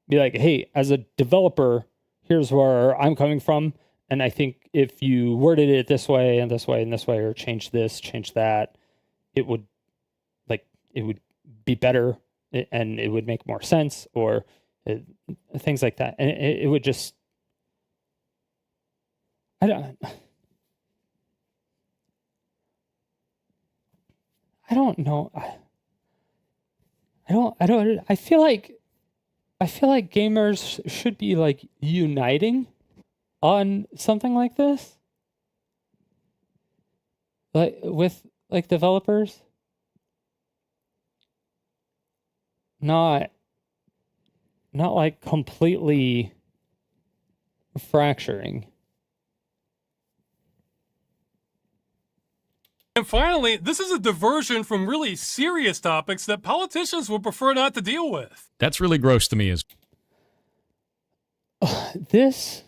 be like, hey, as a developer, here's where I'm coming from. And I think if you worded it this way and this way and this way, or change this, change that, it would be better and it would make more sense, or things like that. And it would just, I don't know. I feel like gamers should be like uniting on something like this, like with like developers, not like completely fracturing. And finally, this is a diversion from really serious topics that politicians would prefer not to deal with. That's really gross to me. This,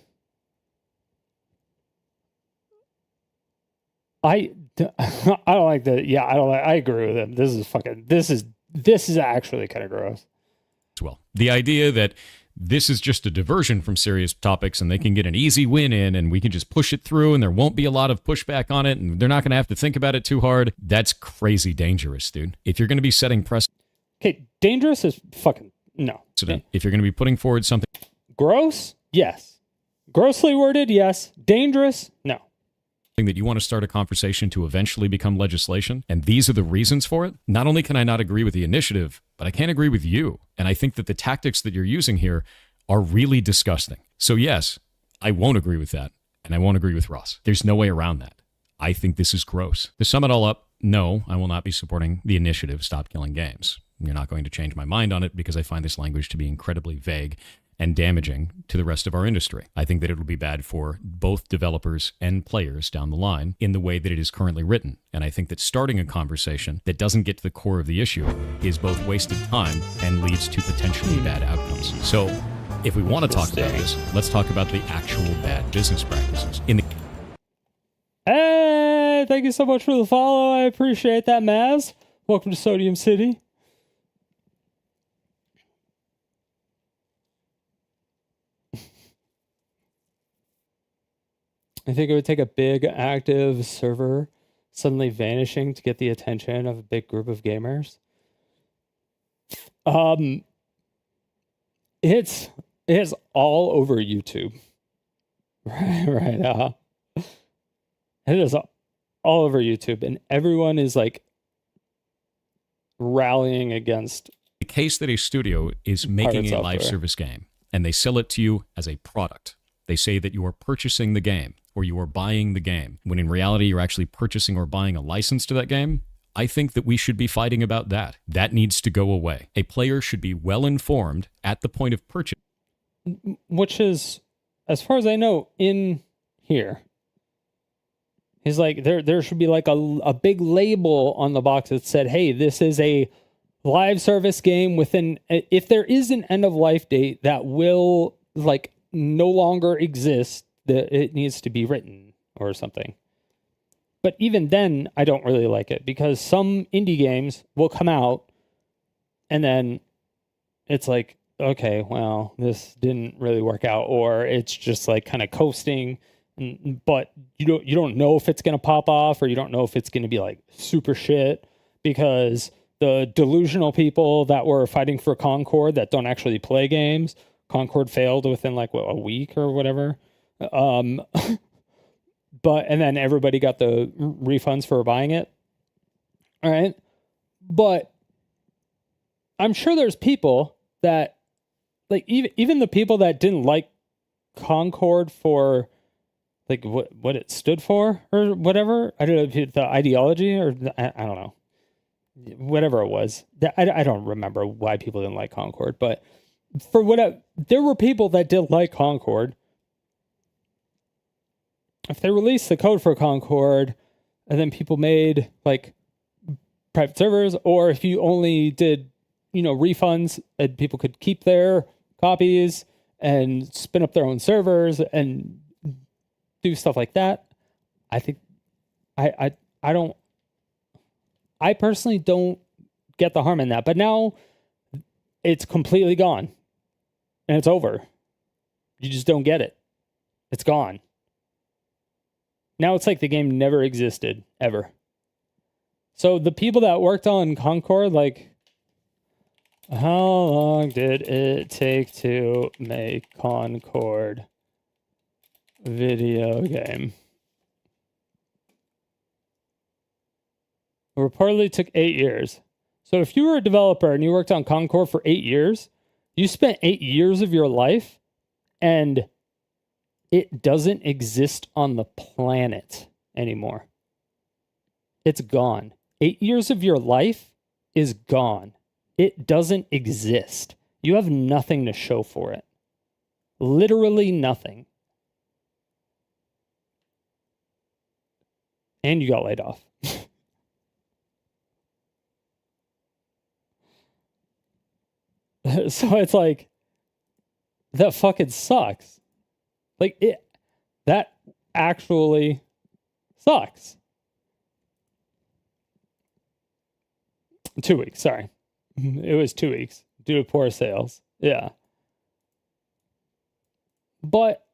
I don't like that. Yeah, I agree with him. This is actually kind of gross. Well, the idea that this is just a diversion from serious topics and they can get an easy win in and we can just push it through and there won't be a lot of pushback on it and they're not going to have to think about it too hard. That's crazy dangerous, dude. If you're going to be setting precedent. Okay, dangerous is fucking no. If you're going to be putting forward something gross, yes. Grossly worded, yes. Dangerous, no. That you want to start a conversation to eventually become legislation, and these are the reasons for it, not only can I not agree with the initiative, but I can't agree with you. And I think that the tactics that you're using here are really disgusting. So yes, I won't agree with that, and I won't agree with Ross. There's no way around that. I think this is gross. To sum it all up, no, I will not be supporting the initiative Stop Killing Games. You're not going to change my mind on it because I find this language to be incredibly vague and damaging to the rest of our industry. I think that it will be bad for both developers and players down the line in the way that it is currently written. And I think that starting a conversation that doesn't get to the core of the issue is both wasted time and leads to potentially bad outcomes. So if we want to talk about this, let's talk about the actual bad business practices. Hey, thank you so much for the follow. I appreciate that, Maz. Welcome to Sodium City. I think it would take a big active server suddenly vanishing to get the attention of a big group of gamers. It's all over YouTube. Right. It is all over YouTube, and everyone is like rallying against the case that a studio is making a live service game and they sell it to you as a product. They say that you are purchasing the game or you are buying the game, when in reality you're actually purchasing or buying a license to that game. I think that we should be fighting about that. That needs to go away. A player should be well informed at the point of purchase. Which is, as far as I know, in here. He's like, there should be like a big label on the box that said, hey, this is a live service game if there is an end of life date that will like no longer exist, that it needs to be written or something. But even then, I don't really like it because some indie games will come out and then it's like, okay, well, this didn't really work out, or it's just like kind of coasting but you don't know if it's going to pop off, or you don't know if it's going to be like super shit, because the delusional people that were fighting for Concord that don't actually play games, Concord failed within like a week or whatever. But and then everybody got the refunds for buying it. All right. But I'm sure there's people that, like, even the people that didn't like Concord for like what it stood for or whatever. I don't know if the ideology, or I don't know, whatever it was. I don't remember why people didn't like Concord, but for whatever, there were people that did like Concord. If they released the code for Concord and then people made like private servers, or if you only did, refunds and people could keep their copies and spin up their own servers and do stuff like that, I think I personally don't get the harm in that. But now it's completely gone and it's over. You just don't get it. It's gone. Now it's like the game never existed ever. So the people that worked on Concord, like, how long did it take to make Concord video game? It reportedly took 8 years. So if you were a developer and you worked on Concord for 8 years, you spent 8 years of your life and it doesn't exist on the planet anymore. It's gone. 8 years of your life is gone. It doesn't exist. You have nothing to show for it. Literally nothing. And you got laid off. So it's like, that fucking sucks. Like, that actually sucks. 2 weeks, sorry. It was 2 weeks due to poor sales. Yeah. But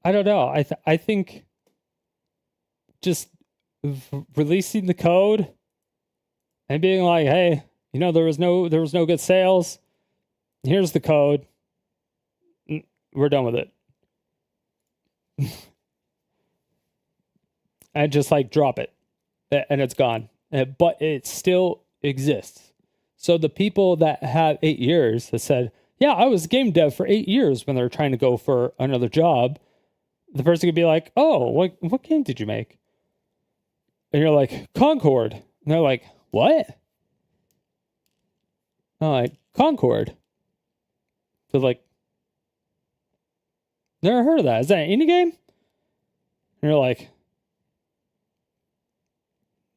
I don't know. I think just releasing the code and being like, hey, there was no good sales. Here's the code. We're done with it. And just like drop it. And it's gone. But it still exists. So the people that have 8 years that said, yeah, I was a game dev for 8 years when they're trying to go for another job, the person could be like, oh, what game did you make? And you're like, Concord. And they're like, what? I'm like, Concord. So like, never heard of that. Is that an indie game? And you're like,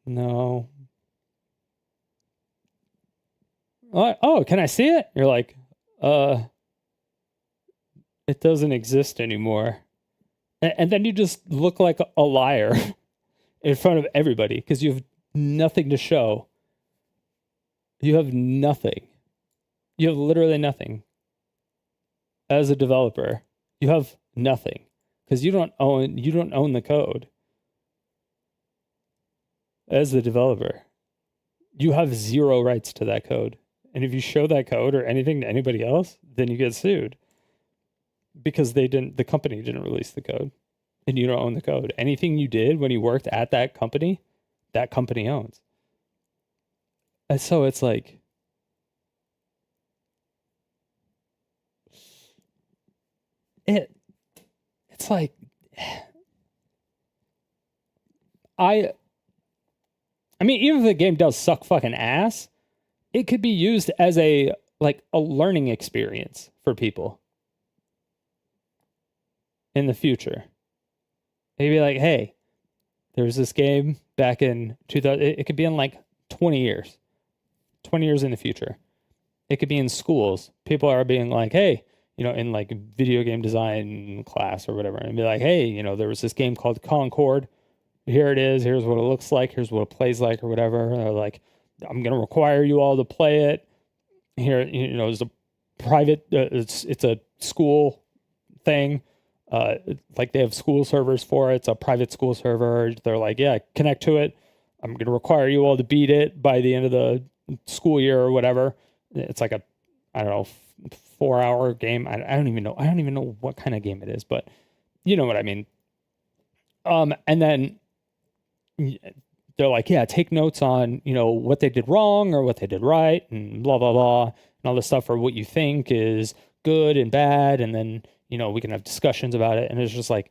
no. Oh, can I see it? You're like, it doesn't exist anymore. And then you just look like a liar in front of everybody because you have nothing to show. You have nothing. You have literally nothing. As a developer, you have nothing because you don't own the code. As the developer, you have zero rights to that code. And if you show that code or anything to anybody else, then you get sued. Because the company didn't release the code. And you don't own the code. Anything you did when you worked at that company owns. And so it's like, it's like, I mean, even if the game does suck fucking ass, it could be used as a learning experience for people in the future. Maybe like, hey, there was this game back in 2000. It could be in like 20 years in the future. It could be in schools. People are being like, hey, in like video game design class or whatever, and be like, hey, there was this game called Concord. Here it is. Here's what it looks like. Here's what it plays like or whatever. And they're like, I'm going to require you all to play it. Here, it's a private, it's a school thing. Like they have school servers for it. It's a private school server. They're like, yeah, connect to it. I'm going to require you all to beat it by the end of the school year or whatever. It's like a, I don't know, 4-hour game. I don't even know. I don't even know what kind of game it is, but you know what I mean. And then they're like, yeah, take notes on, what they did wrong or what they did right and blah, blah, blah, and all this stuff, or what you think is good and bad. And then, we can have discussions about it. And it's just like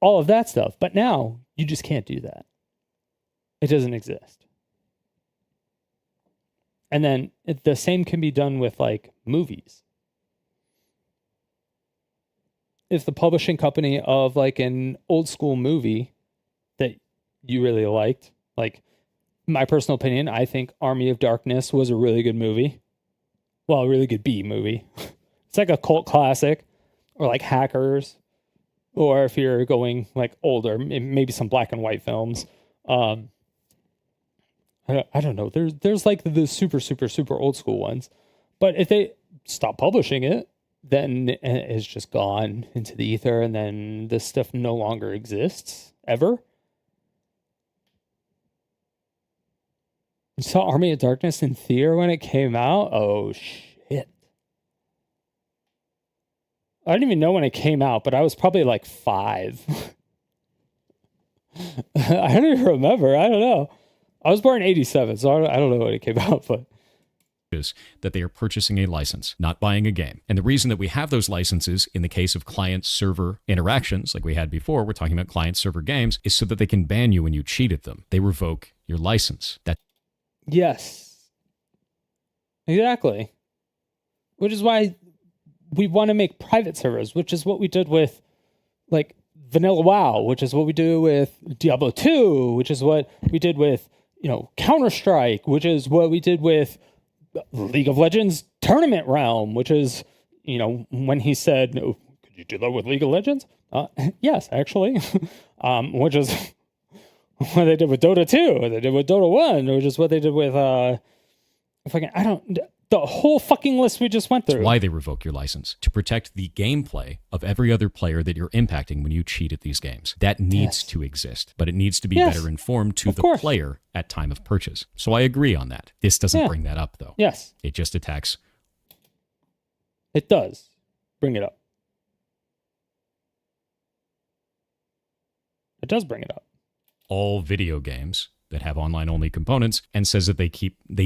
all of that stuff. But now you just can't do that. It doesn't exist. And then the same can be done with like movies. If the publishing company of like an old school movie that you really liked, like my personal opinion, I think Army of Darkness was a really good movie. Well, a really good B movie. It's like a cult classic, or like Hackers, or if you're going like older, maybe some black and white films. I don't know. There's like the super, super, super old school ones. But if they stop publishing it, then it's just gone into the ether, and then this stuff no longer exists ever. You saw Army of Darkness in theater when it came out? Oh, shit. I didn't even know when it came out, but I was probably like 5. I don't even remember. I don't know. I was born in 87, so I don't know when it came out, but is that they are purchasing a license, not buying a game. And the reason that we have those licenses in the case of client-server interactions, like we had before, we're talking about client-server games, is so that they can ban you when you cheat at them. They revoke your license. Yes. Exactly. Which is why we want to make private servers, which is what we did with like Vanilla WoW, which is what we do with Diablo 2, which is what we did with, Counter-Strike, which is what we did with League of Legends Tournament Realm, which is, when he said, oh, could you do that with League of Legends? Yes, actually. Which is what they did with Dota 2, what they did with Dota 1, which is what they did with, the whole fucking list we just went through. That's why they revoke your license, to protect the gameplay of every other player that you're impacting when you cheat at these games. That needs to exist, but it needs to be better informed to the player at time of purchase. So I agree on that. This doesn't bring that up, though. Yes. It just attacks. It does bring it up. It does bring it up. All video games that have online-only components, and says that they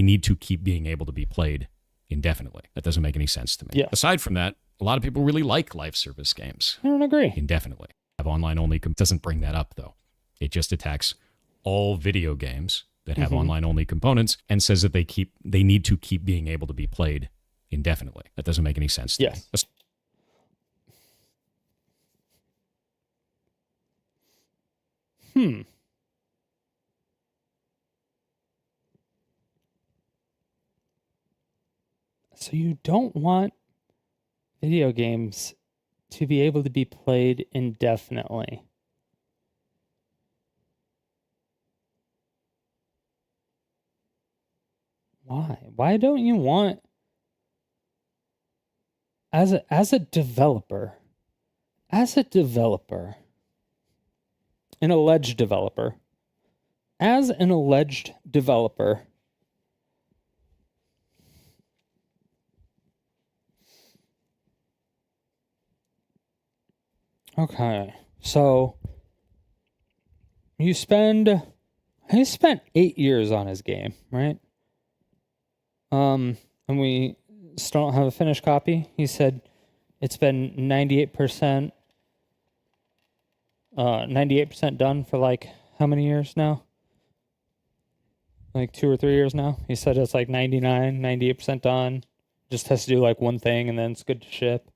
need to keep being able to be played indefinitely. That doesn't make any sense to me. Yeah. Aside from that, a lot of people really like live service games. I don't agree. Indefinitely. Have online-only doesn't bring that up, though. It just attacks all video games that have online-only components, and says that they need to keep being able to be played indefinitely. That doesn't make any sense to me. So you don't want video games to be able to be played indefinitely. Why? Why don't you want, as a developer, an alleged developer, okay, so he spent 8 years on his game, right? And we still don't have a finished copy. He said it's been 98% done for like how many years now? Like 2 or 3 years now. He said it's like 98% done. Just has to do like one thing and then it's good to ship.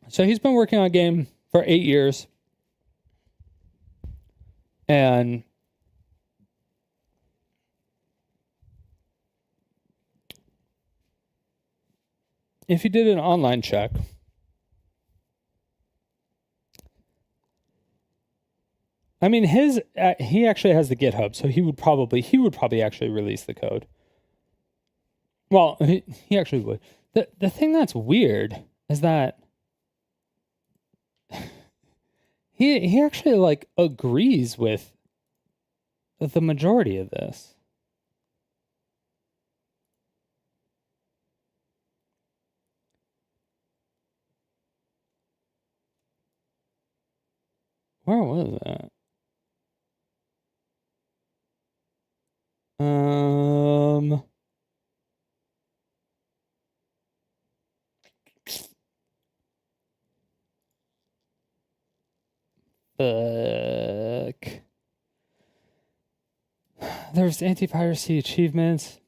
So he's been working on a game for 8 years. And if you did an online check, I mean, he actually has the GitHub, so he would probably actually release the code. Well, he actually would. The thing that's weird is that he actually like agrees with the majority of this. Where was that? Fuck. There's anti-piracy achievements.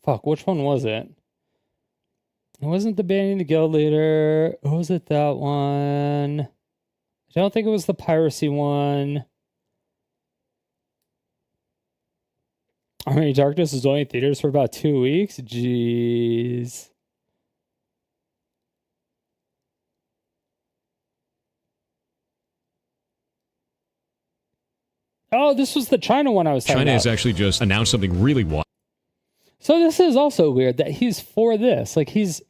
Fuck, which one was it? It wasn't the banning the guild leader. Or was it that one? I don't think it was the piracy one. Army of Darkness is only in theaters for about 2 weeks? Jeez. Oh, this was the China one I was talking about. China has actually just announced something really wild. So this is also weird that he's for this. Like he's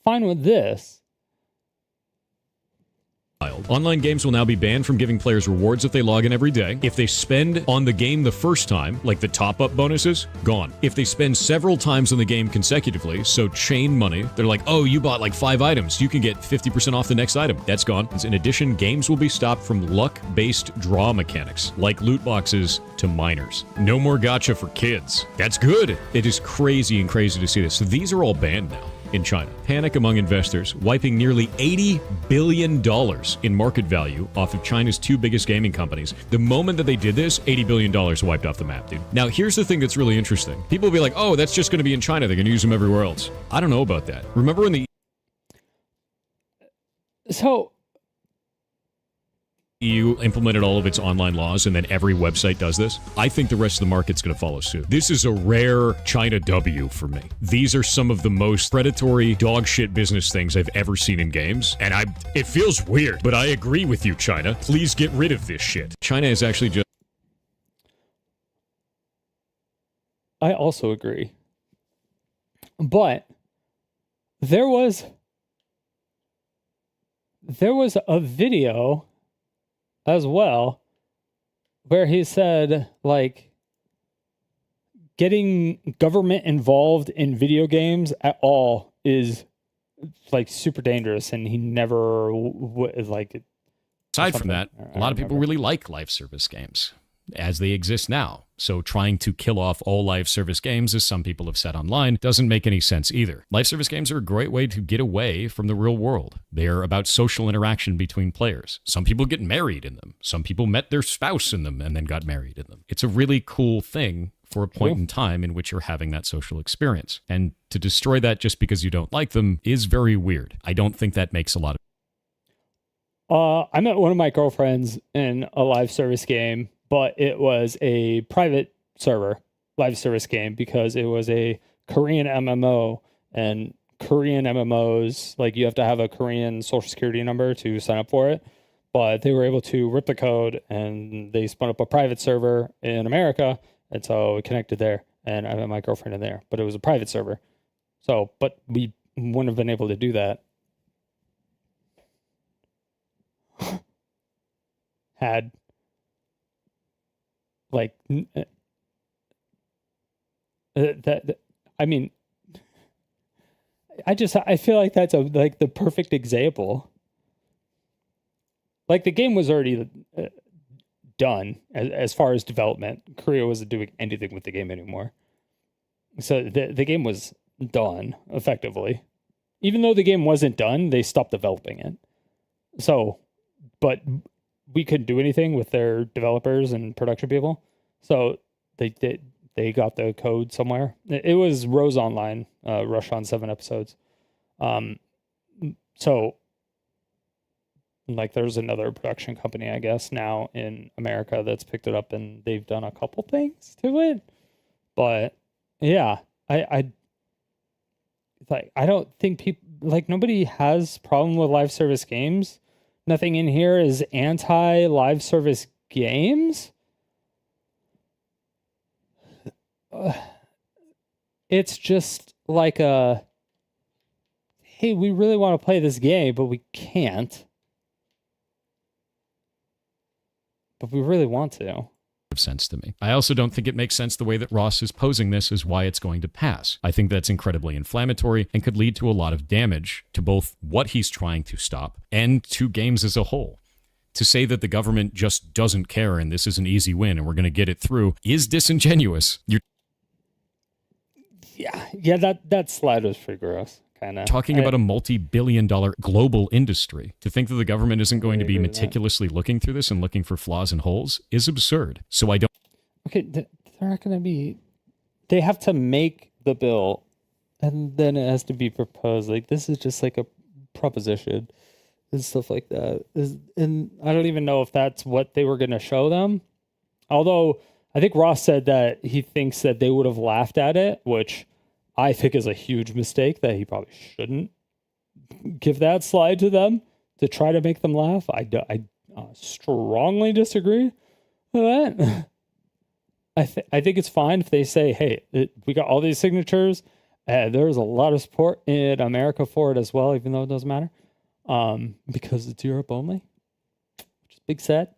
fine with this. Online games will now be banned from giving players rewards if they log in every day. If they spend on the game the first time, like the top-up bonuses, gone. If they spend several times on the game consecutively, so chain money, they're like, oh, you bought like 5 items, you can get 50% off the next item. That's gone. In addition, games will be stopped from luck-based draw mechanics, like loot boxes to minors. No more gacha for kids. That's good. It is crazy and crazy to see this. So these are all banned now in China. Panic among investors, wiping nearly $80 billion in market value off of China's 2 biggest gaming companies. The moment that they did this, $80 billion wiped off the map, dude. Now, here's the thing that's really interesting. People will be like, oh, that's just going to be in China. They're going to use them everywhere else. I don't know about that. Remember when the EU implemented all of its online laws and then every website does this? I think the rest of the market's going to follow suit. This is a rare China W for me. These are some of the most predatory dog shit business things I've ever seen in games, and it feels weird, but I agree with you, China. Please get rid of this shit. China is actually just... I also agree. But there was a video as well where he said like getting government involved in video games at all is like super dangerous, and he never like. Aside from that, a lot of people really like live service games as they exist now. So trying to kill off all live service games, as some people have said online, doesn't make any sense either. Live service games are a great way to get away from the real world. They are about social interaction between players. Some people get married in them. Some people met their spouse in them and then got married in them. It's a really cool thing for a point in time in which you're having that social experience. And to destroy that just because you don't like them is very weird. I don't think that makes a lot of... I met one of my girlfriends in a live service game, but it was a private server live service game because it was a Korean MMO, and Korean MMOs, like you have to have a Korean social security number to sign up for it. But they were able to rip the code and they spun up a private server in America. And so we connected there, and I met my girlfriend in there, but it was a private server. So, but we wouldn't have been able to do that had like that. I mean, I feel like that's like the perfect example. Like the game was already done as far as development. Korea wasn't doing anything with the game anymore. So the game was done effectively. Even though the game wasn't done, they stopped developing it. So, but we couldn't do anything with their developers and production people. So they got the code somewhere. It was Rose Online, Rush on 7 episodes. So like there's another production company, I guess, now in America that's picked it up, and they've done a couple things to it. But yeah, I don't think people, like, nobody has problem with live service games. Nothing in here is anti live service games. It's just like a hey, we really want to play this game, but we can't. But we really want to. Sense to me. I also don't think it makes sense the way that Ross is posing this is why it's going to pass. I think that's incredibly inflammatory and could lead to a lot of damage to both what he's trying to stop and to games as a whole. To say that the government just doesn't care and this is an easy win and we're going to get it through is disingenuous. You're that slide was pretty gross. Kind of talking about a multi-billion-dollar global industry. To think that the government isn't going to be meticulously looking through this and looking for flaws and holes is absurd. So I don't... Okay, they're not going to be... They have to make the bill, and then it has to be proposed. Like, this is just like a proposition and stuff like that. And I don't even know if that's what they were going to show them. Although, I think Ross said that he thinks that they would have laughed at it, which... I think is a huge mistake, that he probably shouldn't give that slide to them to try to make them laugh. I strongly disagree with that. I think it's fine if they say, hey, we got all these signatures. There's a lot of support in America for it as well, even though it doesn't matter, because it's Europe only, which is big sad.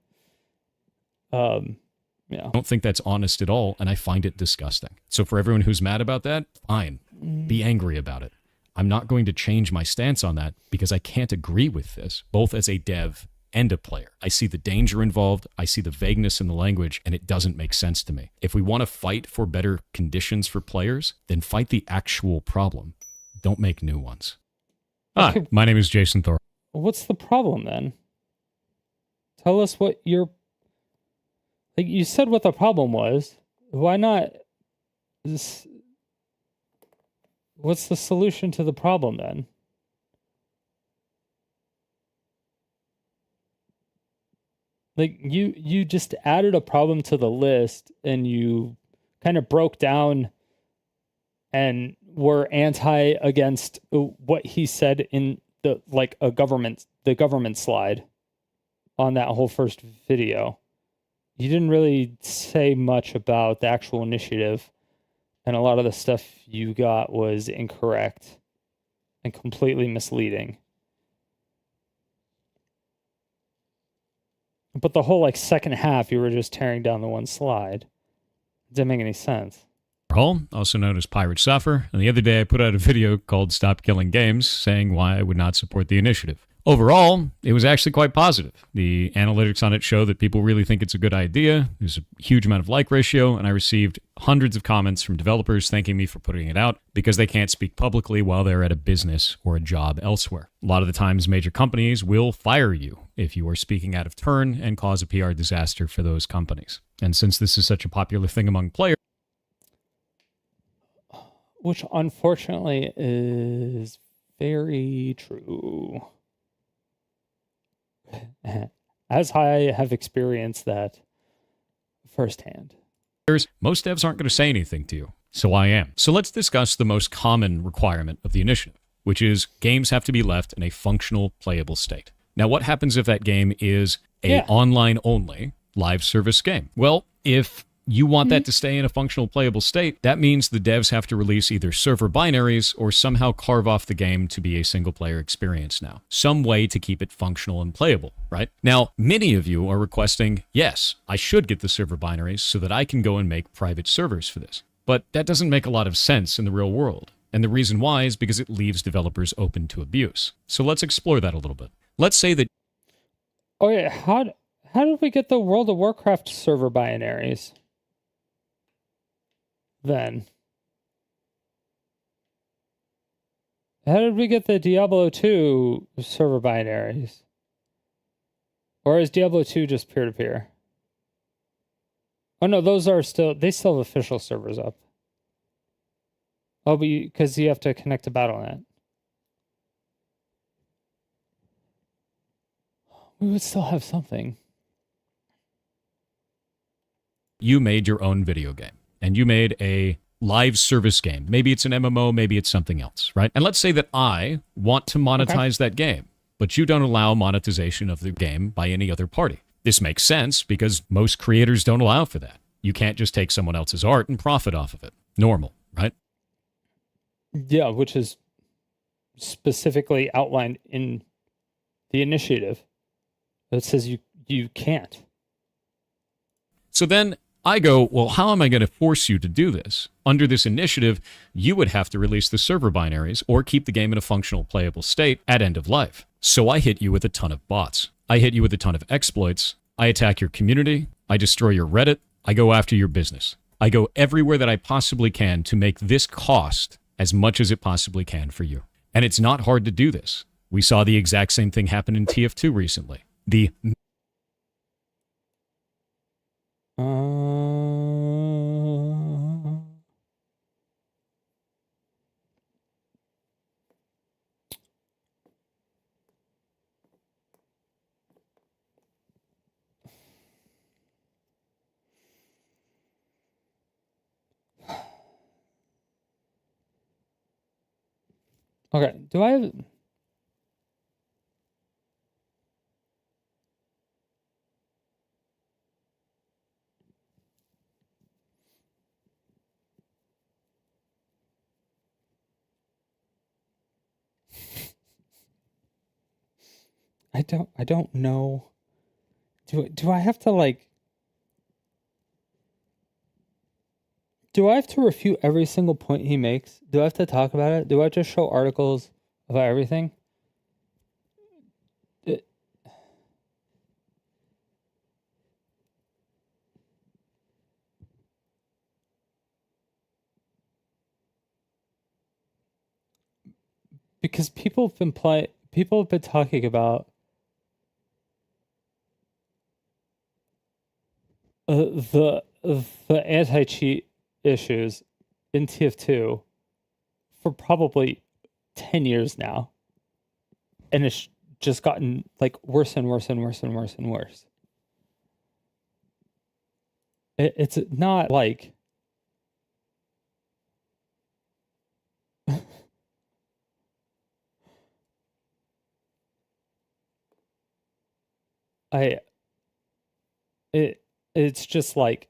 Yeah. I don't think that's honest at all, and I find it disgusting. So for everyone who's mad about that, fine. Be angry about it. I'm not going to change my stance on that because I can't agree with this, both as a dev and a player. I see the danger involved, I see the vagueness in the language, and it doesn't make sense to me. If we want to fight for better conditions for players, then fight the actual problem. Don't make new ones. Okay. My name is Jason Thor. What's the problem then? Tell us what your... Like, you said what the problem was. Why not... What's the solution to the problem then? Like, you just added a problem to the list and you kind of broke down and were anti against what he said in the government slide on that whole first video. You didn't really say much about the actual initiative, and a lot of the stuff you got was incorrect and completely misleading. But the whole second half, you were just tearing down the one slide. It didn't make any sense. Hall, also known as Pirate Suffer, and the other day I put out a video called Stop Killing Games, saying why I would not support the initiative. Overall, it was actually quite positive. The analytics on it show that people really think it's a good idea. There's a huge amount of like ratio, and I received hundreds of comments from developers thanking me for putting it out because they can't speak publicly while they're at a business or a job elsewhere. A lot of the times, major companies will fire you if you are speaking out of turn and cause a PR disaster for those companies. And since this is such a popular thing among players, which unfortunately is very true. As I have experienced that firsthand. Most devs aren't going to say anything to you, so I am. So let's discuss the most common requirement of the initiative, which is games have to be left in a functional, playable state. Now, what happens if that game is a online-only live service game? Well, if you want that to stay in a functional, playable state, that means the devs have to release either server binaries or somehow carve off the game to be a single-player experience now. Some way to keep it functional and playable, right? Now, many of you are requesting, yes, I should get the server binaries so that I can go and make private servers for this. But that doesn't make a lot of sense in the real world. And the reason why is because it leaves developers open to abuse. So let's explore that a little bit. Let's say that... Oh yeah, how did we get the World of Warcraft server binaries? Then how did we get the Diablo 2 server binaries? Or is Diablo 2 just peer-to-peer? Oh no, they still have official servers up. Oh, but because you have to connect to Battle.net. We would still have something. You made your own video game. And you made a live service game. Maybe it's an MMO, maybe it's something else, right? And let's say that I want to monetize that game, but you don't allow monetization of the game by any other party. This makes sense because most creators don't allow for that. You can't just take someone else's art and profit off of it. Normal, right? Yeah, which is specifically outlined in the initiative that says you can't. So then I go, well, how am I going to force you to do this? Under this initiative, you would have to release the server binaries or keep the game in a functional playable state at end of life. So I hit you with a ton of bots. I hit you with a ton of exploits. I attack your community. I destroy your Reddit. I go after your business. I go everywhere that I possibly can to make this cost as much as it possibly can for you. And it's not hard to do this. We saw the exact same thing happen in TF2 recently. The Okay, do I have... I don't know. Do I have to like... Do I have to refute every single point he makes? Do I have to talk about it? Do I just show articles about everything? Because people have been talking about the anti-cheat issues in TF2 for probably 10 years now. And it's just gotten like worse and worse and worse and worse and worse. It's not like it's just like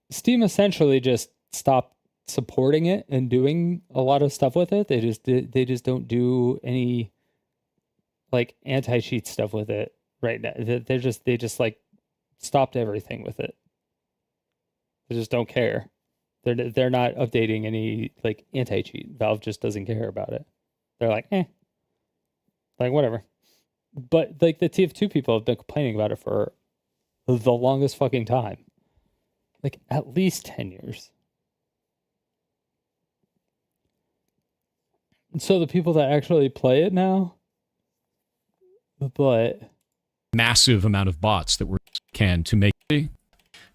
Steam essentially just stopped supporting it and doing a lot of stuff with it. They just don't do any like anti-cheat stuff with it right now. They just like stopped everything with it. They just don't care. They're not updating any like anti-cheat. Valve just doesn't care about it. They're like, like whatever. But like the TF2 people have been complaining about it for the longest fucking time. Like at least 10 years. And so the people that actually play it now, but massive amount of bots that were canned to make it,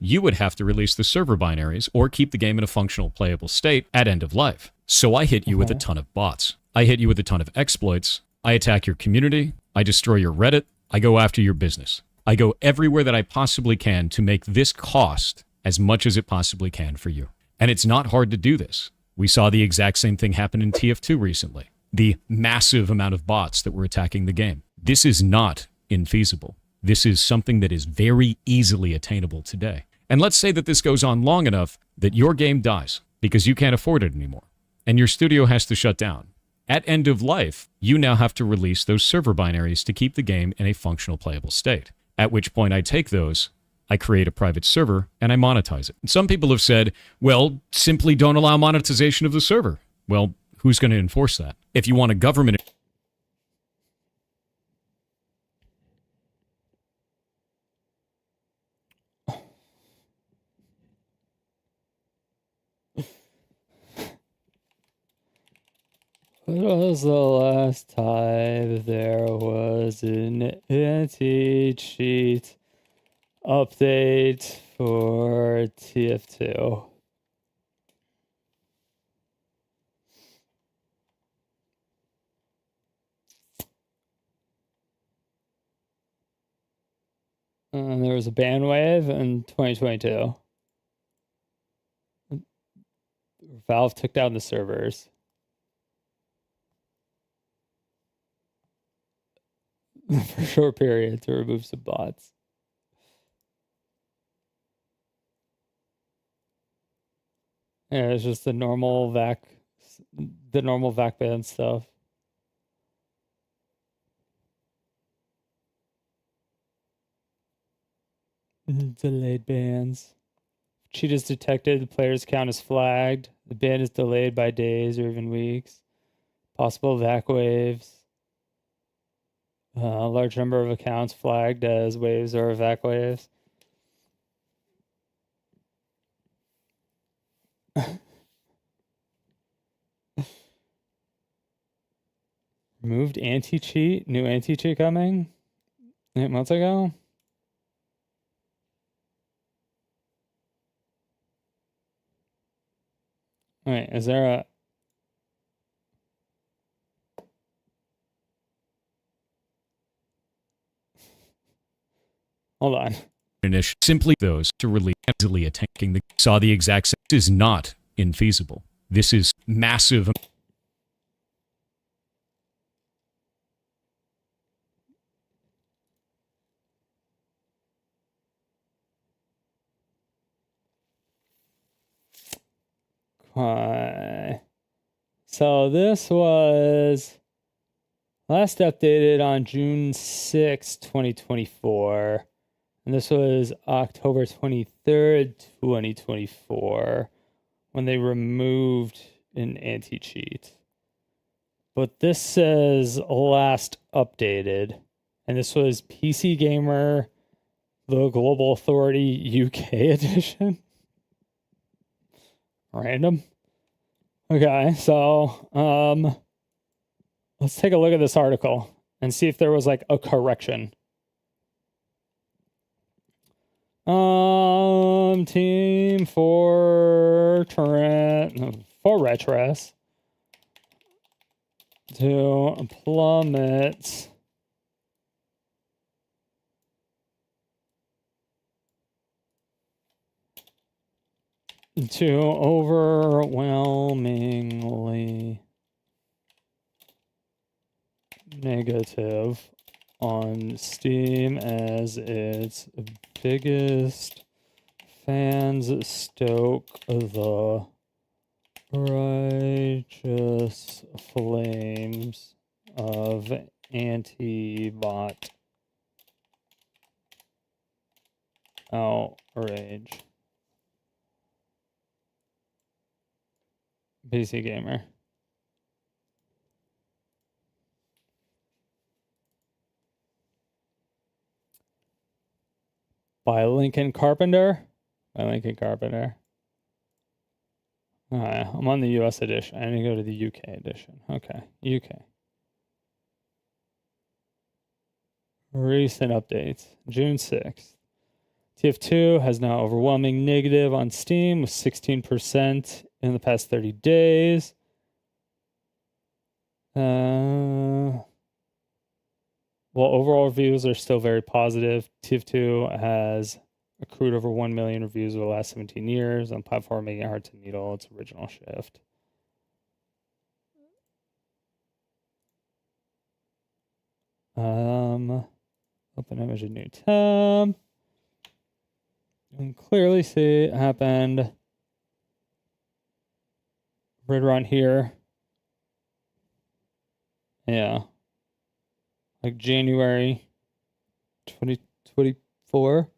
you would have to release the server binaries or keep the game in a functional playable state at end of life. So I hit you with a ton of bots. I hit you with a ton of exploits. I attack your community. I destroy your Reddit. I go after your business. I go everywhere that I possibly can to make this cost as much as it possibly can for you. And it's not hard to do this. We saw the exact same thing happen in TF2 recently. The massive amount of bots that were attacking the game. This is not infeasible. This is something that is very easily attainable today. And let's say that this goes on long enough that your game dies because you can't afford it anymore, and your studio has to shut down. At end of life, you now have to release those server binaries to keep the game in a functional playable state. At which point I take those, I create a private server, and I monetize it. And some people have said, well, simply don't allow monetization of the server. Well, who's going to enforce that? If you want a government... When was the last time there was an anti-cheat update for TF2? And there was a ban wave in 2022. Valve took down the servers. For a short period to remove some bots. Yeah, it's just the normal vac ban stuff. Delayed bans. Cheat is detected, the player's count is flagged. The ban is delayed by days or even weeks. Possible vac waves. A large number of accounts flagged as waves or vac waves. Removed anti-cheat. New anti-cheat coming 8 months ago. Wait, is there a... Hold on. Simply those to really easily attacking the saw the exact same. This is not infeasible. This is massive. So this was last updated on June 6, 2024. And this was October 23rd, 2024, when they removed an anti-cheat. But this says last updated. And this was PC Gamer, the Global Authority UK edition. Random. Okay, so let's take a look at this article and see if there was like a correction. Team for Retros to plummet to overwhelmingly negative on Steam as its biggest fans stoke the righteous flames of anti-bot outrage. PC Gamer. By Lincoln Carpenter. Alright, I'm on the US edition. I need to go to the UK edition. Okay, UK. Recent updates. June 6th. TF2 has now overwhelming negative on Steam with 16% in the past 30 days. While overall reviews are still very positive, TF2 has accrued over 1 million reviews over the last 17 years on platform, making it hard to needle its original shift. Open image in new tab. You can clearly see it happened right around here. Yeah. Like January 2024.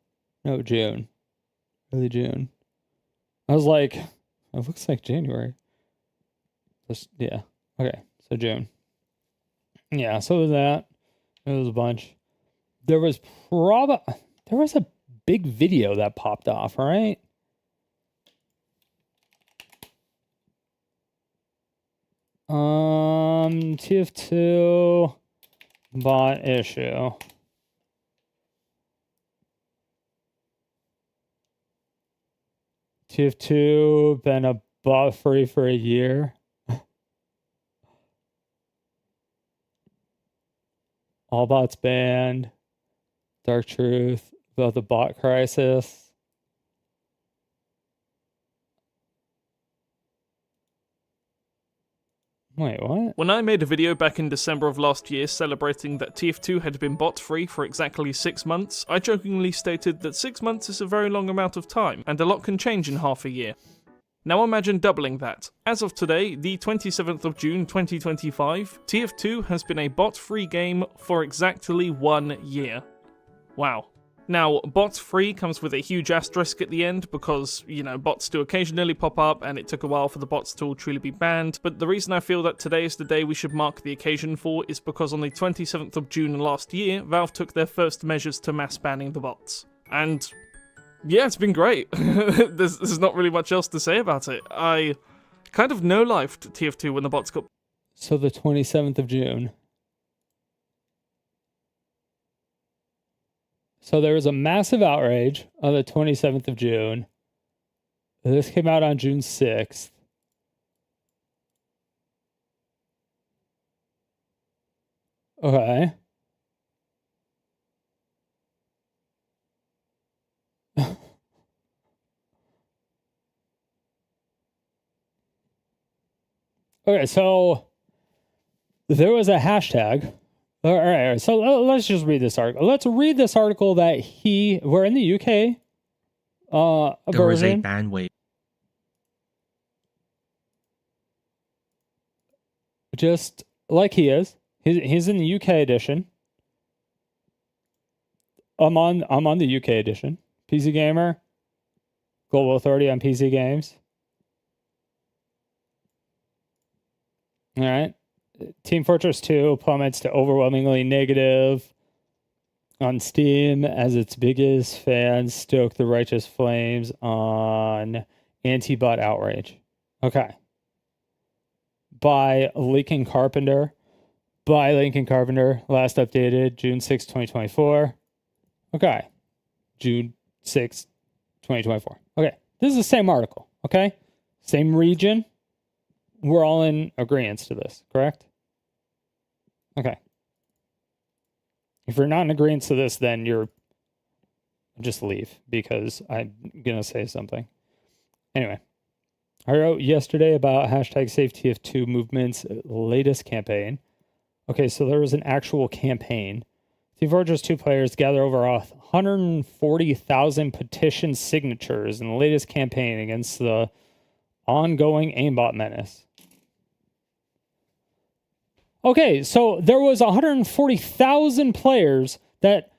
No, June. Early June. I was like, it looks like January. Just, yeah. Okay, so June. Yeah, so it was that. It was a bunch. There was a big video that popped off, right? TF2 bot issue. TF2 been a bot free for a year. All bots banned. Dark truth about the bot crisis. Wait, what? When I made a video back in December of last year celebrating that TF2 had been bot-free for exactly 6 months, I jokingly stated that 6 months is a very long amount of time, and a lot can change in half a year. Now imagine doubling that. As of today, the 27th of June 2025, TF2 has been a bot-free game for exactly 1 year. Wow. Now, bots free comes with a huge asterisk at the end because, bots do occasionally pop up and it took a while for the bots to all truly be banned, but the reason I feel that today is the day we should mark the occasion for is because on the 27th of June last year, Valve took their first measures to mass banning the bots. And yeah, it's been great. There's not really much else to say about it. I kind of no-lifed TF2 when the bots got... So the 27th of June. So there was a massive outrage on the 27th of June. This came out on June 6th. Okay. Okay, so there was a hashtag. All right, so let's just read this article. Let's read this article that we're in the UK There was a version. ban wave. Just like he is. He's in the UK edition. I'm on the UK edition. PC Gamer, Global Authority on PC Games. All right. Team Fortress 2 plummets to overwhelmingly negative on Steam as its biggest fans stoke the righteous flames on anti-bot outrage. Okay. By Lincoln Carpenter. Last updated June 6, 2024. Okay. June 6, 2024. Okay. This is the same article. Okay. Same region. We're all in agreement to this, correct? Okay. If you're not in agreement to this, then just leave because I'm going to say something. Anyway, I wrote yesterday about hashtag SafeTF2 movement's latest campaign. Okay, so there was an actual campaign. Team Fortress 2 players gather over 140,000 petition signatures in the latest campaign against the ongoing aimbot menace. Okay, so there was 140,000 players that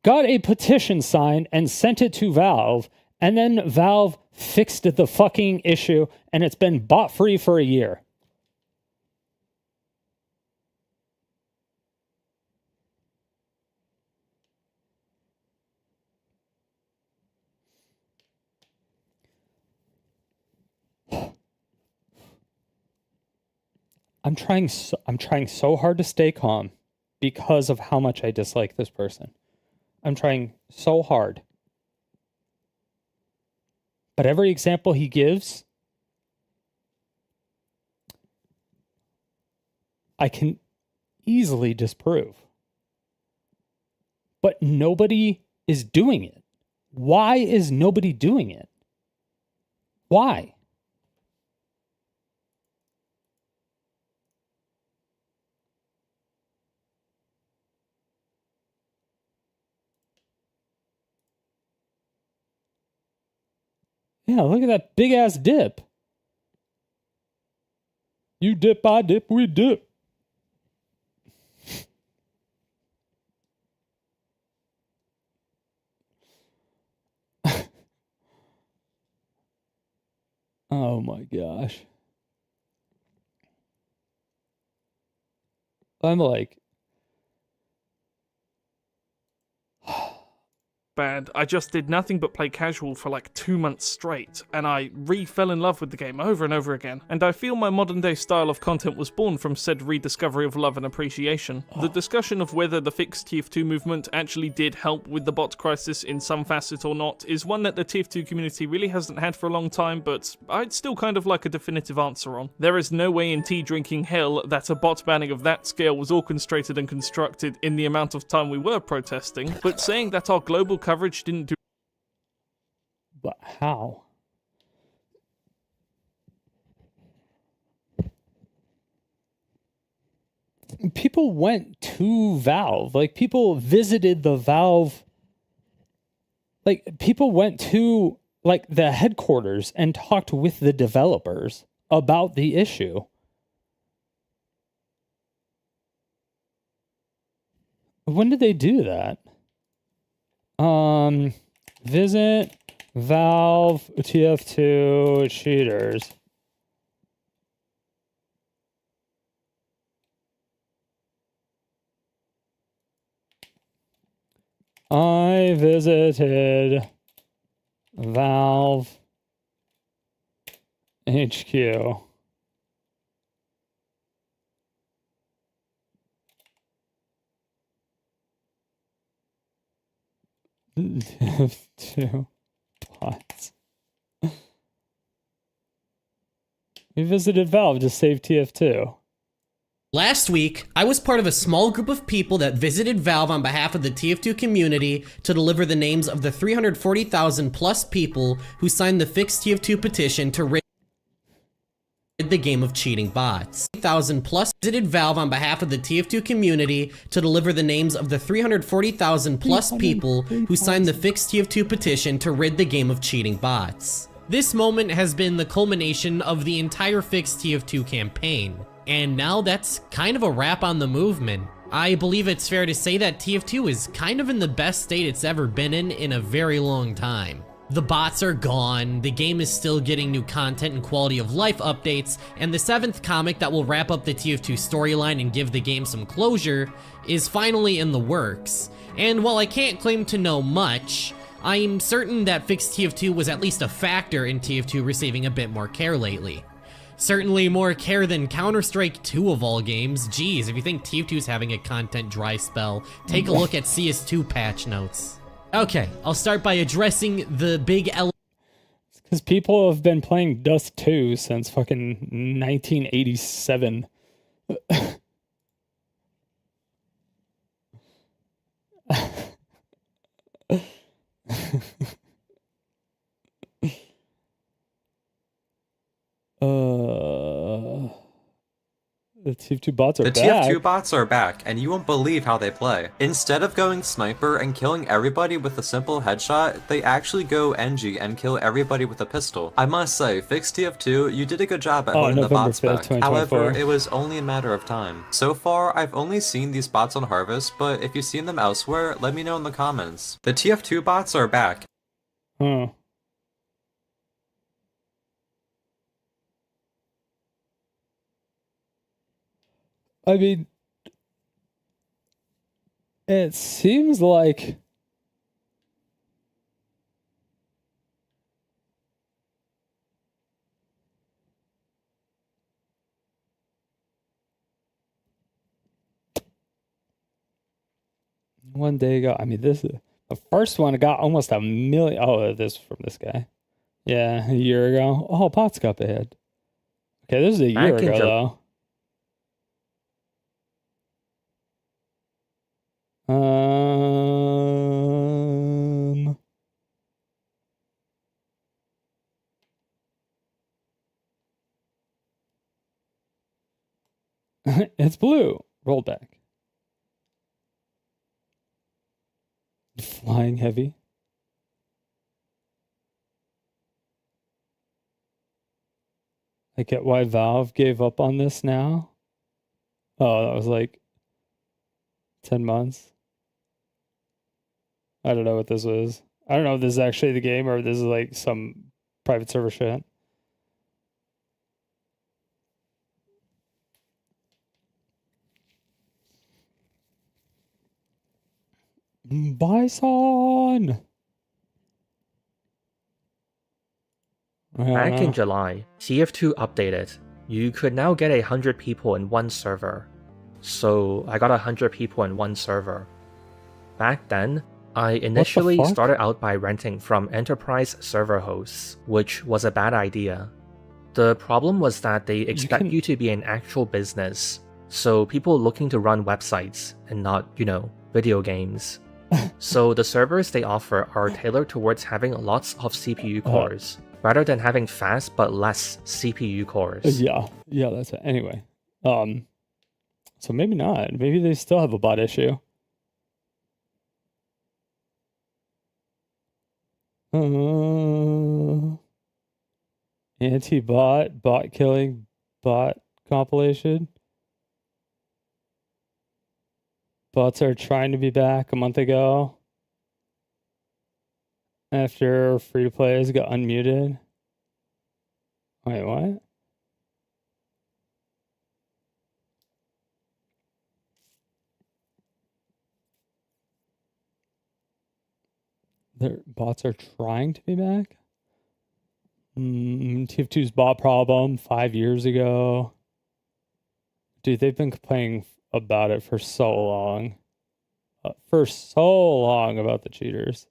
got a petition signed and sent it to Valve, and then Valve fixed the fucking issue, and it's been bot-free for a year. I'm trying so hard to stay calm because of how much I dislike this person. I'm trying so hard. But every example he gives, I can easily disprove. But nobody is doing it. Why is nobody doing it? Why? Yeah, look at that big ass dip. You dip, I dip, we dip. Oh my gosh. I'm like, bad. I just did nothing but play casual for like 2 months straight, and I fell in love with the game over and over again. And I feel my modern day style of content was born from said rediscovery of love and appreciation. The discussion of whether the fixed TF2 movement actually did help with the bot crisis in some facet or not is one that the TF2 community really hasn't had for a long time, but I'd still kind of like a definitive answer on. There is no way in tea drinking hell that a bot banning of that scale was orchestrated and constructed in the amount of time we were protesting, but saying that our global coverage didn't do... but how? People went to Valve. Like, people visited the Valve. Like, people went to like the headquarters and talked with the developers about the issue. When did they do that? Visit Valve TF2 cheaters. I visited Valve HQ. TF2 bots. We visited Valve to save TF2. Last week, I was part of a small group of people that visited Valve on behalf of the TF2 community to deliver the names of the 340,000 plus people who signed the Fix TF2 petition to rid the game of cheating bots. 1,000 plus visited Valve on behalf of the TF2 community to deliver the names of the 340,000 plus people who signed the Fix TF2 petition to rid the game of cheating bots. This moment has been the culmination of the entire Fix TF2 campaign. And now that's kind of a wrap on the movement. I believe it's fair to say that TF2 is kind of in the best state it's ever been in a very long time. The bots are gone, the game is still getting new content and quality of life updates, and the 7th comic that will wrap up the TF2 storyline and give the game some closure is finally in the works. And while I can't claim to know much, I'm certain that Fix TF2 was at least a factor in TF2 receiving a bit more care lately. Certainly more care than Counter-Strike 2 of all games. Geez, if you think TF2 is having a content dry spell, take a look at CS2 patch notes. Okay, I'll start by addressing the big Because people have been playing Dust 2 since fucking 1987. The TF2 bots are back. The TF2 bots are back, and you won't believe how they play. Instead of going sniper and killing everybody with a simple headshot, they actually go NG and kill everybody with a pistol. I must say, Fix TF2, you did a good job at holding the November bots 5th, back. However, it was only a matter of time. So far, I've only seen these bots on Harvest, but if you've seen them elsewhere, let me know in the comments. The TF2 bots are back. Huh. I mean, it seems like one day ago. I mean, this is the first one got almost 1 million. Oh, this from this guy. Yeah, a year ago. Oh, bots got bad. Okay, this is a year ago though. It's blue. Roll back. Flying heavy. I get why Valve gave up on this now. Oh, that was like 10 months. I don't know what this was. I don't know if this is actually the game or if this is like some private server shit. Bison! Back in July, TF2 updated. You could now get 100 people in one server. So I got 100 people in one server. Back then, I initially started out by renting from enterprise server hosts, which was a bad idea. The problem was that they expect you to be an actual business, so people looking to run websites and not, video games. So the servers they offer are tailored towards having lots of CPU cores, rather than having fast but less CPU cores. Yeah, that's it. Anyway, so maybe not. Maybe they still have a bot issue. Anti-bot, bot killing, bot compilation. Bots are trying to be back a month ago. After free-to-plays got unmuted. Wait, what? Their bots are trying to be back? TF2's bot problem 5 years ago. Dude, they've been complaining about it for so long. About the cheaters.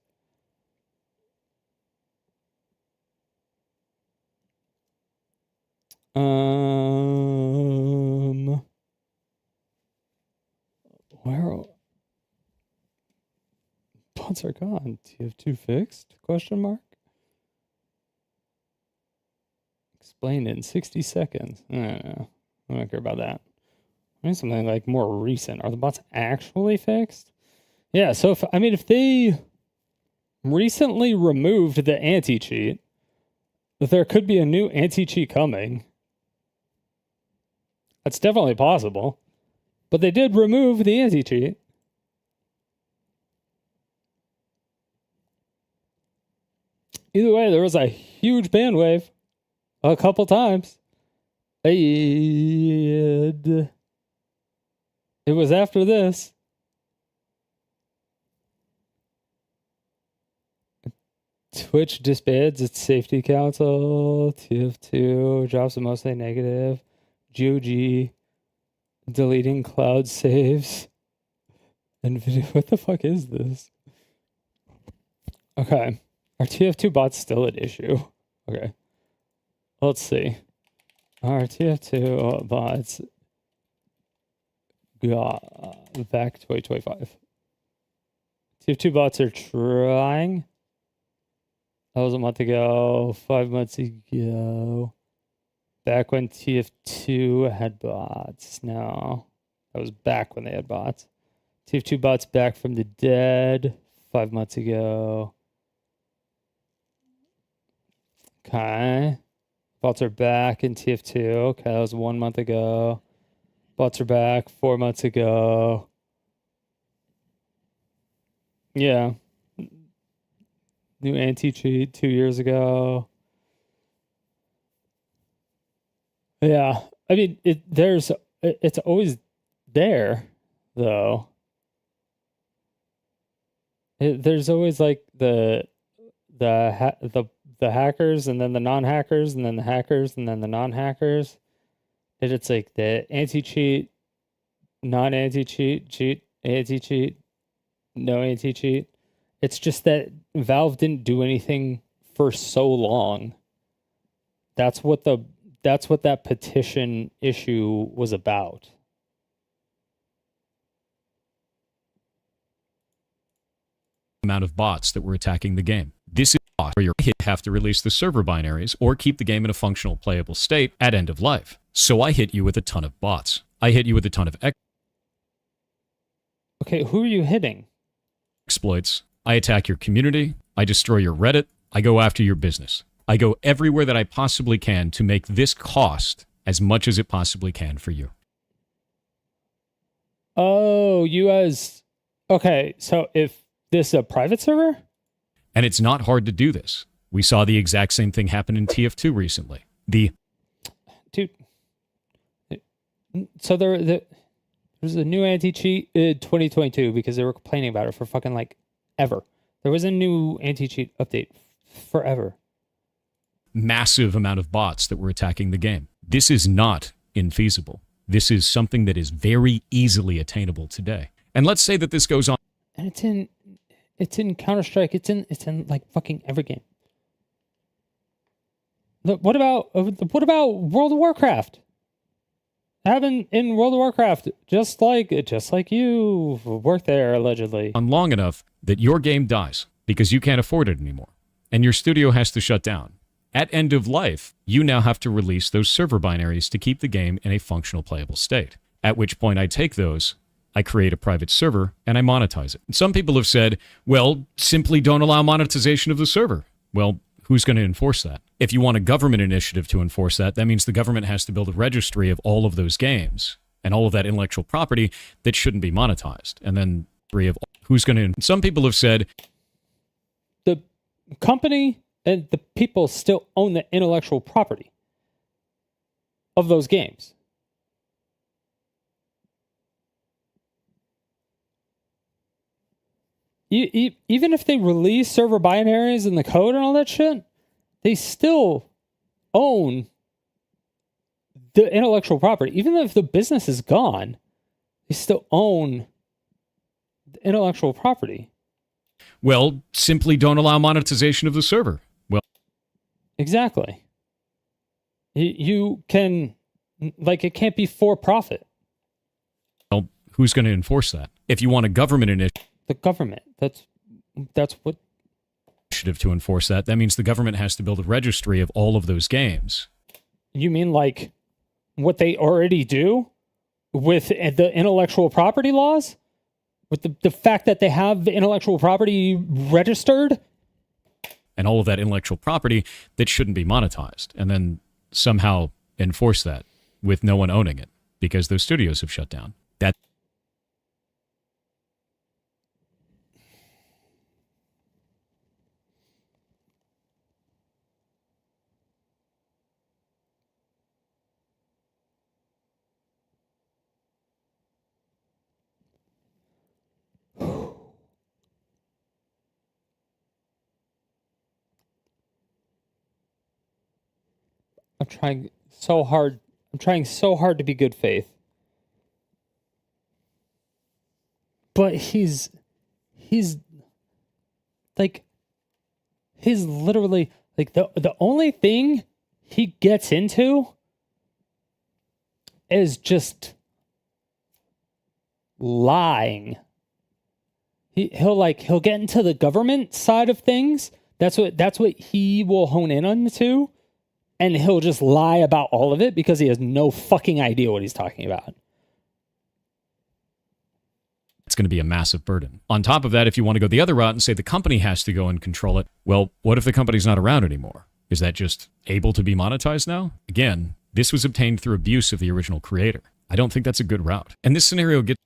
Where bots are gone? TF2 fixed? Question mark. Explain in 60 seconds. I don't know. I don't care about that. I need something like more recent. Are the bots actually fixed? Yeah. So if they recently removed the anti-cheat, there could be a new anti-cheat coming. That's definitely possible. But they did remove the anti-cheat. Either way, there was a huge ban wave a couple times. And it was after this. Twitch disbands its safety council. TF2 drops a mostly negative. GOG deleting cloud saves. And video. What the fuck is this? Okay. Are TF2 bots still at issue? Okay. Let's see. Are TF2 bots got back 2025? TF2 bots are trying. That was a month ago, 5 months ago. Back when TF2 had bots. No, that was back when they had bots. TF2 bots back from the dead 5 months ago. Okay. Bots are back in TF2. Okay, that was 1 month ago. Bots are back 4 months ago. Yeah. New anti-cheat 2 years ago. Yeah. I mean, it's always there, though. There's always like the hackers and then the non-hackers and then the hackers and then the non-hackers. And it's like the anti-cheat, non-anti-cheat, cheat, anti-cheat, no anti-cheat. It's just that Valve didn't do anything for so long. That's what that petition issue was about. Amount of bots that were attacking the game. This is where you have to release the server binaries or keep the game in a functional playable state at end of life. So I hit you with a ton of bots. I hit you with a ton of Okay, who are you hitting? Exploits. I attack your community. I destroy your Reddit. I go after your business. I go everywhere that I possibly can to make this cost as much as it possibly can for you. Oh, you guys. Okay, so if this is a private server? And it's not hard to do this. We saw the exact same thing happen in TF2 recently. Dude. So there was a new anti-cheat in 2022 because they were complaining about it for fucking like ever. There was a new anti-cheat update forever. Massive amount of bots that were attacking the game. This is not infeasible. This is something that is very easily attainable today. And let's say that this goes on. And it's in Counter-Strike. It's in like fucking every game. Look, what about World of Warcraft? Happened in World of Warcraft, just like you worked there allegedly. On long enough that your game dies because you can't afford it anymore, and your studio has to shut down. At end of life, you now have to release those server binaries to keep the game in a functional playable state. At which point I take those, I create a private server, and I monetize it. And some people have said, well, simply don't allow monetization of the server. Well, who's going to enforce that? If you want a government initiative to enforce that, that means the government has to build a registry of all of those games and all of that intellectual property that shouldn't be monetized. And then who's going to... Some people have said... The company and the people still own the intellectual property of those games. Even if they release server binaries and the code and all that shit, they still own the intellectual property. Even if the business is gone, they still own the intellectual property. Well, simply don't allow monetization of the server. Well, exactly. You can, like, it can't be for profit. Well, who's going to enforce that? If you want a government initiative... The government. That's what... Initiative to enforce that, that means the government has to build a registry of all of those games. You mean like what they already do with the intellectual property laws? With the fact that they have the intellectual property registered? And all of that intellectual property that shouldn't be monetized. And then somehow enforce that with no one owning it because those studios have shut down. That... I'm trying so hard to be good faith. But he's like, he's literally like the only thing he gets into is just lying. He'll get into the government side of things. That's what he will hone in on to. And he'll just lie about all of it because he has no fucking idea what he's talking about. It's going to be a massive burden. On top of that, if you want to go the other route and say the company has to go and control it, well, what if the company's not around anymore? Is that just able to be monetized now? Again, this was obtained through abuse of the original creator. I don't think that's a good route. And this scenario gets...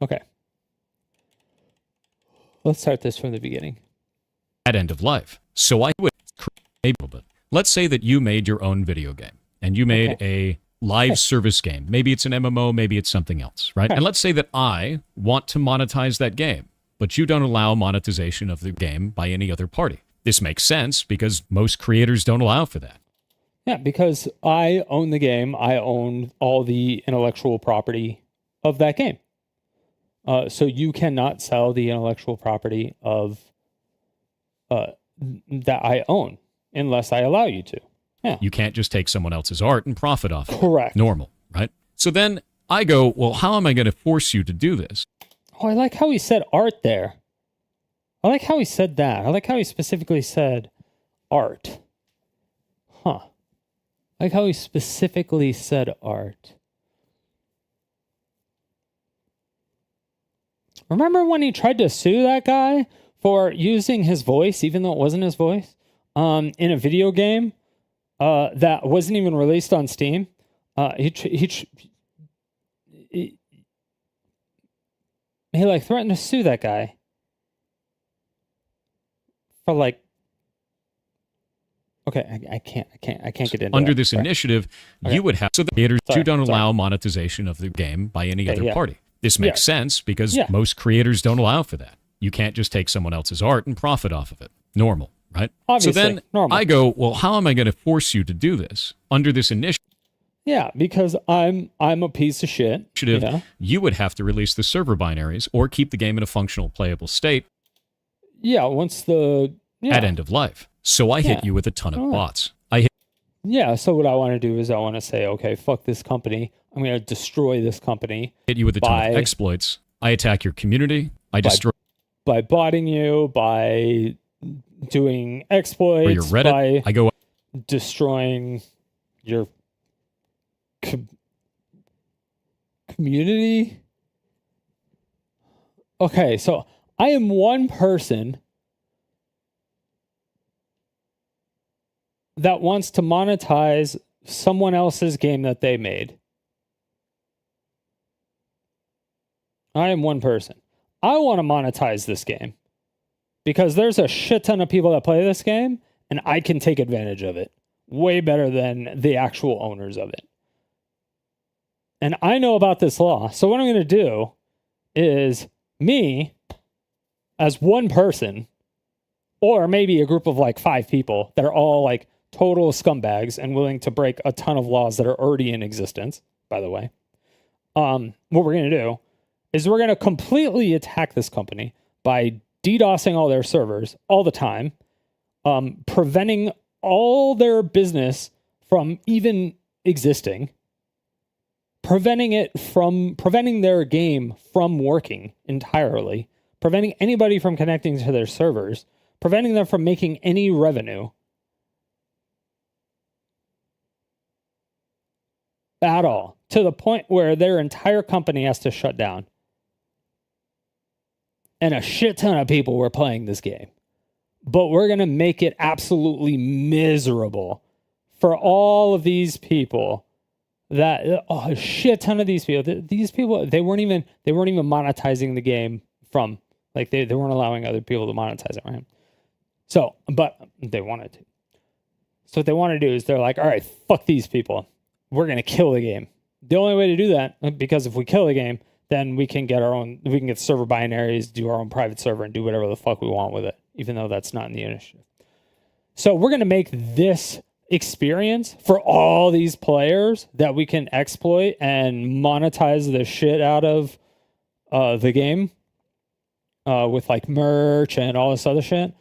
Okay. Let's start this from the beginning. At end of life. So I would create a bit. Let's say that you made your own video game and you made a live service game. Maybe it's an MMO, maybe it's something else, right? And let's say that I want to monetize that game, but you don't allow monetization of the game by any other party. This makes sense because most creators don't allow for that. Yeah, because I own the game. I own all the intellectual property of that game. So you cannot sell the intellectual property of that I own unless I allow you to. Yeah. You can't just take someone else's art and profit off it. Correct. Normal, right? So then I go, well, how am I going to force you to do this? Oh, I like how he said art there. I like how he said that. I like how he specifically said art. Huh. I like how he specifically said art. Remember when he tried to sue that guy for using his voice, even though it wasn't his voice, in a video game that wasn't even released on Steam? He like threatened to sue that guy for like. Okay, I can't get into Under that. this initiative, you would have so the creators you don't allow monetization of the game by any other party. This makes sense because most creators don't allow for that. You can't just take someone else's art and profit off of it. Normal, right? Obviously, so then normal. I go, well, how am I going to force you to do this under this initiative? Yeah, because I'm a piece of shit. You would have to release the server binaries or keep the game in a functional, playable state. Yeah, once the at end of life. So I hit you with a ton of bots. Yeah, so what I want to do is I want to say, okay, fuck this company. I'm going to destroy this company. Hit you with a ton of exploits. I attack your community. I destroy by botting you, by doing exploits, your Reddit. by I go destroying your community. Okay, so I am one person that wants to monetize someone else's game that they made. I am one person. I want to monetize this game because there's a shit ton of people that play this game and I can take advantage of it way better than the actual owners of it. And I know about this law. So what I'm going to do is me as one person, or maybe a group of like 5 people that are all like total scumbags and willing to break a ton of laws that are already in existence, by the way. What we're going to do is we're going to completely attack this company by DDoSing all their servers all the time, preventing all their business from even existing, preventing their game from working entirely, preventing anybody from connecting to their servers, preventing them from making any revenue at all, to the point where their entire company has to shut down. And a shit ton of people were playing this game. But we're going to make it absolutely miserable for all of these people. A shit ton of these people, they weren't even monetizing the game from, like, they weren't allowing other people to monetize it, right? So, but they wanted to. So what they want to do is they're like, all right, fuck these people. We're going to kill the game. The only way to do that, because if we kill the game, then we can get server binaries, do our own private server, and do whatever the fuck we want with it, even though that's not in the initiative. So we're going to make this experience for all these players that we can exploit and monetize the shit out of the game with like merch and all this other shit.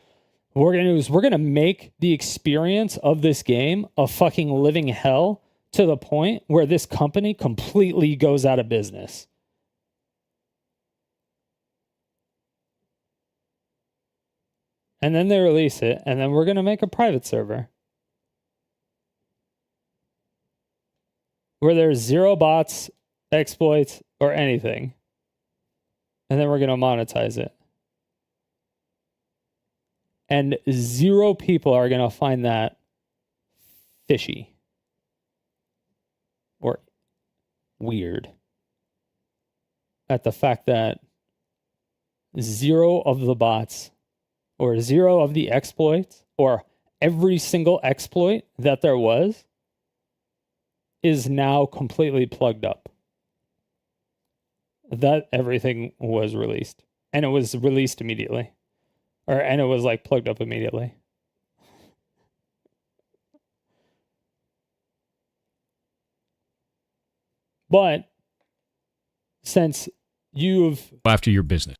What we're going to do is we're going to make the experience of this game a fucking living hell to the point where this company completely goes out of business. And then they release it, and then we're going to make a private server where there's 0 bots, exploits, or anything. And then we're going to monetize it. And 0 people are going to find that fishy or weird at the fact that 0 of the bots or 0 of the exploits, or every single exploit that there was, is now completely plugged up. That everything was released. And it was released immediately. And it was like plugged up immediately. But since after your business,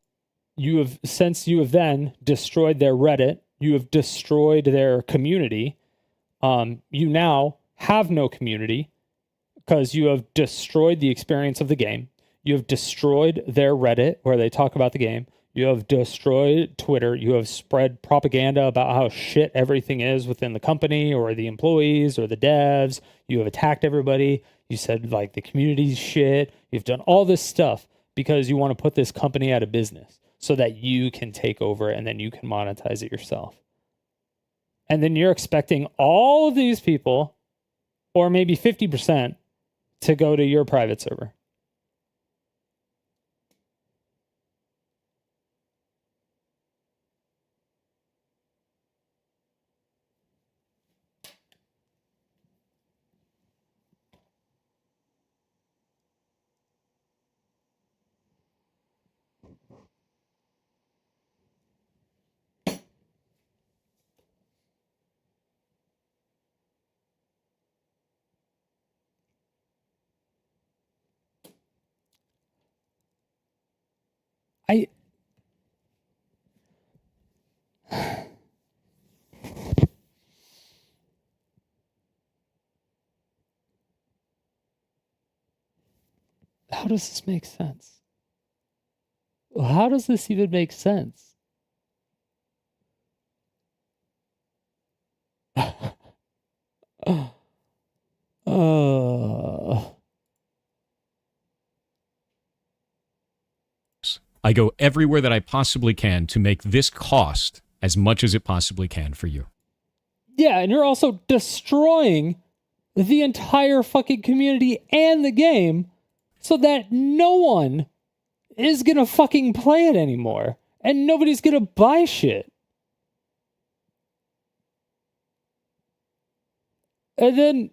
since you have then destroyed their Reddit, you have destroyed their community, you now have no community because you have destroyed the experience of the game. You have destroyed their Reddit where they talk about the game. You have destroyed Twitter. You have spread propaganda about how shit everything is within the company or the employees or the devs. You have attacked everybody. You said like the community's shit. You've done all this stuff because you want to put this company out of business so that you can take over and then you can monetize it yourself. And then you're expecting all of these people, or maybe 50%, to go to your private server. How does this make sense? How does this even make sense? I go everywhere that I possibly can to make this cost as much as it possibly can for you. Yeah, and you're also destroying the entire fucking community and the game so that no one is gonna fucking play it anymore. And nobody's gonna buy shit. And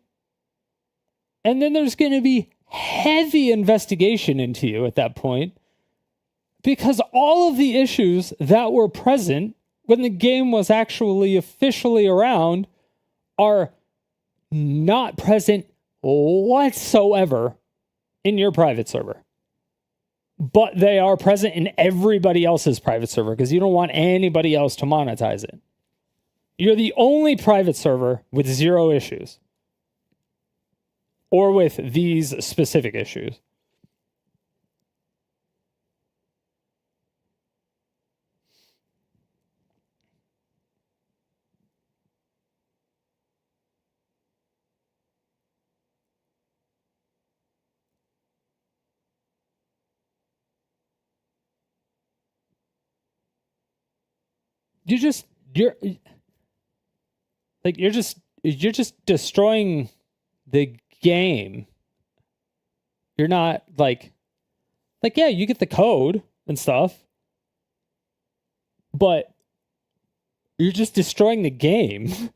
then there's gonna be heavy investigation into you at that point. Because all of the issues that were present when the game was actually officially around are not present whatsoever in your private server. But they are present in everybody else's private server because you don't want anybody else to monetize it. You're the only private server with 0 issues. Or with these specific issues. You're just destroying the game. You're not like yeah, you get the code and stuff, but you're just destroying the game.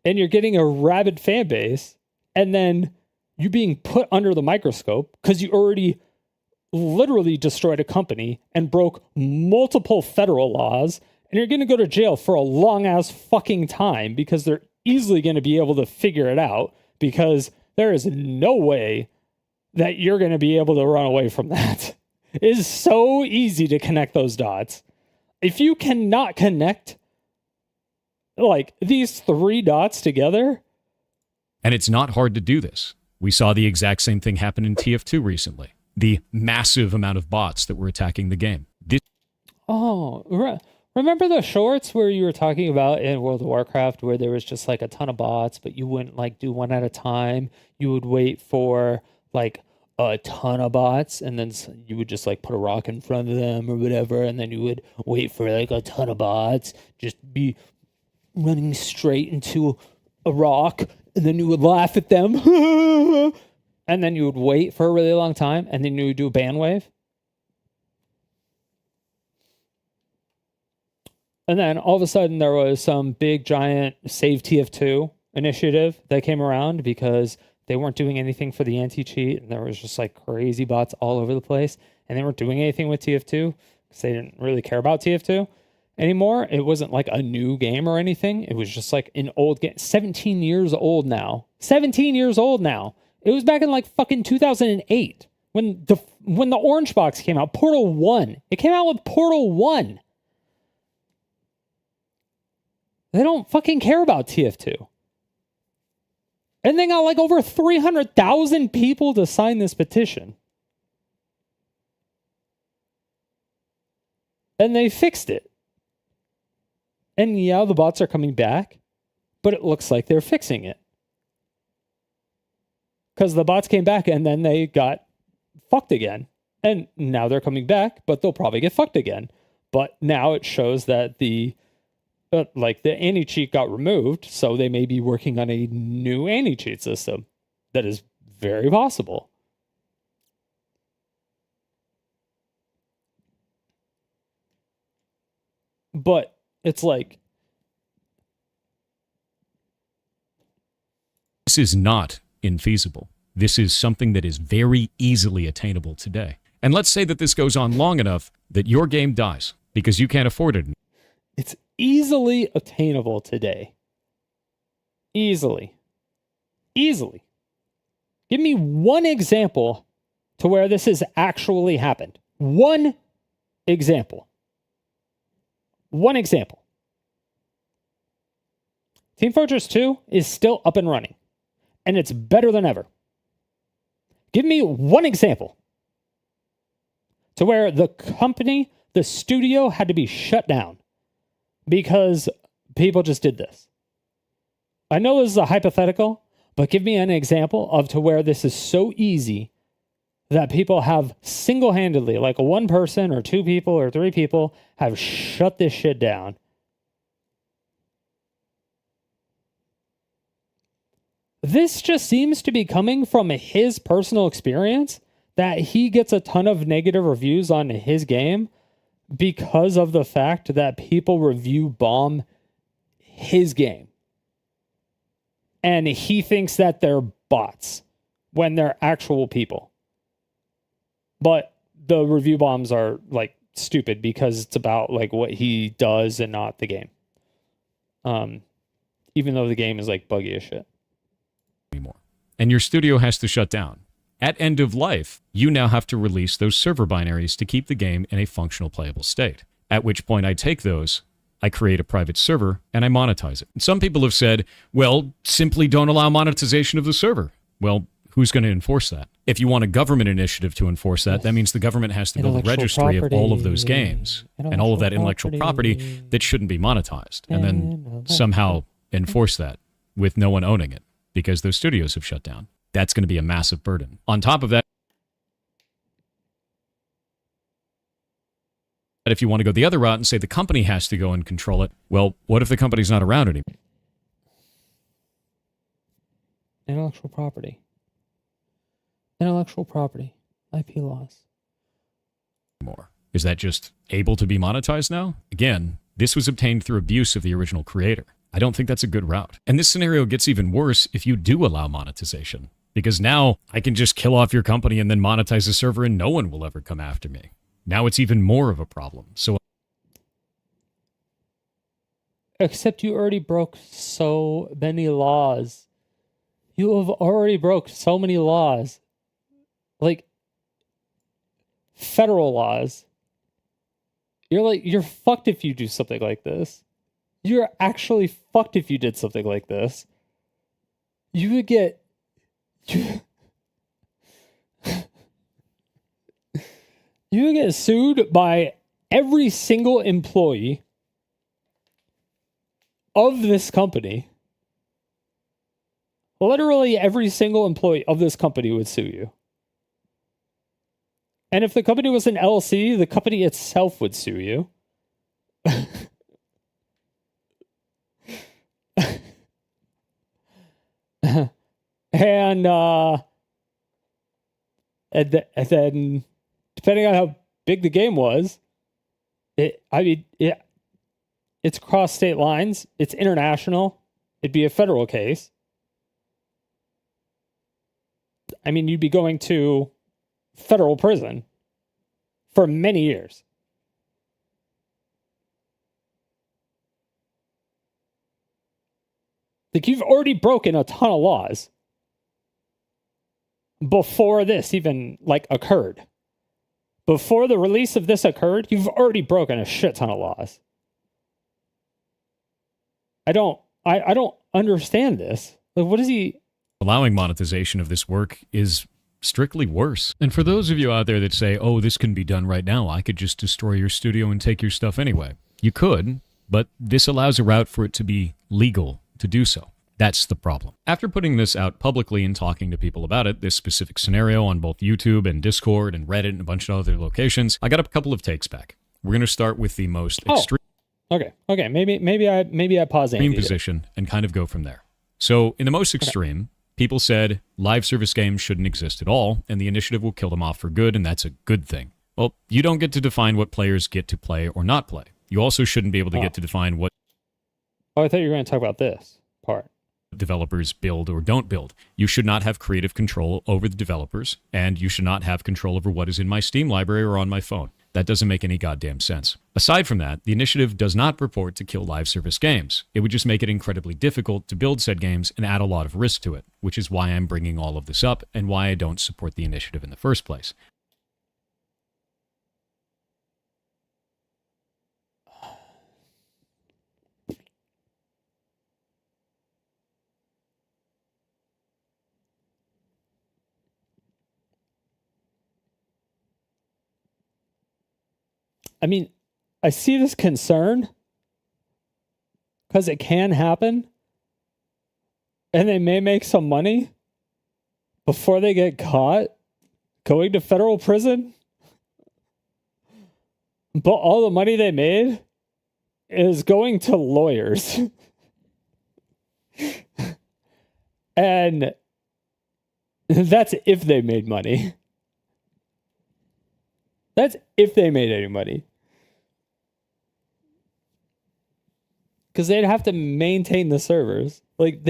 And you're getting a rabid fan base, and then you being put under the microscope because you already literally destroyed a company and broke multiple federal laws, and you're going to go to jail for a long ass fucking time because they're easily going to be able to figure it out because there is no way that you're going to be able to run away from that. It is so easy to connect those dots. If you cannot connect like these 3 dots together. And it's not hard to do this. We saw the exact same thing happen in TF2 recently. The massive amount of bots that were attacking the game. Remember the shorts where you were talking about in World of Warcraft where there was just like a ton of bots, but you wouldn't like do one at a time. You would wait for like a ton of bots, and then you would just like put a rock in front of them or whatever, and then you would wait for like a ton of bots, just be running straight into a rock, and then you would laugh at them, and then you would wait for a really long time, and then you would do a ban wave. And then all of a sudden there was some big giant Save TF2 initiative that came around because they weren't doing anything for the anti-cheat, and there was just like crazy bots all over the place, and they weren't doing anything with TF2 because they didn't really care about TF2 anymore. It wasn't like a new game or anything. It was just like an old game. 17 years old now. 17 years old now. It was back in like fucking 2008 when the Orange Box came out. Portal 1. It came out with Portal 1. They don't fucking care about TF2. And they got like over 300,000 people to sign this petition. And they fixed it. And yeah, the bots are coming back, but it looks like they're fixing it. Because the bots came back and then they got fucked again. And now they're coming back, but they'll probably get fucked again. But now it shows that the anti-cheat got removed, so they may be working on a new anti-cheat system. That is very possible. But it's like, this is not infeasible. This is something that is very easily attainable today. And let's say that this goes on long enough that your game dies because you can't afford it. It's easily attainable today. Easily. Give me one example to where this has actually happened. One example. Team Fortress 2 is still up and running. And it's better than ever. Give me one example to where the company, the studio had to be shut down because people just did this. I know this is a hypothetical, but give me an example of to where this is so easy that people have single-handedly, like one person or two people or three people, have shut this shit down. This just seems to be coming from his personal experience, that he gets a ton of negative reviews on his game because of the fact that people review bomb his game. And he thinks that they're bots when they're actual people. But the review bombs are like stupid because it's about like what he does and not the game. Even though the game is like buggy as shit. Anymore. And your studio has to shut down. At end of life, you now have to release those server binaries to keep the game in a functional playable state. At which point I take those, I create a private server, and I monetize it. And some people have said, well, simply don't allow monetization of the server. Well, who's going to enforce that? If you want a government initiative to enforce that, that means the government has to build a registry of all of those games and all of that intellectual property that shouldn't be monetized, and then somehow enforce that with no one owning it because those studios have shut down. That's going to be a massive burden. On top of that, if you want to go the other route and say the company has to go and control it, well, what if the company's not around anymore? Intellectual property. Intellectual property. IP laws. Is that just able to be monetized now? Again, this was obtained through abuse of the original creator. I don't think that's a good route. And this scenario gets even worse if you do allow monetization. Because now I can just kill off your company and then monetize the server and no one will ever come after me. Now it's even more of a problem. So, except you already broke so many laws. You have already broke so many laws. Like, federal laws. You're fucked if you do something like this. You're actually fucked if you did something like this. You would get... You would get sued by every single employee of this company. Literally every single employee of this company would sue you. And if the company was an LLC, the company itself would sue you. And then, depending on how big the game was, it's cross state lines. It's international. It'd be a federal case. I mean, you'd be going to federal prison for many years. Like, you've already broken a ton of laws before this even, like, occurred. Before the release of this occurred, you've already broken a shit ton of laws. I don't understand this. Like, what is he... Allowing monetization of this work is strictly worse. And for those of you out there that say, oh, this can be done right now, I could just destroy your studio and take your stuff anyway. You could, but this allows a route for it to be legal to do so. That's the problem. After putting this out publicly and talking to people about it, this specific scenario on both YouTube and Discord and Reddit and a bunch of other locations, I got a couple of takes back. We're going to start with the most extreme Maybe I pause position and kind of go from there. So in the most extreme, people said live service games shouldn't exist at all, and the initiative will kill them off for good, and that's a good thing. Well, you don't get to define what players get to play or not play. You also shouldn't be able to get to define what... Oh, I thought you were going to talk about this part. Developers build or don't build. You should not have creative control over the developers, and you should not have control over what is in my Steam library or on my phone. That doesn't make any goddamn sense. Aside from that, the initiative does not purport to kill live service games. It would just make it incredibly difficult to build said games and add a lot of risk to it, which is why I'm bringing all of this up and why I don't support the initiative in the first place. I mean, I see this concern because it can happen and they may make some money before they get caught going to federal prison. But all the money they made is going to lawyers. And that's if they made money. That's if they made any money. Because they'd have to maintain the servers. Like,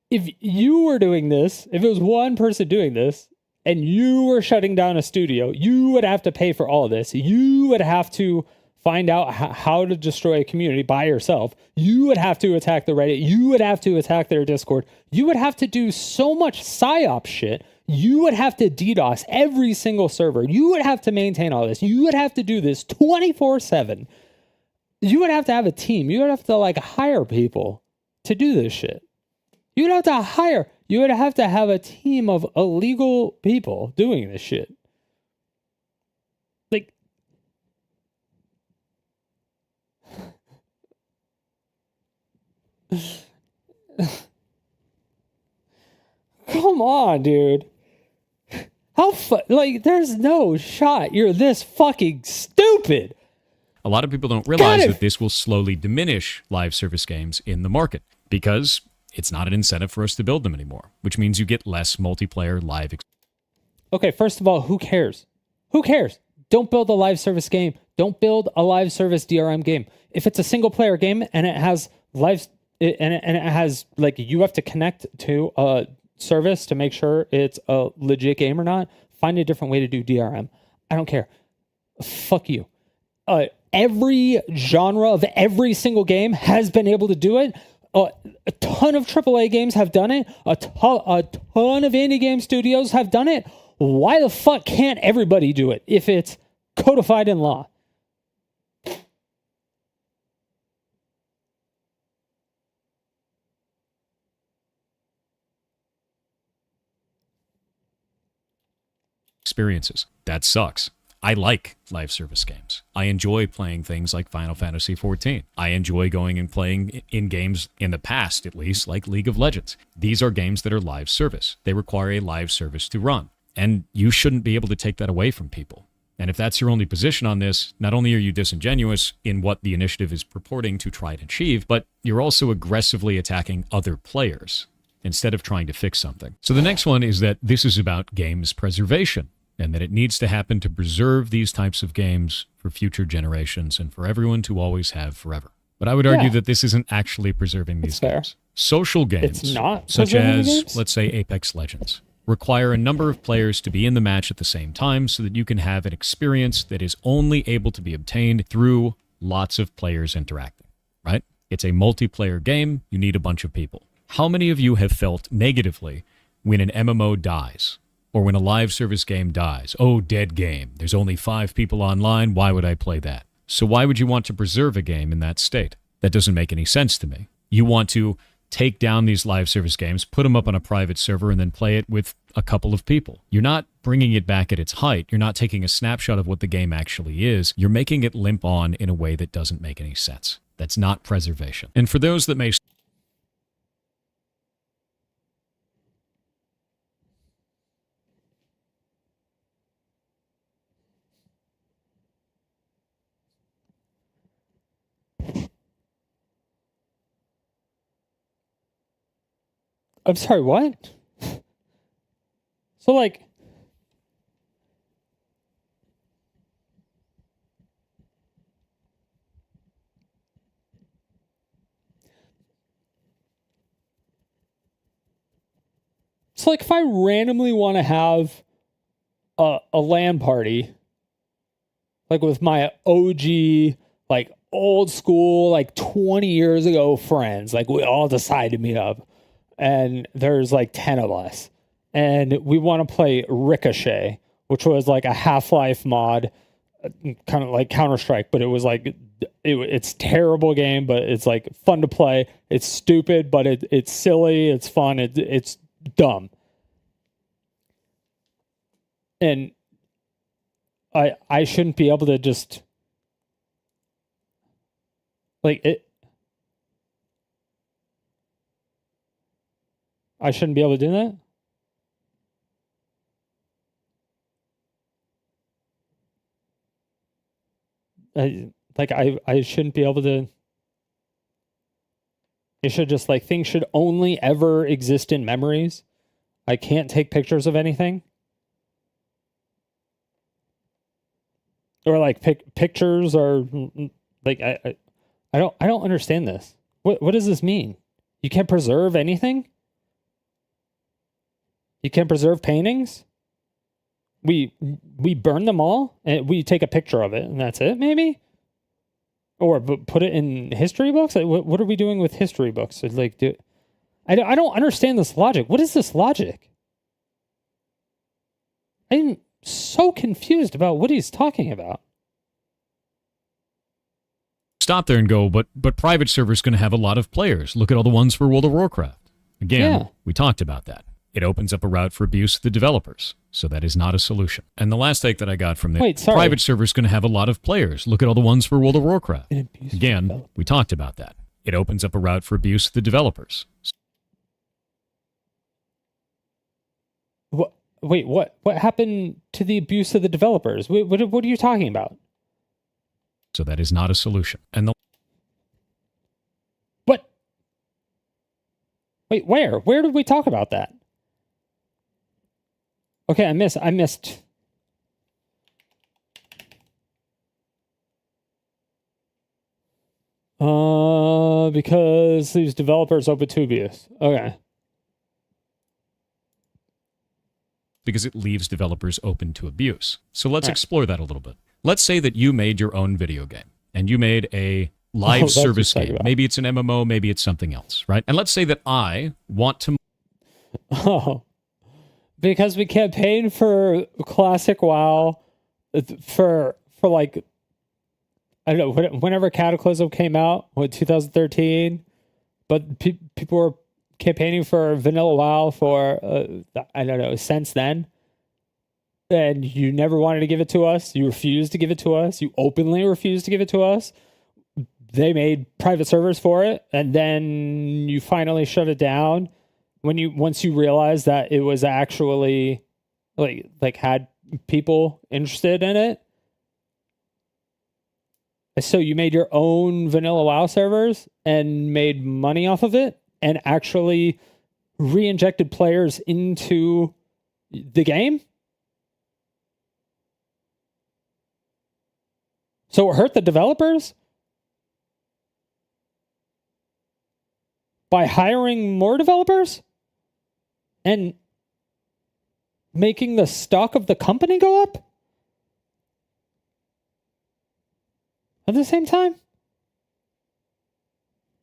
if you were doing this, if it was one person doing this, and you were shutting down a studio, you would have to pay for all of this. You would have to find out how to destroy a community by yourself. You would have to attack the Reddit. You would have to attack their Discord. You would have to do so much PSYOP shit. You would have to DDoS every single server. You would have to maintain all this. You would have to do this 24/7. You would have to have a team. You would have to like hire people to do this shit. You would have to have a team of illegal people doing this shit. Like, come on, dude. Like, there's no shot you're this fucking stupid. A lot of people don't realize that this will slowly diminish live service games in the market because it's not an incentive for us to build them anymore, which means you get less multiplayer live. Okay, first of all, who cares? Who cares? Don't build a live service game. Don't build a live service DRM game. If it's a single player game and it has it has like you have to connect to a service to make sure it's a legit game or not, find a different way to do DRM. I don't care. Fuck you. Every genre of every single game has been able to do it. A ton of AAA games have done it. A ton of indie game studios have done it. Why the fuck can't everybody do it if it's codified in law? Experiences. That sucks. I like live service games. I enjoy playing things like Final Fantasy XIV. I enjoy going and playing in games in the past, at least, like League of Legends. These are games that are live service. They require a live service to run. And you shouldn't be able to take that away from people. And if that's your only position on this, not only are you disingenuous in what the initiative is purporting to try to achieve, but you're also aggressively attacking other players instead of trying to fix something. So the next one is that this is about games preservation, and that it needs to happen to preserve these types of games for future generations and for everyone to always have forever. But I would argue that this isn't actually preserving these games. Social games, It's not such preserving as, games? let's say, Apex Legends, require a number of players to be in the match at the same time so that you can have an experience that is only able to be obtained through lots of players interacting, right? It's a multiplayer game. You need a bunch of people. How many of you have felt negatively when an MMO dies? Or when a live service game dies? Oh, dead game. There's only 5 people online. Why would I play that? So why would you want to preserve a game in that state? That doesn't make any sense to me. You want to take down these live service games, put them up on a private server, and then play it with a couple of people. You're not bringing it back at its height. You're not taking a snapshot of what the game actually is. You're making it limp on in a way that doesn't make any sense. That's not preservation. And for those that may... I'm sorry, what? So, like, if I randomly want to have a LAN party, like with my OG, like old school, like 20 years ago friends, like we all decide to meet up, and there's like 10 of us, and we want to play Ricochet, which was like a Half-Life mod, kind of like Counter-Strike, but it was like it's terrible game, but it's like fun to play. It's stupid, but it's silly, it's fun, it's dumb. And I shouldn't be able to just Like it. I shouldn't be able to do that. I shouldn't be able to. It should just like things should only ever exist in memories. I can't take pictures of anything. Or like pictures or like I don't understand this. What does this mean? You can't preserve anything? You can't preserve paintings? We burn them all and we take a picture of it and that's it, maybe? Or put it in history books? Like, what are we doing with history books? Like, I don't understand this logic. What is this logic? I'm so confused about what he's talking about. Stop there and go, but private server's going to have a lot of players. Look at all the ones for World of Warcraft. Again, we talked about that. It opens up a route for abuse of the developers, so that is not a solution. And the last take that I got from the private server's going to have a lot of players. Look at all the ones for World of Warcraft. Again, we talked about that. It opens up a route for abuse of the developers. What? Wait, what? What happened to the abuse of the developers? What are you talking about? So that is not a solution. And the what? Wait, where? Where did we talk about that? Okay, I missed. Because these developers open to abuse. Okay. Because it leaves developers open to abuse. So let's explore that a little bit. Let's say that you made your own video game and you made a live service game. Maybe it's an MMO, maybe it's something else, right? And let's say that I want to... Oh, because we campaigned for Classic WoW for like, I don't know, whenever Cataclysm came out, 2013, but people were campaigning for Vanilla WoW for, I don't know, since then. And you never wanted to give it to us. You refused to give it to us. You openly refused to give it to us. They made private servers for it. And then you finally shut it down once you realized that it was actually like had people interested in it. So you made your own vanilla WoW servers and made money off of it and actually re-injected players into the game. So it hurt the developers by hiring more developers and making the stock of the company go up at the same time,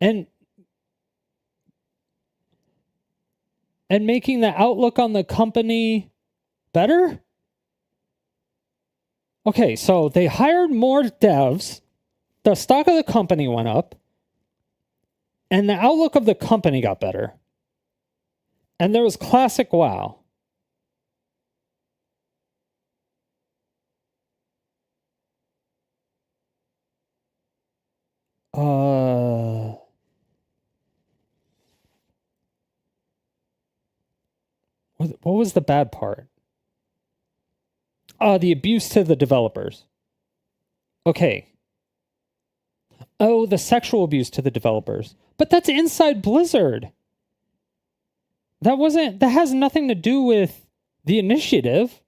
and making the outlook on the company better. Okay, so they hired more devs, the stock of the company went up, and the outlook of the company got better. And there was Classic WoW. What was the bad part? The abuse to the developers. Okay. Oh, the sexual abuse to the developers. But that's inside Blizzard. That has nothing to do with the initiative.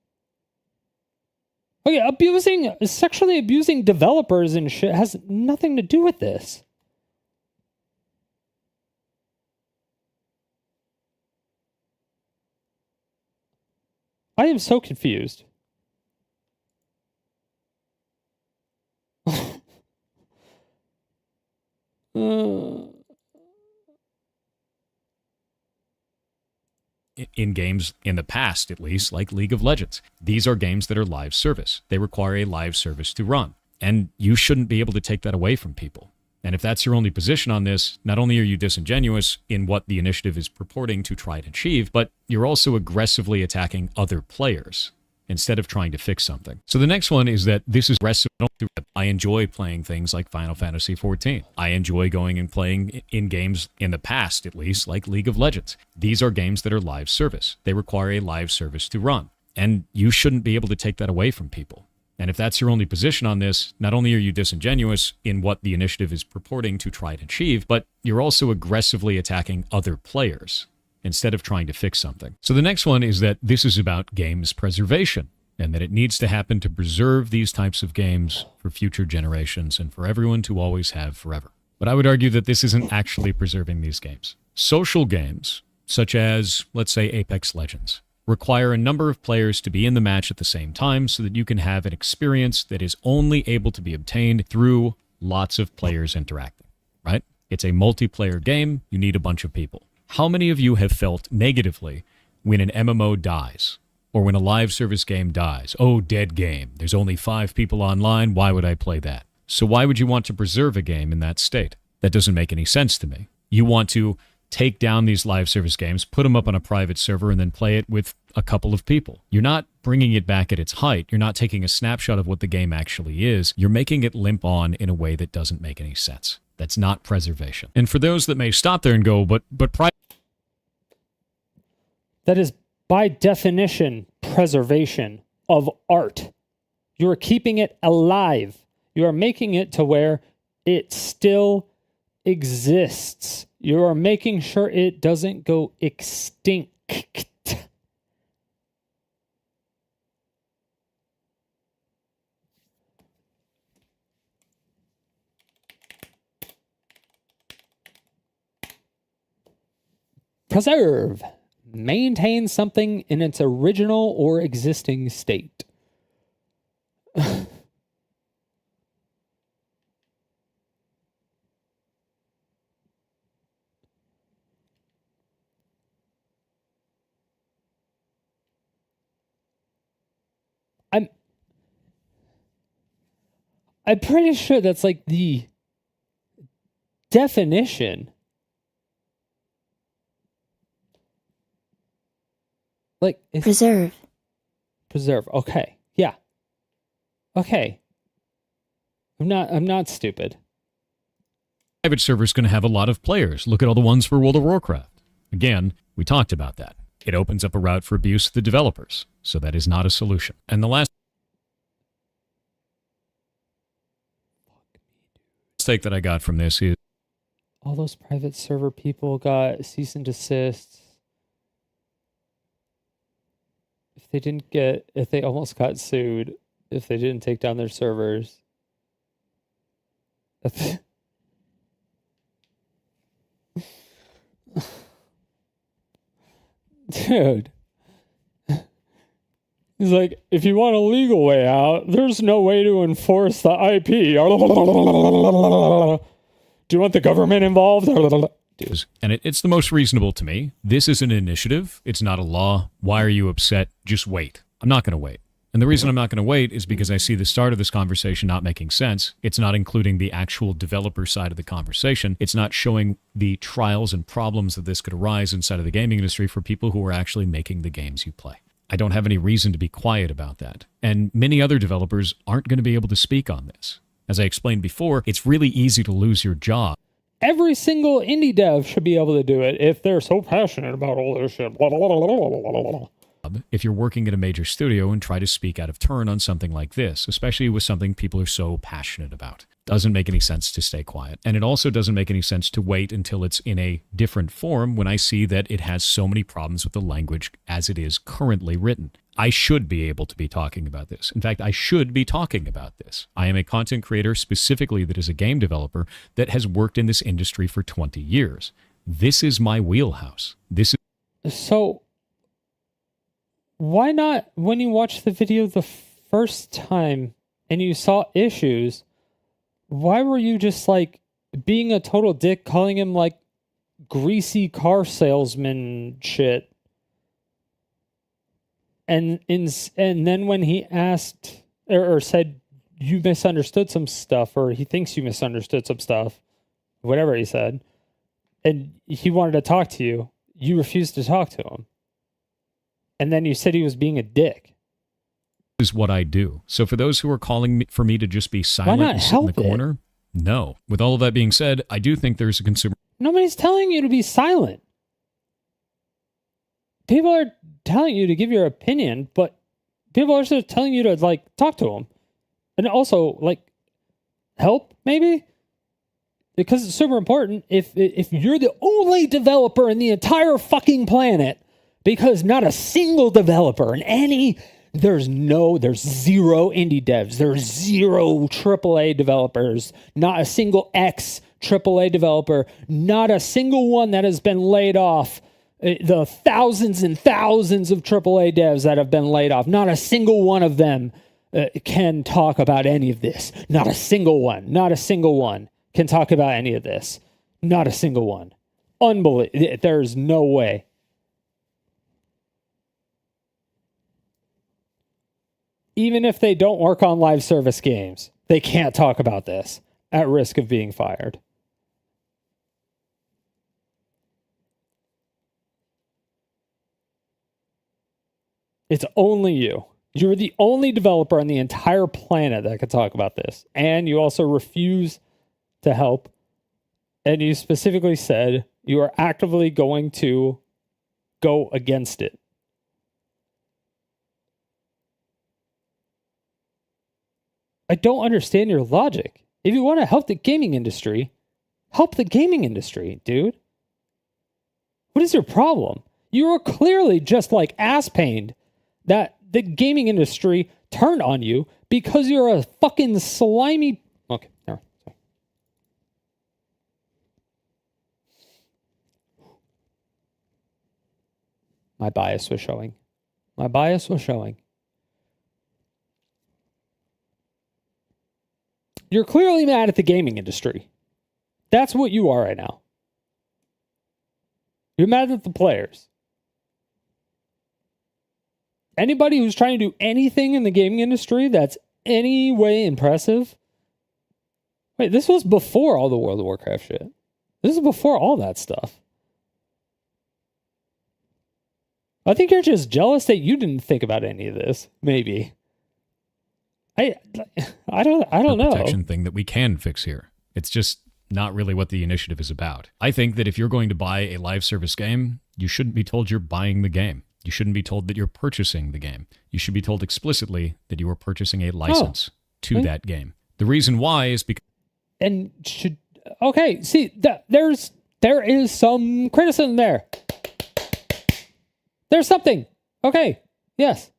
Okay, sexually abusing developers and shit has nothing to do with this. I am so confused. In games in the past, at least, like League of Legends. These are games that are live service. They require a live service to run. And you shouldn't be able to take that away from people. And if that's your only position on this, not only are you disingenuous in what the initiative is purporting to try and achieve, but you're also aggressively attacking other players. instead of trying to fix something. So the next one is that this is aggressive. I enjoy playing things like Final Fantasy XIV. I enjoy going and playing in games, in the past at least, like League of Legends. These are games that are live service. They require a live service to run. And you shouldn't be able to take that away from people. And if that's your only position on this, not only are you disingenuous in what the initiative is purporting to try to achieve, but you're also aggressively attacking other players instead of trying to fix something. So the next one is that this is about games preservation, and that it needs to happen to preserve these types of games for future generations and for everyone to always have forever. But I would argue that this isn't actually preserving these games. Social games, such as, let's say, Apex Legends, require a number of players to be in the match at the same time so that you can have an experience that is only able to be obtained through lots of players interacting, right? It's a multiplayer game. You need a bunch of people. How many of you have felt negatively when an MMO dies or when a live service game dies? Oh, dead game. There's only 5 people online. Why would I play that? So why would you want to preserve a game in that state? That doesn't make any sense to me. You want to take down these live service games, put them up on a private server, and then play it with a couple of people. You're not bringing it back at its height. You're not taking a snapshot of what the game actually is. You're making it limp on in a way that doesn't make any sense. That's not preservation. And for those that may stop there and go, but That is, by definition, preservation of art. You are keeping it alive. You are making it to where it still exists. You are making sure it doesn't go extinct. Preserve. Maintain something in its original or existing state. I'm pretty sure that's like the definition. Like Preserve. Preserve. Okay. Yeah. Okay. I'm not stupid. private server is going to have a lot of players. Look at all the ones for World of Warcraft. Again, we talked about that. It opens up a route for abuse of the developers, so that is not a solution. And the last take that I got from this is all those private server people got cease and desist. If they almost got sued, if they didn't take down their servers. Dude. He's like, if you want a legal way out, there's no way to enforce the IP. Do you want the government involved? And it's the most reasonable to me. This is an initiative. It's not a law. Why are you upset? Just wait. I'm not going to wait. And the reason I'm not going to wait is because I see the start of this conversation not making sense. It's not including the actual developer side of the conversation. It's not showing the trials and problems that this could arise inside of the gaming industry for people who are actually making the games you play. I don't have any reason to be quiet about that. And many other developers aren't going to be able to speak on this. As I explained before, it's really easy to lose your job. Every single indie dev should be able to do it if they're so passionate about all this shit. If you're working at a major studio and try to speak out of turn on something like this, especially with something people are so passionate about. Doesn't make any sense to stay quiet. And it also doesn't make any sense to wait until it's in a different form when I see that it has so many problems with the language as it is currently written. I should be able to be talking about this. In fact, I should be talking about this. I am a content creator specifically that is a game developer that has worked in this industry for 20 years. This is my wheelhouse. So, why not, when you watched the video the first time and you saw issues, why were you just like being a total dick, calling him like greasy car salesman shit? And then when he asked or said you misunderstood some stuff, or he thinks you misunderstood some stuff, whatever he said, and he wanted to talk to you, you refused to talk to him. And then you said he was being a dick. is what I do. So for those who are calling for me to just be silent not and sit in the help it? corner, no. With all of that being said, I do think there's a consumer Nobody's telling you to be silent. People are telling you to give your opinion, but people are just telling you to like talk to them, and also like help maybe, because it's super important. If you're the only developer in the entire fucking planet, because not a single developer in any there's zero indie devs, there's zero AAA developers, not a single AAA developer, not a single one that has been laid off. The thousands and thousands of AAA devs that have been laid off, not a single one of them can talk about any of this. Not a single one can talk about any of this. Not a single one. Unbelievable. There's no way. Even if they don't work on live service games, they can't talk about this at risk of being fired. It's only you. You're the only developer on the entire planet that could talk about this. And you also refuse to help. And you specifically said you are actively going to go against it. I don't understand your logic. If you want to help the gaming industry, help the gaming industry, dude. What is your problem? You are clearly just like ass pained that the gaming industry turned on you because you're a fucking slimy... Okay, no, sorry. My bias was showing. You're clearly mad at the gaming industry. That's what you are right now. You're mad at the players. Anybody who's trying to do anything in the gaming industry that's any way impressive. Wait, this was before all the World of Warcraft shit. This is before all that stuff. I think you're just jealous that you didn't think about any of this. Maybe. I don't know. Protection thing that we can fix here. It's just not really what the initiative is about. I think that if you're going to buy a live service game, you shouldn't be told you're buying the game. You shouldn't be told that you're purchasing the game. You should be told explicitly that you are purchasing a license to that game. The reason why is because... And should... Okay, see, there is some criticism there. There's something. Okay, yes.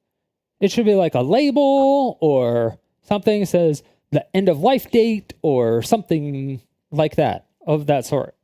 It should be like a label or something that says the end of life date or something like that, of that sort,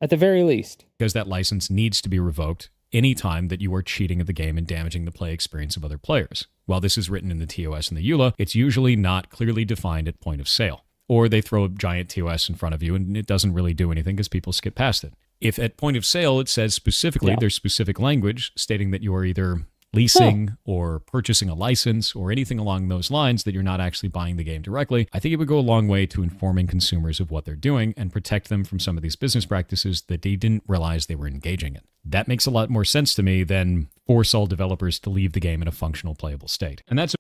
at the very least. Because that license needs to be revoked anytime that you are cheating at the game and damaging the play experience of other players. While this is written in the TOS and the EULA, it's usually not clearly defined at point of sale. Or they throw a giant TOS in front of you and it doesn't really do anything because people skip past it. If at point of sale it says specifically, there's specific language stating that you are either leasing or purchasing a license or anything along those lines, that you're not actually buying the game directly, I think it would go a long way to informing consumers of what they're doing and protect them from some of these business practices that they didn't realize they were engaging in. That makes a lot more sense to me than force all developers to leave the game in a functional, playable state. And that's...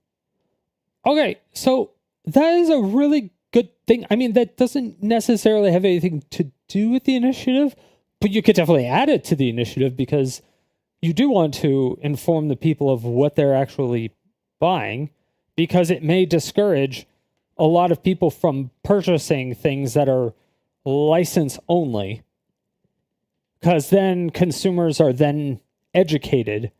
Okay, so that is a really good thing. I mean, that doesn't necessarily have anything to do with the initiative, but you could definitely add it to the initiative because you do want to inform the people of what they're actually buying, because it may discourage a lot of people from purchasing things that are license only, because then consumers are then educated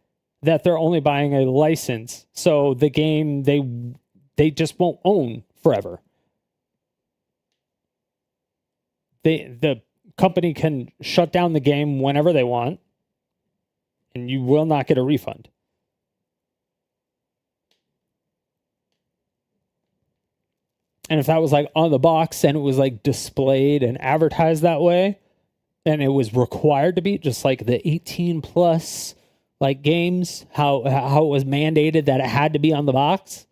that they're only buying a license, so the game they just won't own forever. The company can shut down the game whenever they want, and you will not get a refund. And if that was like on the box and it was like displayed and advertised that way, and it was required to be, just like the 18 plus like games, how it was mandated that it had to be on the box.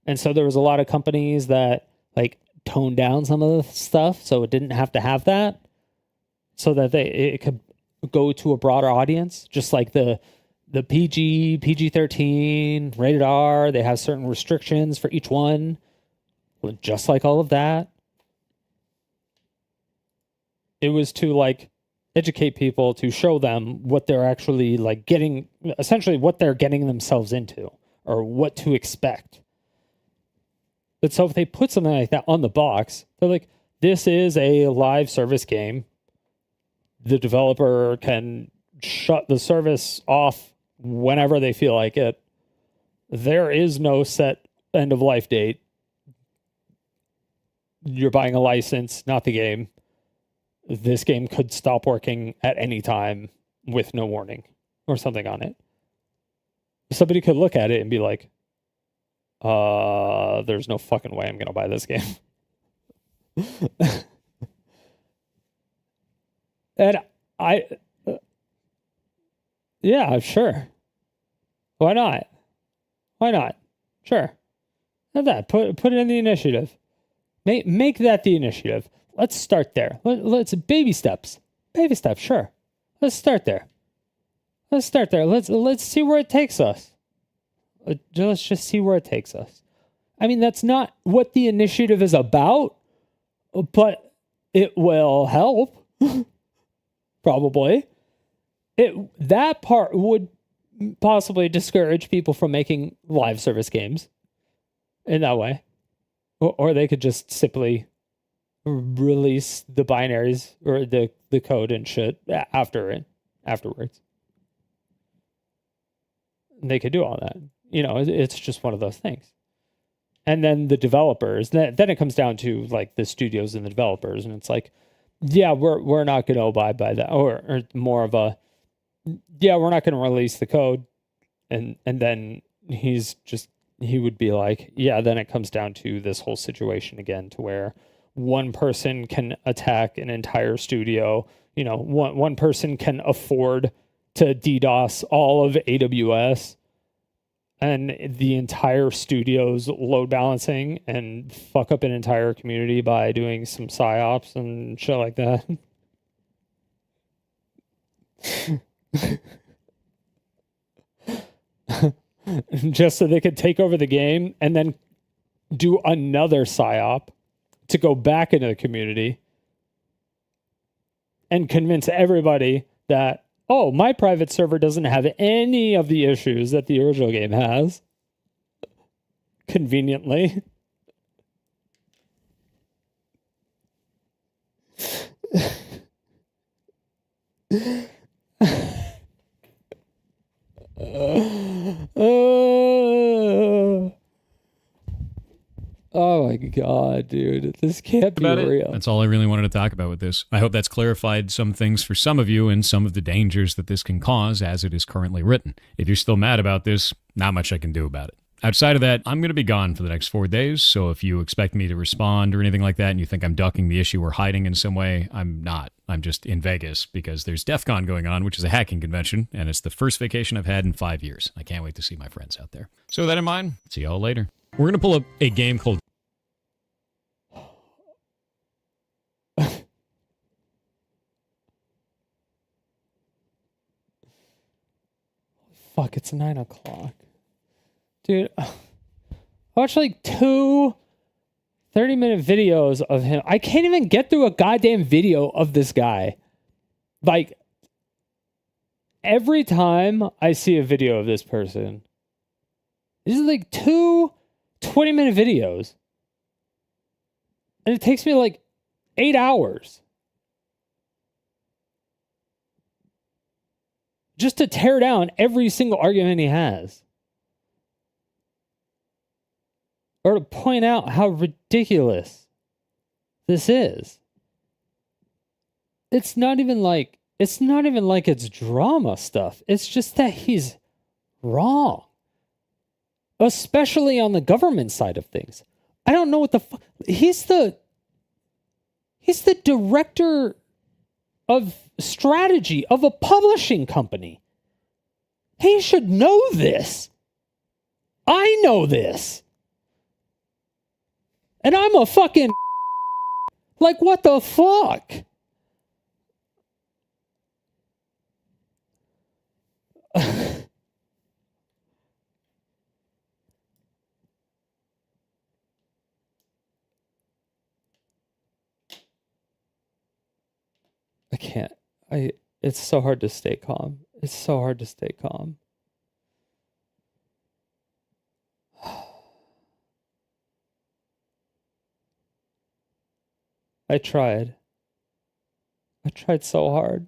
And so there was a lot of companies that like toned down some of the stuff so it didn't have to have that, so that it could go to a broader audience, just like the the PG, PG-13, rated R. They have certain restrictions for each one, just like all of that. It was to like educate people, to show them what they're actually like getting, essentially what they're getting themselves into or what to expect. But so if they put something like that on the box, they're like, this is a live service game. The developer can shut the service off whenever they feel like it. There is no set end of life date. You're buying a license, not the game. This game could stop working at any time with no warning or something on it. Somebody could look at it and be like, there's no fucking way I'm going to buy this game. And yeah, sure. Why not? Why not? Sure. Have that. Put it in the initiative. Make that the initiative. Let's start there. Let's baby steps. Baby steps, sure. Let's start there. Let's see where it takes us. Let's just see where it takes us. I mean, that's not what the initiative is about, but it will help. Probably. That part would possibly discourage people from making live service games in that way. Or they could just simply release the binaries or the code and shit afterwards. They could do all that. You know, it's just one of those things. And then the developers, then it comes down to like the studios and the developers, and it's like, yeah, we're not going to abide by that, or more of a, yeah, we're not going to release the code, and then he would be like, yeah, then it comes down to this whole situation again, to where one person can attack an entire studio. You know, one person can afford to DDoS all of AWS and the entire studio's load balancing and fuck up an entire community by doing some psyops and shit like that. Just so they could take over the game and then do another psyop to go back into the community and convince everybody that, oh, my private server doesn't have any of the issues that the original game has. Conveniently. Oh my god, dude. This can't be real. That's all I really wanted to talk about with this. I hope that's clarified some things for some of you and some of the dangers that this can cause as it is currently written. If you're still mad about this, not much I can do about it. Outside of that, I'm going to be gone for the next 4 days, so if you expect me to respond or anything like that and you think I'm ducking the issue or hiding in some way, I'm not. I'm just in Vegas because there's DEF CON going on, which is a hacking convention, and it's the first vacation I've had in 5 years. I can't wait to see my friends out there. So with that in mind, see y'all later. We're going to pull up a game called Fuck, it's 9 o'clock. Dude, I watched like 2 30-minute videos of him. I can't even get through a goddamn video of this guy. Like, every time I see a video of this person, this is like 2 20-minute videos. And it takes me like 8 hours. Just to tear down every single argument he has. Or to point out how ridiculous this is. It's not even like it's drama stuff. It's just that he's wrong. Especially on the government side of things. I don't know what the fuck. He's the director of strategy of a publishing company. He should know this. I know this. And I'm a fucking like, what the fuck? it's so hard to stay calm. It's so hard to stay calm. I tried so hard.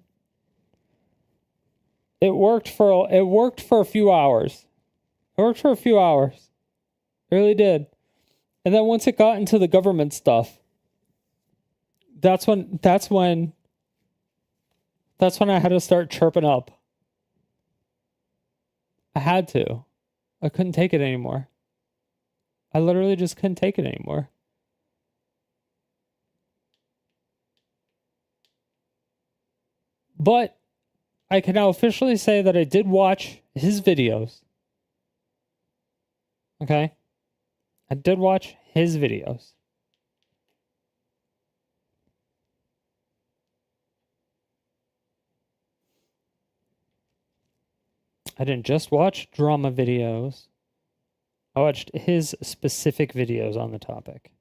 It worked for a few hours. It worked for a few hours. It really did. And then once it got into the government stuff, that's when I had to start chirping up. I had to. I couldn't take it anymore. I literally just couldn't take it anymore. But I can now officially say that I did watch his videos. Okay? I did watch his videos. I didn't just watch drama videos. I watched his specific videos on the topic.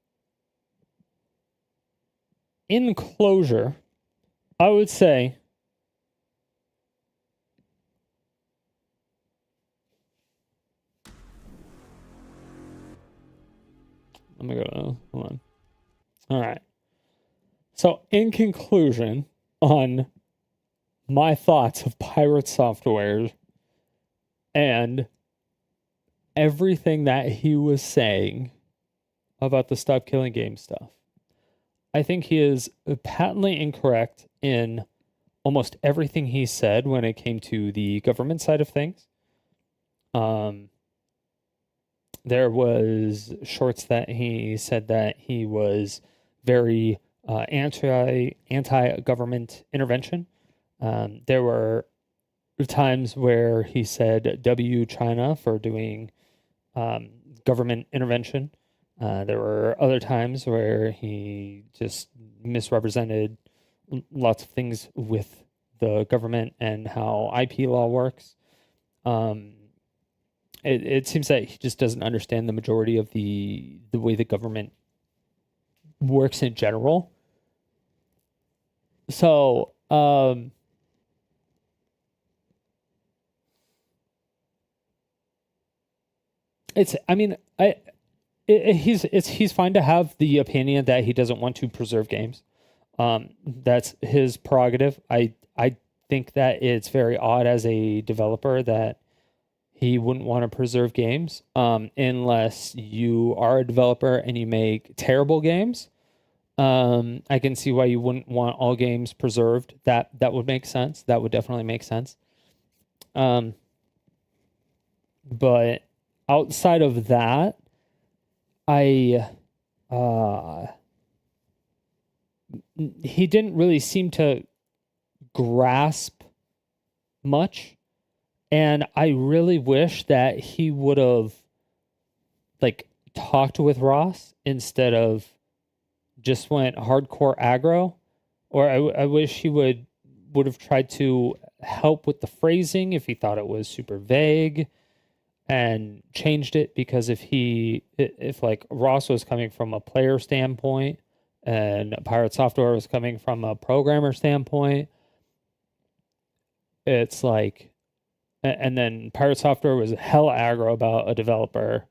In closure, I would say hold on. All right. So, in conclusion, on my thoughts of Pirate Software and everything that he was saying about the Stop Killing Games stuff, I think he is patently incorrect in almost everything he said when it came to the government side of things. There was shorts that he said that he was very anti-government intervention. There were times where he said W China for doing government intervention. There were other times where he just misrepresented lots of things with the government and how IP law works. It seems that he just doesn't understand the majority of the way the government works in general. So, he's fine to have the opinion that he doesn't want to preserve games. That's his prerogative. I think that it's very odd as a developer that he wouldn't want to preserve games, unless you are a developer and you make terrible games. I can see why you wouldn't want all games preserved. That would make sense. That would definitely make sense. But outside of that, he didn't really seem to grasp much. And I really wish that he would have talked with Ross instead of just went hardcore aggro. Or I wish he would have tried to help with the phrasing if he thought it was super vague and changed it, because if Ross was coming from a player standpoint and Pirate Software was coming from a programmer standpoint, it's like, and then Pirate Software was hella aggro about a developer,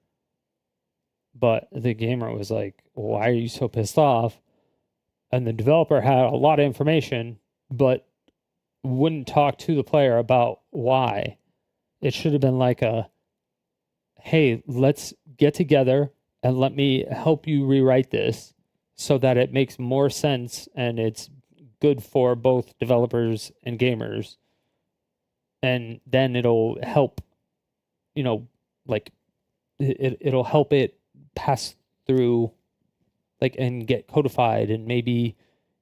but the gamer was like, why are you so pissed off? And the developer had a lot of information, but wouldn't talk to the player about why. It should have been like hey, let's get together and let me help you rewrite this so that it makes more sense and it's good for both developers and gamers. And then it'll help, it'll help it pass through, and get codified, and maybe,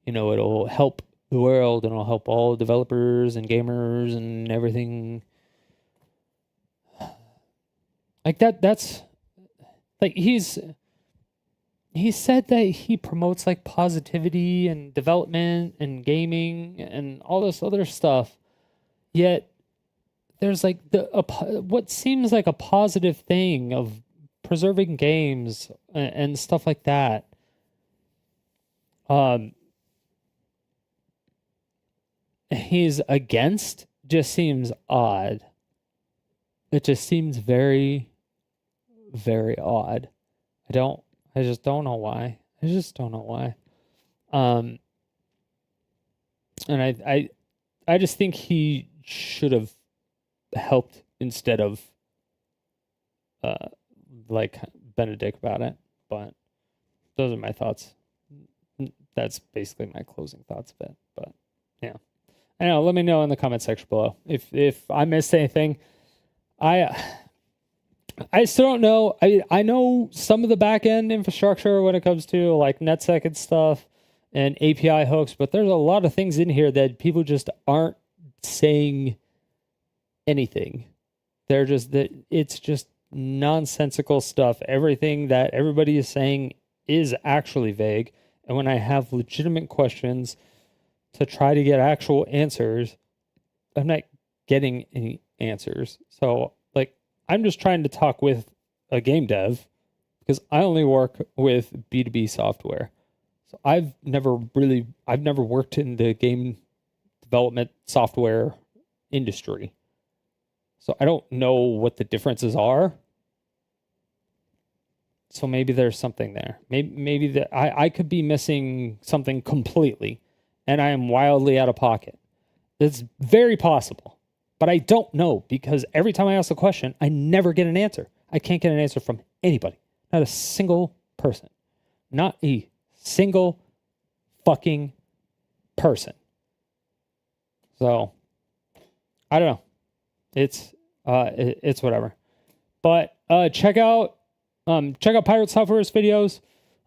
it'll help the world and it'll help all developers and gamers and everything. That's he said that he promotes positivity and development and gaming and all this other stuff, yet there's what seems like a positive thing of preserving games and stuff like that. he's against just seems odd. It just seems very, very odd. I just don't know why. And I just think he should have helped instead of like been a dick about it. But those are my thoughts. That's basically my closing thoughts of it. But yeah, I know. Let me know in the comment section below if I missed anything. I still don't know. I know some of the back end infrastructure when it comes to like NetSec and stuff and API hooks, but there's a lot of things in here that people just aren't saying anything. They're just that it's just nonsensical stuff. Everything that everybody is saying is actually vague. And when I have legitimate questions to try to get actual answers, I'm not getting any answers. So like I'm just trying to talk with a game dev because I only work with B2B software. So I've never worked in the game development software industry. So I don't know what the differences are. So maybe there's something there. Maybe that I could be missing something completely and I am wildly out of pocket. It's very possible. But I don't know because every time I ask a question, I never get an answer. I can't get an answer from anybody. Not a single person. Not a single fucking person. So I don't know. It's whatever. But check out Pirate Software's videos.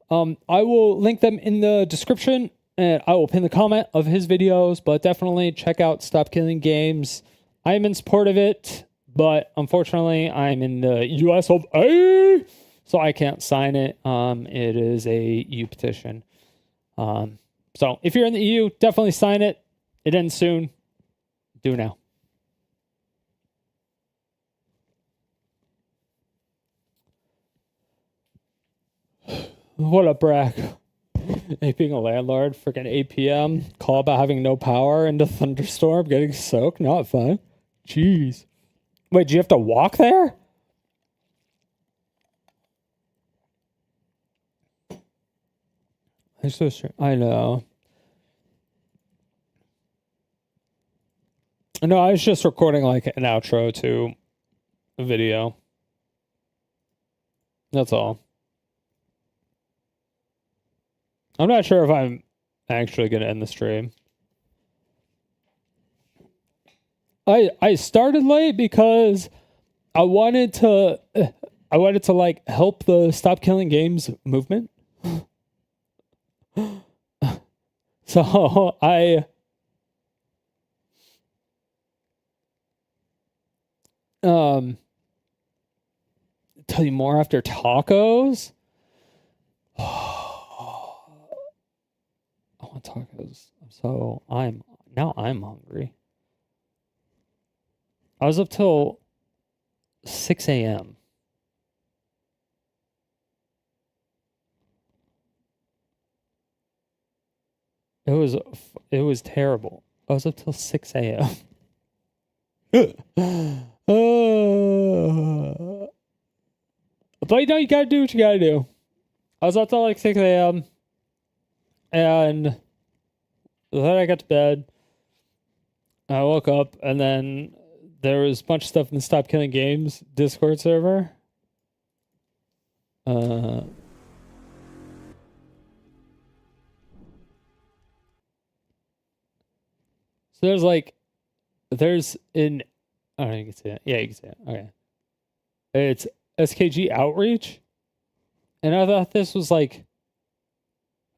I will link them in the description and I will pin the comment of his videos, but definitely check out Stop Killing Games. I'm in support of it, but unfortunately I'm in the US of A, so I can't sign it. It is a EU petition. So if you're in the EU, definitely sign it. It ends soon. Do now. What up, Brack? Hey, being a landlord, freaking 8 p.m. Call about having no power in the thunderstorm, getting soaked. Not fun. Jeez. Wait, do you have to walk there? I'm so sure. I know. No, I was just recording like an outro to a video. That's all. I'm not sure if I'm actually going to end the stream. I started late because I wanted to like help the Stop Killing Games movement. So I tell you more after tacos. I want tacos. So I'm hungry. I was up till 6 a.m. It was terrible. I was up till 6 a.m. But you know, you gotta do what you gotta do. I was up till like 6 a.m. and then I got to bed. I woke up and then there was a bunch of stuff in the Stop Killing Games Discord server. So there's an, I don't know, you can see it. Yeah, you can see it. Okay. It's SKG Outreach. And I thought this was like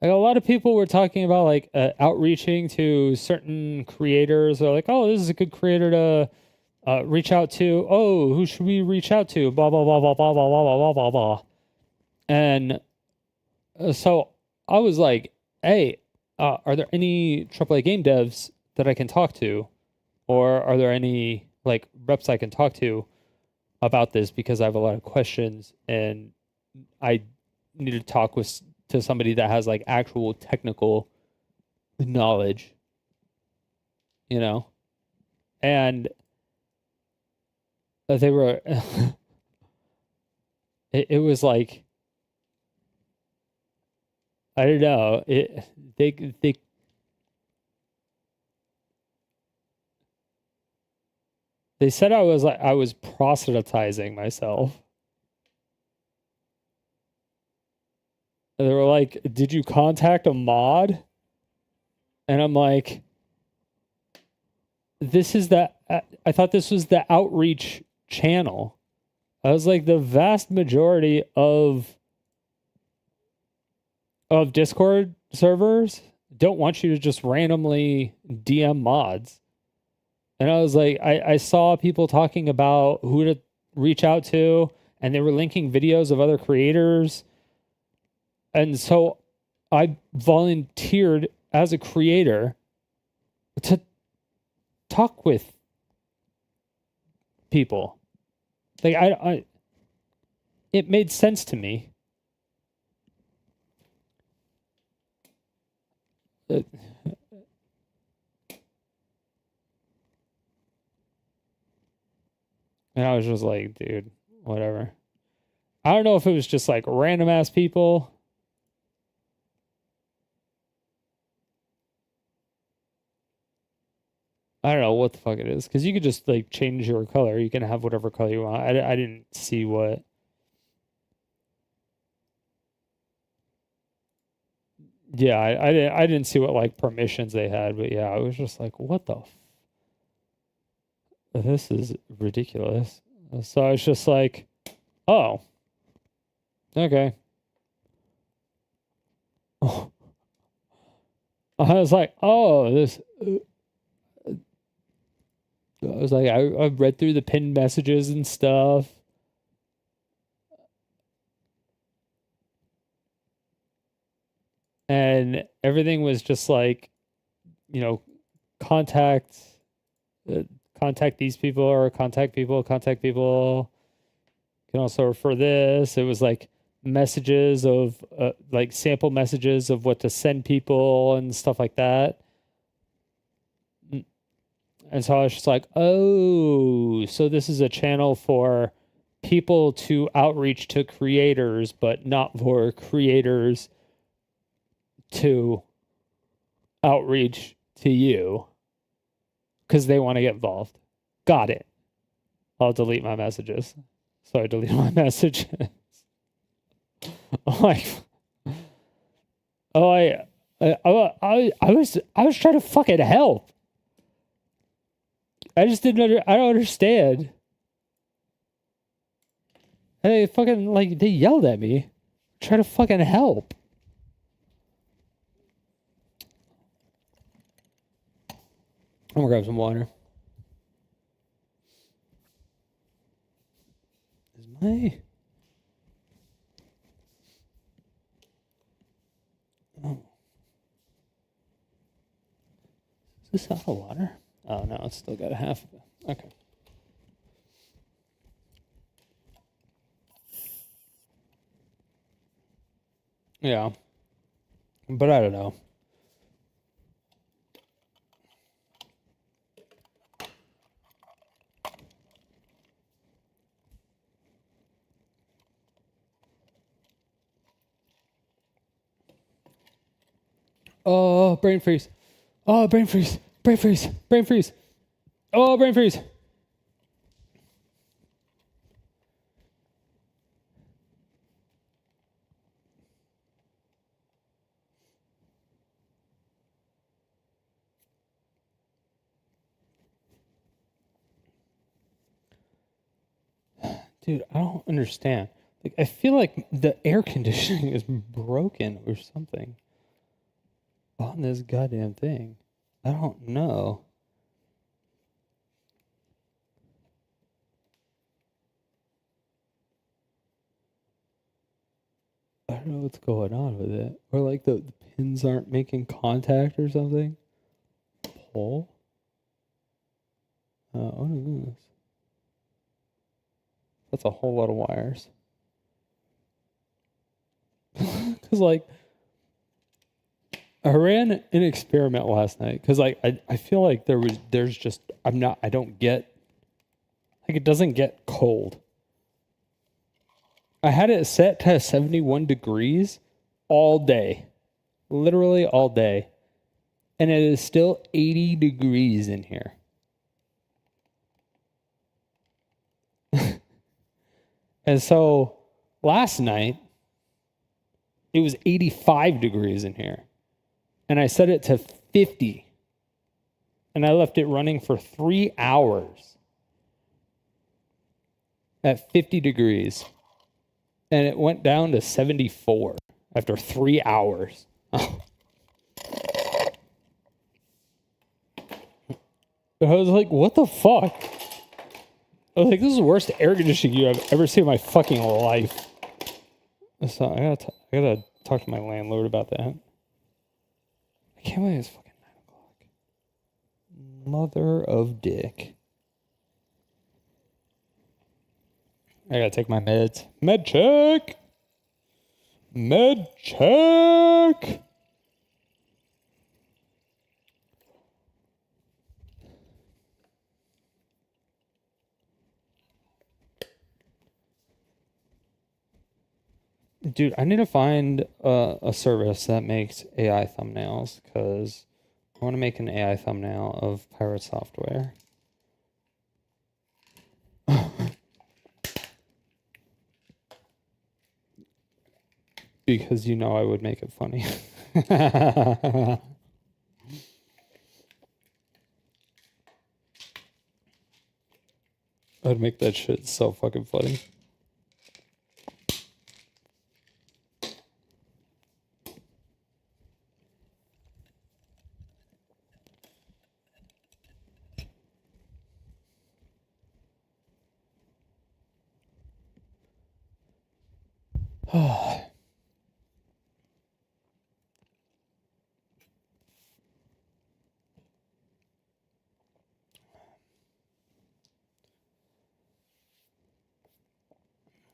a lot of people were talking about like outreaching to certain creators. They're like, oh, this is a good creator to reach out to. Oh, who should we reach out to? Blah, blah, blah, blah, blah, blah, blah, blah, blah, blah. And so I was like, hey, are there any AAA game devs that I can talk to? Or are there any like reps I can talk to about this? Because I have a lot of questions and I need to talk to somebody that has like actual technical knowledge. you know, and they were, it was like, I don't know, they said I was proselytizing myself. And they were like, "Did you contact a mod?" And I'm like, "This is I thought this was the outreach channel." I was like, the vast majority of Discord servers don't want you to just randomly DM mods. And I was like, I saw people talking about who to reach out to, and they were linking videos of other creators. And so I volunteered as a creator to talk with people. Like it made sense to me. And I was just like, dude, whatever. I don't know if it was just like random ass people. I don't know what the fuck it is, because you could just like change your color. You can have whatever color you want. I didn't see what. Yeah, I didn't see what like permissions they had, but yeah, I was just like, what the this is ridiculous. So I was just like, oh, okay. I was like, oh, this. I was like, I read through the pinned messages and stuff. And everything was just like, you know, contact these people, or contact people. You can also refer this. It was like messages of like sample messages of what to send people and stuff like that. And so I was just like, oh, so this is a channel for people to outreach to creators, but not for creators to outreach to you because they want to get involved. Got it. I'll delete my messages. So I deleted my messages. I'm like, I was trying to fucking help. I just I don't understand. And they fucking, like, they yelled at me. Try to fucking help. I'm gonna grab some water. Is my... Oh. Is this out of water? Oh, no, it's still got a half of it. Okay. Yeah. But I don't know. Oh, brain freeze. Oh, brain freeze. Brain freeze. Brain freeze. Oh, brain freeze. Dude, I don't understand. Like, I feel like the air conditioning is broken or something on this goddamn thing. I don't know. I don't know what's going on with it. Or like the pins aren't making contact or something. Pull? What is this? That's a whole lot of wires. Because, like, I ran an experiment last night because like I feel like there's just I don't get like it doesn't get cold. I had it set to 71 degrees all day. Literally all day. And it is still 80 degrees in here. And so last night it was 85 degrees in here. And I set it to 50. And I left it running for 3 hours at 50 degrees. And it went down to 74 after 3 hours. I was like, what the fuck? I was like, this is the worst air conditioning I've ever seen in my fucking life. So I gotta talk to my landlord about that. I can't believe it's fucking 9 o'clock. Mother of dick. I gotta take my meds. Med check! Med check! Dude, I need to find a service that makes AI thumbnails because I want to make an AI thumbnail of pirate software. Because you know I would make it funny. I'd make that shit so fucking funny.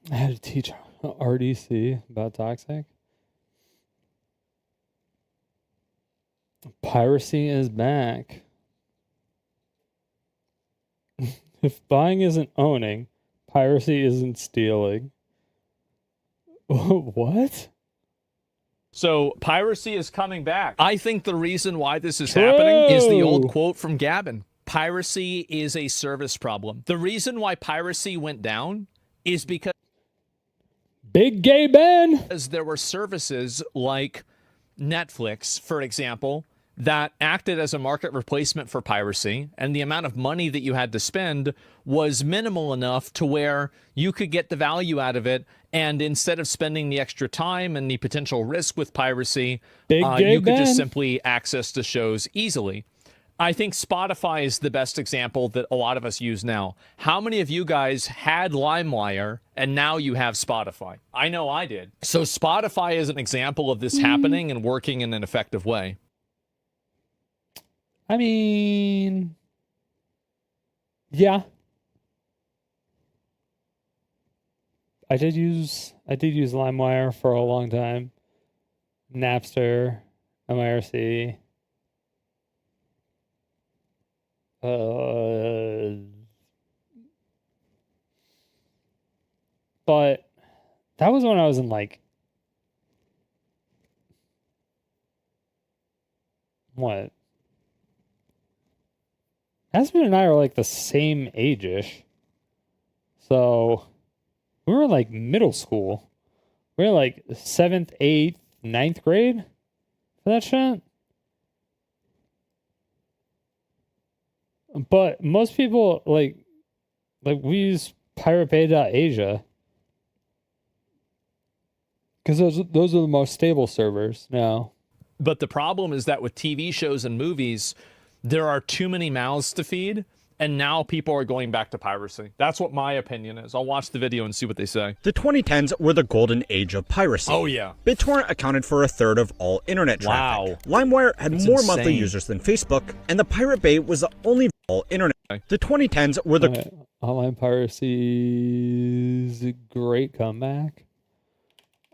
I had to teach RDC about toxic. Piracy is back. If buying isn't owning, piracy isn't stealing. What? So piracy is coming back. I think the reason why this is happening is the old quote from Gavin. Piracy is a service problem. The reason why piracy went down is because Big Gay Ben! there were services like Netflix, for example, that acted as a market replacement for piracy, and the amount of money that you had to spend was minimal enough to where you could get the value out of it, and instead of spending the extra time and the potential risk with piracy, you could just simply access the shows easily. I think Spotify is the best example that a lot of us use now. How many of you guys had LimeWire and now you have Spotify? I know I did. So Spotify is an example of this happening and working in an effective way. I mean, yeah. I did use LimeWire for a long time. Napster, MIRC. But that was when I was in like what? Aspen and I are like the same age-ish. So we were like middle school. We were like 7th, 8th, 9th grade for that shit. But most people like we use PirateBay.Asia because those are the most stable servers now. But the problem is that with TV shows and movies, there are too many mouths to feed, and now people are going back to piracy. That's what my opinion is. I'll watch the video and see what they say. The 2010s were the golden age of piracy. Oh, yeah. BitTorrent accounted for 1/3 of all internet traffic. Wow. LimeWire had more insane. monthly users than Facebook, and the Pirate Bay was the only all internet. The 2010s were the online piracy is a great comeback.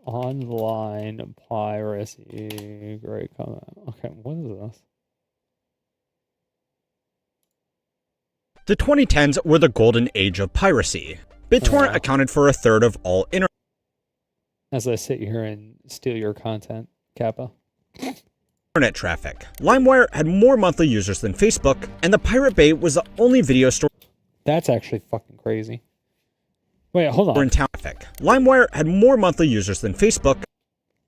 Online piracy. Great comment. Okay, what is this? The 2010s were the golden age of piracy. BitTorrent accounted for a third of all As I sit here and steal your content, Kappa. internet traffic. LimeWire had more monthly users than Facebook, and the Pirate Bay was the only video store That's actually fucking crazy. Wait, hold on. in town. LimeWire had more monthly users than Facebook,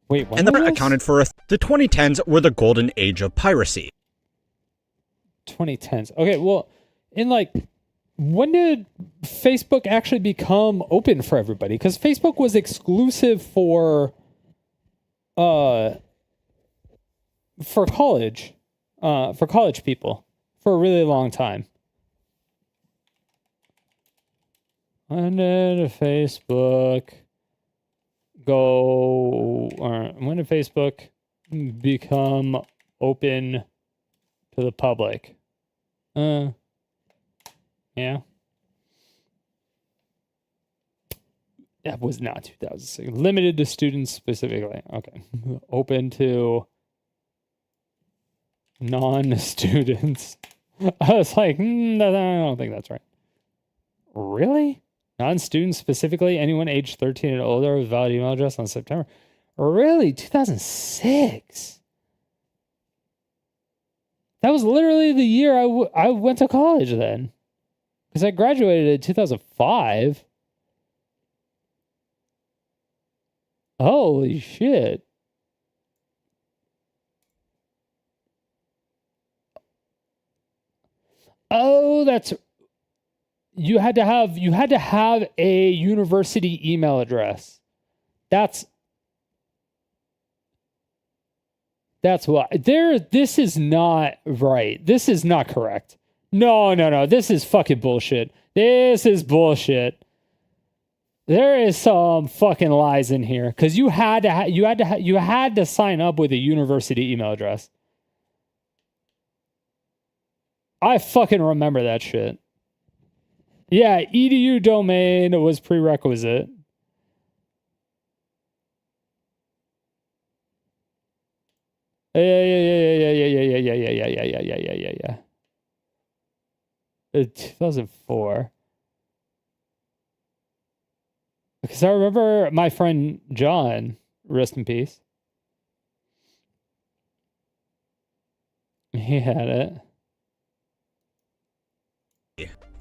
Wait, what? and the accounted for the 2010s were the golden age of piracy. 2010s. Okay, well, in like, when did Facebook actually become open for everybody? Because Facebook was exclusive for college people for a really long time. When did Facebook when did Facebook become open to the public? Yeah. That was not 2006. Limited to students specifically. Okay. Open to non-students. I was like, no, I don't think that's right. Really? Non-students specifically? Anyone age 13 and older with valid email address on September? Really? 2006? That was literally the year I went to college then. Because I graduated in 2005. Holy shit. Oh, that's... You had to have a university email address. That's why. This is not right. This is not correct. No. This is fucking bullshit. This is bullshit. There is some fucking lies in here because you had to sign up with a university email address. I fucking remember that shit. Yeah, edu domain was prerequisite. Yeah. 2004. Because I remember my friend John, rest in peace. He had it.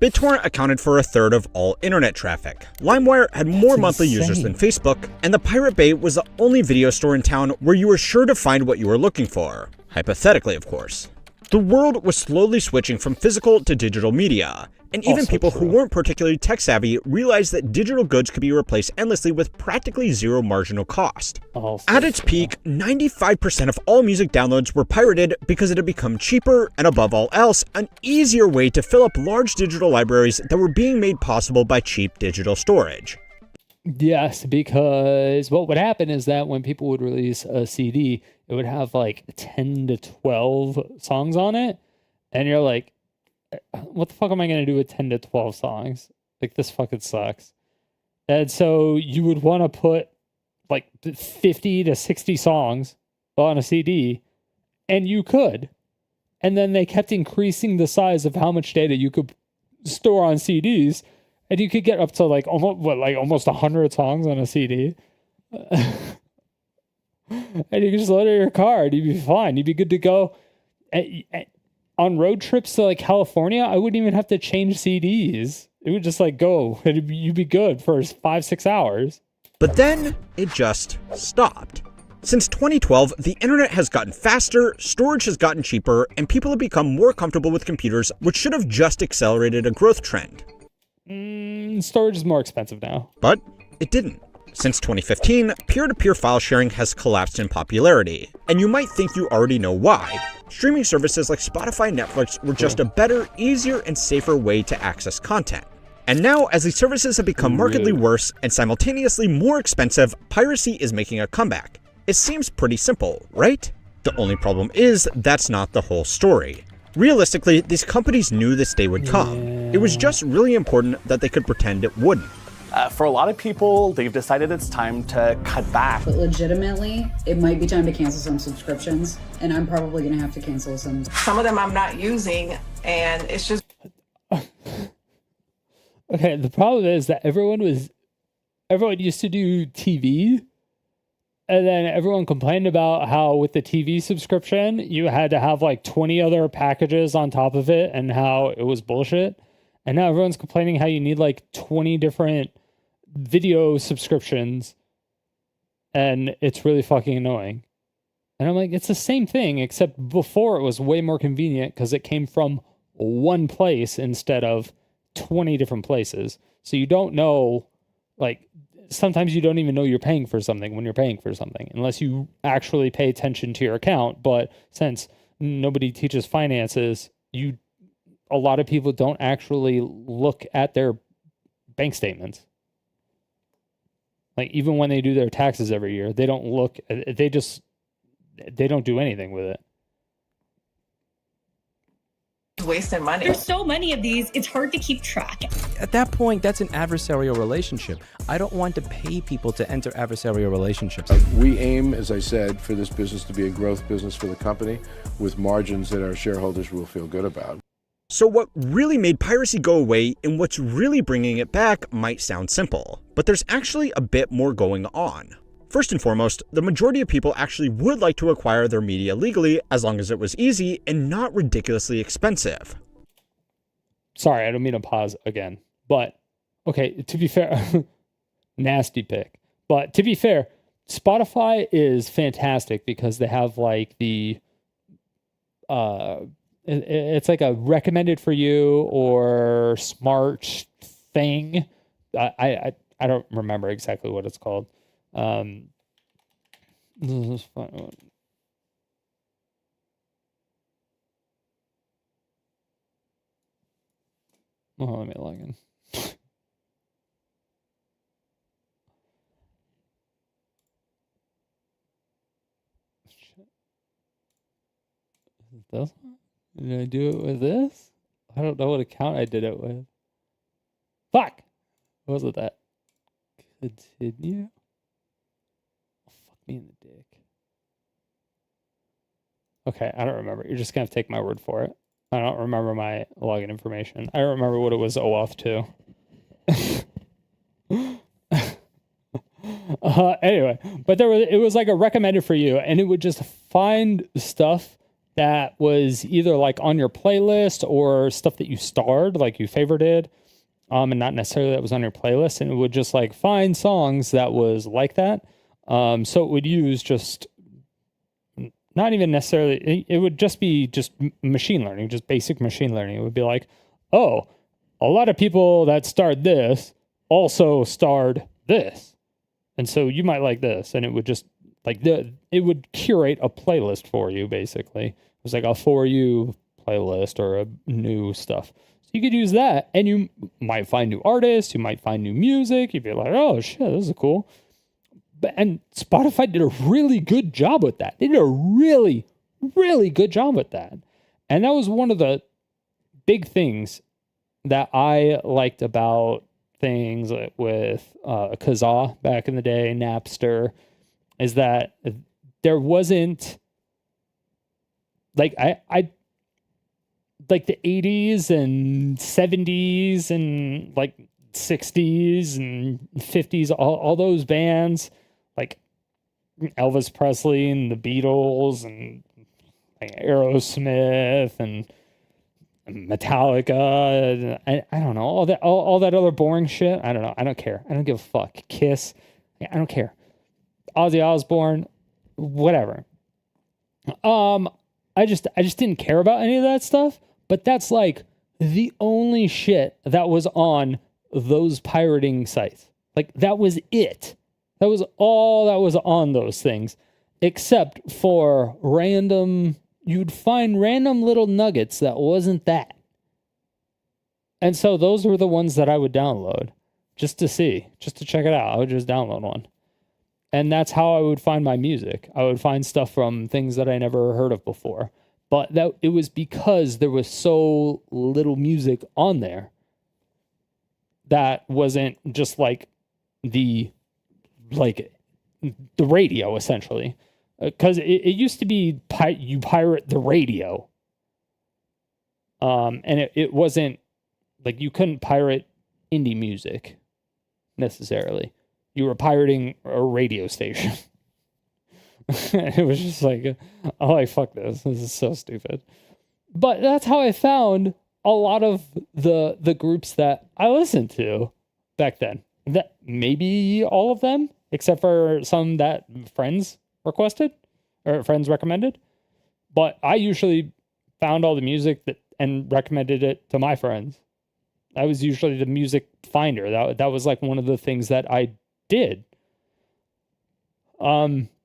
BitTorrent accounted for a third of all internet traffic. LimeWire had more monthly users than Facebook, and the Pirate Bay was the only video store in town where you were sure to find what you were looking for. Hypothetically, of course. The world was slowly switching from physical to digital media, and even people who weren't particularly tech-savvy realized that digital goods could be replaced endlessly with practically zero marginal cost. At its peak, 95% of all music downloads were pirated because it had become cheaper, and above all else, an easier way to fill up large digital libraries that were being made possible by cheap digital storage. Yes, because what would happen is that when people would release a CD, it would have like 10 to 12 songs on it. And you're like, what the fuck am I going to do with 10 to 12 songs? Like, this fucking sucks. And so you would want to put like 50 to 60 songs on a CD, and you could. And then they kept increasing the size of how much data you could store on CDs. And you could get up to like almost 100 songs on a CD. And you could just load it in your car and you'd be fine. You'd be good to go. On road trips to like California, I wouldn't even have to change CDs. It would just like go. You'd be good for 5-6 hours. But then it just stopped. Since 2012, the internet has gotten faster, storage has gotten cheaper, and people have become more comfortable with computers, which should have just accelerated a growth trend. Storage is more expensive now. But it didn't. Since 2015, peer-to-peer file sharing has collapsed in popularity, and you might think you already know why. Streaming services like Spotify and Netflix were just a better, easier, and safer way to access content. And now, as these services have become markedly worse and simultaneously more expensive, piracy is making a comeback. It seems pretty simple, right? The only problem is that's not the whole story. Realistically, these companies knew this day would come. It was just really important that they could pretend it wouldn't. For a lot of people, they've decided it's time to cut back. But legitimately, it might be time to cancel some subscriptions, and I'm probably going to have to cancel some. Some of them I'm not using, and it's just... Okay, the problem is that everyone used to do TV, and then everyone complained about how with the TV subscription, you had to have like 20 other packages on top of it and how it was bullshit. And now everyone's complaining how you need like 20 different video subscriptions, and it's really fucking annoying. And I'm like, it's the same thing, except before it was way more convenient because it came from one place instead of 20 different places. So you don't know, like, sometimes you don't even know you're paying for something when you're paying for something, unless you actually pay attention to your account. But since nobody teaches finances, a lot of people don't actually look at their bank statements. Like, even when they do their taxes every year, they don't look, they don't do anything with it. wasting money. There's so many of these, it's hard to keep track. At that point, that's an adversarial relationship. I don't want to pay people to enter adversarial relationships. We aim, as I said, for this business to be a growth business for the company with margins that our shareholders will feel good about. So what really made piracy go away and what's really bringing it back might sound simple, but there's actually a bit more going on. First and foremost, the majority of people actually would like to acquire their media legally as long as it was easy and not ridiculously expensive. Sorry, I don't mean to pause again, but okay, to be fair, nasty pick. But to be fair, Spotify is fantastic because they have like the, it's like a recommended for you or smart thing. I don't remember exactly what it's called. This is fun. Oh, let me log in. Shit. Is it this one? Did I do it with this? I don't know what account I did it with. Fuck! What was it that? Continue? Fuck me in the dick. Okay, I don't remember. You're just gonna have to take my word for it. I don't remember my login information. I don't remember what it was OAuth to. Anyway, but it was like a recommended for you, and it would just find stuff that was either like on your playlist or stuff that you starred, like you favorited, and not necessarily that was on your playlist, and it would just like find songs that was like that. So it would use just not even necessarily, it would just be just machine learning, just basic machine learning. It would be like, oh, a lot of people that starred this also starred this. And so you might like this. And it would just like it would curate a playlist for you, basically. It was like a for you playlist or a new stuff. So you could use that and you might find new artists, you might find new music. You'd be like, oh shit, this is cool. And Spotify did a really good job with that. They did a really, really good job with that. And that was one of the big things that I liked about things with Kazaa back in the day, Napster, is that there wasn't like I like the 80s and 70s and like 60s and 50s, all those bands like Elvis Presley and the Beatles and like Aerosmith and Metallica. I don't know, all that other boring shit. I don't know. I don't care. I don't give a fuck. Kiss. I don't care. Ozzy Osbourne, whatever. I just didn't care about any of that stuff. But that's like the only shit that was on those pirating sites. Like that was it. That was all that was on those things, except for you'd find random little nuggets that wasn't that. And so those were the ones that I would download just to see, just to check it out. I would just download one. And that's how I would find my music. I would find stuff from things that I never heard of before. But it was because there was so little music on there. that wasn't just like the radio, essentially. Because it used to be you pirate the radio. And it wasn't like you couldn't pirate indie music necessarily. You were pirating a radio station. It was just like, oh, like, fuck this. This is so stupid. But that's how I found a lot of the groups that I listened to back then. That maybe all of them, except for some that friends requested or friends recommended. But I usually found all the music and recommended it to my friends. I was usually the music finder. That was like one of the things that I did.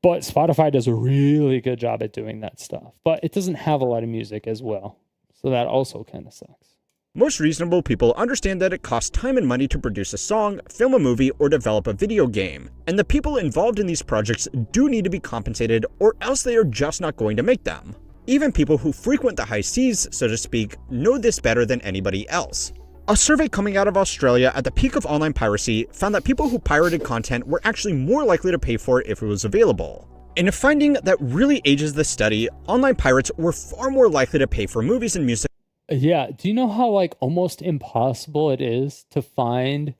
But Spotify does a really good job at doing that stuff. But it doesn't have a lot of music as well. So that also kind of sucks. Most reasonable people understand that it costs time and money to produce a song, film a movie, or develop a video game. And the people involved in these projects do need to be compensated, or else they are just not going to make them. Even people who frequent the high seas, so to speak, know this better than anybody else. A survey coming out of Australia at the peak of online piracy found that people who pirated content were actually more likely to pay for it if it was available. In a finding that really ages the study, online pirates were far more likely to pay for movies and music. Yeah, do you know how like almost impossible it is to find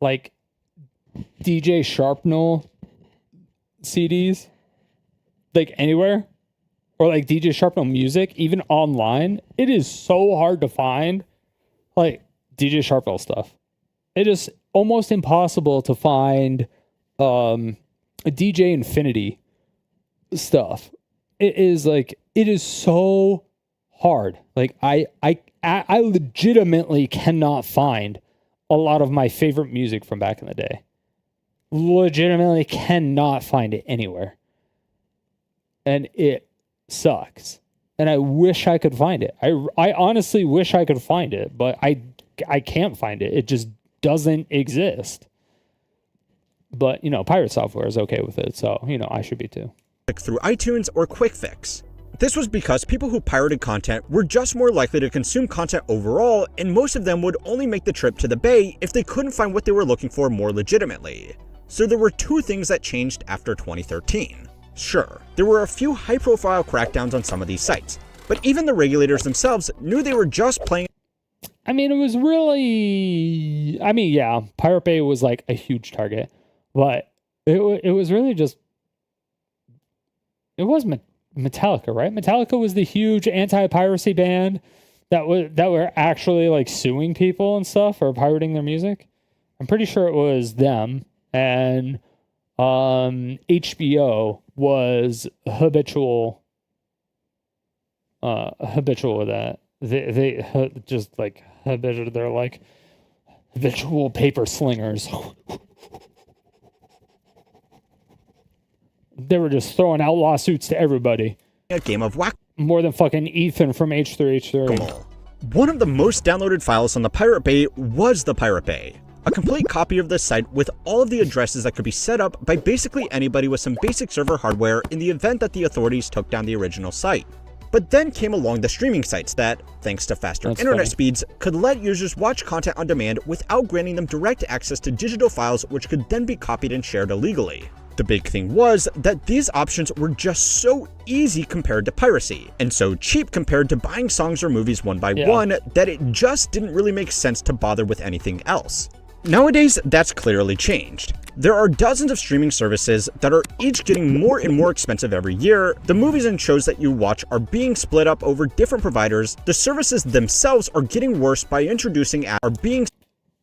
like DJ Sharpnel CDs like anywhere? Or like DJ Sharpnel music, even online? It is so hard to find like DJ Sharpnel stuff. It is almost impossible to find a DJ Infinity stuff. It is so hard. Like I legitimately cannot find a lot of my favorite music from back in the day. Legitimately cannot find it anywhere. And it sucks. And I wish I could find it. I honestly wish I could find it, but I can't find it. It just doesn't exist. But, pirate software is okay with it, so, I should be too. Through iTunes or Quick Fix. This was because people who pirated content were just more likely to consume content overall, and most of them would only make the trip to the Bay if they couldn't find what they were looking for more legitimately. So there were two things that changed after 2013. Sure, there were a few high-profile crackdowns on some of these sites, but even the regulators themselves knew they were just playing. I mean, it was really... yeah, Pirate Bay was like a huge target, but it was really just... It was Metallica, right? Metallica was the huge anti-piracy band that were actually like suing people and stuff for pirating their music. I'm pretty sure it was them, and HBO was habitual with that. They just like habitual. They're like habitual paper slingers. They were just throwing out lawsuits to everybody. A game of whack. More than fucking Ethan from H3H3. One of the most downloaded files on the Pirate Bay was the Pirate Bay. A complete copy of the site with all of the addresses that could be set up by basically anybody with some basic server hardware in the event that the authorities took down the original site. But then came along the streaming sites that, thanks to faster internet speeds, could let users watch content on demand without granting them direct access to digital files which could then be copied and shared illegally. The big thing was that these options were just so easy compared to piracy, and so cheap compared to buying songs or movies one by one that it just didn't really make sense to bother with anything else. Nowadays, that's clearly changed. There are dozens of streaming services that are each getting more and more expensive every year. The movies and shows that you watch are being split up over different providers. The services themselves are getting worse by introducing ads. Okay,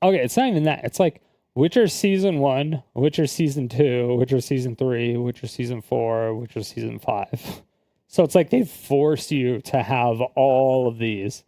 it's not even that. It's like Witcher Season 1, Witcher Season 2, Witcher Season 3, Witcher Season 4, Witcher Season 5. So it's like they've forced you to have all of these.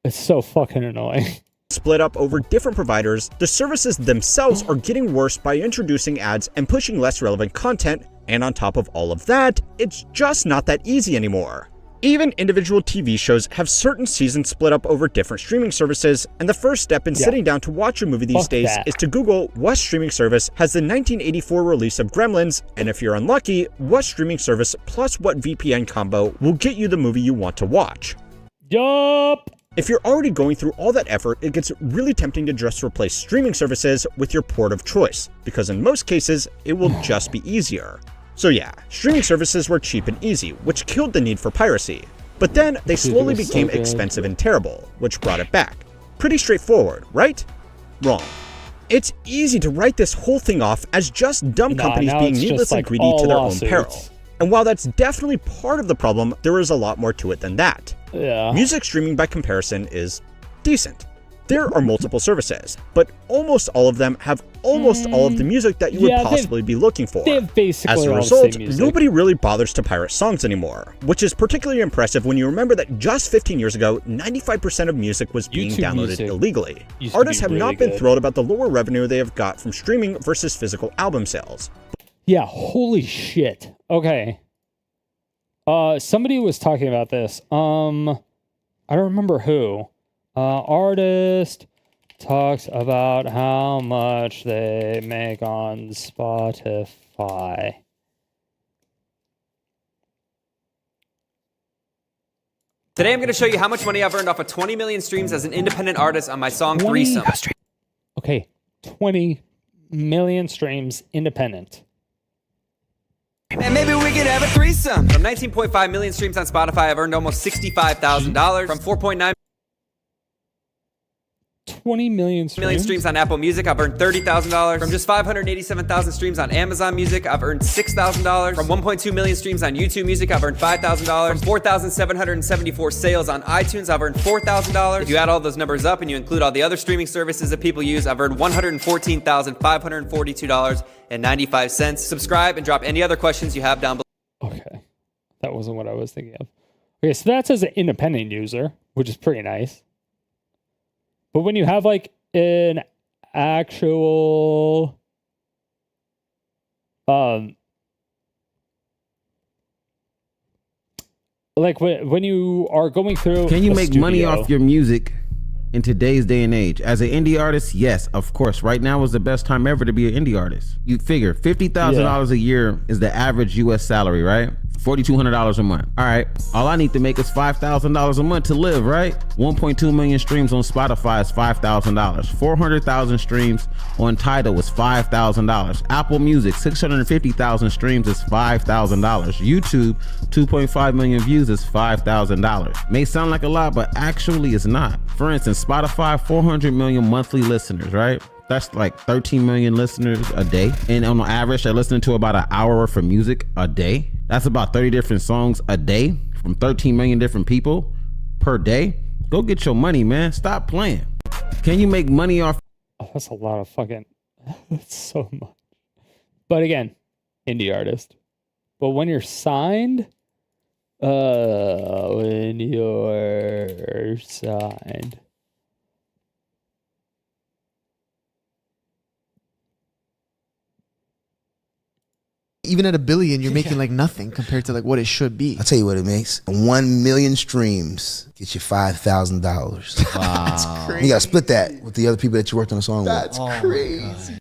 It's so fucking annoying. Split up over different providers, the services themselves are getting worse by introducing ads and pushing less relevant content, and on top of all of that, it's just not that easy anymore. Even individual TV shows have certain seasons split up over different streaming services, and the first step in sitting down to watch a movie these days is to Google what streaming service has the 1984 release of Gremlins, and if you're unlucky, what streaming service plus what VPN combo will get you the movie you want to watch. Yup! If you're already going through all that effort, it gets really tempting to just replace streaming services with your port of choice, because in most cases, it will just be easier. So yeah, streaming services were cheap and easy, which killed the need for piracy. But then they slowly became expensive and terrible, which brought it back. Pretty straightforward, right? Wrong. It's easy to write this whole thing off as just dumb companies being needless and greedy to their own peril. And while that's definitely part of the problem, there is a lot more to it than that. Yeah. Music streaming by comparison is decent. There are multiple services, but almost all of them have almost all of the music that you would possibly be looking for. As a result, nobody really bothers to pirate songs anymore, which is particularly impressive when you remember that just 15 years ago, 95% of music was being downloaded illegally. Artists have not been thrilled about the lower revenue they have got from streaming versus physical album sales. Yeah, holy shit. Okay. Somebody was talking about this. I don't remember who. Artist talks about how much they make on Spotify. Today I'm going to show you how much money I've earned off of 20 million streams as an independent artist on my song Threesome. Okay, 20 million streams independent. And maybe we could have a threesome. From 19.5 million streams on Spotify, I've earned almost $65,000. From 4.9 20 million streams on Apple Music, I've earned $30,000. From just 587,000 streams on Amazon Music, I've earned $6,000. From 1.2 million streams on YouTube Music, I've earned $5,000. From 4,774 sales on iTunes, I've earned $4,000. If you add all those numbers up and you include all the other streaming services that people use, I've earned $114,542.95. Subscribe and drop any other questions you have down below. Okay, that wasn't what I was thinking of. Okay, so that's as an independent user, which is pretty nice. But when you have like an actual like when you are going through, can you make money off your music in today's day and age? As an indie artist, yes, of course. Right now is the best time ever to be an indie artist. You figure $50,000 a year is the average US salary, right? $4,200 a month. All right, all I need to make is $5,000 a month to live, right? 1.2 million streams on Spotify is $5,000. 400,000 streams on Tidal is $5,000. Apple Music, 650,000 streams is $5,000. YouTube, 2.5 million views is $5,000. May sound like a lot, but actually it's not. For instance, Spotify, 400 million monthly listeners, right? That's like 13 million listeners a day. And on average, they're listening to about an hour worth of music a day. That's about 30 different songs a day from 13 million different people per day. Go get your money, man. Stop playing. Can you make money off? Oh, that's a lot of fucking, that's so much. But again, indie artist. But when you're signed, even at $1 billion, you're making like nothing compared to like what it should be. I'll tell you what it makes. 1 million streams gets you $5,000. Wow. That's crazy. You gotta split that with the other people that you worked on the song That's with. crazy.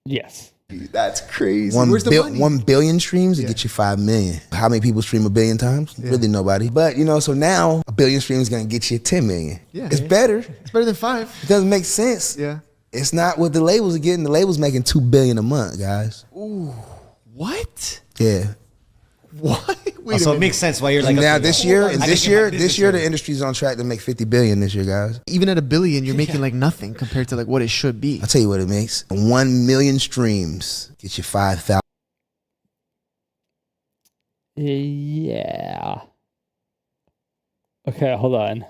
Yes. That's crazy. 1 Where's the money? 1 billion streams to get you 5 million. How many people stream 1 billion times? Really nobody. But you know, so now 1 billion streams is gonna get you 10 million. Yeah. It's better. It's better than 5. It doesn't make sense. Yeah. It's not what the labels are getting. The labels making 2 billion a month, guys. Ooh. What? Yeah. What? Wait So a it makes sense why you're like now this year the industry's on track to make 50 billion this year, guys. Even at $1 billion, you're making like nothing compared to like what it should be. I'll tell you what it makes. 1 million streams get you 5,000. Yeah. Okay, hold on.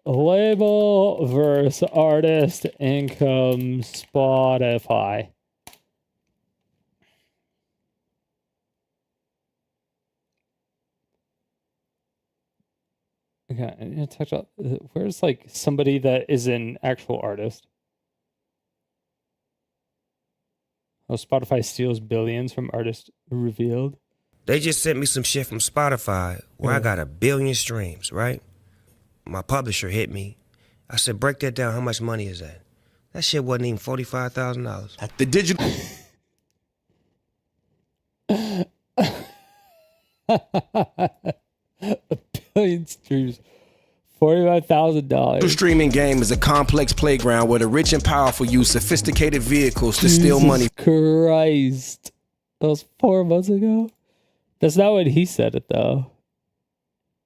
Label versus artist income Spotify. Okay, I need to touch up. Where's like somebody that is an actual artist? Oh, Spotify steals billions from artists revealed. They just sent me some shit from Spotify where I got 1 billion streams, right? My publisher hit me. I said, break that down. How much money is that? That shit wasn't even $45,000. At the digital. $1 billion streams $45,000. The streaming game is a complex playground where the rich and powerful use sophisticated vehicles to steal money. Christ. That was 4 months ago? That's not what he said it, though.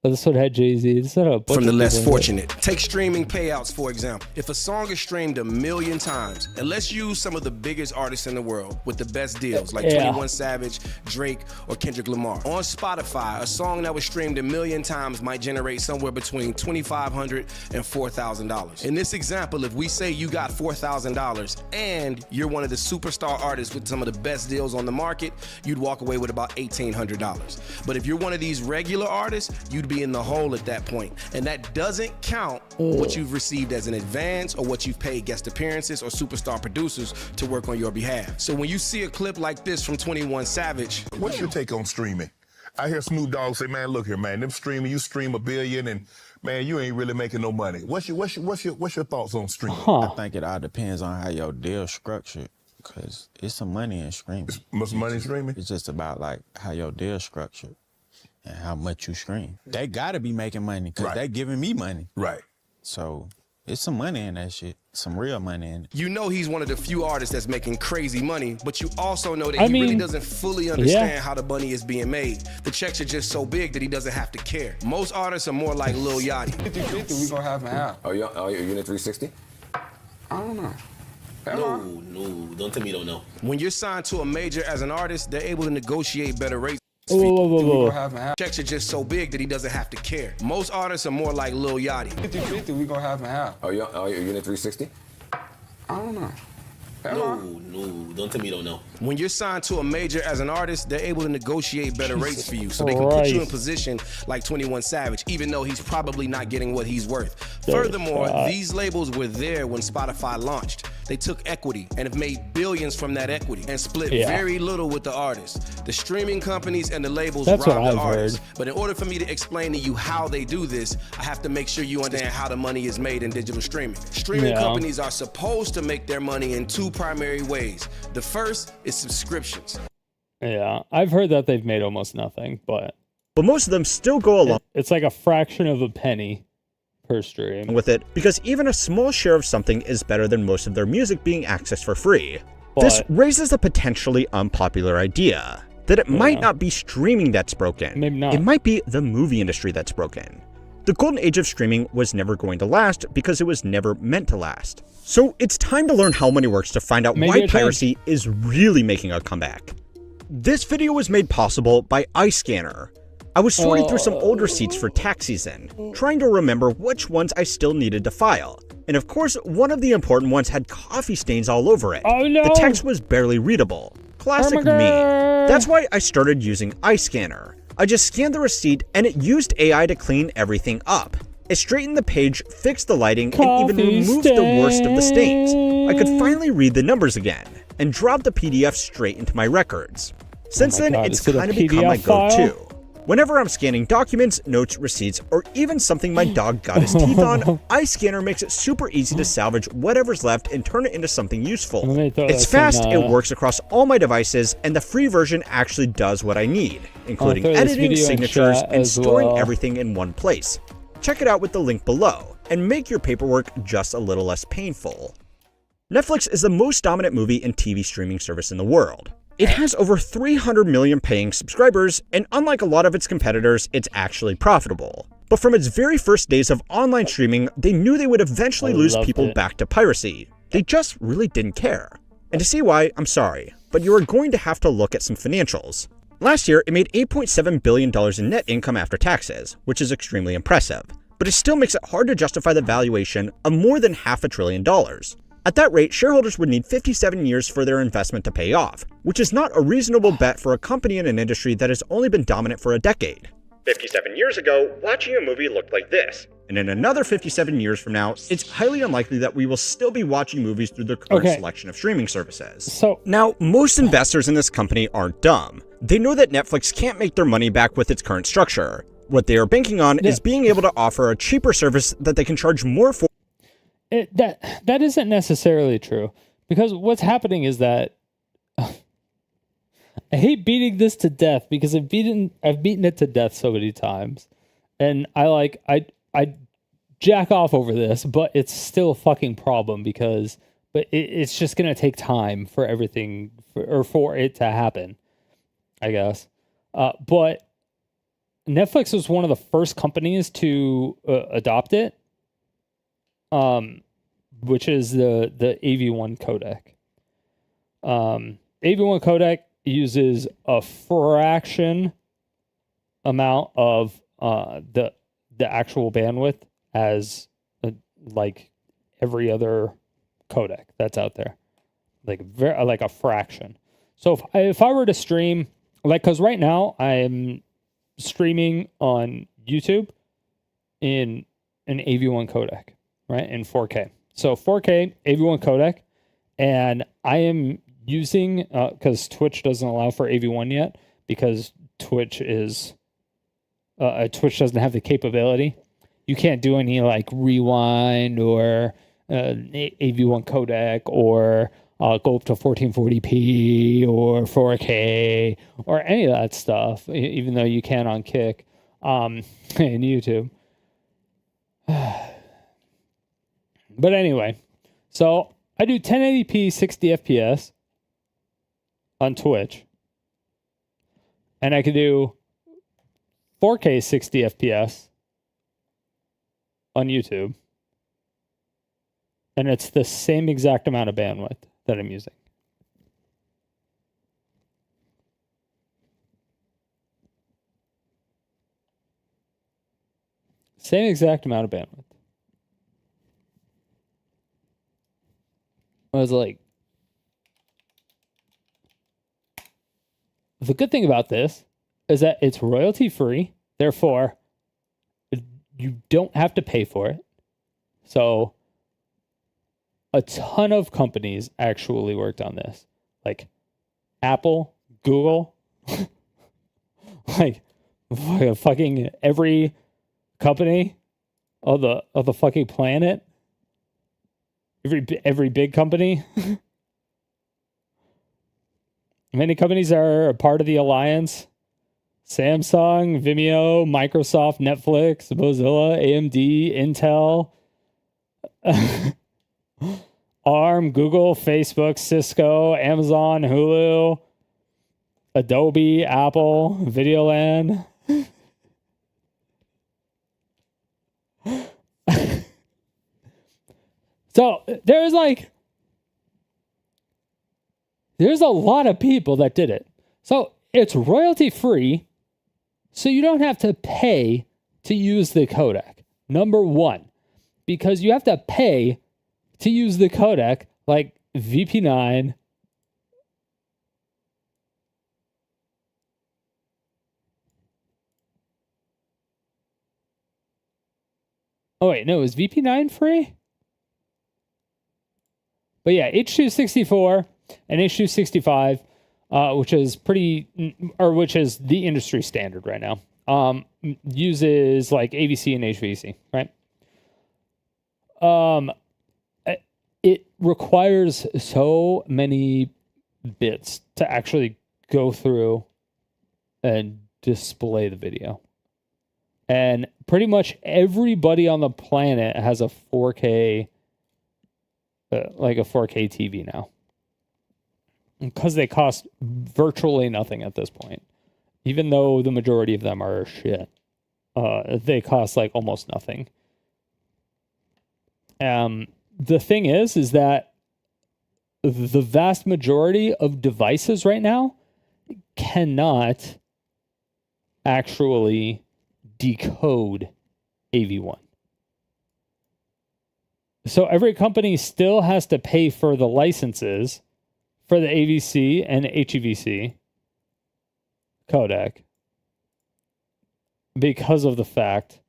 But this one had Jay-Z. This had a bunch From the of less people in it. fortunate. Take streaming payouts, for example. If a song is streamed 1 million times, and let's use some of the biggest artists in the world with the best deals, like 21 Savage, Drake, or Kendrick Lamar. On Spotify, a song that was streamed 1 million times might generate somewhere between $2,500 and $4,000. In this example, if we say you got $4,000 and you're one of the superstar artists with some of the best deals on the market, you'd walk away with about $1,800. But if you're one of these regular artists, you'd be in the hole at that point. And that doesn't count what you've received as an advance or what you've paid guest appearances or superstar producers to work on your behalf. So when you see a clip like this from 21 Savage, what's your take on streaming? I hear Snoop Dogg say, man, look here, man, them streaming, you stream 1 billion and man, you ain't really making no money. What's your thoughts on streaming? I think it all depends on how your deal's structured. Because it's some money in streaming. It's money in streaming? It's just about like how your deal's structured. And how much you stream. They gotta be making money because they giving me money. Right. So it's some money in that shit. Some real money in it. you know he's one of the few artists that's making crazy money, but you also know that he really doesn't fully understand how the money is being made. The checks are just so big that he doesn't have to care. Most artists are more like Lil Yachty. 50-50, we gonna have and have. Oh, you're in 360? I don't know. No, don't tell me you don't know. When you're signed to a major as an artist, they're able to negotiate better rates. Whoa. Checks are just so big that he doesn't have to care. Most artists are more like Lil Yachty. 50-50, we gonna have and have. Oh, you're in 360? I don't know. No, don't tell me you don't know. When you're signed to a major as an artist, they're able to negotiate better rates for you, so they can put you in position like 21 Savage, even though he's probably not getting what he's worth. Furthermore, these labels were there when Spotify launched. They took equity and have made billions from that equity and split very little with the artists. The streaming companies and the labels rob the artists. But in order for me to explain to you how they do this, I have to make sure you understand how the money is made in digital streaming. Streaming companies are supposed to make their money in 2 primary ways. The first is subscriptions. Yeah, I've heard that they've made almost nothing, but most of them still go along. It's like a fraction of a penny per stream with it, because even a small share of something is better than most of their music being accessed for free. This raises a potentially unpopular idea, that it might not be streaming that's broken. Maybe not. It might be the movie industry that's broken. The golden age of streaming was never going to last because it was never meant to last. So it's time to learn how money works to find out why piracy is really making a comeback. This video was made possible by iScanner. I was sorting through some old receipts for tax season, trying to remember which ones I still needed to file. And of course, one of the important ones had coffee stains all over it. Oh no! The text was barely readable. Classic me. That's why I started using iScanner. I just scanned the receipt and it used AI to clean everything up. It straightened the page, fixed the lighting, and even removed the worst of the stains. I could finally read the numbers again, and drop the PDF straight into my records. Since then, it's kind of become my go-to. Whenever I'm scanning documents, notes, receipts, or even something my dog got his teeth on, iScanner makes it super easy to salvage whatever's left and turn it into something useful. It's fast, it works across all my devices, and the free version actually does what I need, including editing, signatures, and storing everything in one place. Check it out with the link below, and make your paperwork just a little less painful. Netflix is the most dominant movie and TV streaming service in the world. It has over 300 million paying subscribers, and unlike a lot of its competitors, it's actually profitable. But from its very first days of online streaming, they knew they would eventually lose people back to piracy. They just really didn't care. And to see why, I'm sorry, but you are going to have to look at some financials. Last year, it made $8.7 billion in net income after taxes, which is extremely impressive. But it still makes it hard to justify the valuation of more than $500 billion. At that rate, shareholders would need 57 years for their investment to pay off, which is not a reasonable bet for a company in an industry that has only been dominant for a decade. 57 years ago, watching a movie looked like this. And in another 57 years from now, it's highly unlikely that we will still be watching movies through the current selection of streaming services. Now, most investors in this company aren't dumb. They know that Netflix can't make their money back with its current structure. What they are banking on is being able to offer a cheaper service that they can charge more for. That isn't necessarily true, because what's happening is that I hate beating this to death because I've beaten it to death so many times, and I jack off over this, but it's still a fucking problem because it's just going to take time for everything for it to happen, I guess. But Netflix was one of the first companies to adopt it, which is the AV1 codec. AV1 codec uses a fraction amount of the actual bandwidth as like every other codec that's out there, like a fraction. So if I were to stream, like, because right now I'm streaming on YouTube in an AV1 codec, right, in 4K. So 4K AV1 codec, and I am using because Twitch doesn't allow for AV1 yet, because Twitch doesn't have the capability. You can't do any like rewind or AV1 codec or go up to 1440p or 4K or any of that stuff, even though you can on Kick and YouTube. But anyway, so I do 1080p 60 FPS on Twitch, and I could do 4K 60 FPS on YouTube, and it's the same exact amount of bandwidth that I'm using. Same exact amount of bandwidth. I was like, the good thing about this is that it's royalty free, therefore you don't have to pay for it. So a ton of companies actually worked on this, like Apple, Google, like fucking every company of the fucking planet, every big company. Many companies are a part of the alliance. Samsung, Vimeo, Microsoft, Netflix, Mozilla, AMD, Intel, ARM, Google, Facebook, Cisco, Amazon, Hulu, Adobe, Apple, Videoland. So there's a lot of people that did it. So it's royalty free, so you don't have to pay to use the codec. Number one, because you have to pay to use the codec, like VP9. Oh wait, no, is VP9 free? But yeah, H.264 and H.265, which is which is the industry standard right now, uses like AVC and HVC, right? It requires so many bits to actually go through and display the video. And pretty much everybody on the planet has a 4K, like a 4K TV now. Because they cost virtually nothing at this point. Even though the majority of them are shit. They cost like almost nothing. The thing is that the vast majority of devices right now cannot actually decode AV1. So every company still has to pay for the licenses for the AVC and HEVC codec because of the fact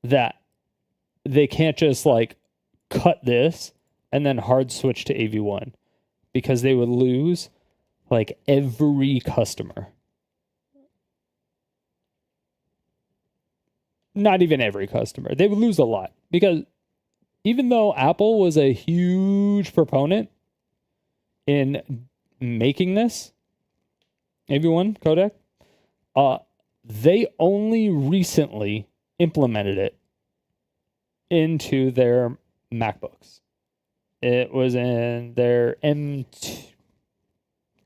that they can't just like cut this and then hard switch to AV1, because they would lose like every customer. Not even every customer. They would lose a lot, because even though Apple was a huge proponent in making this AV1 codec, they only recently implemented it into their MacBooks. It was in their M2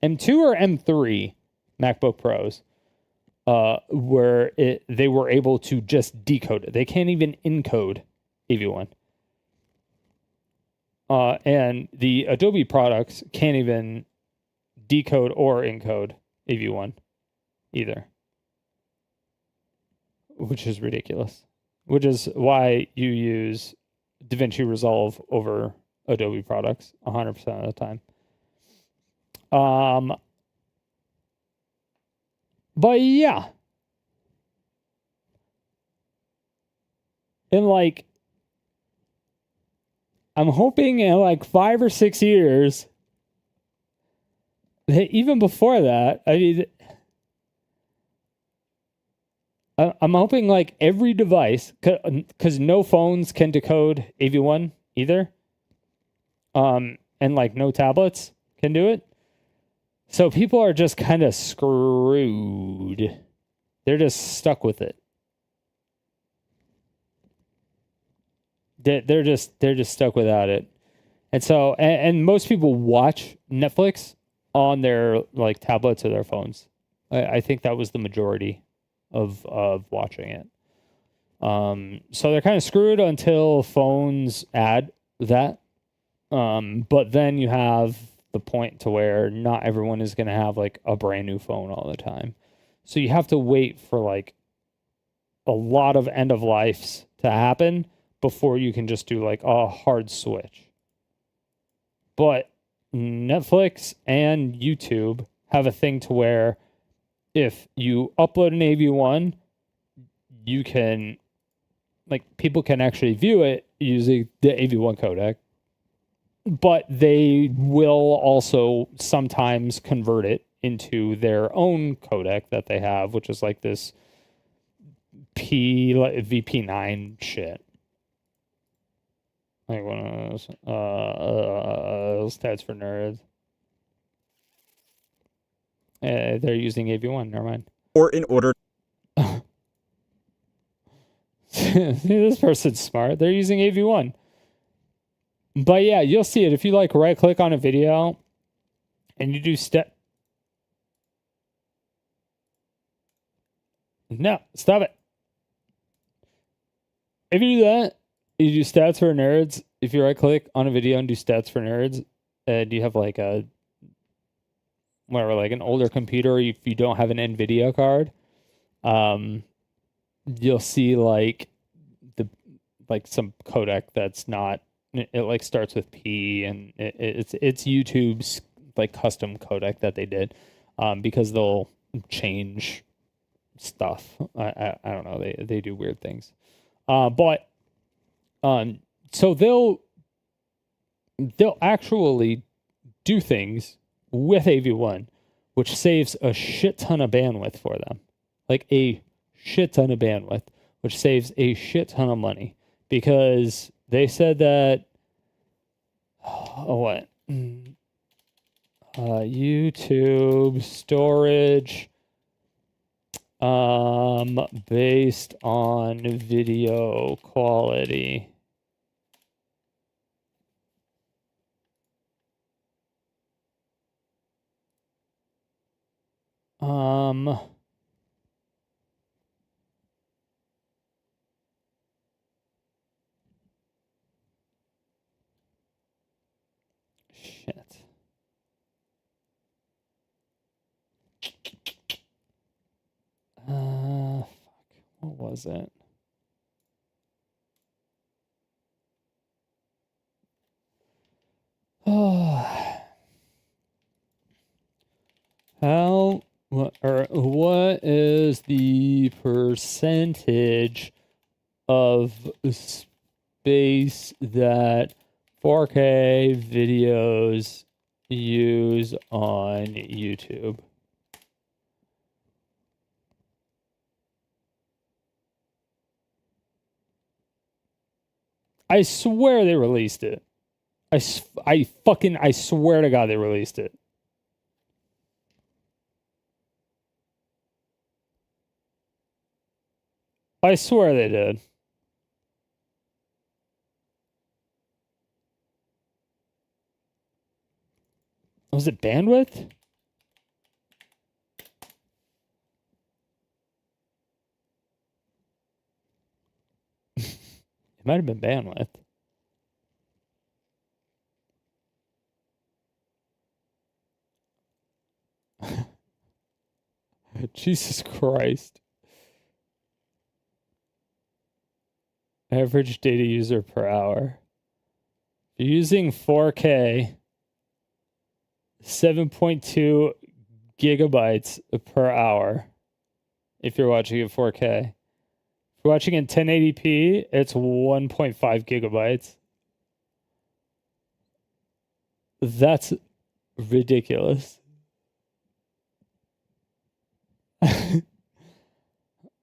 or M3 MacBook Pros, where they were able to just decode it. They can't even encode AV1. And the Adobe products can't even decode or encode AV1 either, which is ridiculous. Which is why you use DaVinci Resolve over Adobe products 100% of the time. But yeah. And like, I'm hoping in like 5 or 6 years, even before that, I mean, I'm hoping like every device, because no phones can decode AV1 either. And like no tablets can do it. So people are just kind of screwed. They're just stuck with it. They're just stuck without it. And so, and most people watch Netflix on their like tablets or their phones. I think that was the majority of watching it. So they're kind of screwed until phones add that. But then you have the point to where not everyone is going to have like a brand new phone all the time. So you have to wait for like a lot of end of lives to happen before you can just do like a hard switch. But Netflix and YouTube have a thing to where if you upload an AV1, you can, like, people can actually view it using the AV1 codec, but they will also sometimes convert it into their own codec that they have, which is like this VP9 shit. Like one of those stats for nerds. They're using AV1, never mind. Or in order. See, this person's smart. They're using AV1. But yeah, you'll see it. If you like right click on a video and you do No, stop it. If you do that, you do stats for nerds. If you right click on a video and do stats for nerds, and you have like a whatever, like an older computer, if you don't have an NVIDIA card, you'll see like some codec that's not, it like starts with P, and it's YouTube's like custom codec that they did, because they'll change stuff. I don't know, they do weird things, but so they'll actually do things with AV1, which saves a shit ton of bandwidth for them. Like a shit ton of bandwidth, which saves a shit ton of money. Because they said that, YouTube storage, based on video quality. Shit. Fuck. What was it? What is the percentage of space that 4K videos use on YouTube? I swear they released it. I swear to God they released it. I swear they did. Was it bandwidth? It might have been bandwidth. Jesus Christ. Average data user per hour. If you're using 4K, 7.2 gigabytes per hour. If you're watching at 4K. If you're watching in 1080p, it's 1.5 gigabytes. That's ridiculous.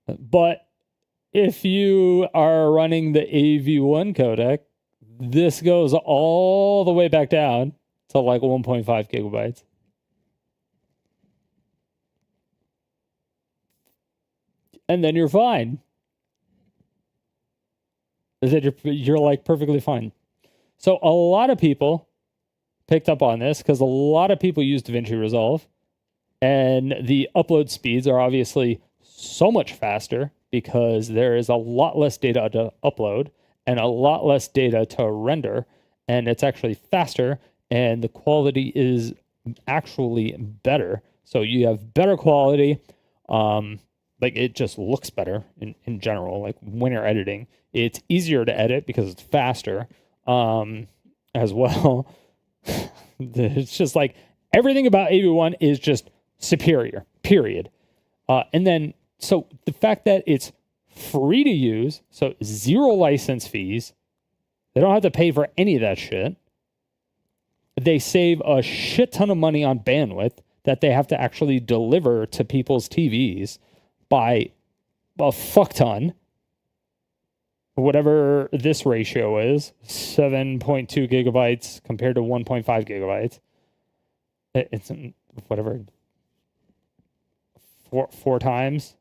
But if you are running the AV1 codec, this goes all the way back down to like 1.5 gigabytes. And then you're fine. Is that you're like perfectly fine. So a lot of people picked up on this because a lot of people use DaVinci Resolve, and the upload speeds are obviously so much faster because there is a lot less data to upload and a lot less data to render, and it's actually faster, and the quality is actually better. So you have better quality. Like it just looks better in general. Like when you're editing, it's easier to edit because it's faster as well. It's just like everything about AV1 is just superior, period. And then, so the fact that it's free to use, so 0 license fees, they don't have to pay for any of that shit. They save a shit ton of money on bandwidth that they have to actually deliver to people's TVs by a fuck ton. Whatever this ratio is, 7.2 gigabytes compared to 1.5 gigabytes. It's whatever, four times.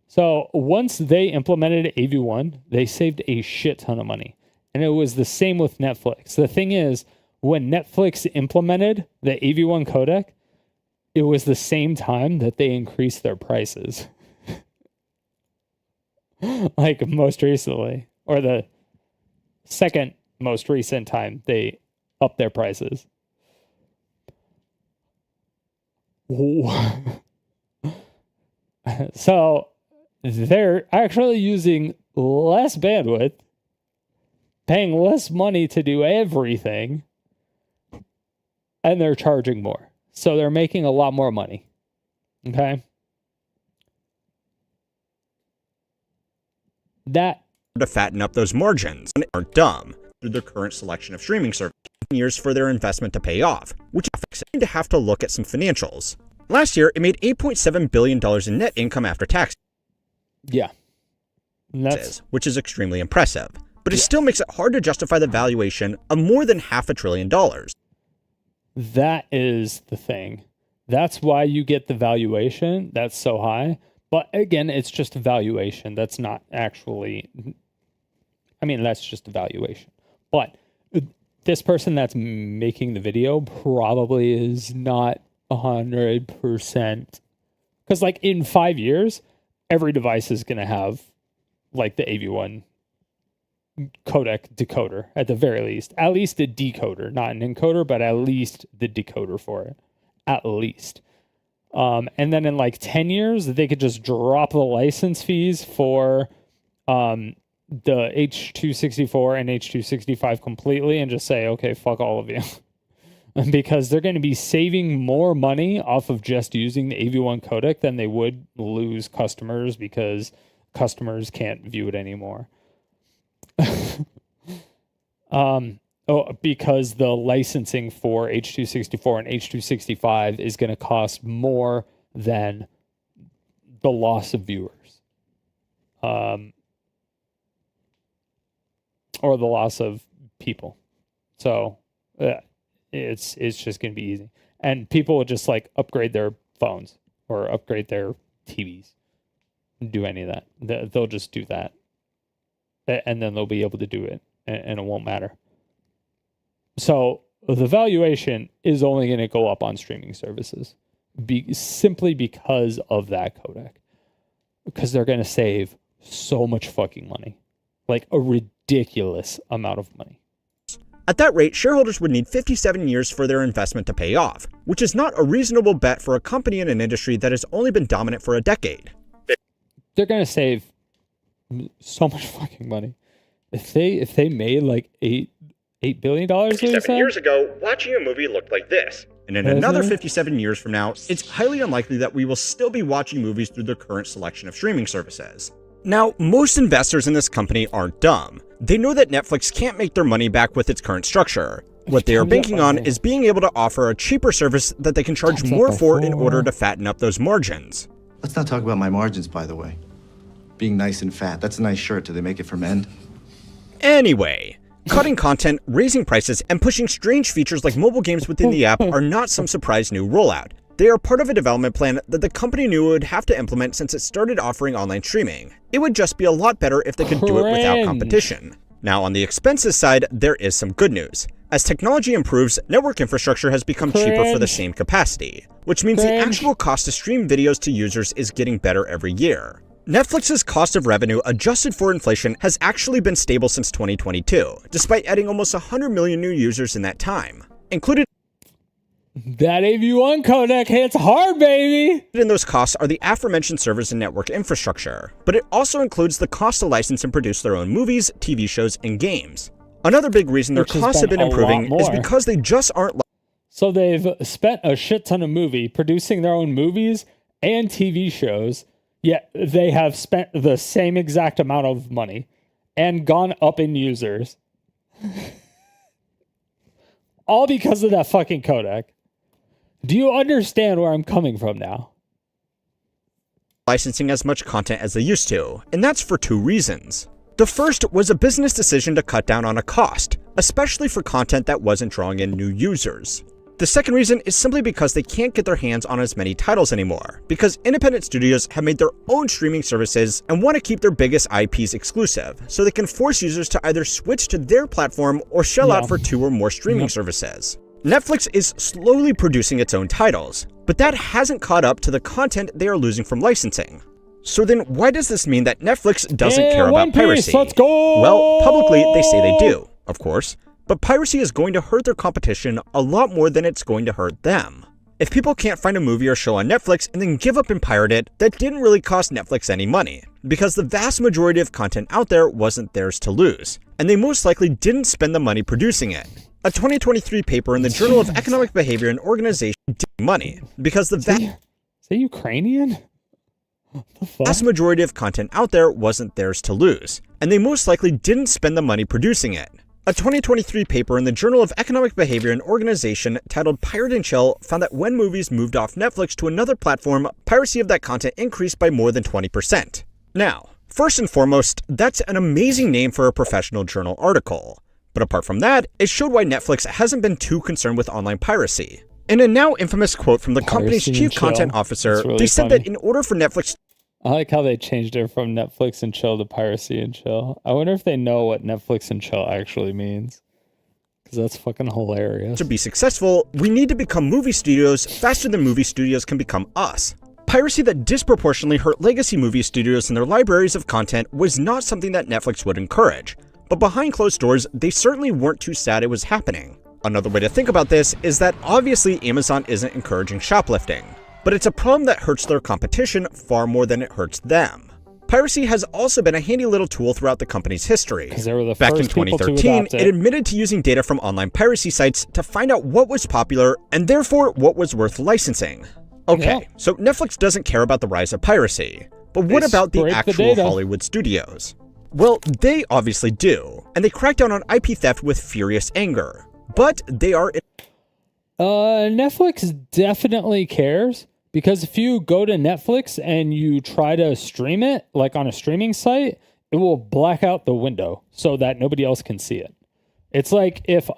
So once they implemented AV1, they saved a shit ton of money. And it was the same with Netflix. The thing is, when Netflix implemented the AV1 codec, it was the same time that they increased their prices. Like most recently, or the second most recent time they upped their prices. So they're actually using less bandwidth, paying less money to do everything, and they're charging more. So they're making a lot more money. Okay? That to fatten up those margins and aren't dumb through their current selection of streaming services years for their investment to pay off, which is to have to look at some financials. Last year, it made $8.7 billion in net income after tax. Yeah. Which is extremely impressive, but it still makes it hard to justify the valuation of more than $500 billion. That is the thing. That's why you get the valuation that's so high. But again, it's just a valuation. That's not actually, I mean, that's just a valuation. But this person that's making the video probably is not 100%. Because like in 5 years, every device is going to have like the AV1 codec decoder at the very least. At least a decoder, not an encoder, but at least the decoder for it. At least. And then in like 10 years, they could just drop the license fees for the H.264 and H.265 completely and just say, okay, fuck all of you. Because they're going to be saving more money off of just using the AV1 codec than they would lose customers because customers can't view it anymore. Because the licensing for H.264 and H.265 is going to cost more than the loss of viewers. Or the loss of people. So it's just going to be easy. And people will just like upgrade their phones or upgrade their TVs. Do any of that. They'll just do that. And then they'll be able to do it. and it won't matter. So the valuation is only going to go up on streaming services simply because of that codec. Because they're going to save so much fucking money. Like a ridiculous amount of money. At that rate, shareholders would need 57 years for their investment to pay off, which is not a reasonable bet for a company in an industry that has only been dominant for a decade. They're going to save so much fucking money. If they made like $8 billion 57 years ago, watching a movie looked like this. And in another 57 years from now, it's highly unlikely that we will still be watching movies through the current selection of streaming services. Now, most investors in this company aren't dumb. They know that Netflix can't make their money back with its current structure. What they are banking on is being able to offer a cheaper service that they can charge more for in order to fatten up those margins. Let's not talk about my margins, by the way. Being nice and fat, that's a nice shirt. Do they make it for men? Anyway, cutting content, raising prices, and pushing strange features like mobile games within the app are not some surprise new rollout. They are part of a development plan that the company knew it would have to implement since it started offering online streaming. It would just be a lot better if they could do it without competition. Now, on the expenses side, there is some good news. As technology improves, network infrastructure has become cheaper for the same capacity, which means the actual cost to stream videos to users is getting better every year. Netflix's cost of revenue adjusted for inflation has actually been stable since 2022, despite adding almost 100 million new users in that time. Included that AV1 codec hits hard, baby! In those costs are the aforementioned servers and network infrastructure, but it also includes the cost to license and produce their own movies, TV shows, and games. Another big reason their costs have been improving is because they just aren't. So they've spent a shit ton of producing their own movies and TV shows, yet they have spent the same exact amount of money and gone up in users. All because of that fucking codec. Do you understand where I'm coming from now? Licensing as much content as they used to, and that's for two reasons. The first was a business decision to cut down on a cost, especially for content that wasn't drawing in new users. The second reason is simply because they can't get their hands on as many titles anymore, because independent studios have made their own streaming services and want to keep their biggest IPs exclusive, so they can force users to either switch to their platform or shell out for 2 or more streaming services. Netflix is slowly producing its own titles, but that hasn't caught up to the content they are losing from licensing. So then why does this mean that Netflix doesn't care about piracy? Let's go! Well, publicly they say they do, of course, but piracy is going to hurt their competition a lot more than it's going to hurt them. If people can't find a movie or show on Netflix and then give up and pirate it, that didn't really cost Netflix any money, because the vast majority of content out there wasn't theirs to lose, and they most likely didn't spend the money producing it. A 2023 paper in the Journal of Economic Behavior and Organization did money, because the Is that Ukrainian? vast majority of content out there wasn't theirs to lose, and they most likely didn't spend the money producing it. A 2023 paper in the Journal of Economic Behavior and Organization titled Pirate and Chill found that when movies moved off Netflix to another platform, piracy of that content increased by more than 20%. Now, first and foremost, that's an amazing name for a professional journal article. But apart from that, it showed why Netflix hasn't been too concerned with online piracy. In a now infamous quote from the company's chief content officer, they said that in order for Netflix... I like how they changed it from Netflix and chill to piracy and chill. I wonder if they know what Netflix and chill actually means. Because that's fucking hilarious. To be successful, we need to become movie studios faster than movie studios can become us. Piracy that disproportionately hurt legacy movie studios and their libraries of content was not something that Netflix would encourage. But behind closed doors, they certainly weren't too sad it was happening. Another way to think about this is that obviously Amazon isn't encouraging shoplifting, but it's a problem that hurts their competition far more than it hurts them. Piracy has also been a handy little tool throughout the company's history. Back in 2013, it admitted to using data from online piracy sites to find out what was popular and therefore what was worth licensing. Okay, so Netflix doesn't care about the rise of piracy, but what about the actual Hollywood studios? Well, they obviously do, and they crack down on IP theft with furious anger, but they are... Netflix definitely cares, because if you go to Netflix and you try to stream it, like on a streaming site, it will black out the window so that nobody else can see it. It's like if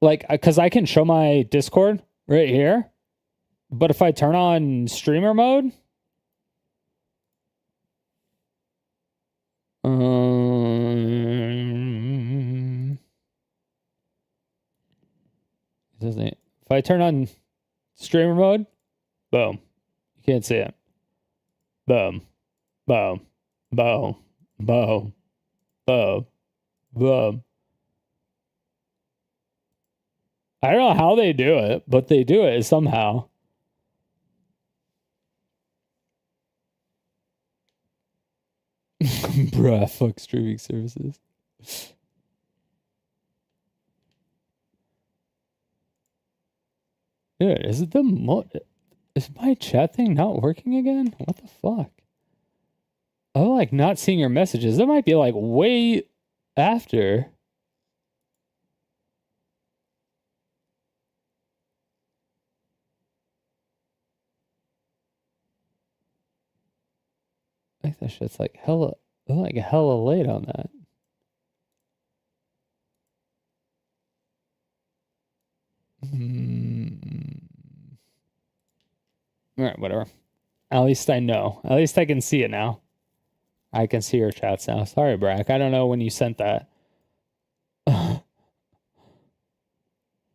because I can show my Discord right here, but if I turn on streamer mode, Disney. If I turn on streamer mode, boom. You can't see it. Boom. Boom. Boom. Boom. Boom. Boom. I don't know how they do it, but they do it somehow. Bruh, fuck streaming services. Dude, is it is my chat thing not working again? What the fuck? I'm like not seeing your messages. That might be like way after. I think that shit's like hella late on that. All right, whatever. At least I know. At least I can see it now. I can see your chats now. Sorry, Brack. I don't know when you sent that. But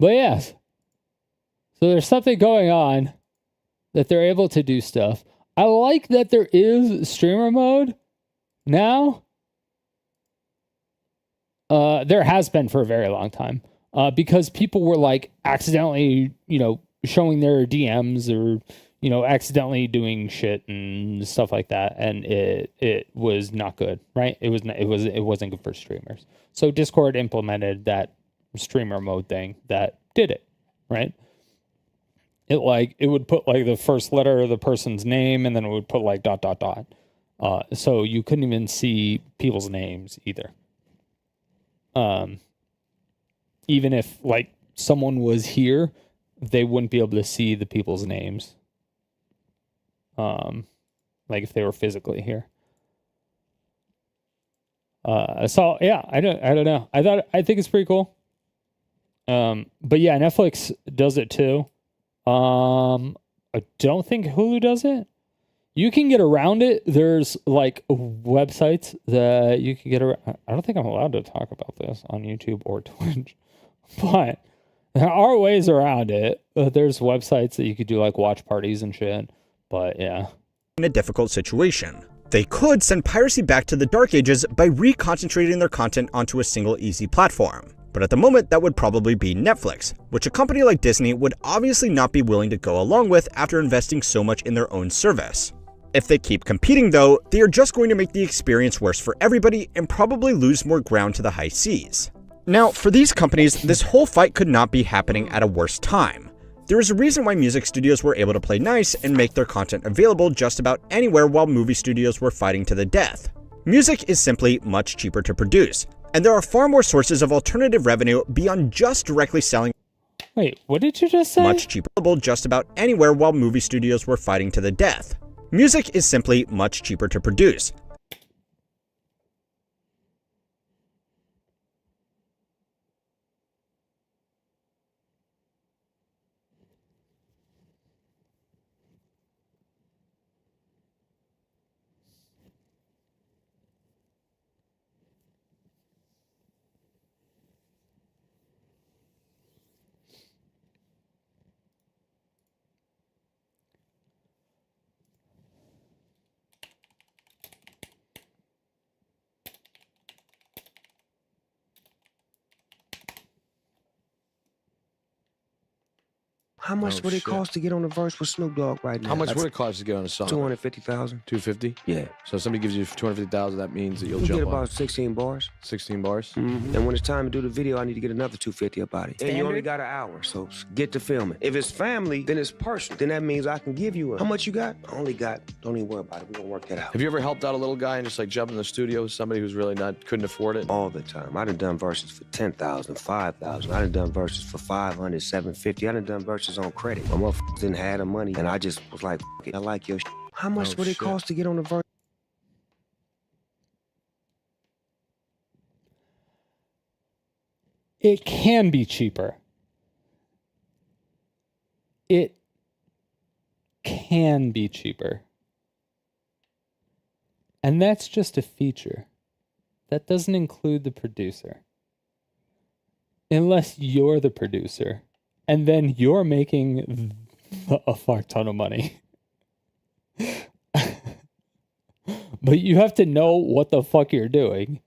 yes. So there's something going on that they're able to do stuff. I like that there is streamer mode now. There has been for a very long time. Because people were like accidentally, showing their DMs or, accidentally doing shit and stuff like that, and it was not good, right? It wasn't good for streamers. So Discord implemented that streamer mode thing that did it, right? It would put like the first letter of the person's name, and then it would put like ... So you couldn't even see people's names either. Even if like someone was here, they wouldn't be able to see the people's names. Like if they were physically here. So yeah, I don't know. I think it's pretty cool. But yeah, Netflix does it too. I don't think Hulu does it. You can get around it. There's like websites that you can get around. I don't think I'm allowed to talk about this on YouTube or Twitch, but there are ways around it. There's websites that you could do like watch parties and shit. But yeah. In a difficult situation. They could send piracy back to the Dark Ages by reconcentrating their content onto a single easy platform. But at the moment, that would probably be Netflix, which a company like Disney would obviously not be willing to go along with after investing so much in their own service. If they keep competing though, they are just going to make the experience worse for everybody and probably lose more ground to the high seas. Now, for these companies, this whole fight could not be happening at a worse time. There is a reason why music studios were able to play nice and make their content available just about anywhere while movie studios were fighting to the death. Music is simply much cheaper to produce, and there are far more sources of alternative revenue beyond just directly selling. Wait, what did you just say? Much cheaper just about anywhere while movie studios were fighting to the death. Music is simply much cheaper to produce. How much would it cost to get on a verse with Snoop Dogg right now? How much would it cost to get on a song? 250,000. 250? Yeah. So if somebody gives you 250,000, that means that you'll You jump get on. about 16 bars. 16 bars? Mm-hmm. And when it's time to do the video, I need to get another 250 about it. And you only got an hour, so get to filming. If it's family, then it's personal. Then that means I can give you a... How much you got? I only got... Don't even worry about it. We're gonna work that out. Have you ever helped out a little guy and just like jump in the studio with somebody who's really couldn't afford it? All the time. I done verses for 10,000, 5,000. I done verses for 500, 750. I done verses on credit. My motherfuckers didn't have the money, and I just was like, I like your shit. How much would it cost to get on the verse? It can be cheaper. It can be cheaper. And that's just a feature. That doesn't include the producer. Unless you're the producer and then you're making a fuck ton of money. But you have to know what the fuck you're doing,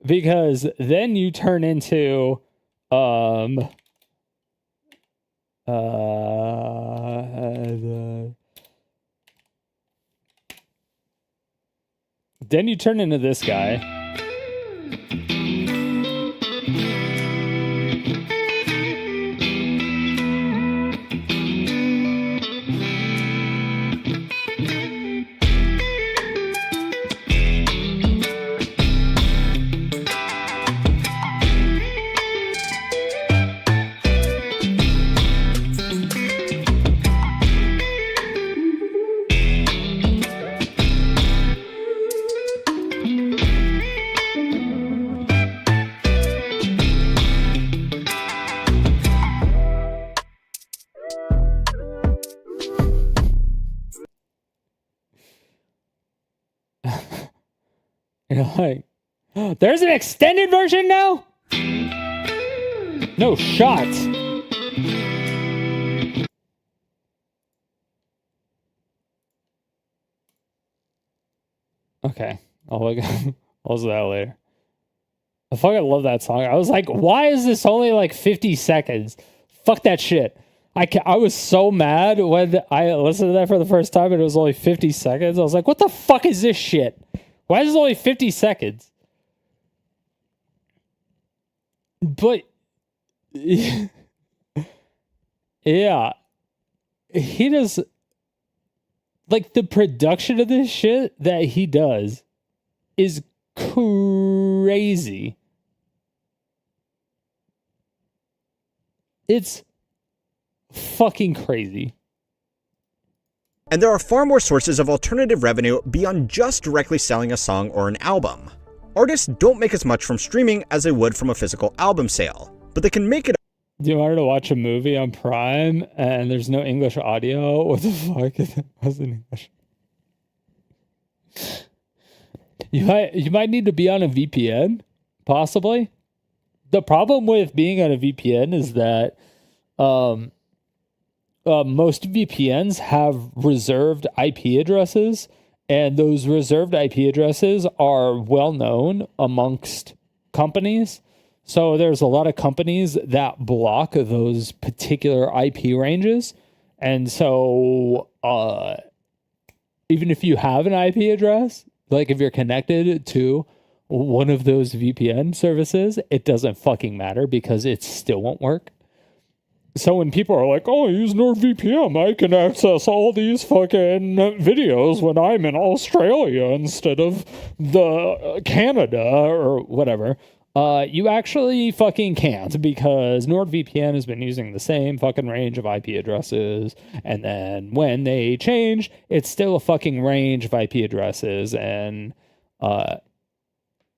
because then you turn into then you turn into this guy. You're like, there's an extended version now? No shot. Okay, I'll look at that later. I fucking love that song. I was like, why is this only like 50 seconds? Fuck that shit. I was so mad when I listened to that for the first time and it was only 50 seconds. I was like, what the fuck is this shit? Why is it only 50 seconds? But yeah, he does, like, the production of this shit that he does is crazy. It's fucking crazy. And there are far more sources of alternative revenue beyond just directly selling a song or an album. Artists don't make as much from streaming as they would from a physical album sale, but they can make it. Do you want to watch a movie on Prime and there's no English audio? What the fuck? It wasn't English. You might need to be on a VPN, possibly. The problem with being on a VPN is that most VPNs have reserved IP addresses, and those reserved IP addresses are well known amongst companies. So there's a lot of companies that block those particular IP ranges. And so even if you have an IP address, like if you're connected to one of those VPN services, it doesn't fucking matter because it still won't work. So when people are like, oh, I use NordVPN, I can access all these fucking videos when I'm in Australia instead of the Canada or whatever, you actually fucking can't, because NordVPN has been using the same fucking range of IP addresses, and then when they change, it's still a fucking range of IP addresses, and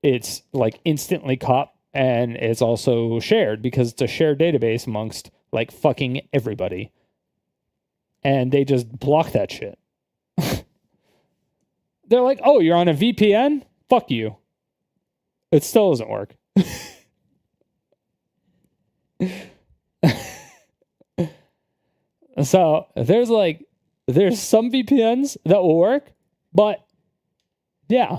it's like instantly caught, and it's also shared because it's a shared database amongst like fucking everybody. And they just block that shit. They're like, oh, you're on a VPN? Fuck you. It still doesn't work. So there's some VPNs that will work, but yeah.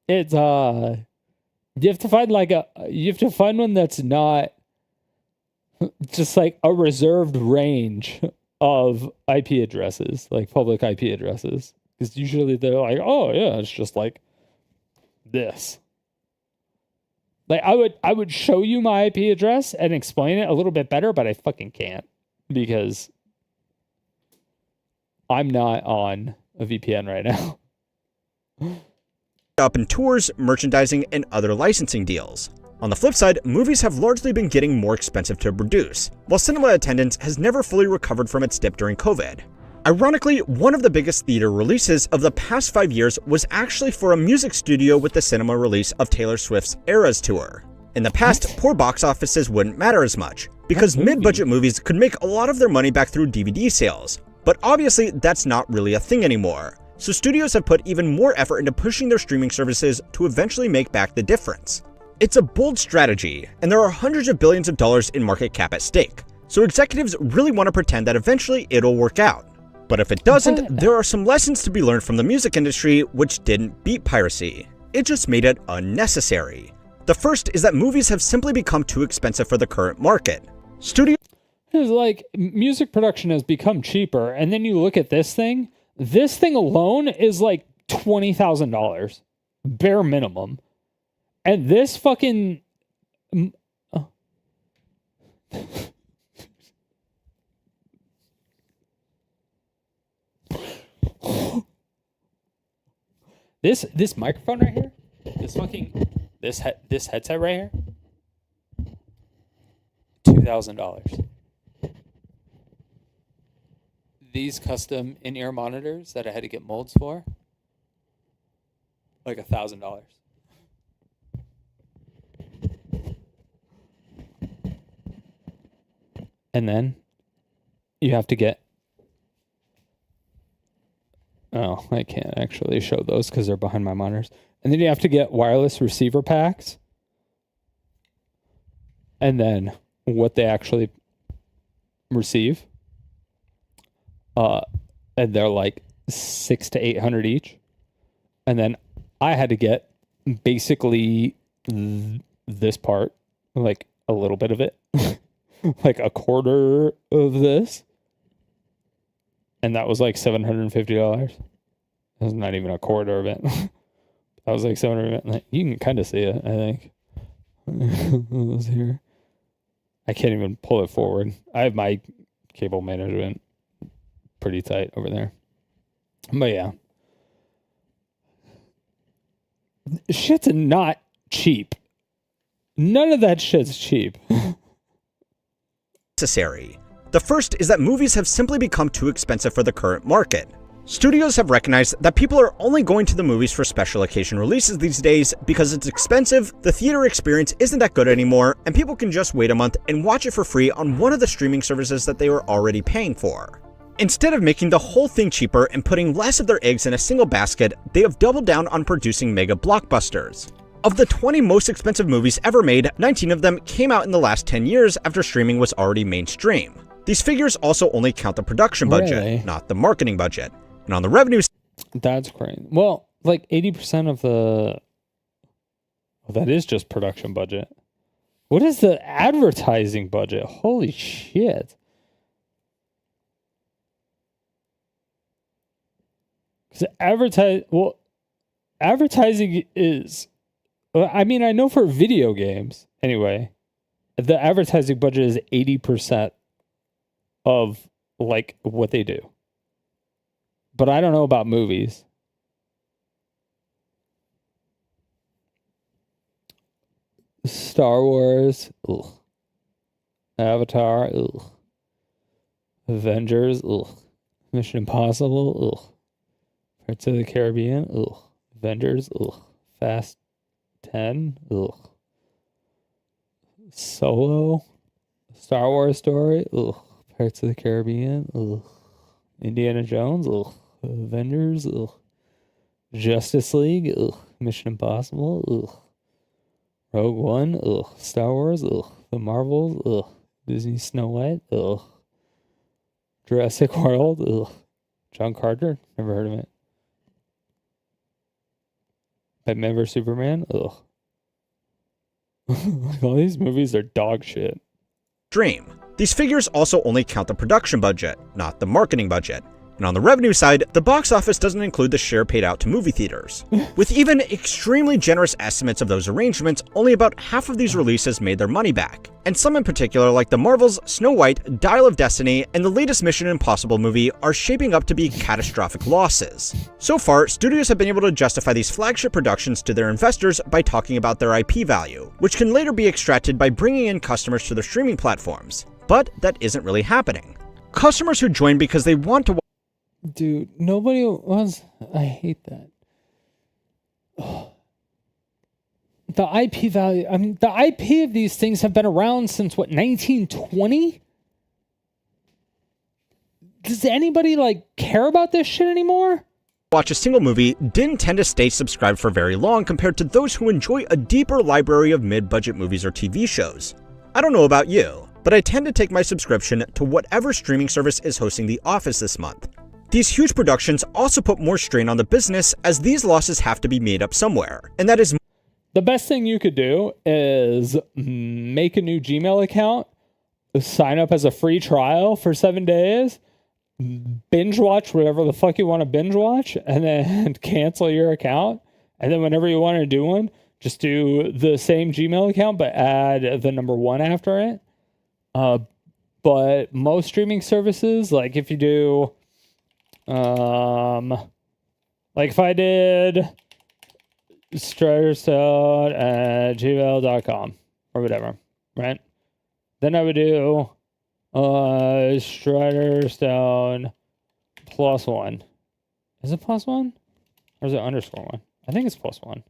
It's you have to find one that's not just like a reserved range of IP addresses, like public IP addresses. Because usually they're like, oh yeah, it's just like this. Like I would show you my IP address and explain it a little bit better, but I fucking can't because I'm not on a VPN right now. Up in tours, merchandising, and other licensing deals. On the flip side, movies have largely been getting more expensive to produce, while cinema attendance has never fully recovered from its dip during COVID. Ironically, one of the biggest theater releases of the past 5 years was actually for a music studio with the cinema release of Taylor Swift's Eras Tour. In the past, poor box offices wouldn't matter as much, because mid-budget movies could make a lot of their money back through DVD sales. But obviously, that's not really a thing anymore. So studios have put even more effort into pushing their streaming services to eventually make back the difference. It's a bold strategy, and there are hundreds of billions of dollars in market cap at stake. So executives really want to pretend that eventually it'll work out. But if it doesn't, there are some lessons to be learned from the music industry which didn't beat piracy. It just made it unnecessary. The first is that movies have simply become too expensive for the current market. Studios It's like music production has become cheaper, and then you look at this thing. This thing alone is like $20,000, bare minimum, and this fucking. This microphone right here, this headset right here, $2,000. These custom in-ear monitors that I had to get molds for, like $1,000. And then you have to get. Oh, I can't actually show those because they're behind my monitors. And then you have to get wireless receiver packs. And then what they actually receive. And they're like $600 to $800 each. And then I had to get basically this part, like a little bit of it, like a quarter of this. And that was like $750. That was not even a quarter of it. That was like $700. Like, you can kind of see it, I think. It was here. I can't even pull it forward. I have my cable management pretty tight over there. But yeah. Shit's not cheap. None of that shit's cheap. Necessary. The first is that movies have simply become too expensive for the current market. Studios have recognized that people are only going to the movies for special occasion releases these days because it's expensive, the theater experience isn't that good anymore, and people can just wait a month and watch it for free on one of the streaming services that they were already paying for. Instead of making the whole thing cheaper and putting less of their eggs in a single basket, they have doubled down on producing mega blockbusters. Of the 20 most expensive movies ever made, 19 of them came out in the last 10 years after streaming was already mainstream. These figures also only count the production budget, not the marketing budget. And on the revenue That's crazy. Well, like 80% of the... Well, that is just production budget. What is the advertising budget? Holy shit. Because advertising is... I mean, I know for video games, anyway, the advertising budget is 80% of, like, what they do. But I don't know about movies. Star Wars, ugh. Avatar, ugh. Avengers, ugh. Mission Impossible, ugh. Pirates of the Caribbean, ugh. Avengers, ugh. Fast 10, ugh. Solo, Star Wars story, ugh. Pirates of the Caribbean, ugh. Indiana Jones, ugh. Avengers, ugh. Justice League, ugh. Mission Impossible, ugh. Rogue One, ugh. Star Wars, ugh. The Marvels, ugh. Disney Snow White, ugh. Jurassic World, ugh. John Carter, never heard of it. Batman vs Superman, ugh. All these movies are dog shit. Dream. These figures also only count the production budget, not the marketing budget. And on the revenue side, the box office doesn't include the share paid out to movie theaters. With even extremely generous estimates of those arrangements, only about half of these releases made their money back. And some in particular, like the Marvels, Snow White, Dial of Destiny, and the latest Mission Impossible movie, are shaping up to be catastrophic losses. So far, studios have been able to justify these flagship productions to their investors by talking about their IP value, which can later be extracted by bringing in customers to their streaming platforms. But that isn't really happening. Customers who join because they want to... Dude, nobody wants... I hate that. Ugh. The IP value... I mean, the IP of these things have been around since, what, 1920? Does anybody, like, care about this shit anymore? watch a single movie didn't tend to stay subscribed for very long compared to those who enjoy a deeper library of mid-budget movies or TV shows. I don't know about you, but I tend to take my subscription to whatever streaming service is hosting The Office this month. These huge productions also put more strain on the business as these losses have to be made up somewhere, and that is the best thing you could do is make a new Gmail account, sign up as a free trial for 7 days, binge watch whatever the fuck you want to binge watch, and then cancel your account. And then whenever you want to do one, just do the same Gmail account, but add the number 1 after it. But most streaming services, like if you do, like if I did striderstone@gmail.com or whatever, right? Then I would do Striderstone +1. Is it +1? Or is it _1? I think it's +1.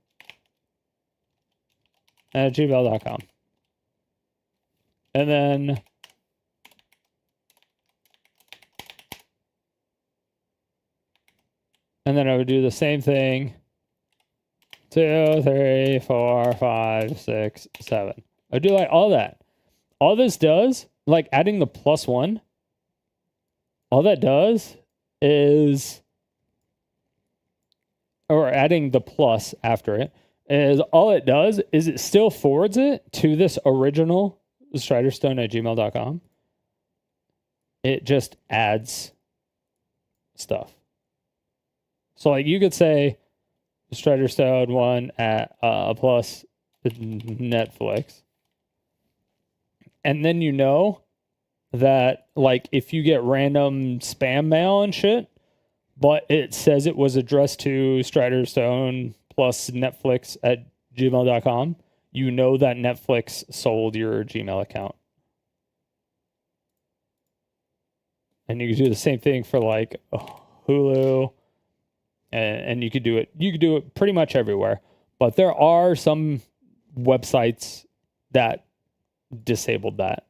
At gmail.com. And then I would do the same thing. 2, 3, 4, 5, 6, 7. I do like all that. All this does, like adding the +1, all that does is, or adding the plus after it, is all it does is it still forwards it to this original striderstone@gmail.com. It just adds stuff. So like you could say Striderstone1 at plus Netflix. And then you know that like if you get random spam mail and shit, but it says it was addressed to Striderstone plus Netflix at gmail.com, you know that Netflix sold your Gmail account. And you can do the same thing for like Hulu, and you could do it pretty much everywhere. But there are some websites that disabled that.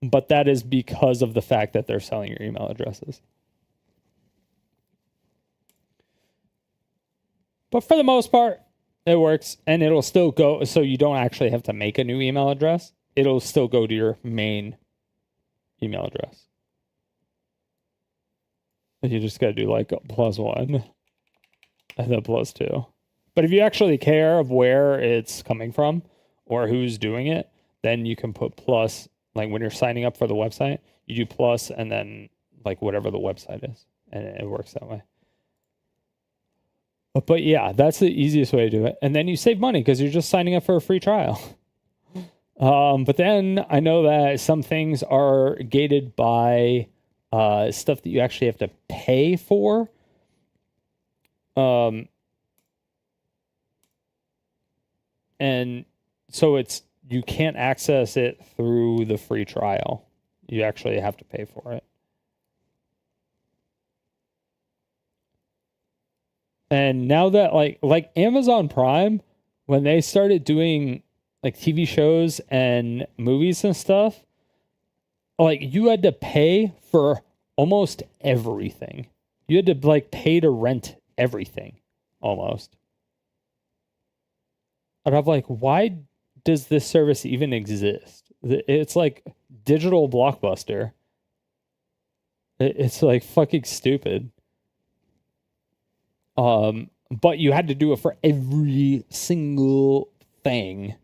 But that is because of the fact that they're selling your email addresses. But for the most part, it works, and it'll still go, so you don't actually have to make a new email address. It'll still go to your main email address. You just got to do like +1 and then +2. But if you actually care of where it's coming from or who's doing it, then you can put plus, like when you're signing up for the website, you do plus and then like whatever the website is, and it works that way. But yeah, that's the easiest way to do it. And then you save money because you're just signing up for a free trial. But then I know that some things are gated by stuff that you actually have to pay for. And so you can't access it through the free trial. You actually have to pay for it. And now that like Amazon Prime, when they started doing like TV shows and movies and stuff, like you had to pay for almost everything. You had to like pay to rent everything almost. And I'm like, why does this service even exist? It's like digital Blockbuster. It's like fucking stupid. But you had to do it for every single thing.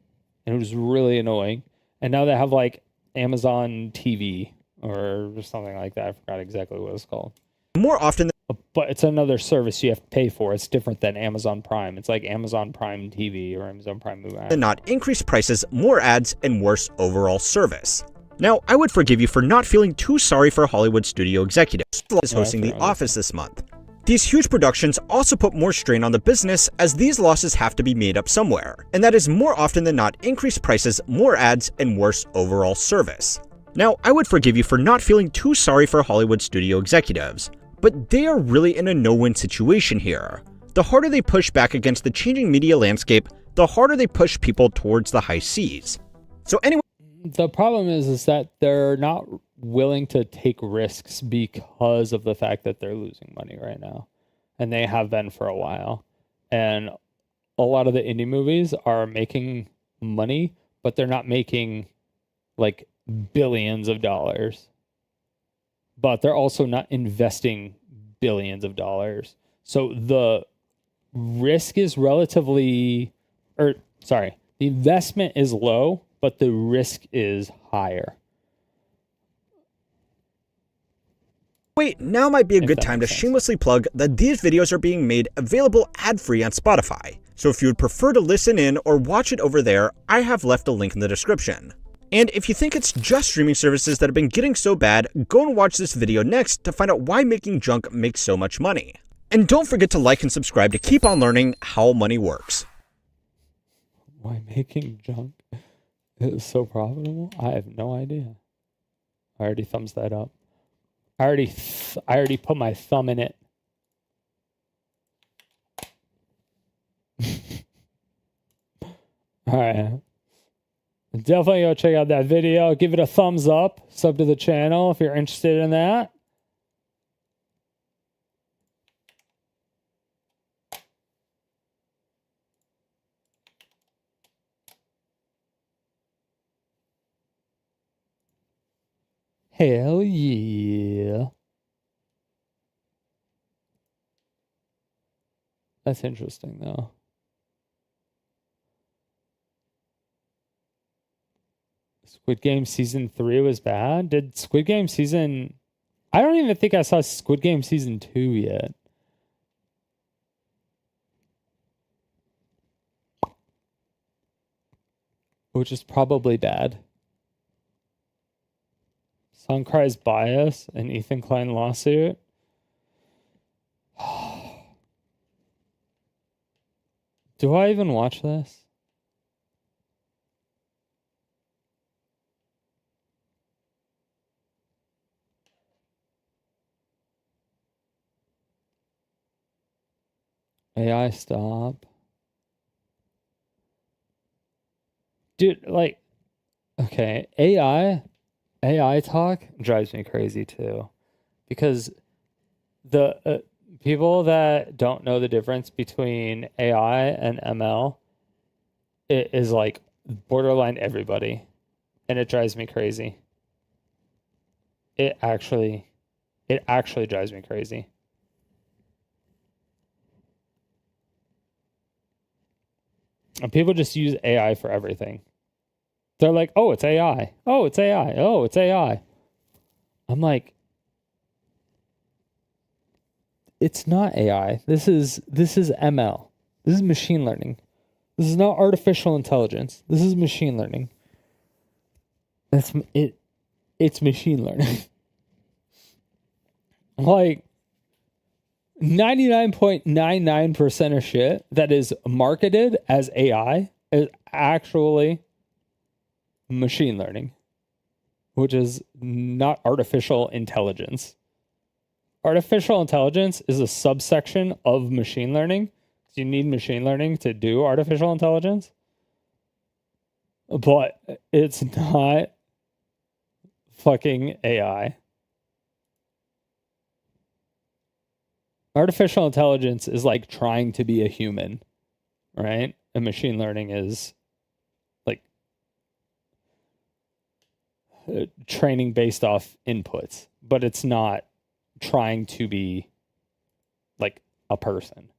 And it was really annoying. And now they have like Amazon TV or something like that. I forgot exactly what it's called. More often but it's another service you have to pay for. It's different than Amazon Prime. It's like Amazon Prime TV or Amazon Prime Movie. than not, increased prices, more ads, and worse overall service. Now, I would forgive you for not feeling too sorry for Hollywood studio executives is hosting The Office this month. These huge productions also put more strain on the business as these losses have to be made up somewhere, and that is more often than not increased prices, more ads, and worse overall service. Now, I would forgive you for not feeling too sorry for Hollywood studio executives, but they are really in a no-win situation here. The harder they push back against the changing media landscape, the harder they push people towards the high seas. So anyway, The problem is that they're not willing to take risks because of the fact that they're losing money right now, and they have been for a while. And a lot of the indie movies are making money, but they're not making like billions of dollars. But they're also not investing billions of dollars. So the risk is the investment is low, but the risk is higher. Wait, now might be a good time to shamelessly plug that these videos are being made available ad-free on Spotify. So if you would prefer to listen in or watch it over there, I have left a link in the description. And if you think it's just streaming services that have been getting so bad, go and watch this video next to find out why making junk makes so much money. And don't forget to like and subscribe to keep on learning how money works. Why making junk is so profitable? I have no idea. I already thumbs that up. I already put my thumb in it. All right. Definitely go check out that video. Give it a thumbs up. Sub to the channel if you're interested in that. Hell yeah. That's interesting, though. Squid Game Season 3 was bad? Did Squid Game Season... I don't even think I saw Squid Game Season 2 yet. Which is probably bad. Suncry's bias, an Ethan Klein lawsuit. Do I even watch this? AI stop. Dude, like, okay, AI talk drives me crazy too, because the people that don't know the difference between AI and ML, it is like borderline everybody, and it drives me crazy. It actually drives me crazy. And people just use AI for everything. They're like, oh, it's AI. Oh, it's AI. Oh, it's AI. I'm like, it's not AI. This is ML. This is machine learning. This is not artificial intelligence. This is machine learning. It's machine learning. Like 99.99% of shit that is marketed as AI is actually machine learning, which is not artificial intelligence. Artificial intelligence is a subsection of machine learning. So you need machine learning to do artificial intelligence, but it's not fucking AI. Artificial intelligence is like trying to be a human, right? And machine learning is like training based off inputs, but it's not trying to be like a person,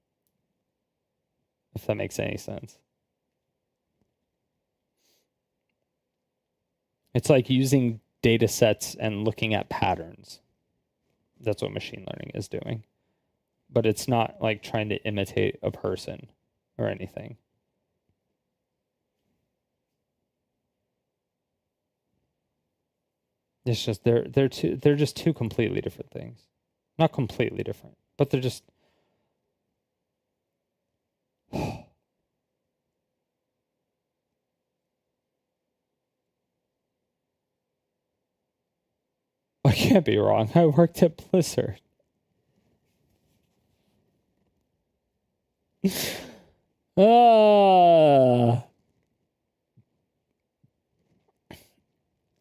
if that makes any sense. It's like using data sets and looking at patterns. That's what machine learning is doing. But it's not like trying to imitate a person or anything. It's just they're just two completely different things. Not completely different, but they're just I can't be wrong. I worked at Blizzard.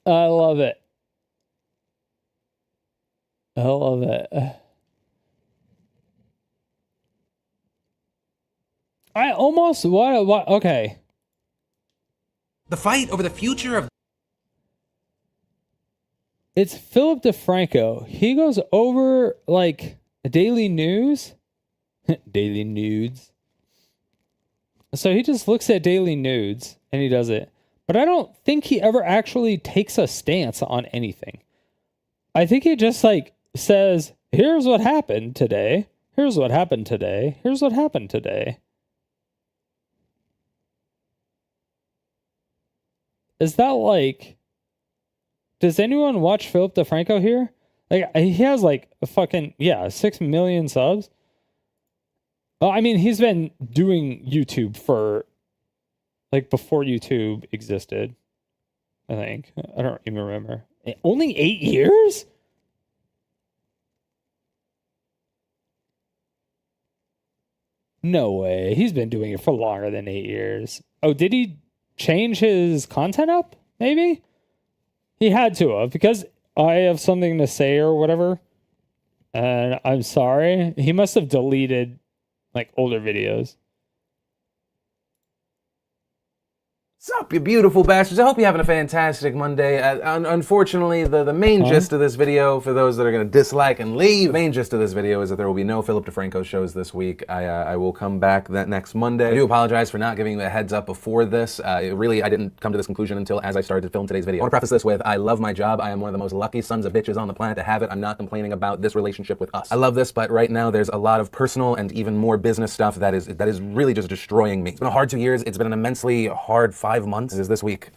I love it. I love it. I almost what okay. The fight over the future of It's Philip DeFranco. He goes over like daily news. Daily nudes. So he just looks at daily nudes and he does it. But I don't think he ever actually takes a stance on anything. I think he just like says, here's what happened today. Here's what happened today. Here's what happened today. Is that like, does anyone watch Philip DeFranco here? Like, he has like a fucking, 6 million subs. Well, I mean, he's been doing YouTube for like before YouTube existed, I think. I don't even remember. Only 8 years? No way. He's been doing it for longer than 8 years. Oh, did he change his content up? Maybe? He had to have, because I have something to say or whatever. And I'm sorry. He must have deleted like older videos. Sup, you beautiful bastards. I hope you're having a fantastic Monday. Unfortunately, the main gist of this video, for those that are going to dislike and leave, the main gist of this video is that there will be no Philip DeFranco shows this week. I will come back that next Monday. I do apologize for not giving you a heads up before this. I didn't come to this conclusion until as I started to film today's video. I want to preface this with, I love my job. I am one of the most lucky sons of bitches on the planet to have it. I'm not complaining about this relationship with us. I love this, but right now there's a lot of personal and even more business stuff that is really just destroying me. It's been a hard 2 years. It's been an immensely hard 5 months. This week.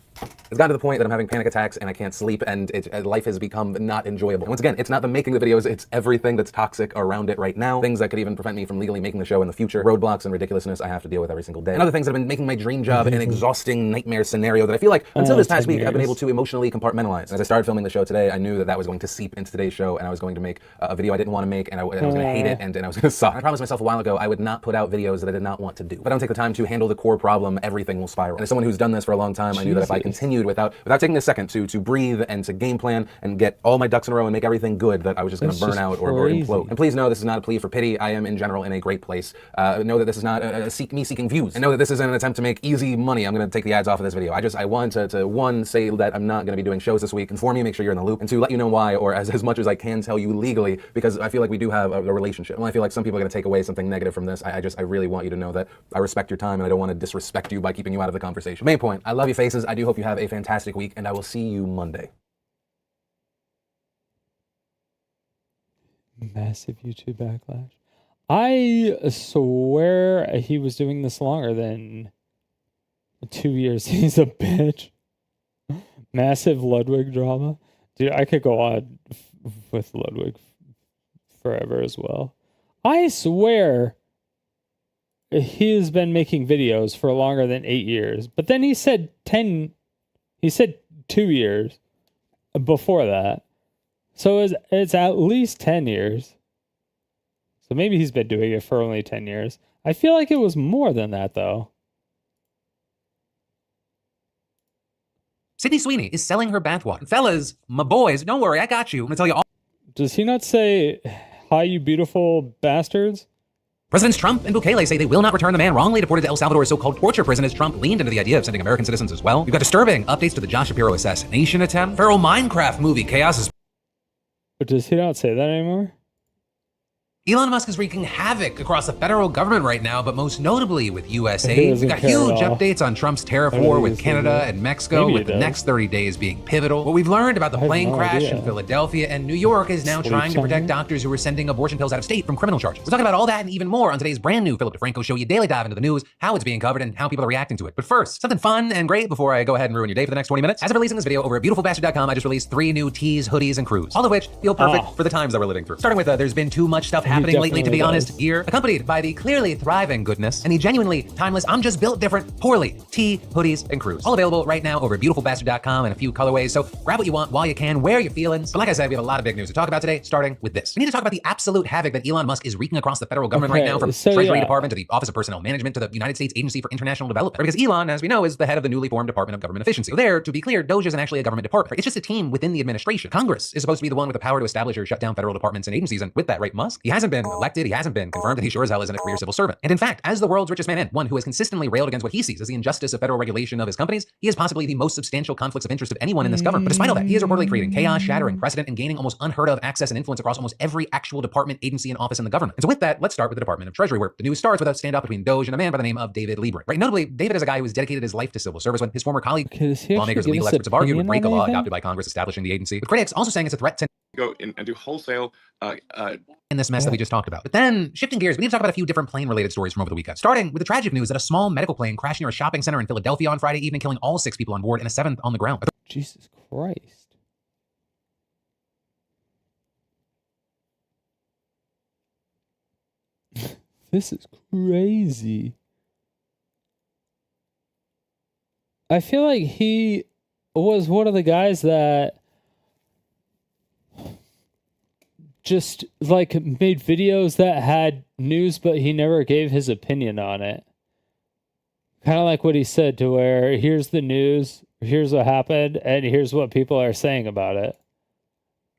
It's gotten to the point that I'm having panic attacks and I can't sleep, and life has become not enjoyable. And once again, it's not the making of the videos, it's everything that's toxic around it right now. Things that could even prevent me from legally making the show in the future. Roadblocks and ridiculousness I have to deal with every single day. And other things that have been making my dream job an exhausting nightmare scenario that I feel like until this past week I've been able to emotionally compartmentalize. As I started filming the show today, I knew that was going to seep into today's show, and I was going to make a video I didn't want to make, and I was going to hate it, and I was going to suck. I promised myself a while ago I would not put out videos that I did not want to do. If I don't take the time to handle the core problem, everything will spiral. And as someone who's done this for a long time, I knew that if I continued without taking a second to breathe and to game plan and get all my ducks in a row and make everything good, that I was just going to burn out or implode. And please know this is not a plea for pity. I am in general in a great place. Know that this is not me seeking views. And know that this isn't an attempt to make easy money. I'm going to take the ads off of this video. I want to one, say that I'm not going to be doing shows this week, inform you, make sure you're in the loop, and to let you know why, or as much as I can tell you legally, because I feel like we do have a relationship. And I feel like some people are going to take away something negative from this. I really want you to know that I respect your time and I don't want to disrespect you by keeping you out of the conversation. Main point, I love you faces. I do hope you have a fantastic week, and I will see you Monday. Massive YouTube backlash. I swear he was doing this longer than 2 years. He's a bitch. Massive Ludwig drama. Dude, I could go on with Ludwig forever as well. I swear he's been making videos for longer than 8 years. But then he said 2 years before that. So it's at least 10 years. So maybe he's been doing it for only 10 years. I feel like it was more than that, though. Sydney Sweeney is selling her bathwater. Fellas, my boys, don't worry, I got you. I'm gonna tell you all. Does he not say, hi, you beautiful bastards? Presidents Trump and Bukele say they will not return the man wrongly deported to El Salvador's so-called torture prison, as Trump leaned into the idea of sending American citizens as well. We've got disturbing updates to the Josh Shapiro assassination attempt. Feral Minecraft movie chaos is... But does he not say that anymore? Elon Musk is wreaking havoc across the federal government right now, but most notably with USAID. We've got huge updates on Trump's tariff war with Canada and Mexico, with the next 30 days being pivotal. What we've learned about the plane crash in Philadelphia and New York is now trying to protect doctors who are sending abortion pills out of state from criminal charges. We're talking about all that and even more on today's brand new Philip DeFranco show. You daily dive into the news, how it's being covered, and how people are reacting to it. But first, something fun and great before I go ahead and ruin your day for the next 20 minutes. As of releasing this video over at beautifulbastard.com, I just released 3 new tees, hoodies, and crews, all of which feel perfect for the times that we're living through. Starting with, there's been too much stuff happening happening lately, to be definitely honest, does. gear, accompanied by the clearly thriving goodness and the genuinely timeless, I'm just built different, poorly, tee, hoodies, and crews. All available right now over at beautifulbastard.com in a few colorways, so grab what you want while you can, wear your feelings. But like I said, we have a lot of big news to talk about today, starting with this. We need to talk about the absolute havoc that Elon Musk is wreaking across the federal government right now, from Treasury Department to the Office of Personnel Management to the United States Agency for International Development. Because Elon, as we know, is the head of the newly formed Department of Government Efficiency. So there, to be clear, DOGE isn't actually a government department. It's just a team within the administration. Congress is supposed to be the one with the power to establish or shut down federal departments and agencies, and with that, right, Musk? He hasn't been elected, he hasn't been confirmed, and he sure as hell isn't a career civil servant. And in fact, as the world's richest man and one who has consistently railed against what he sees as the injustice of federal regulation of his companies, he is possibly the most substantial conflicts of interest of anyone in this government. But despite all that, he is reportedly creating chaos, shattering precedent, and gaining almost unheard of access and influence across almost every actual department, agency, and office in the government. And so with that, let's start with the Department of Treasury, where the news starts with a standoff between DOGE and a man by the name of David Liebring. Right, notably, David is a guy who has dedicated his life to civil service when his former colleague, lawmakers and legal experts have argued would break a law adopted by Congress establishing the agency, with critics also saying it's a threat to go and do wholesale in this mess that we just talked about. But then, shifting gears, we need to talk about a few different plane-related stories from over the weekend. Starting with the tragic news that a small medical plane crashed near a shopping center in Philadelphia on Friday evening, killing all 6 people on board and a 7th on the ground. Jesus Christ. This is crazy. I feel like he was one of the guys that just like made videos that had news, but he never gave his opinion on it. Kind of like what he said, to where here's the news, here's what happened, and here's what people are saying about it.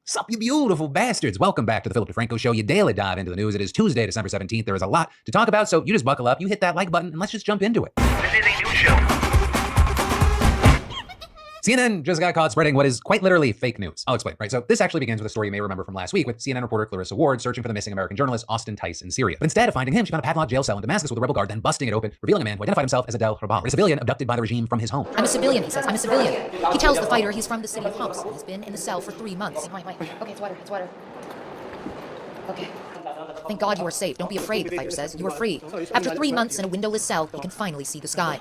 Sup, you beautiful bastards. Welcome back to the Philip DeFranco Show. You daily dive into the news. It is Tuesday, December 17th. There is a lot to talk about, so you just buckle up, you hit that like button, and let's just jump into it. This is a news show. CNN just got caught spreading what is quite literally fake news. I'll explain, right? So this actually begins with a story you may remember from last week with CNN reporter Clarissa Ward searching for the missing American journalist Austin Tice in Syria. But instead of finding him, she found a padlocked jail cell in Damascus with a rebel guard, then busting it open, revealing a man who identified himself as Adel Rabal, a civilian abducted by the regime from his home. I'm a civilian, he says. I'm a civilian. He tells the fighter he's from the city of Homs. He's been in the cell for 3 months. Wait. Okay, it's water. Okay. Thank God you are safe. Don't be afraid, the fighter says. You are free. After 3 months in a windowless cell, you can finally see the sky.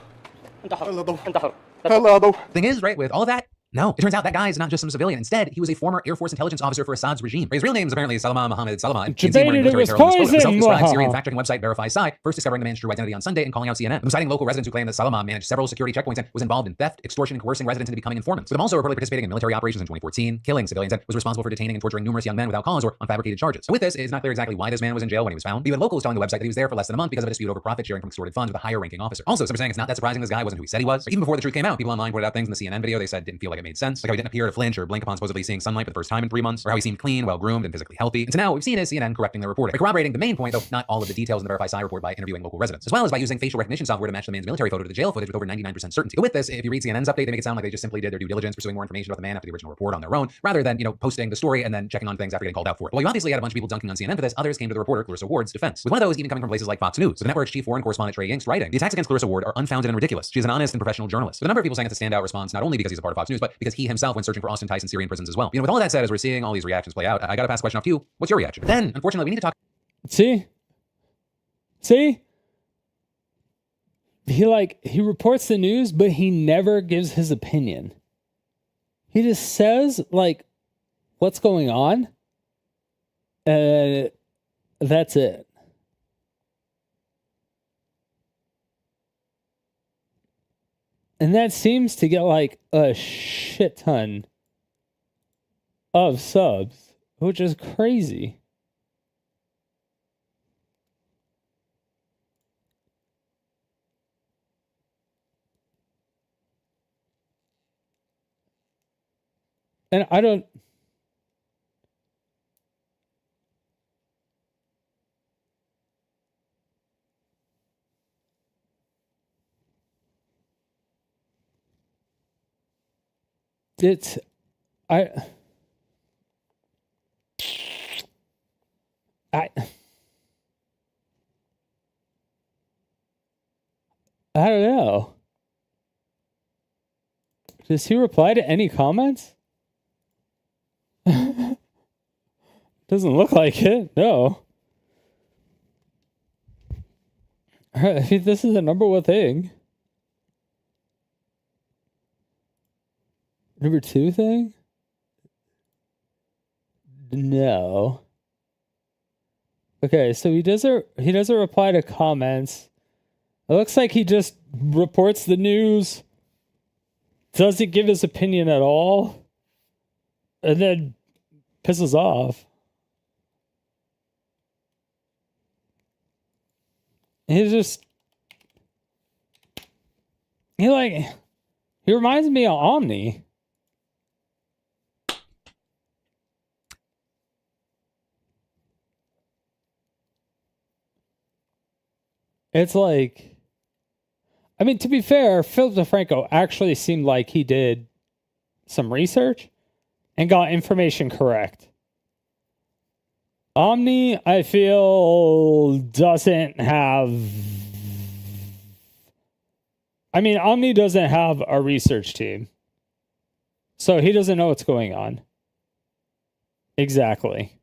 Thing is, right, with all of that, no, it turns out that guy is not just some civilian. Instead, he was a former Air Force intelligence officer for Assad's regime. His real name is apparently Salman Mohammed Salman. Debated it was poison. The self-described Syrian fact-checking website Verify Psi first discovering the man's true identity on Sunday and calling out CNN. I'm citing local residents who claim that Salman managed several security checkpoints and was involved in theft, extortion, and coercing residents into becoming informants. With him also reportedly participating in military operations in 2014, killing civilians, and was responsible for detaining and torturing numerous young men without cause or on fabricated charges. So with this, it is not clear exactly why this man was in jail when he was found. Even locals telling the website that he was there for less than a month because of a dispute over profit sharing from extorted funds with a higher-ranking officer. Also, some are saying it's not that surprising this guy wasn't who he said he was. Like, even before the truth came out, people online pointed out things in the CNN video they said didn't feel like it made sense. Like how he didn't appear to flinch or blink upon supposedly seeing sunlight for the first time in 3 months, or how he seemed clean, well-groomed, and physically healthy. And so now we've seen is CNN correcting their reporting, by corroborating the main point, though not all of the details in the Verify Psi report, by interviewing local residents, as well as by using facial recognition software to match the man's military photo to the jail footage with over 99% certainty. But with this, if you read CNN's update, they make it sound like they just simply did their due diligence, pursuing more information about the man after the original report on their own, rather than, posting the story and then checking on things after getting called out for it. Well, you obviously had a bunch of people dunking on CNN for this. Others came to the reporter Clarissa Ward's defense, with one of those even coming from places like Fox News. So the network's chief foreign correspondent Trey Yingst writing, the attacks against Clarissa Ward are unfounded and ridiculous. She is an honest and professional journalist. With a number of people saying it's a standout response, not only because he's a part of Fox News, but because he himself went searching for Austin Tice in Syrian prisons as well. With all that said, as we're seeing all these reactions play out, I gotta pass the question off to you. What's your reaction? But then, unfortunately, we need to talk. See? He reports the news, but he never gives his opinion. He just says, what's going on? That's it. And that seems to get a shit ton of subs, which is crazy. And I don't... I don't know. Does he reply to any comments? Doesn't look like it. No. I think this is the number one thing. Number two thing? No. Okay, so he doesn't reply to comments. It looks like he just reports the news, doesn't give his opinion at all, and then pisses off. He reminds me of Omni. It's like, I mean, to be fair, Philip DeFranco actually seemed like he did some research and got information correct. Omni, I feel, doesn't have... I mean, Omni doesn't have a research team. So he doesn't know what's going on. Exactly.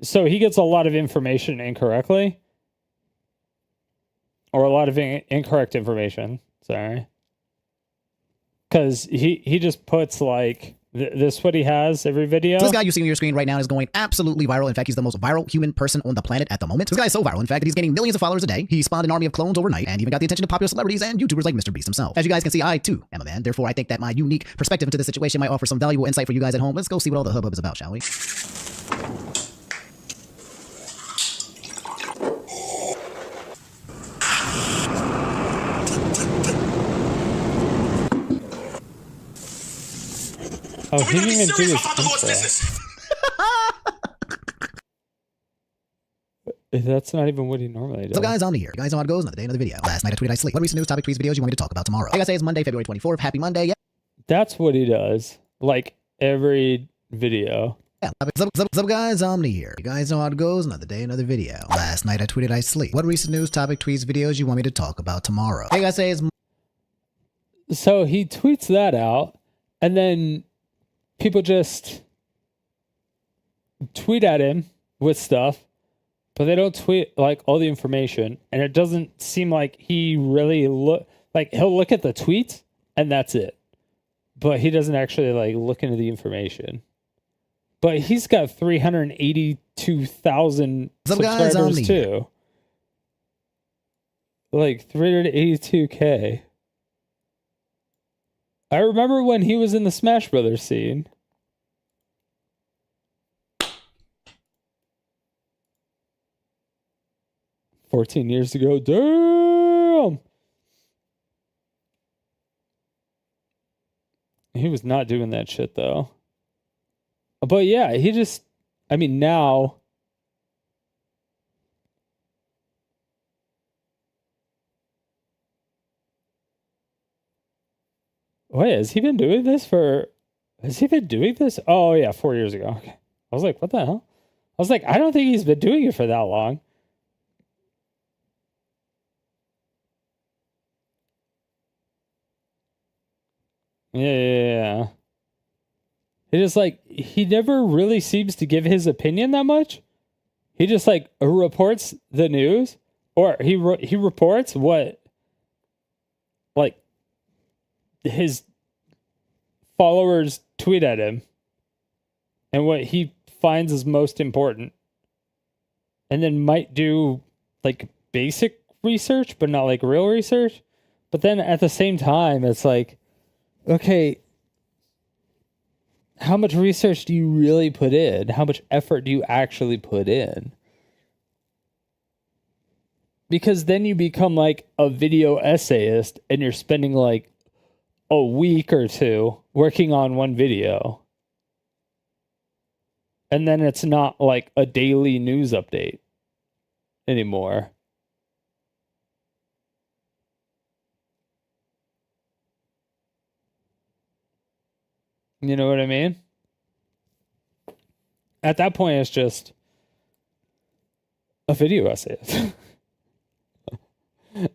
So he gets a lot of information incorrectly. Or a lot of incorrect information. Sorry. Because he just puts like... This is what he has every video. So this guy you see on your screen right now is going absolutely viral. In fact, he's the most viral human person on the planet at the moment. This guy is so viral, in fact, that he's gaining millions of followers a day. He spawned an army of clones overnight and even got the attention of popular celebrities and YouTubers like Mr. Beast himself. As you guys can see, I too am a man. Therefore, I think that my unique perspective into this situation might offer some valuable insight for you guys at home. Let's go see what all the hubbub is about, shall we? Oh, he didn't even do his intro. That's not even what he normally does. So guys, on here. You guys know how it goes. Another day, another video. Last night I tweeted I sleep. What recent news, topic, tweets, videos you want me to talk about tomorrow? Like I say, it's Monday, February 24th. Happy Monday. Yeah. That's what he does. Like every video. Yeah. So guys, I'm here. You guys know how it goes. Another day, another video. Last night I tweeted I sleep. What recent news, topic, tweets, videos you want me to talk about tomorrow? Like I say, it's... So he tweets that out, and then people just tweet at him with stuff, but they don't tweet like all the information, and it doesn't seem like he really he'll look at the tweets and that's it, but he doesn't actually like look into the information. But he's got 382,000 subscribers too. Like 382K. I remember when he was in the Smash Brothers scene. $14 years ago. Damn! He was not doing that shit, though. But yeah, he just... I mean, now... Wait, has he been doing this for... Has he been doing this? Oh, yeah, 4 years ago. Okay. I was like, what the hell? I was like, I don't think he's been doing it for that long. Yeah. He just like, he never really seems to give his opinion that much. He just like reports the news, or he reports what like his followers tweet at him and what he finds is most important, and then might do like basic research but not like real research. But then at the same time it's like, okay, how much research do you really put in? How much effort do you actually put in? Because then you become like a video essayist and you're spending like a week or two working on one video. And then it's not like a daily news update anymore. You know what I mean? At that point, it's just a video essayist.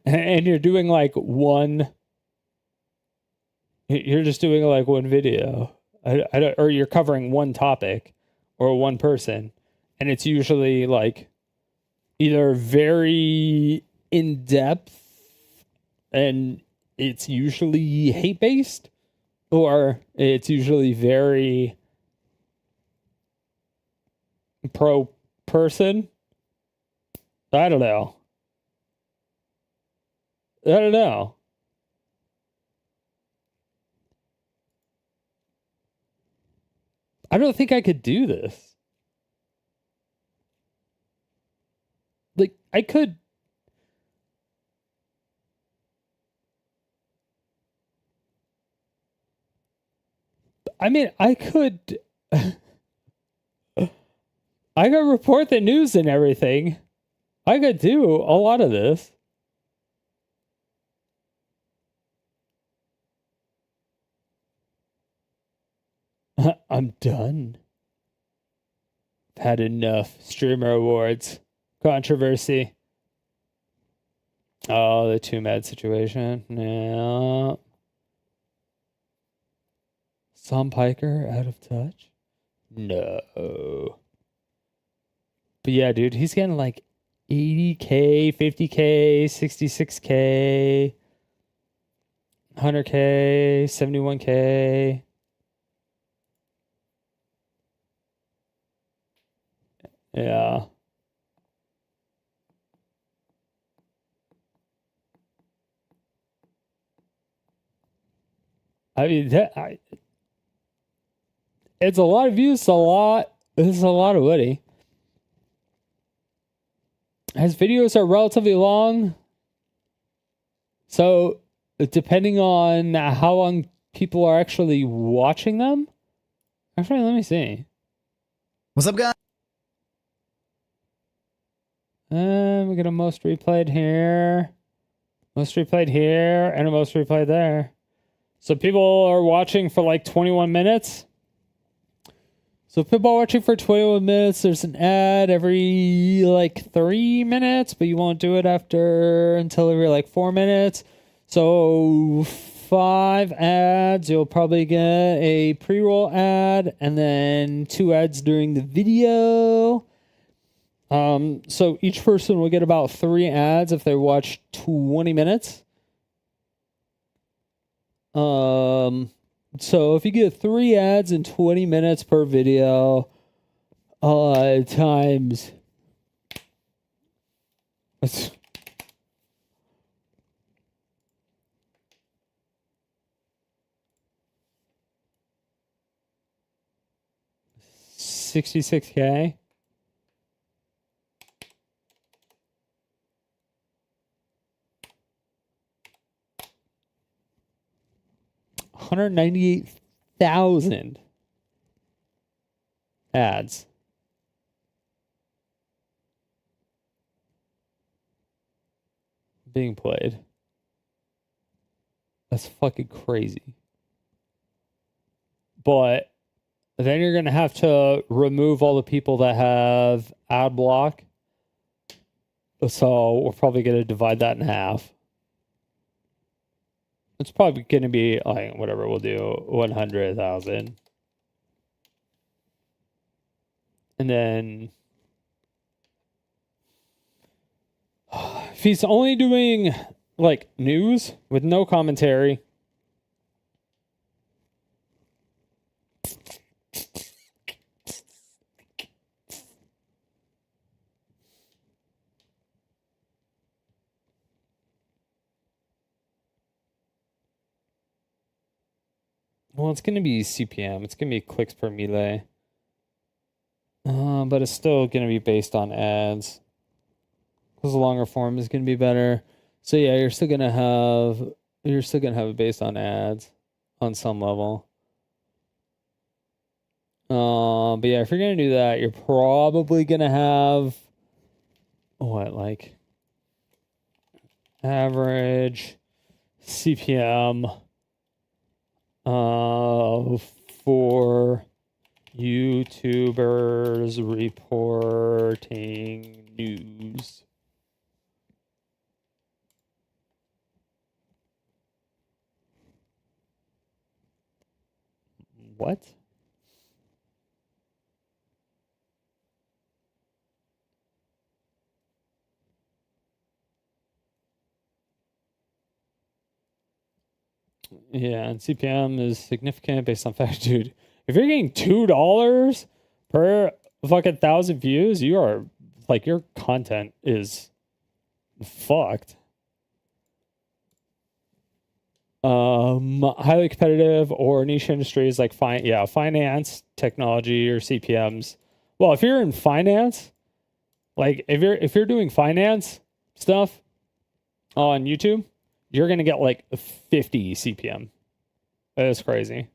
And you're doing like one... You're just doing like one video. Or you're covering one topic or one person. And it's usually like either very in-depth and it's usually hate-based, or it's usually very pro-person I don't know. I don't know. I don't think I could do this. Like, I could. I mean, I could. I could report the news and everything. I could do a lot of this. I'm done. I've had enough. Streamer awards. Controversy. Oh, the 2-med situation. Yeah. Sam Piker out of touch? No. But yeah, dude, he's getting like 80K, 50K, 66K, 100K, 71K. Yeah. I mean, it's a lot of views, this is a lot of money. His videos are relatively long. So, depending on how long people are actually watching them. Actually, let me see. What's up, guys? We got a most replayed here. Most replayed here, and a most replayed there. So people are watching for like 21 minutes. So if people are watching for 21 minutes, there's an ad every like 3 minutes, but you won't do it until every like 4 minutes. So 5 ads, you'll probably get a pre-roll ad and then 2 ads during the video. So each person will get about 3 ads if they watch 20 minutes. So if you get 3 ads in 20 minutes per video, times $66K. $198,000 ads. Being played. That's fucking crazy. But then you're going to have to remove all the people that have ad block. So we're probably going to divide that in half. It's probably going to be like whatever we'll do, 100,000. And then if he's only doing like news with no commentary, well, it's going to be CPM. It's going to be clicks per melee. But it's still going to be based on ads. Because the longer form is going to be better. So yeah, you're still going to have it based on ads on some level. But yeah, if you're going to do that, you're probably going to have what, like average CPM for YouTubers reporting news. What? Yeah, and CPM is significant based on fact, dude. If you're getting $2 per fucking 1,000 views, you are like your content is fucked. Highly competitive or niche industries like finance, technology, or CPMs. Well, if you're in finance, like if you're doing finance stuff on YouTube, you're gonna get like 50 CPM. That is crazy.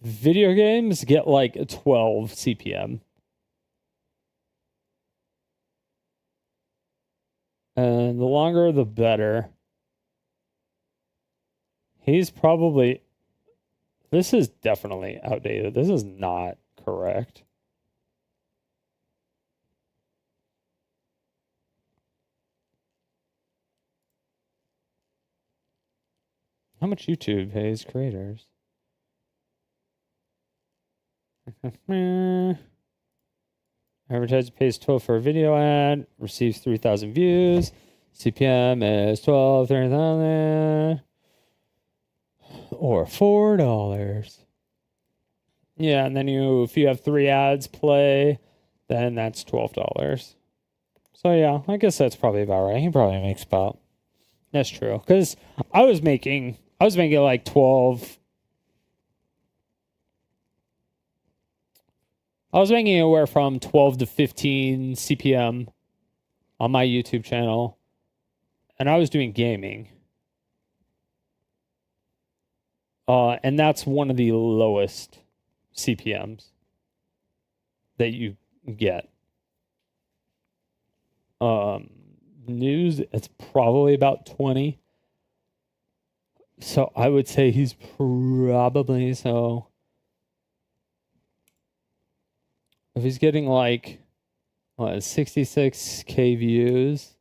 Video games get like 12 CPM. And the longer the better. He's probably... This is definitely outdated. This is not correct. How much YouTube pays creators? Advertiser pays 12 for a video ad, receives 3,000 views. CPM is 12, 30,000. Or $4. Yeah, and then if you have 3 ads play, then that's $12. So yeah, I guess that's probably about right. He probably makes about... That's true. Because I was making like 12... I was making anywhere from 12 to 15 CPM on my YouTube channel. And I was doing gaming. And that's one of the lowest CPMs that you get. News, it's probably about 20. So I would say he's probably so... If he's getting like, 66K views.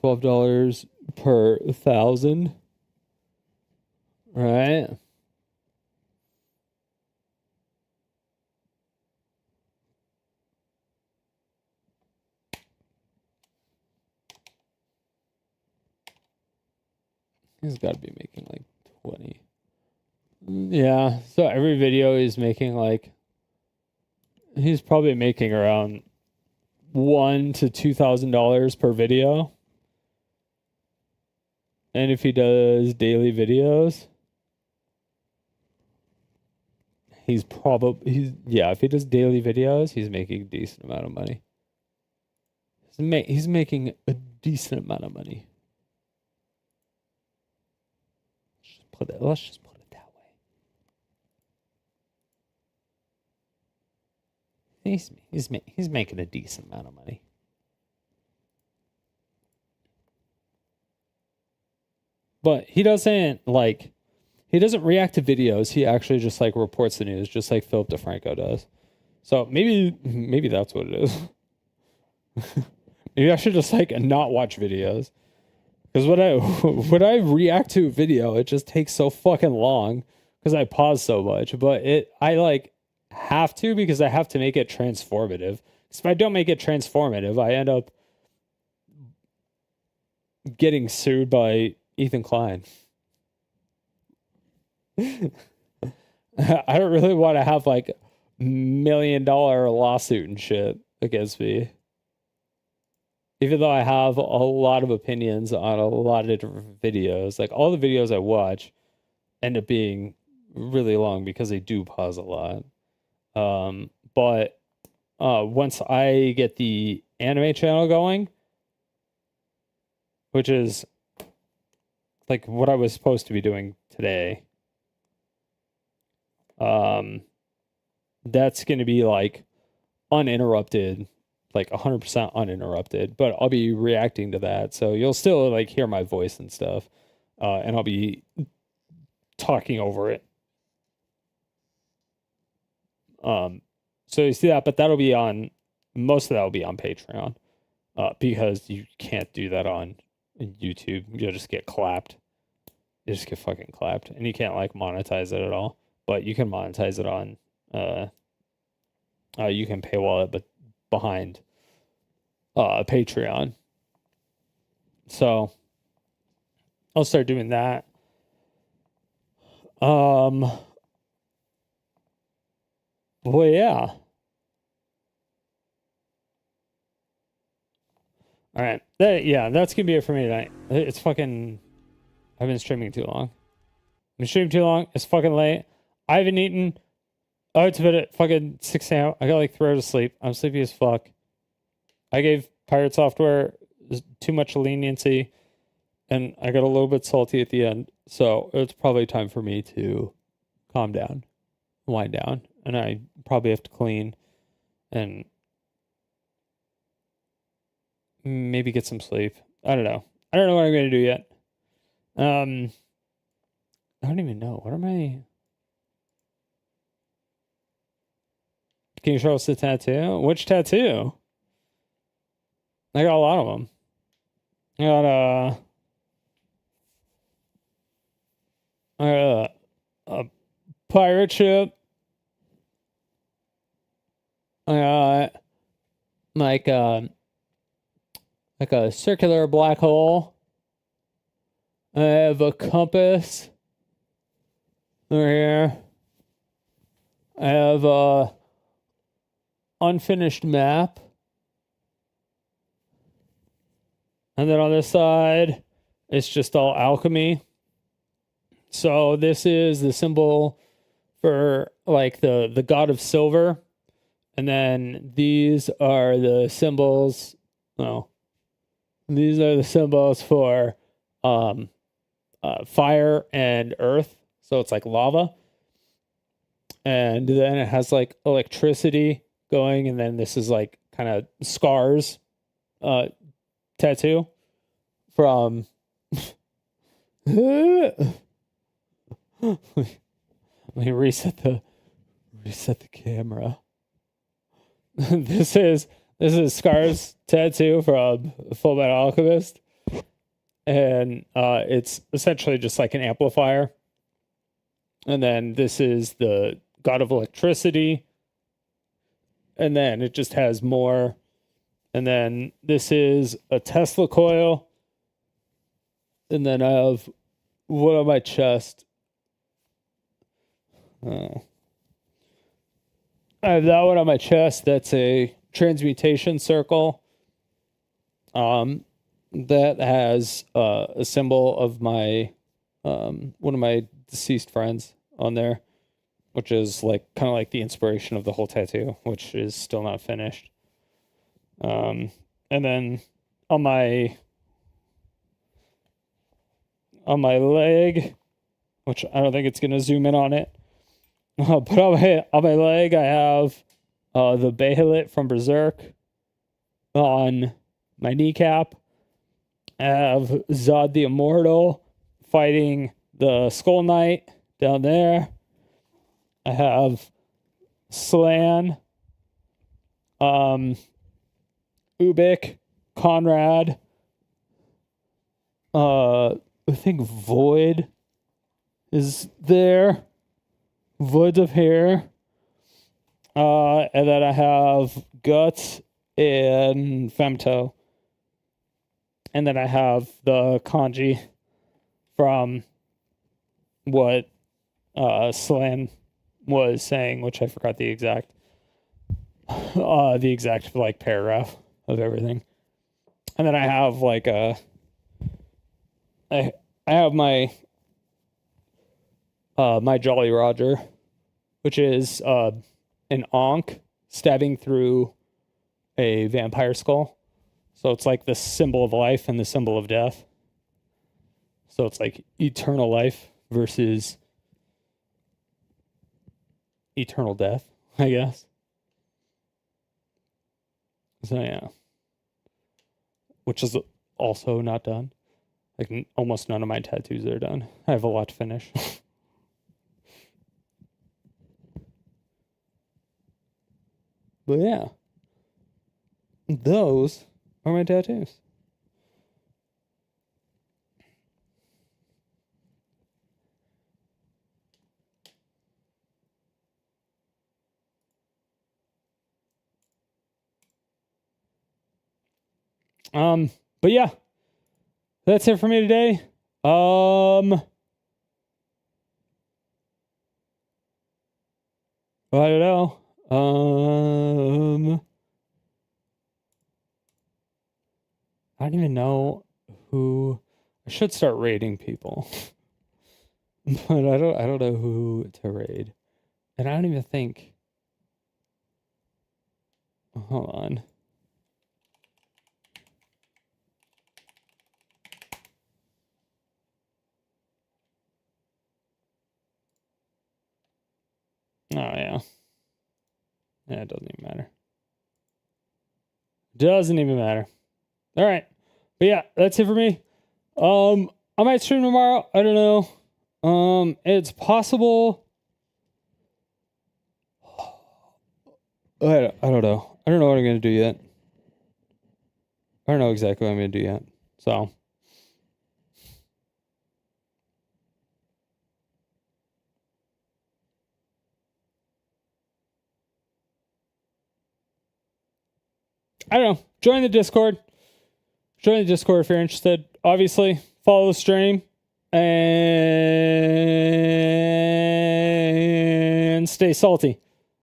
$12 per 1,000, right? He's got to be making like 20. Yeah, so every video he's making like, he's probably making around $1,000 to $2,000 per video. And if he does daily videos, if he does daily videos, he's making a decent amount of money. He's making a decent amount of money. Let's just put it that way. He's making a decent amount of money. But he doesn't react to videos. He actually just like reports the news, just like Philip DeFranco does. So maybe that's what it is. Maybe I should just like not watch videos. Because when I react to a video, it just takes so fucking long because I pause so much. But I like have to, because I have to make it transformative. Because if I don't make it transformative, I end up getting sued by Ethan Klein. I don't really want to have like $1 million lawsuit and shit against me. Even though I have a lot of opinions on a lot of different videos, like all the videos I watch end up being really long because they do pause a lot. But once I get the anime channel going, which is like what I was supposed to be doing today, that's going to be like uninterrupted, like 100% uninterrupted, but I'll be reacting to that. So you'll still like hear my voice and stuff. And I'll be talking over it. So you see that, but most of that will be on Patreon, because you can't do that on YouTube. You'll just get clapped. You just get fucking clapped, and you can't like monetize it at all. But you can monetize it on, you can paywall it, but behind Patreon. So I'll start doing that. Well, yeah. All right. That's gonna be it for me tonight. It's fucking. I've been streaming too long. I've been streaming too long. It's fucking late. I haven't eaten. I went to bed at fucking 6 a.m. I got like 3 hours of sleep. I'm sleepy as fuck. I gave Pirate Software too much leniency, and I got a little bit salty at the end. So it's probably time for me to calm down, wind down, and I probably have to clean and maybe get some sleep. I don't know. I don't know what I'm going to do yet. I don't even know. What am I? Can you show us the tattoo? Which tattoo? I got a lot of them. I got a pirate ship. I got like a circular black hole. I have a compass over here. I have a unfinished map. And then on this side, it's just all alchemy. So this is the symbol for like the god of silver. And then these are the symbols. No. These are the symbols for fire and earth. So it's like lava. And then it has like electricity going. And then this is like kind of scars tattoo from let me reset the camera. This is Scar's tattoo from Full Metal Alchemist, and it's essentially just like an amplifier. And then this is the god of electricity, and then it just has more. And then this is a Tesla coil. And then I have one on my chest. I have that one on my chest. That's a transmutation circle. That has a symbol of my one of my deceased friends on there, which is like kind of like the inspiration of the whole tattoo, which is still not finished. And then on my leg, which I don't think it's gonna zoom in on it, but on my leg I have the Bahamut from Berserk. On my kneecap, I have Zod the Immortal fighting the Skull Knight down there. I have Slan, Ubik, Conrad, I think Void is there. Void's up here. And then I have Guts and Femto. And then I have the kanji from what Slan was saying, which I forgot the exact like paragraph of everything. And then I have like I have my my Jolly Roger, which is an Ankh stabbing through a vampire skull. So it's like the symbol of life and the symbol of death. So it's like eternal life versus eternal death, I guess. So yeah. Which is also not done. Like almost none of my tattoos are done. I have a lot to finish. But yeah. Those are my tattoos. But yeah, that's it for me today. I don't know. I don't even know who. I should start raiding people, but I don't know who to raid, and I don't even think. Hold on. Oh, yeah. Yeah, it doesn't even matter. Doesn't even matter. All right. But yeah, that's it for me. I might stream tomorrow. I don't know. It's possible. I don't know. I don't know what I'm going to do yet. I don't know exactly what I'm going to do yet. So. I don't know. Join the Discord. Join the Discord if you're interested. Obviously, follow the stream. And stay salty.